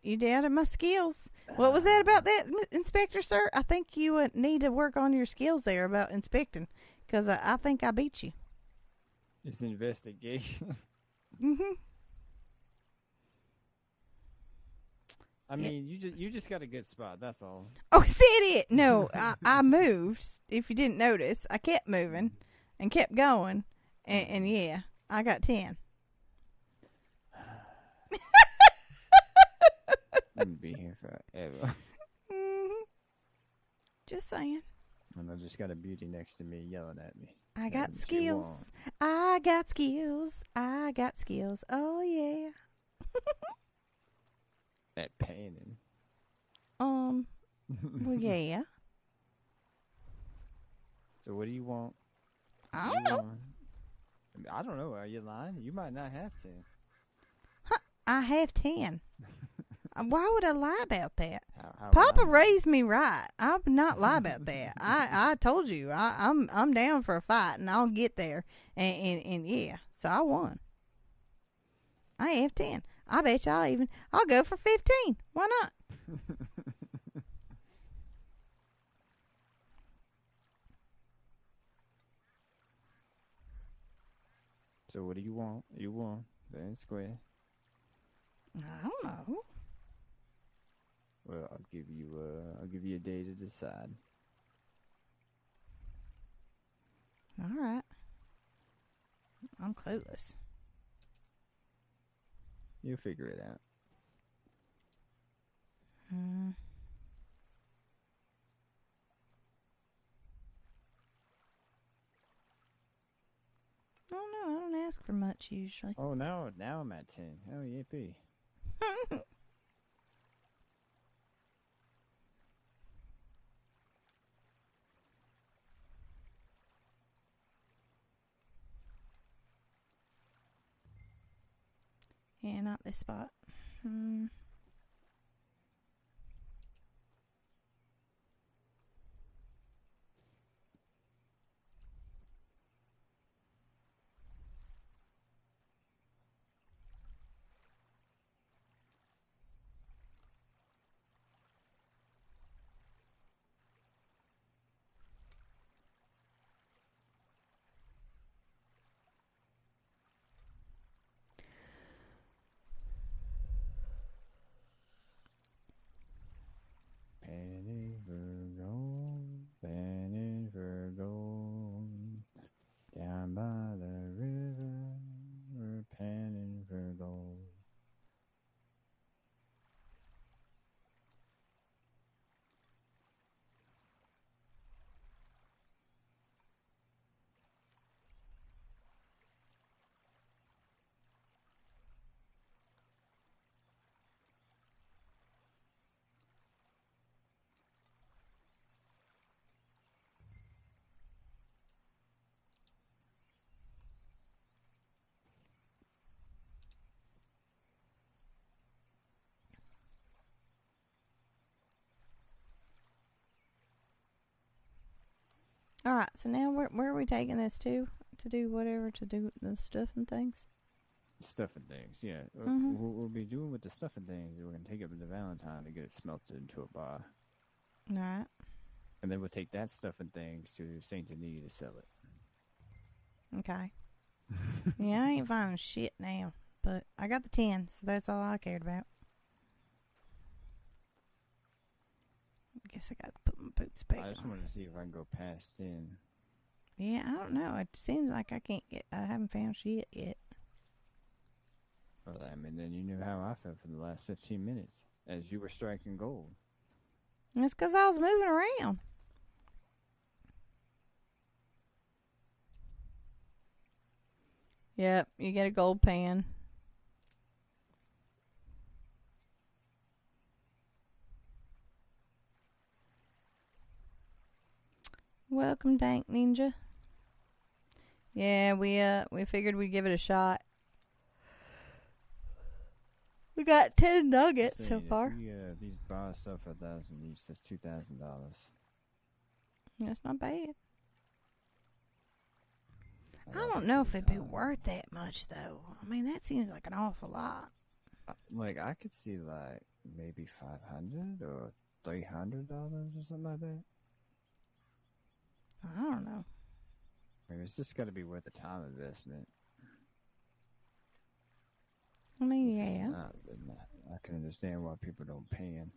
You doubted my skills. What was that about that, Inspector, sir? I think you need to work on your skills there about inspecting, because I think I beat you. It's an investigation. Mm-hmm. I mean, you just got a good spot. That's all. Oh, said it. No, I moved. If you didn't notice, I kept moving and kept going, and yeah, I got 10. I'm gonna be here forever. Mm-hmm. Just saying. And I just got a beauty next to me yelling at me. I got skills. I got skills. I got skills. Oh yeah. That panning. Well, yeah. So what do you want? I don't know. I don't know. Are you lying? You might not have 10. Huh, I have 10. Why would I lie about that? How Papa raised me right. I would not lie about that. I told you I'm down for a fight and I'll get there. And yeah, so I won. I have 10. I bet you I'll go for 15. Why not? So what do you want? You won. Fair and square. I don't know. Well, I'll give you a day to decide. All right. I'm clueless. You'll figure it out. I don't know. I don't ask for much usually. Oh, now I'm at 10. Oh, yippee. Yeah, not this spot. Penny for gold, penny for gold. Down by the river, we're panning for gold. All right. So now where are we taking this to? To do whatever, to do the stuff and things? Stuff and things, yeah. Mhm. What we'll be doing with the stuff and things, we're going to take it to Valentine to get it smelted into a bar. All right. And then we'll take that stuff and things to St. Denis to sell it. Okay. Yeah, I ain't finding shit now, but I got the 10, so that's all I cared about. I guess I got to put my boots back I just on. wanted to see if I can go past 10. Yeah, I don't know. It seems like I haven't found shit yet. Well, I mean, then you knew how I felt for the last 15 minutes as you were striking gold. It's because I was moving around. Yep, you get a gold pan. Welcome, Dank Ninja. Yeah, we figured we'd give it a shot. We got 10 nuggets so far. If these bars sell for $1,000 each, that's $2,000. That's not bad. I don't know if it'd be worth that much, though. I mean, that seems like an awful lot. Like, I could see, like, maybe $500 or $300 or something like that. I don't know. I mean, it's just got to be worth the time investment. I mean, If it's yeah. not, then I can understand why people don't pan.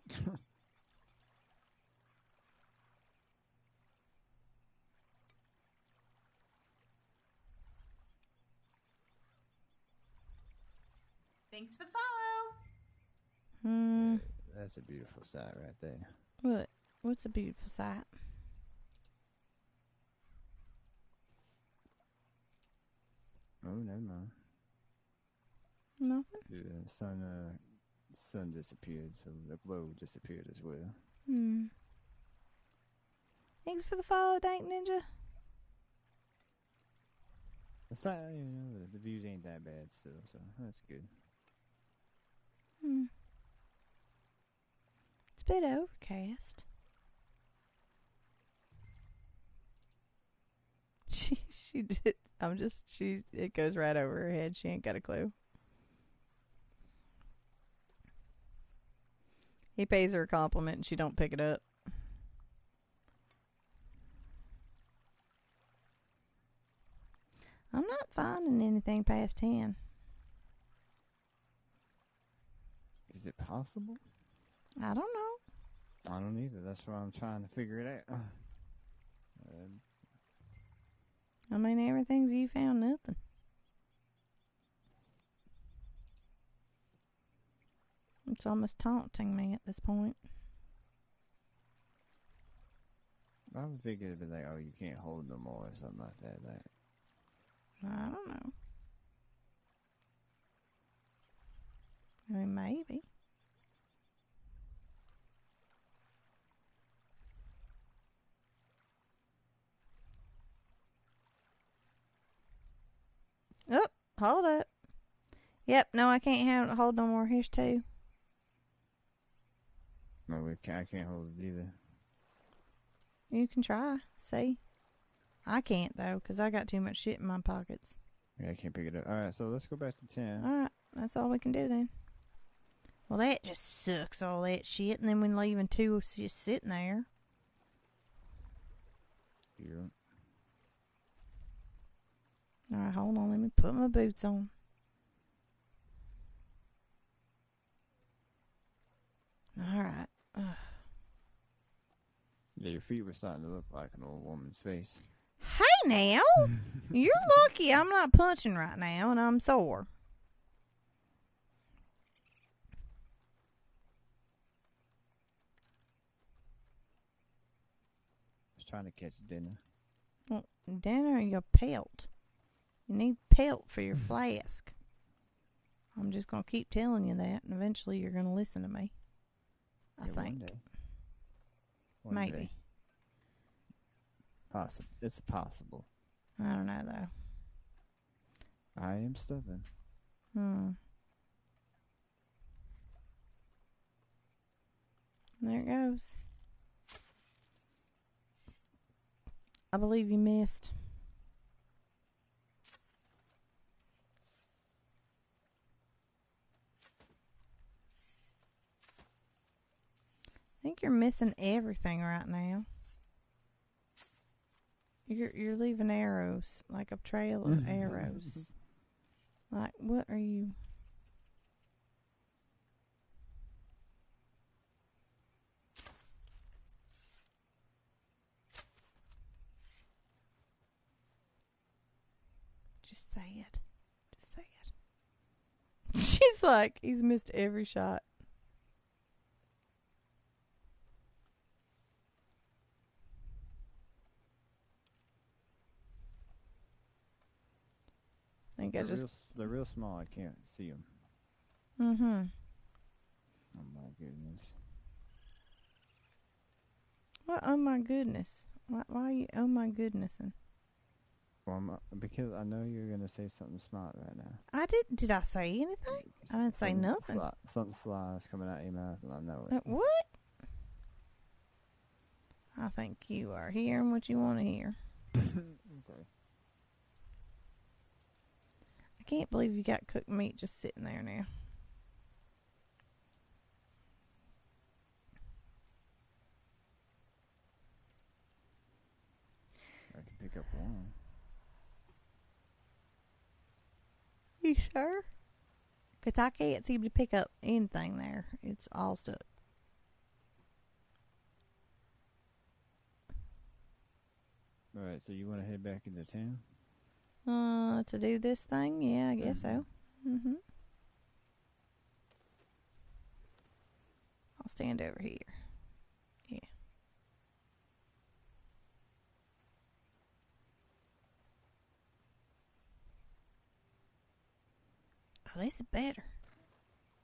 Thanks for the follow. Hmm. That's a beautiful sight right there. What? What's a beautiful sight? Oh, never mind. Nothing? The sun disappeared, so the glow disappeared as well. Thanks for the follow, Dank Ninja. The sight, the views ain't that bad still, so that's good. It's a bit overcast. She did. It goes right over her head. She ain't got a clue. He pays her a compliment and she don't pick it up. I'm not finding anything past 10. Is it possible? I don't know. I don't either. That's why I'm trying to figure it out. I mean, everything's you found nothing. It's almost taunting me at this point. I would figure it'd be like, oh, you can't hold no more or something like that. I don't know. I mean, maybe. Oh, hold up. Yep, no, I can't hold no more. Here's 2. No, I can't hold it either. You can try. See? I can't, though, because I got too much shit in my pockets. Yeah, I can't pick it up. All right, so let's go back to 10. All right, that's all we can do then. Well, that just sucks, all that shit, and then when leaving 2 just sitting there. Yeah. All right, hold on. Let me put my boots on. All right. Yeah, your feet were starting to look like an old woman's face. Hey, now. You're lucky I'm not punching right now, and I'm sore. Just trying to catch dinner. Well, dinner and your pelt. You need pelt for your flask. I'm just going to keep telling you that, and eventually you're going to listen to me. I think. One day. Maybe. Day. It's possible. I don't know, though. I am stubborn. There it goes. I believe you missed. I think you're missing everything right now. You're leaving arrows, like a trail of arrows. Like, what are you? Just say it. Just say it. She's like, he's missed every shot. I think They're real small. I can't see them. Mm-hmm. Oh my goodness. What? Oh my goodness. Why are you? Oh my goodness. Well, because I know you're gonna say something smart right now. I did. Did I say anything? I didn't say nothing. Something sly is coming out of your mouth, and I know it. What? I think you are hearing what you want to hear. Okay. I can't believe you got cooked meat just sitting there now. I can pick up one. You sure? Because I can't seem to pick up anything there. It's all stuck. Alright, so you want to head back into town? To do this thing? Yeah, I guess so. Mm-hmm. I'll stand over here. Yeah. Oh, this is better.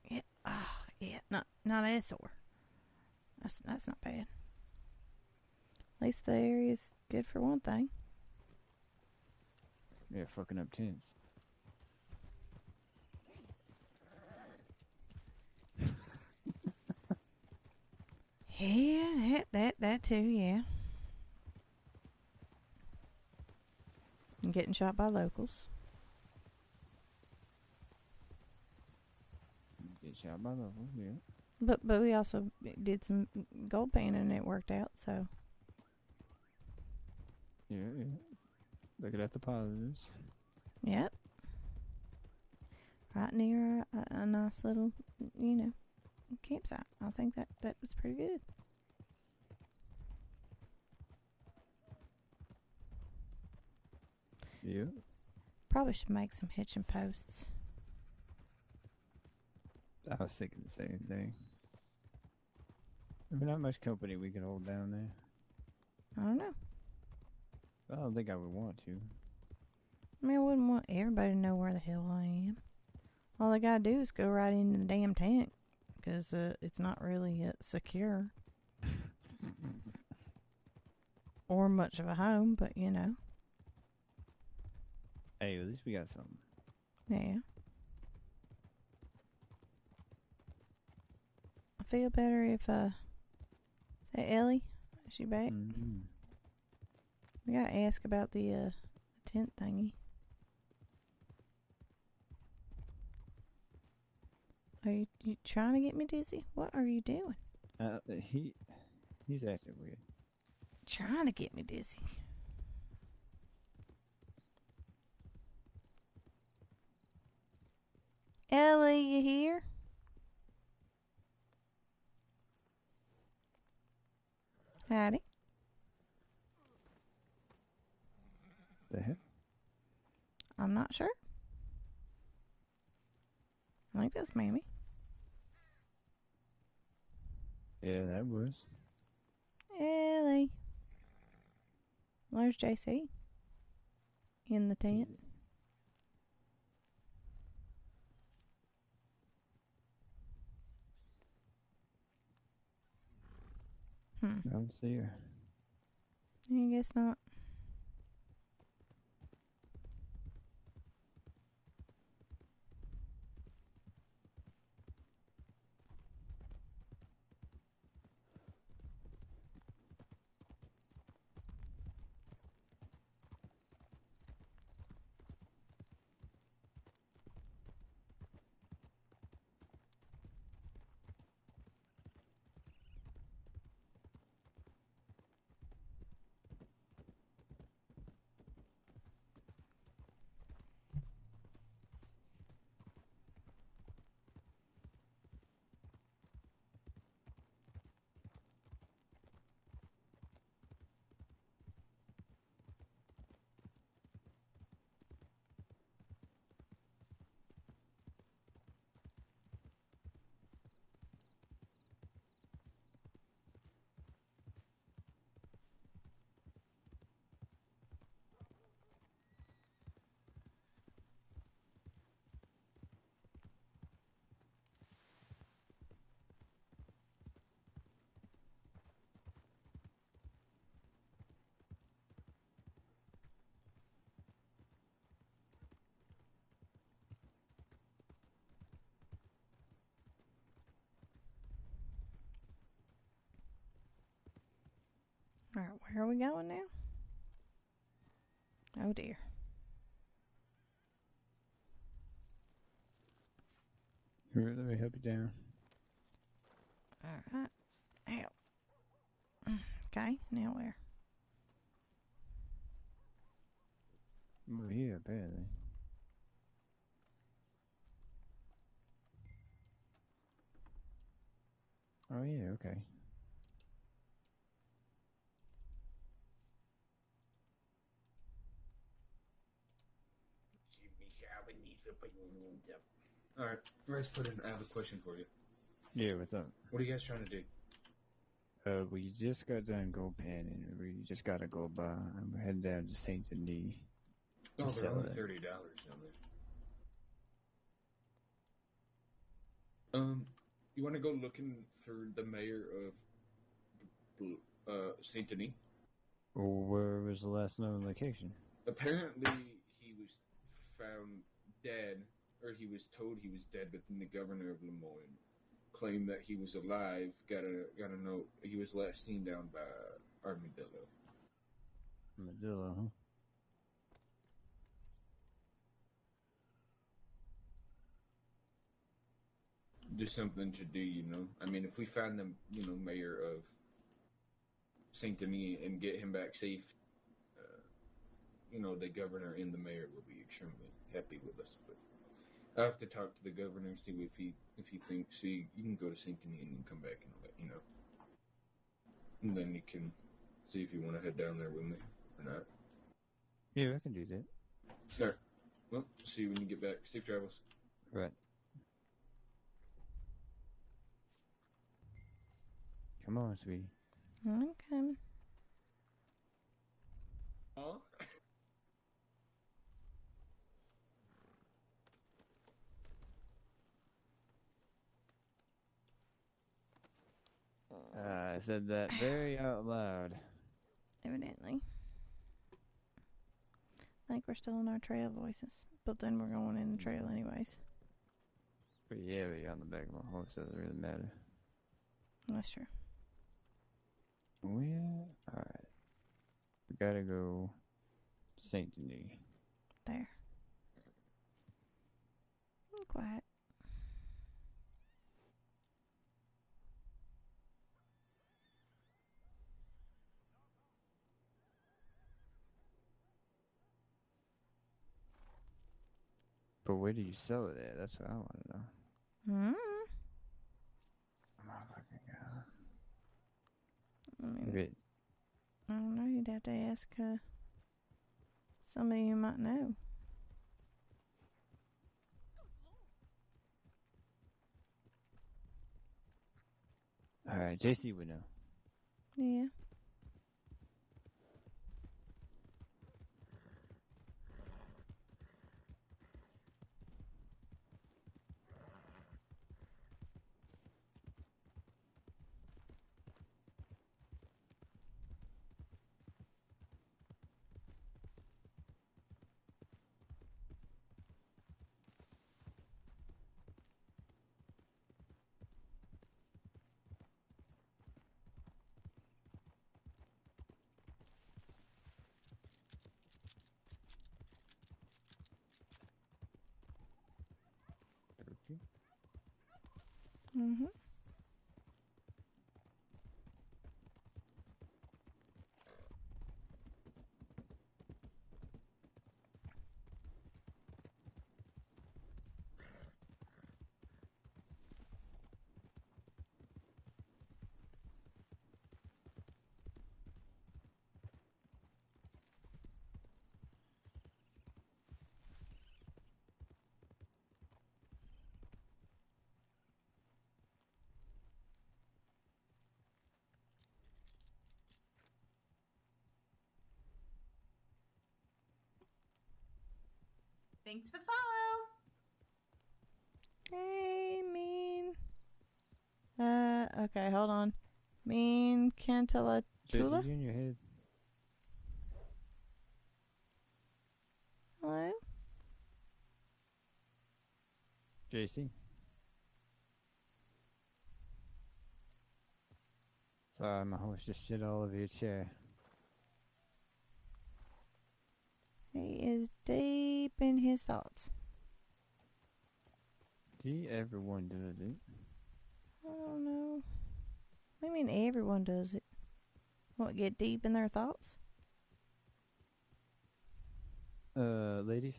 Yeah. Oh, yeah. Not as sore. That's not bad. At least the area's good for one thing. Yeah, fucking up tents. Yeah, that too, yeah. And getting shot by locals. Get shot by locals, yeah. But we also did some gold panning and it worked out, so. Yeah. Looking at the positives. Yep. Right near a nice little, campsite. I think that was pretty good. Yeah. Probably should make some hitching posts. I was thinking the same thing. There's not much company we can hold down there. I don't know. I don't think I would want to. I mean, I wouldn't want everybody to know where the hell I am. All they gotta do is go right into the damn tank, because it's not really secure. Or much of a home, but you know. Hey, at least we got something. Yeah. I feel better if, is that Ellie? Is she back? Mm-hmm. We gotta ask about the tent thingy. Are you trying to get me dizzy? What are you doing? He's acting weird. Trying to get me dizzy. Ellie, you here? Howdy. The heck? I'm not sure. I think that's Mammy. Yeah, that was. Ellie. Where's JC? In the tent. I don't see her. I guess not. Alright, where are we going now? Oh dear. Here, let me help you down. Alright. Ow. Okay, now where? Over here, apparently. Oh, yeah, okay. All right, Rice Pudding, I have a question for you. Yeah, what's up? What are you guys trying to do? We just got done gold panning. We just got a gold bar. I'm heading down to Saint Denis. Oh, they're only $30 down there. You want to go looking for the mayor of Saint Denis? Where was the last known location? Apparently, he was found dead, or he was told he was dead, but then the governor of Lemoyne claimed that he was alive. Got a note. He was last seen down by Armadillo. Armadillo, huh? Just something to do, you know. I mean, if we find the, mayor of Saint Denis and get him back safe, the governor and the mayor will be extremely happy with us. But I have to talk to the governor, see if he thinks. See, you can go to St. Denis and then come back and I'll let you know. And then you can see if you want to head down there with me or not. Yeah, I can do that. All right. Well, see you when you get back. Safe travels. Right. Come on, sweetie. I'm coming. Huh? I said that very out loud. Evidently. I think we're still in our trail voices, but then we're going in the trail anyways. Pretty heavy on the back of my horse, doesn't really matter. That's true. Well, alright. We gotta go Saint Denis. There. Quiet. But where do you sell it at? That's what I want to know. Hmm. Oh my fucking god. I mean, Maybe it, I don't know. You'd have to ask somebody you might know. alright, JC would know. Yeah. Okay. Mm-hmm. Thanks for the follow. Hey, mean. Okay, hold on. Mean Cantalatula? JC, you in your head. Hello? JC. Sorry, my horse just shit all over your chair. He is deep in his thoughts. See, everyone does it. I don't know. I mean, everyone does it. What, get deep in their thoughts? Ladies?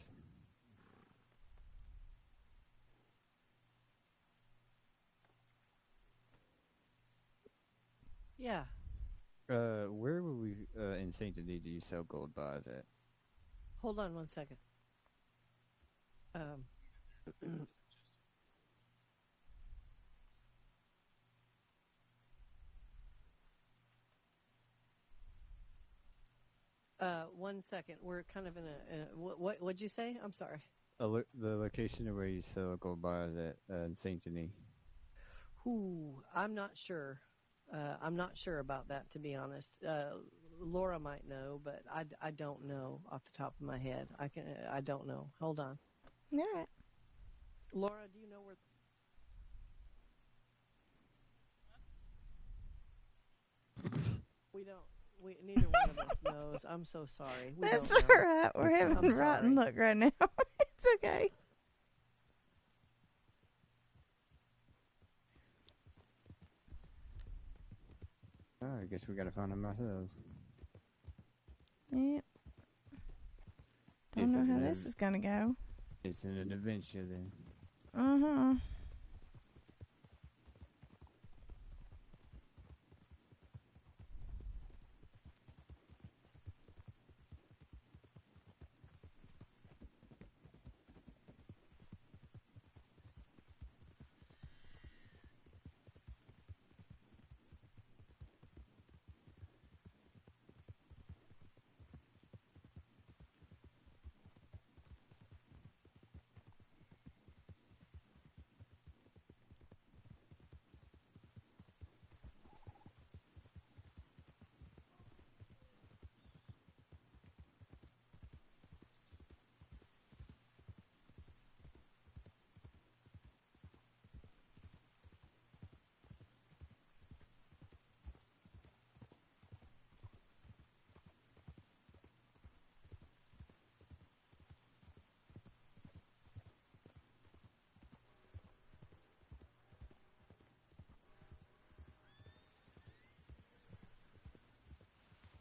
Yeah. Where were we in Saint Denis do you sell gold bars at? Hold on one second. One second. We're kind of in a what'd you say? I'm sorry. The location of where you sell gold bars at in Saint Denis. Ooh, I'm not sure. I'm not sure about that, to be honest. Laura might know, but I don't know off the top of my head. I don't know. Hold on. All right. Laura, do you know where? We don't. Neither one of us knows. I'm so sorry. We That's don't know. all right. We're having a rotten look right now. It's okay. Oh, I guess we gotta find them ourselves. Yep. Don't know how this is gonna go. It's an adventure then. Uh-huh.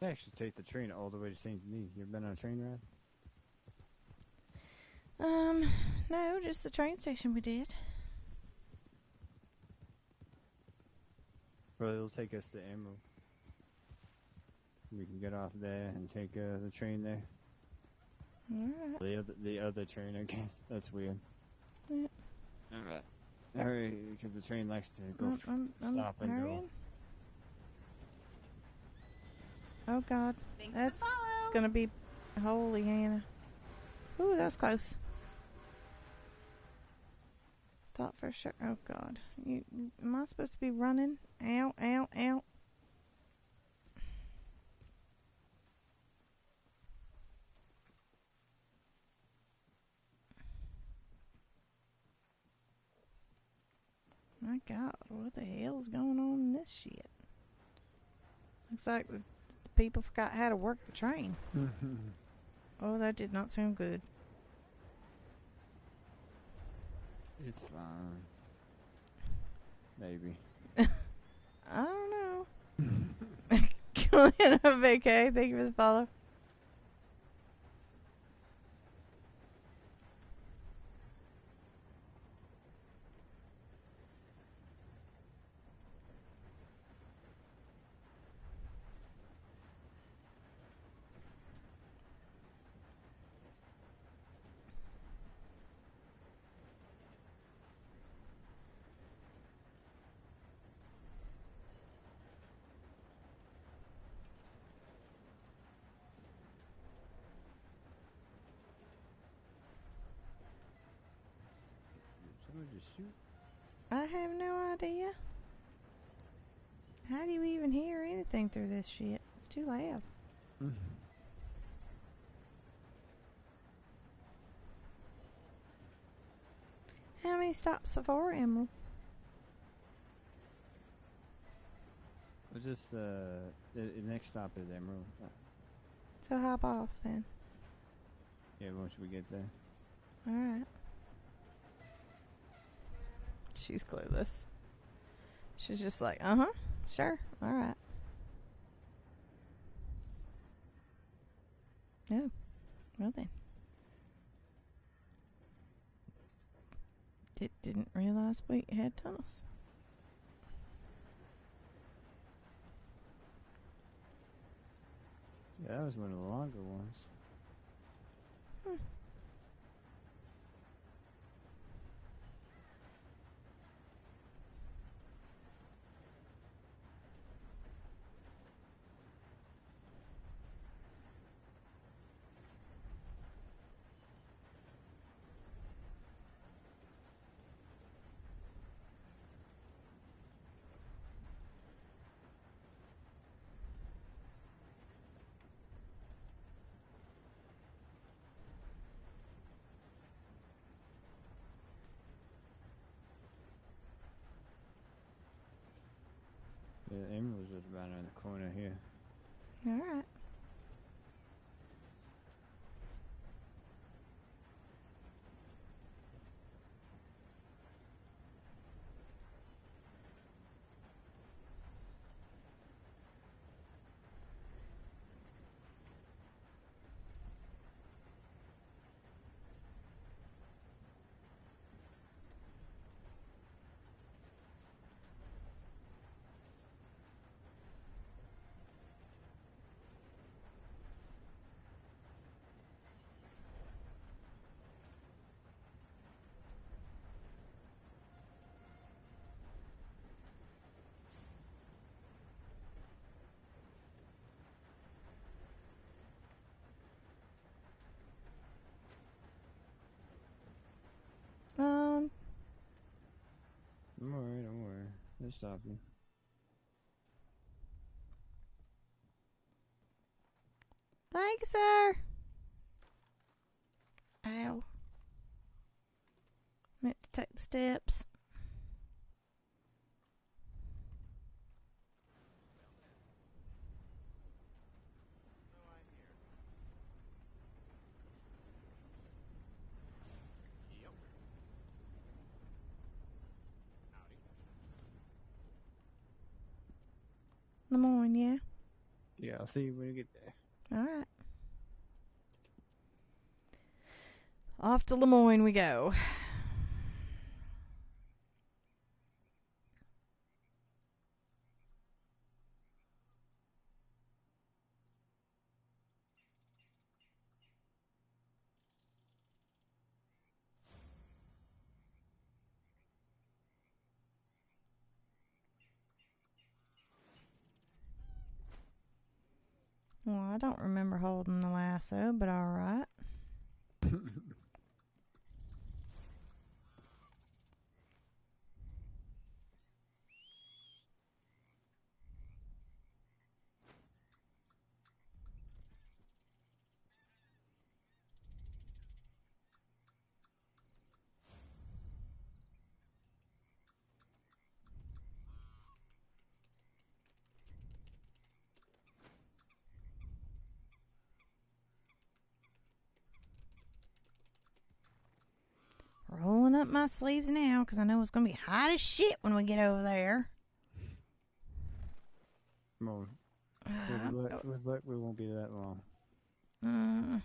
They actually take the train all the way to St. Denis. You ever been on a train ride? No, just the train station we did. Well, it'll take us to Emerald. We can get off there and take the train there. Alright. The other train, I guess. That's weird. Yeah. Alright. Hurry, because the train likes to go I'm stop and go. hurrying. Oh God, Thanks that's for follow. gonna be holy Hannah. Ooh, that's close. Thought for sure. Oh God, am I supposed to be running? Ow, ow, ow. My God, what the hell's going on in this shit? Looks like the people forgot how to work the train. Oh, that did not sound good. It's fine. Maybe. I don't know. Glenn of VK, thank you for the follow. Someone just shoot. I have no idea. How do you even hear anything through this shit? It's too loud. How many stops for Emerald? We'll just, the next stop is Emerald. So hop off then. Yeah, once we get there. Alright. She's clueless. She's just like, sure, alright. Oh, well then. Didn't realize we had tunnels. Yeah, that was one of the longer ones. Yeah, Emerald's just right around the corner here. Alright. stop you. Thank you, sir. Ow. Meant to take the steps. Lemoyne, yeah? Yeah, I'll see you when you get there. All right. Off to Lemoyne we go. Well, I don't remember holding the lasso, but all right. Rolling up my sleeves now because I know it's going to be hot as shit when we get over there. Come on. With luck, we won't be that long. Gonna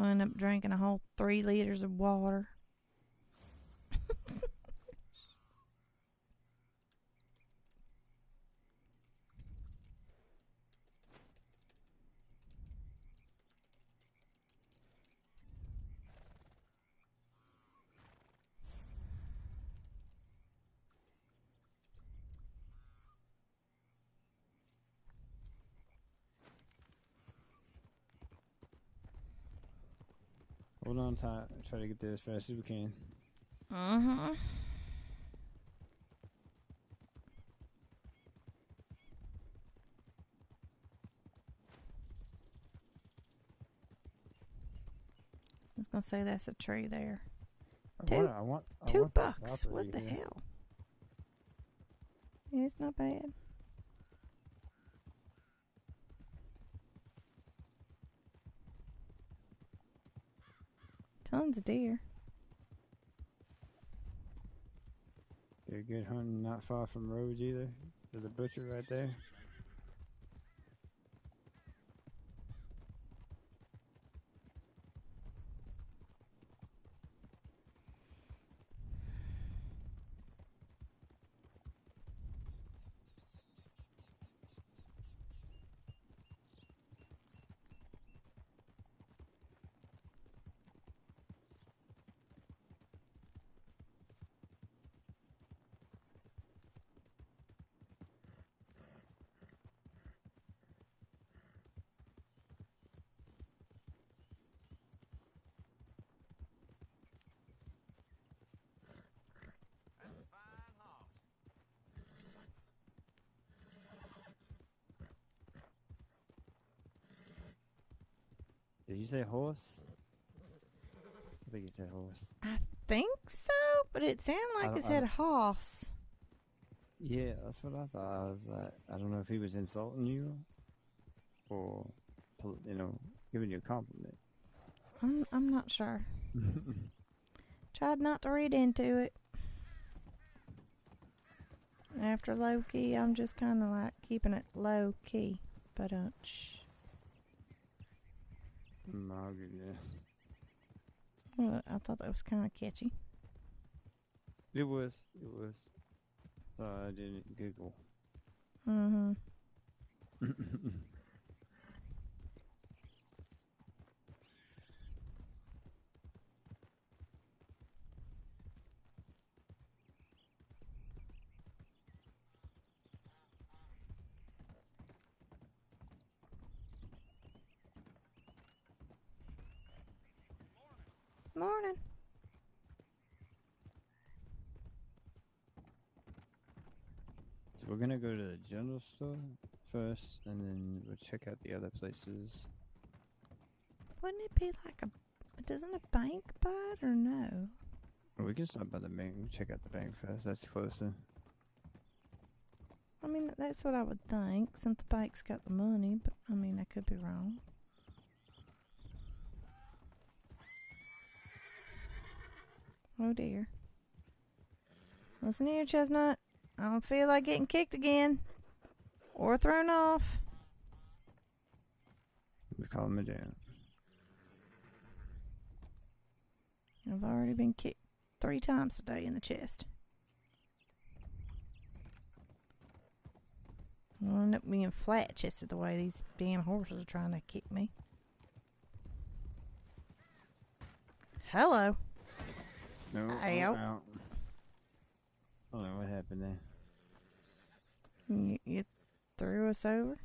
end up drinking a whole 3 liters of water. Hold on tight. Try to get there as fast as we can. Uh-huh. I was gonna say that's a tree there. I want $2. that What the here. hell? Yeah, it's not bad. Tons of deer. They're good hunting, not far from roads either. There's a butcher right there. Did you say horse? I think you said horse. I think so, but it sounded like it said hoss. Yeah, that's what I thought. I was like, I don't know if he was insulting you or, giving you a compliment. I'm not sure. Tried not to read into it. After low key, I'm just kind of like keeping it low key. But shh. I'll give you that. Well, I thought that was kind of catchy. It was. I didn't Google. Mm-hmm. Morning. we're gonna go to the general store first, and then we'll check out the other places. Wouldn't it be like a... Doesn't a bank buy it or no? We can stop by the bank. We'll check out the bank first. That's closer. I mean, that's what I would think, since the bank's got the money, but, I mean, I could be wrong. Oh, dear. Listen here, Chestnut. I don't feel like getting kicked again. Or thrown off. We calm it down. I've already been kicked 3 times today in the chest. I'll end up being flat-chested the way these damn horses are trying to kick me. Hello. No, Ow. out. I don't know what happened there. You threw us over?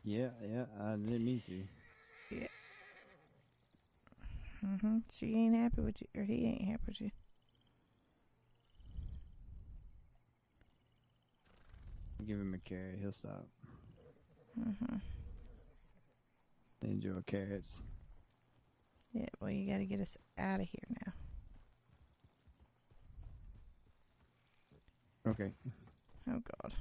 Yeah, I didn't mean to. Yeah. She ain't happy with you, or he ain't happy with you. Give him a carrot, he'll stop. Mm-hmm. Enjoy carrots. Yeah, well, you gotta get us out of here now. Okay. Oh, God.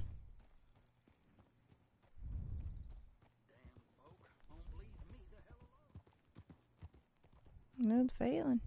No failing.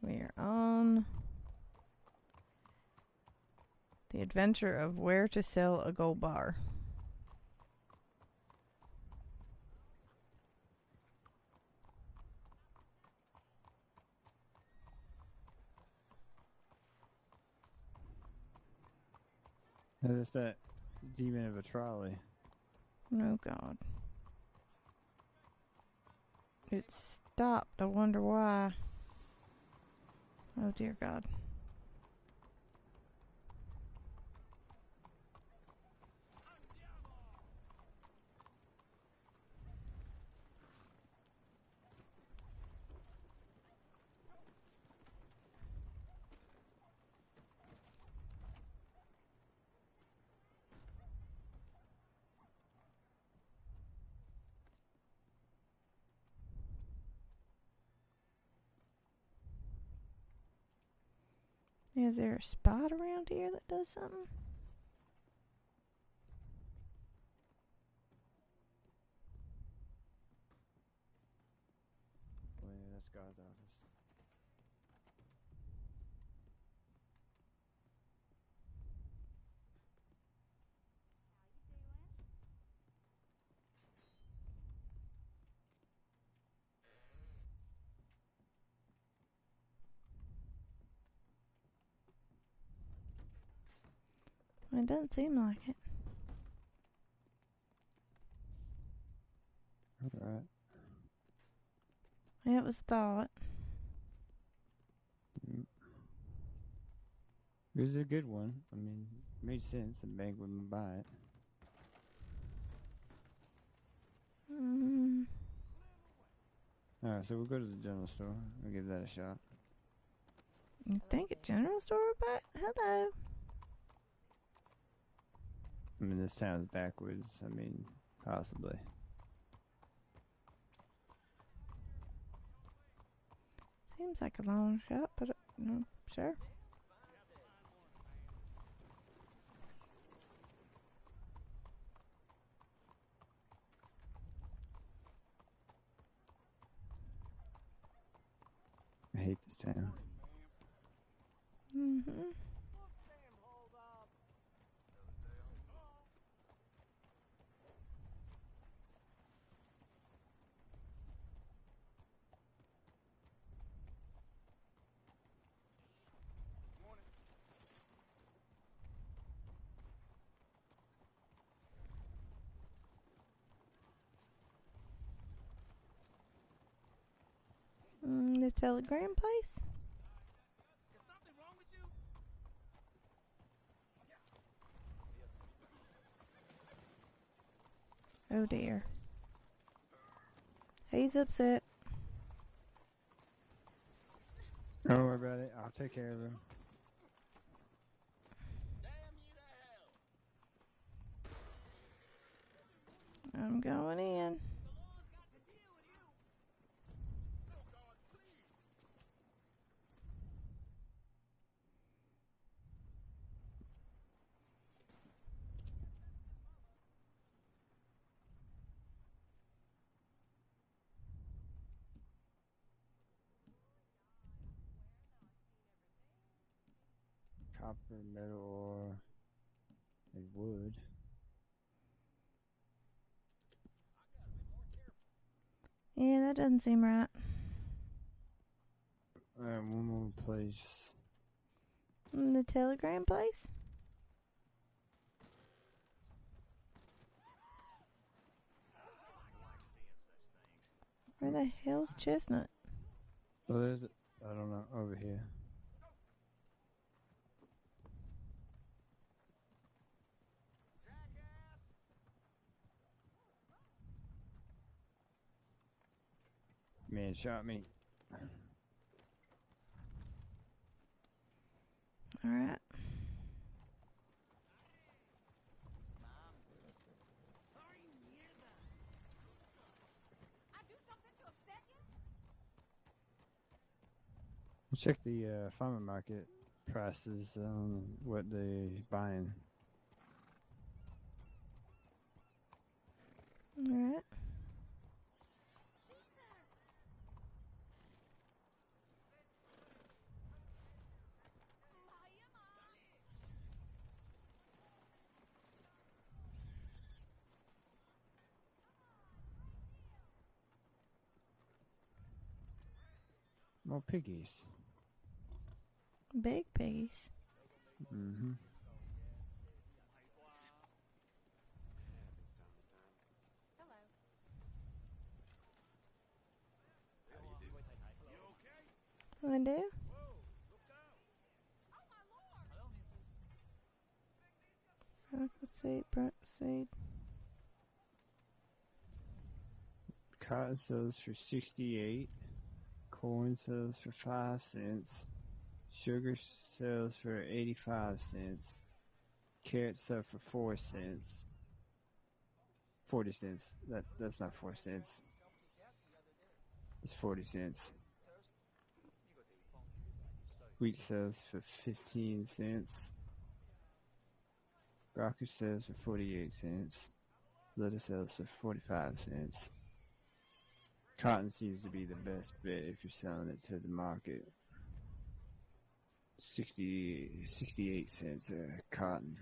We're on the adventure of where to sell a gold bar. That's that demon of a trolley. Oh, God. It stopped. I wonder why. Oh, dear God. Is there a spot around here that does something? Well, yeah, that's God's office. It doesn't seem like it. Alright. It was thought. It was a good one. I mean, it made sense. The bank wouldn't buy it. Alright, so we'll go to the general store. We'll give that a shot. You think a general store would buy it? Hello. I mean, this town's backwards. I mean, possibly. Seems like a long shot, but no, sure. I hate this town. Mm-hmm. The telegram place? Oh dear. He's upset. Don't worry about it. I'll take care of him. I'm going in. Copper, metal, ore, and wood. Yeah, that doesn't seem right. One more place. The telegram place? Where the hell's Chestnut? Well, there's it. I don't know. Over here. Man shot me. All right. Check the farmer market prices on what they buying. All right. More piggies. Big piggies. Mm-hmm. I do. Broccoli seed. Cotton sells for 68. Corn sells for 5 cents. Sugar sells for 85 cents. Carrots sell for 4 cents. 40 cents. That's not 4 cents. It's 40 cents. Wheat sells for 15 cents. Broccoli sells for 48 cents. Lettuce sells for 45 cents. Cotton seems to be the best bet if you're selling it to the market. 68 cents cotton.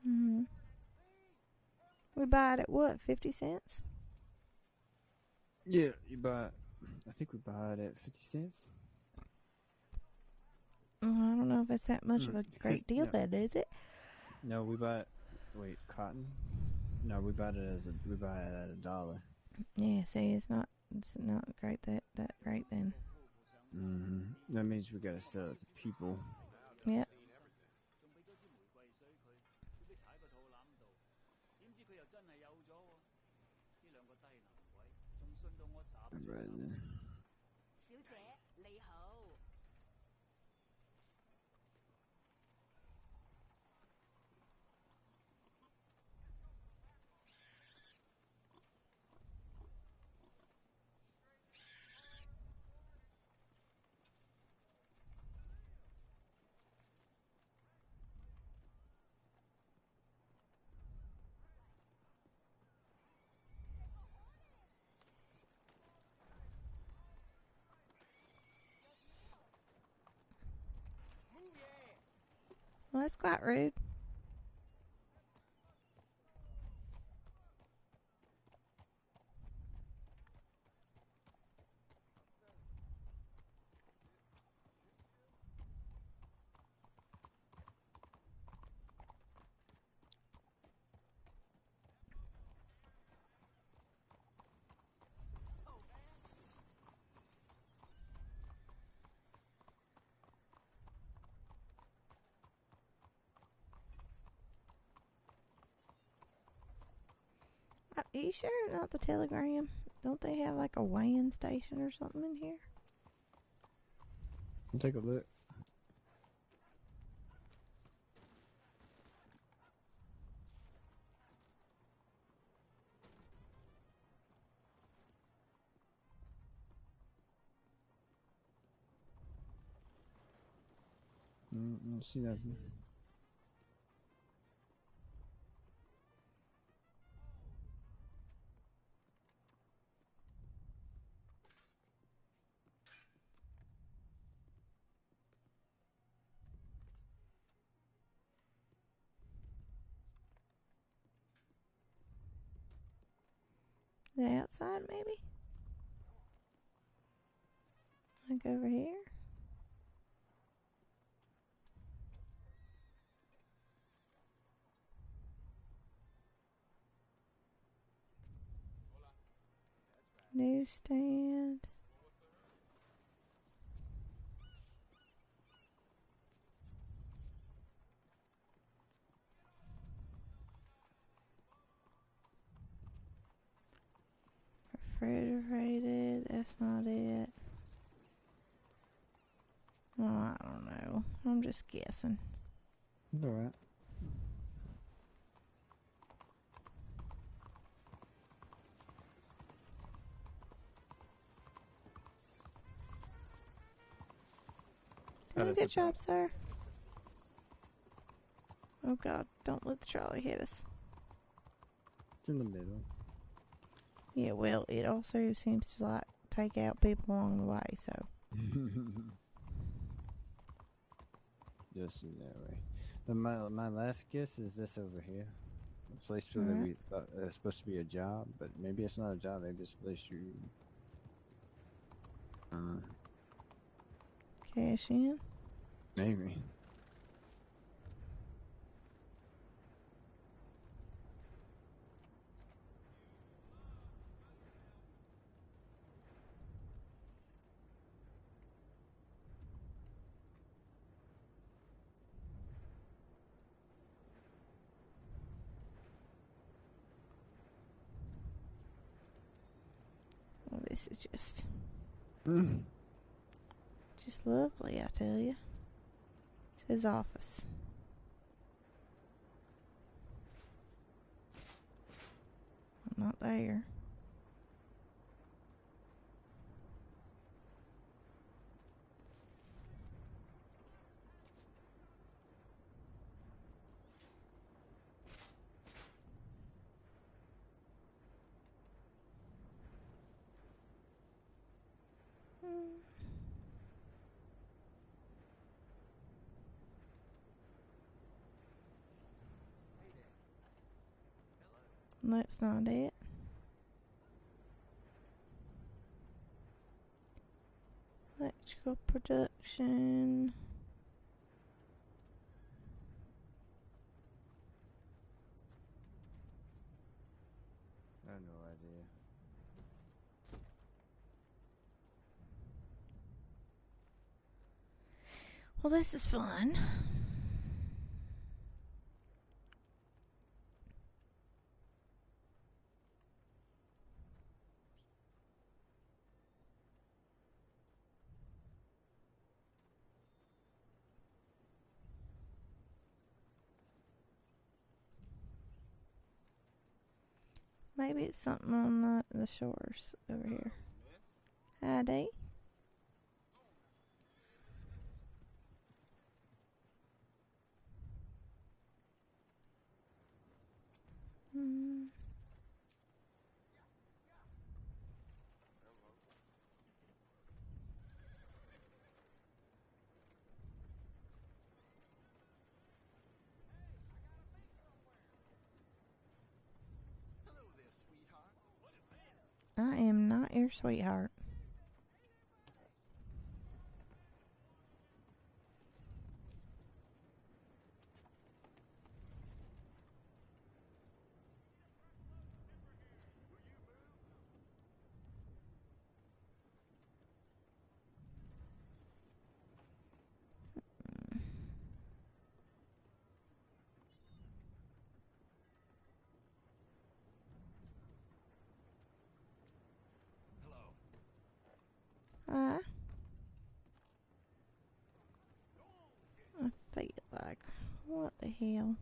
Mm-hmm. We buy it at what, 50 cents? Yeah, you buy it. I think we buy it at 50 cents. I don't know if it's that much of a great deal, then, is it? No, we buy it. Wait, cotton? No, we buy it at $1. Yeah, see, it's not great that great then. Mm-hmm. That means we gotta sell it to people. Yep. Right then. that's quite rude. Are you sure not the telegram? Don't they have like a weighing station or something in here? I'll take a look. I don't see nothing. The outside, maybe? Like over here? Newsstand. Refrigerated. That's not it. Oh, I don't know. I'm just guessing. All right. Good job, sir. Oh God, don't let the trolley hit us. It's in the middle. Yeah, well, it also seems to like take out people along the way, so. Just do that way. But my last guess is this over here. A place where Alright. we thought it's supposed to be a job, but maybe it's not a job. Maybe it's a place you Cash in. maybe. Oh, this is just lovely, I tell you. It says office. I'm not there. That's not it. Electrical production. I have no idea. Well, this is fun. Maybe it's something on the shores over here. Howdy. I am not your sweetheart. I feel like, what the hell?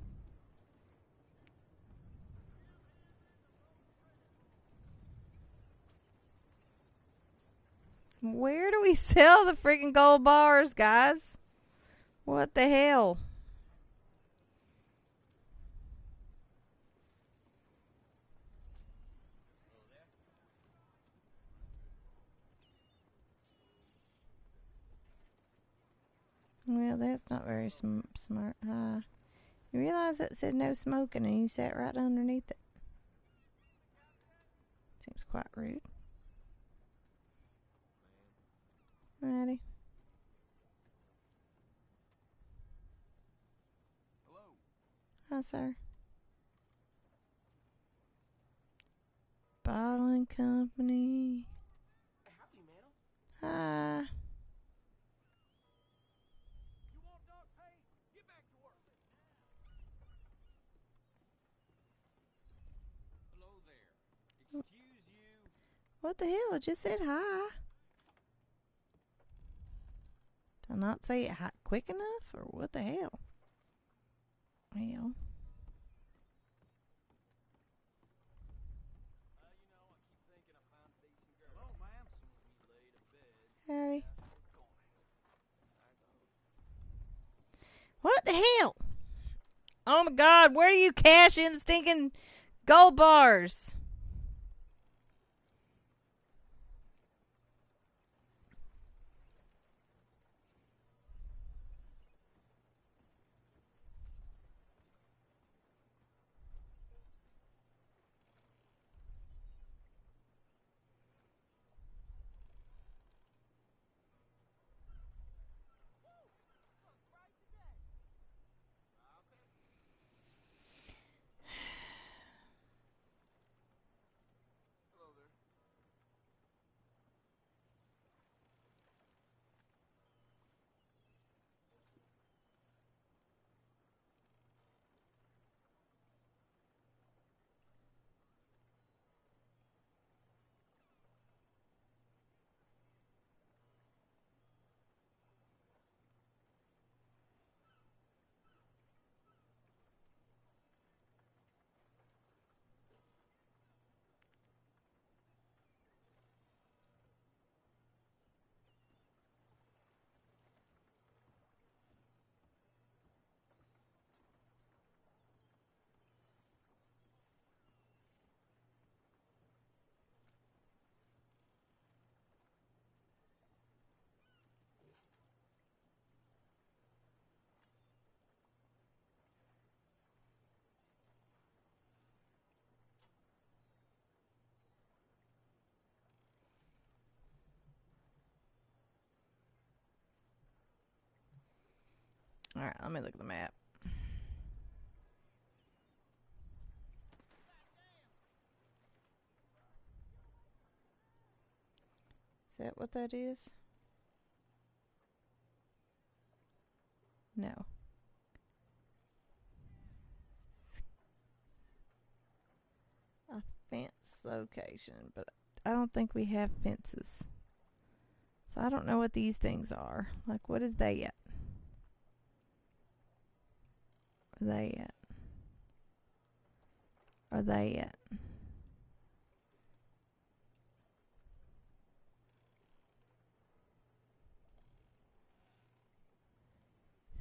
Where do we sell the freaking gold bars, guys? What the hell? Well, that's not very smart. You realize it said no smoking and you sat right underneath it. Seems quite rude. Alrighty. Hello. Hi, sir. Bottling company. Howdy, madam. Hi. You want dog pay? Get back to work. Hello there. Excuse you. What the hell? I just said hi. Did I not say it quick enough? Or what the hell? Well. You know, I keep thinking I found a decent girl. Hello, ma'am. Soon as we lay to bed. Howdy. Ask for a coin. Yes, I go. What the hell? Oh my God, where do you cash in the stinking gold bars? Hello there. Alright, let me look at the map. Is that what that is? No. A fence location, but I don't think we have fences. So I don't know what these things are. Like, what is they at? Are they at? Are they at?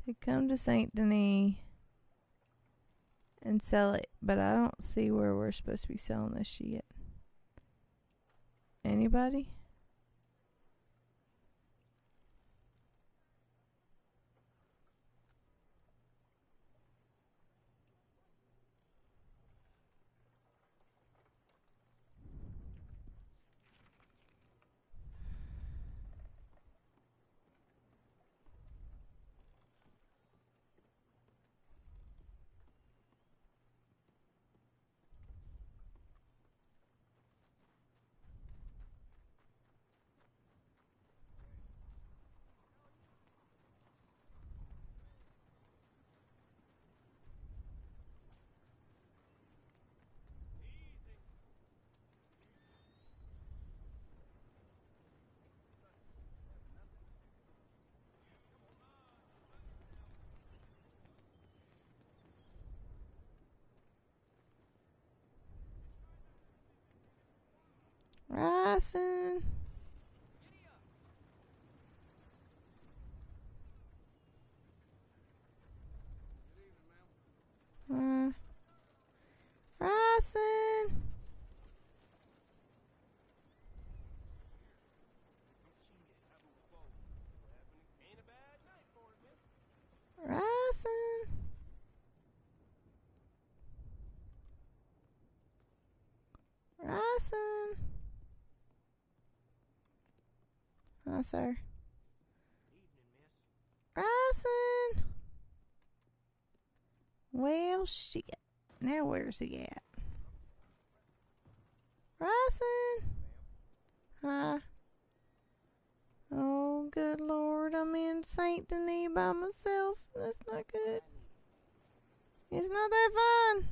So come to Saint Denis and sell it, but I don't see where we're supposed to be selling this shit. Anybody? Ryson. Ryson. Ryson. Ryson. Hi, sir. Ryson. Well, shit. Now where's he at? Ryson. Hi. Oh, good Lord. I'm in Saint Denis by myself. That's not good. It's not that fun.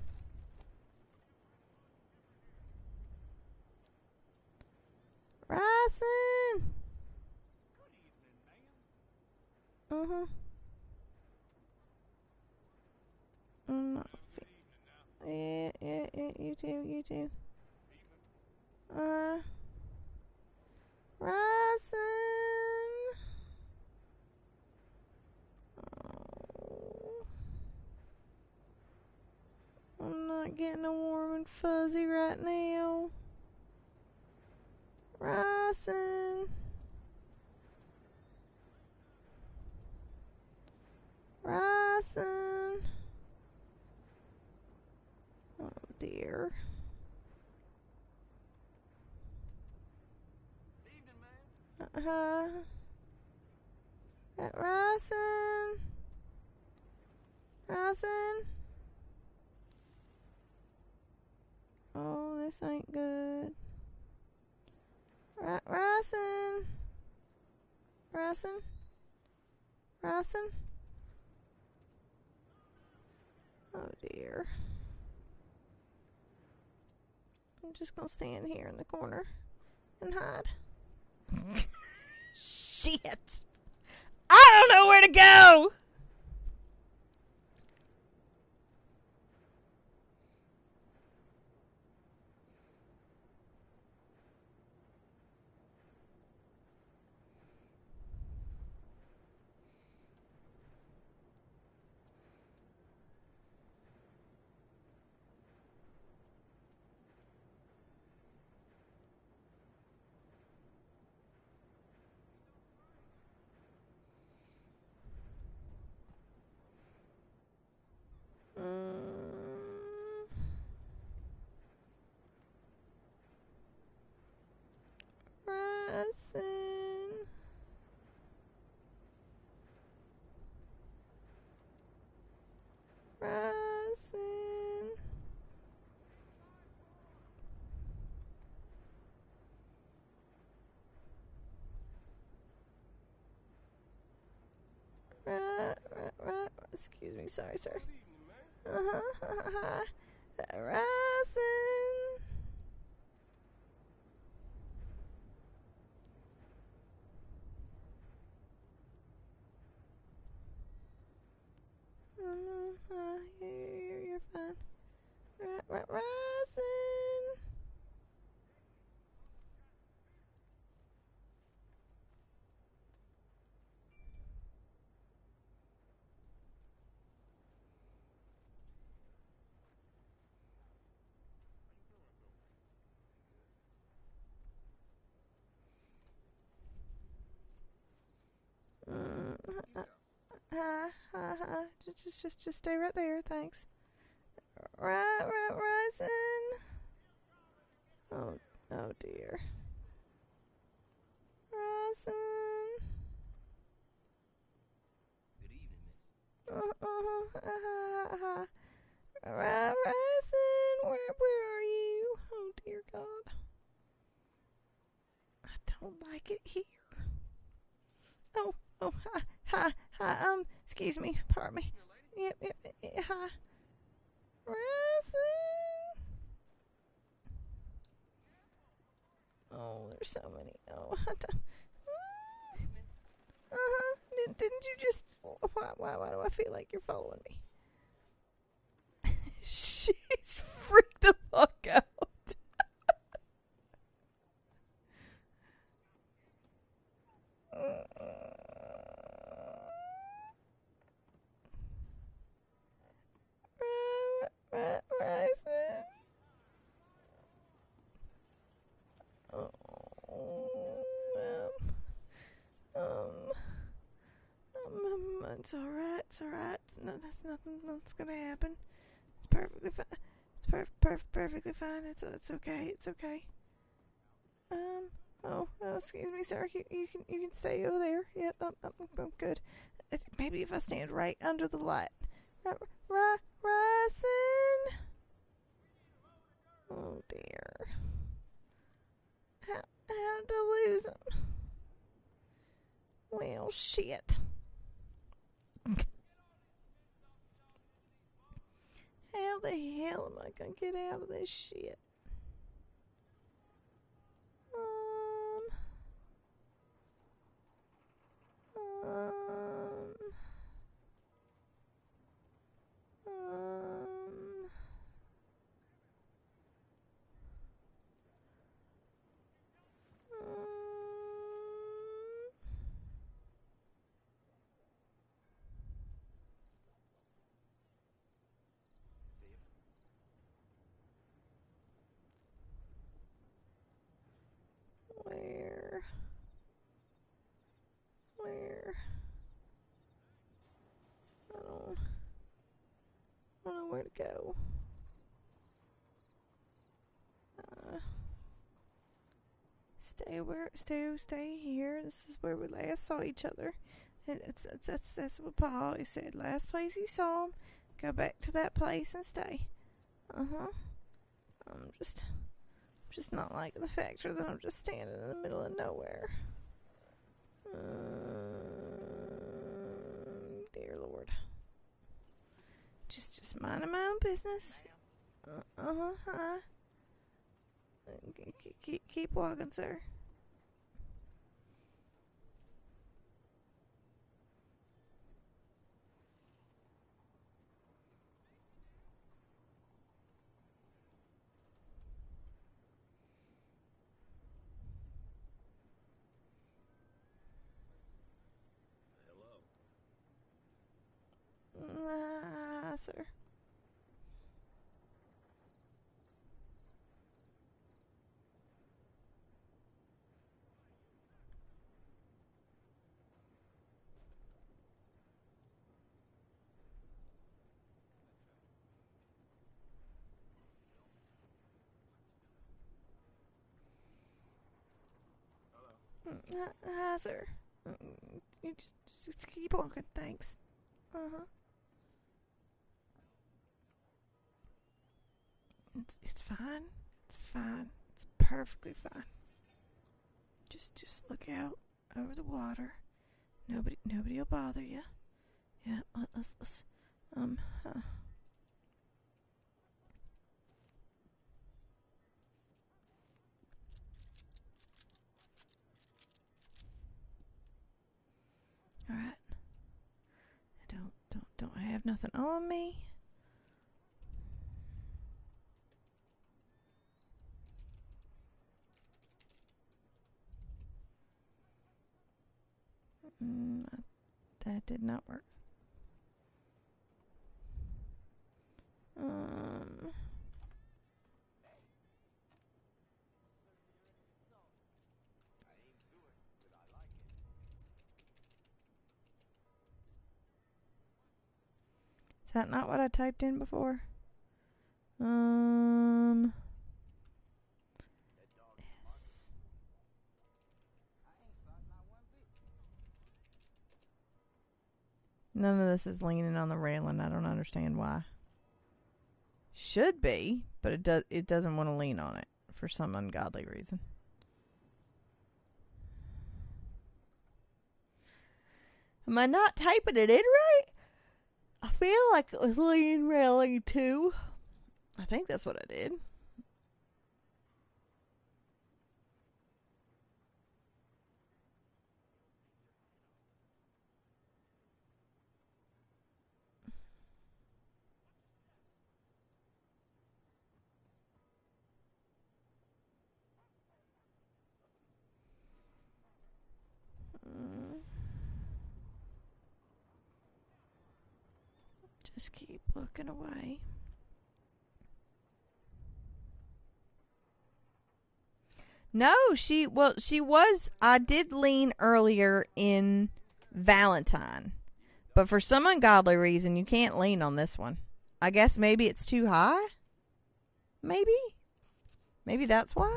Ryson. Uh-huh. I'm not yeah, you too. Ryson. Oh. I'm not getting a warm and fuzzy right now. Ryson. Ryson. Oh dear. Ryson. Ryson. Oh, this ain't good. Ryson. Ryson. Ryson. Oh dear. I'm just gonna stand here in the corner and hide. Shit. I don't know where to go. Ryson. Ryson. Right. Excuse me, sorry, sir. Ryson. You're fine. Ryson. Just stay right there, thanks. Ryson. Oh dear. Ryson. Good evening, miss. Ryson, where are you? Oh dear God. I don't like it here. Oh, hi, excuse me, pardon me. Yep, hi. Ryson. Oh, there's so many. Oh, Didn't you just? Why do I feel like you're following me? She's freaked the fuck out. It's all right. It's all right. No, that's nothing that's gonna happen. It's perfectly fine. It's perfectly fine. It's okay. It's okay. Oh, excuse me, sir. You can stay over there. Yep, I'm good. Maybe if I stand right under the light. Ryson. Oh dear. How did I lose him? Well, shit. How the hell am I gonna get out of this shit? Where? I don't know where to go. Stay here. This is where we last saw each other. That's what Paul always said. Last place you saw him, go back to that place and stay. I'm just not liking the factor that I'm just standing in the middle of nowhere. Dear Lord. Just minding my own business. Hi. Keep walking, sir. Sir. Hi, sir. You just keep walking, thanks. It's fine. It's fine. It's perfectly fine. Just look out over the water. Nobody will bother you. Yeah, let's All right. Don't have nothing on me. That did not work. Is that not what I typed in before? Yes. None of this is leaning on the railing. I don't understand why. Should be, but it doesn't want to lean on it for some ungodly reason. Am I not typing it in right? I feel like it was lean railing too. I think that's what I did. Just keep looking away. No, she was. I did lean earlier in Valentine, But for some ungodly reason, you can't lean on this one. I guess maybe it's too high? Maybe? Maybe that's why?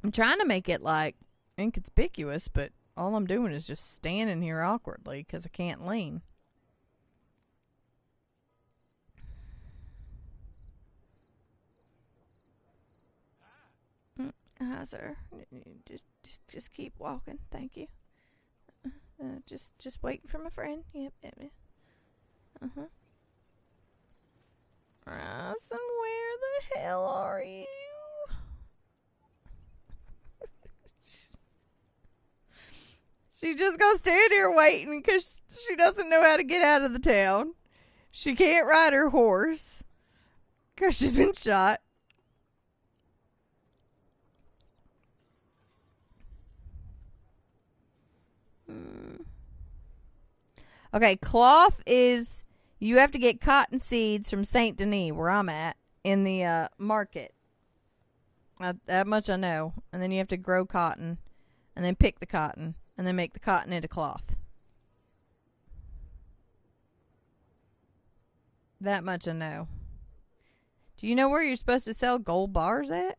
I'm trying to make it, like, inconspicuous, but all I'm doing is just standing here awkwardly because I can't lean. Hi, sir. Just keep walking. Thank you. Just waiting for my friend. Yep. Uh-huh. Ryson, where the hell are you? She just gonna stand here waiting because she doesn't know how to get out of the town. She can't ride her horse because she's been shot. Okay, cloth is, you have to get cotton seeds from Saint Denis, where I'm at, in the market. That much I know. And then you have to grow cotton, and then pick the cotton, and then make the cotton into cloth. That much I know. Do you know where you're supposed to sell gold bars at?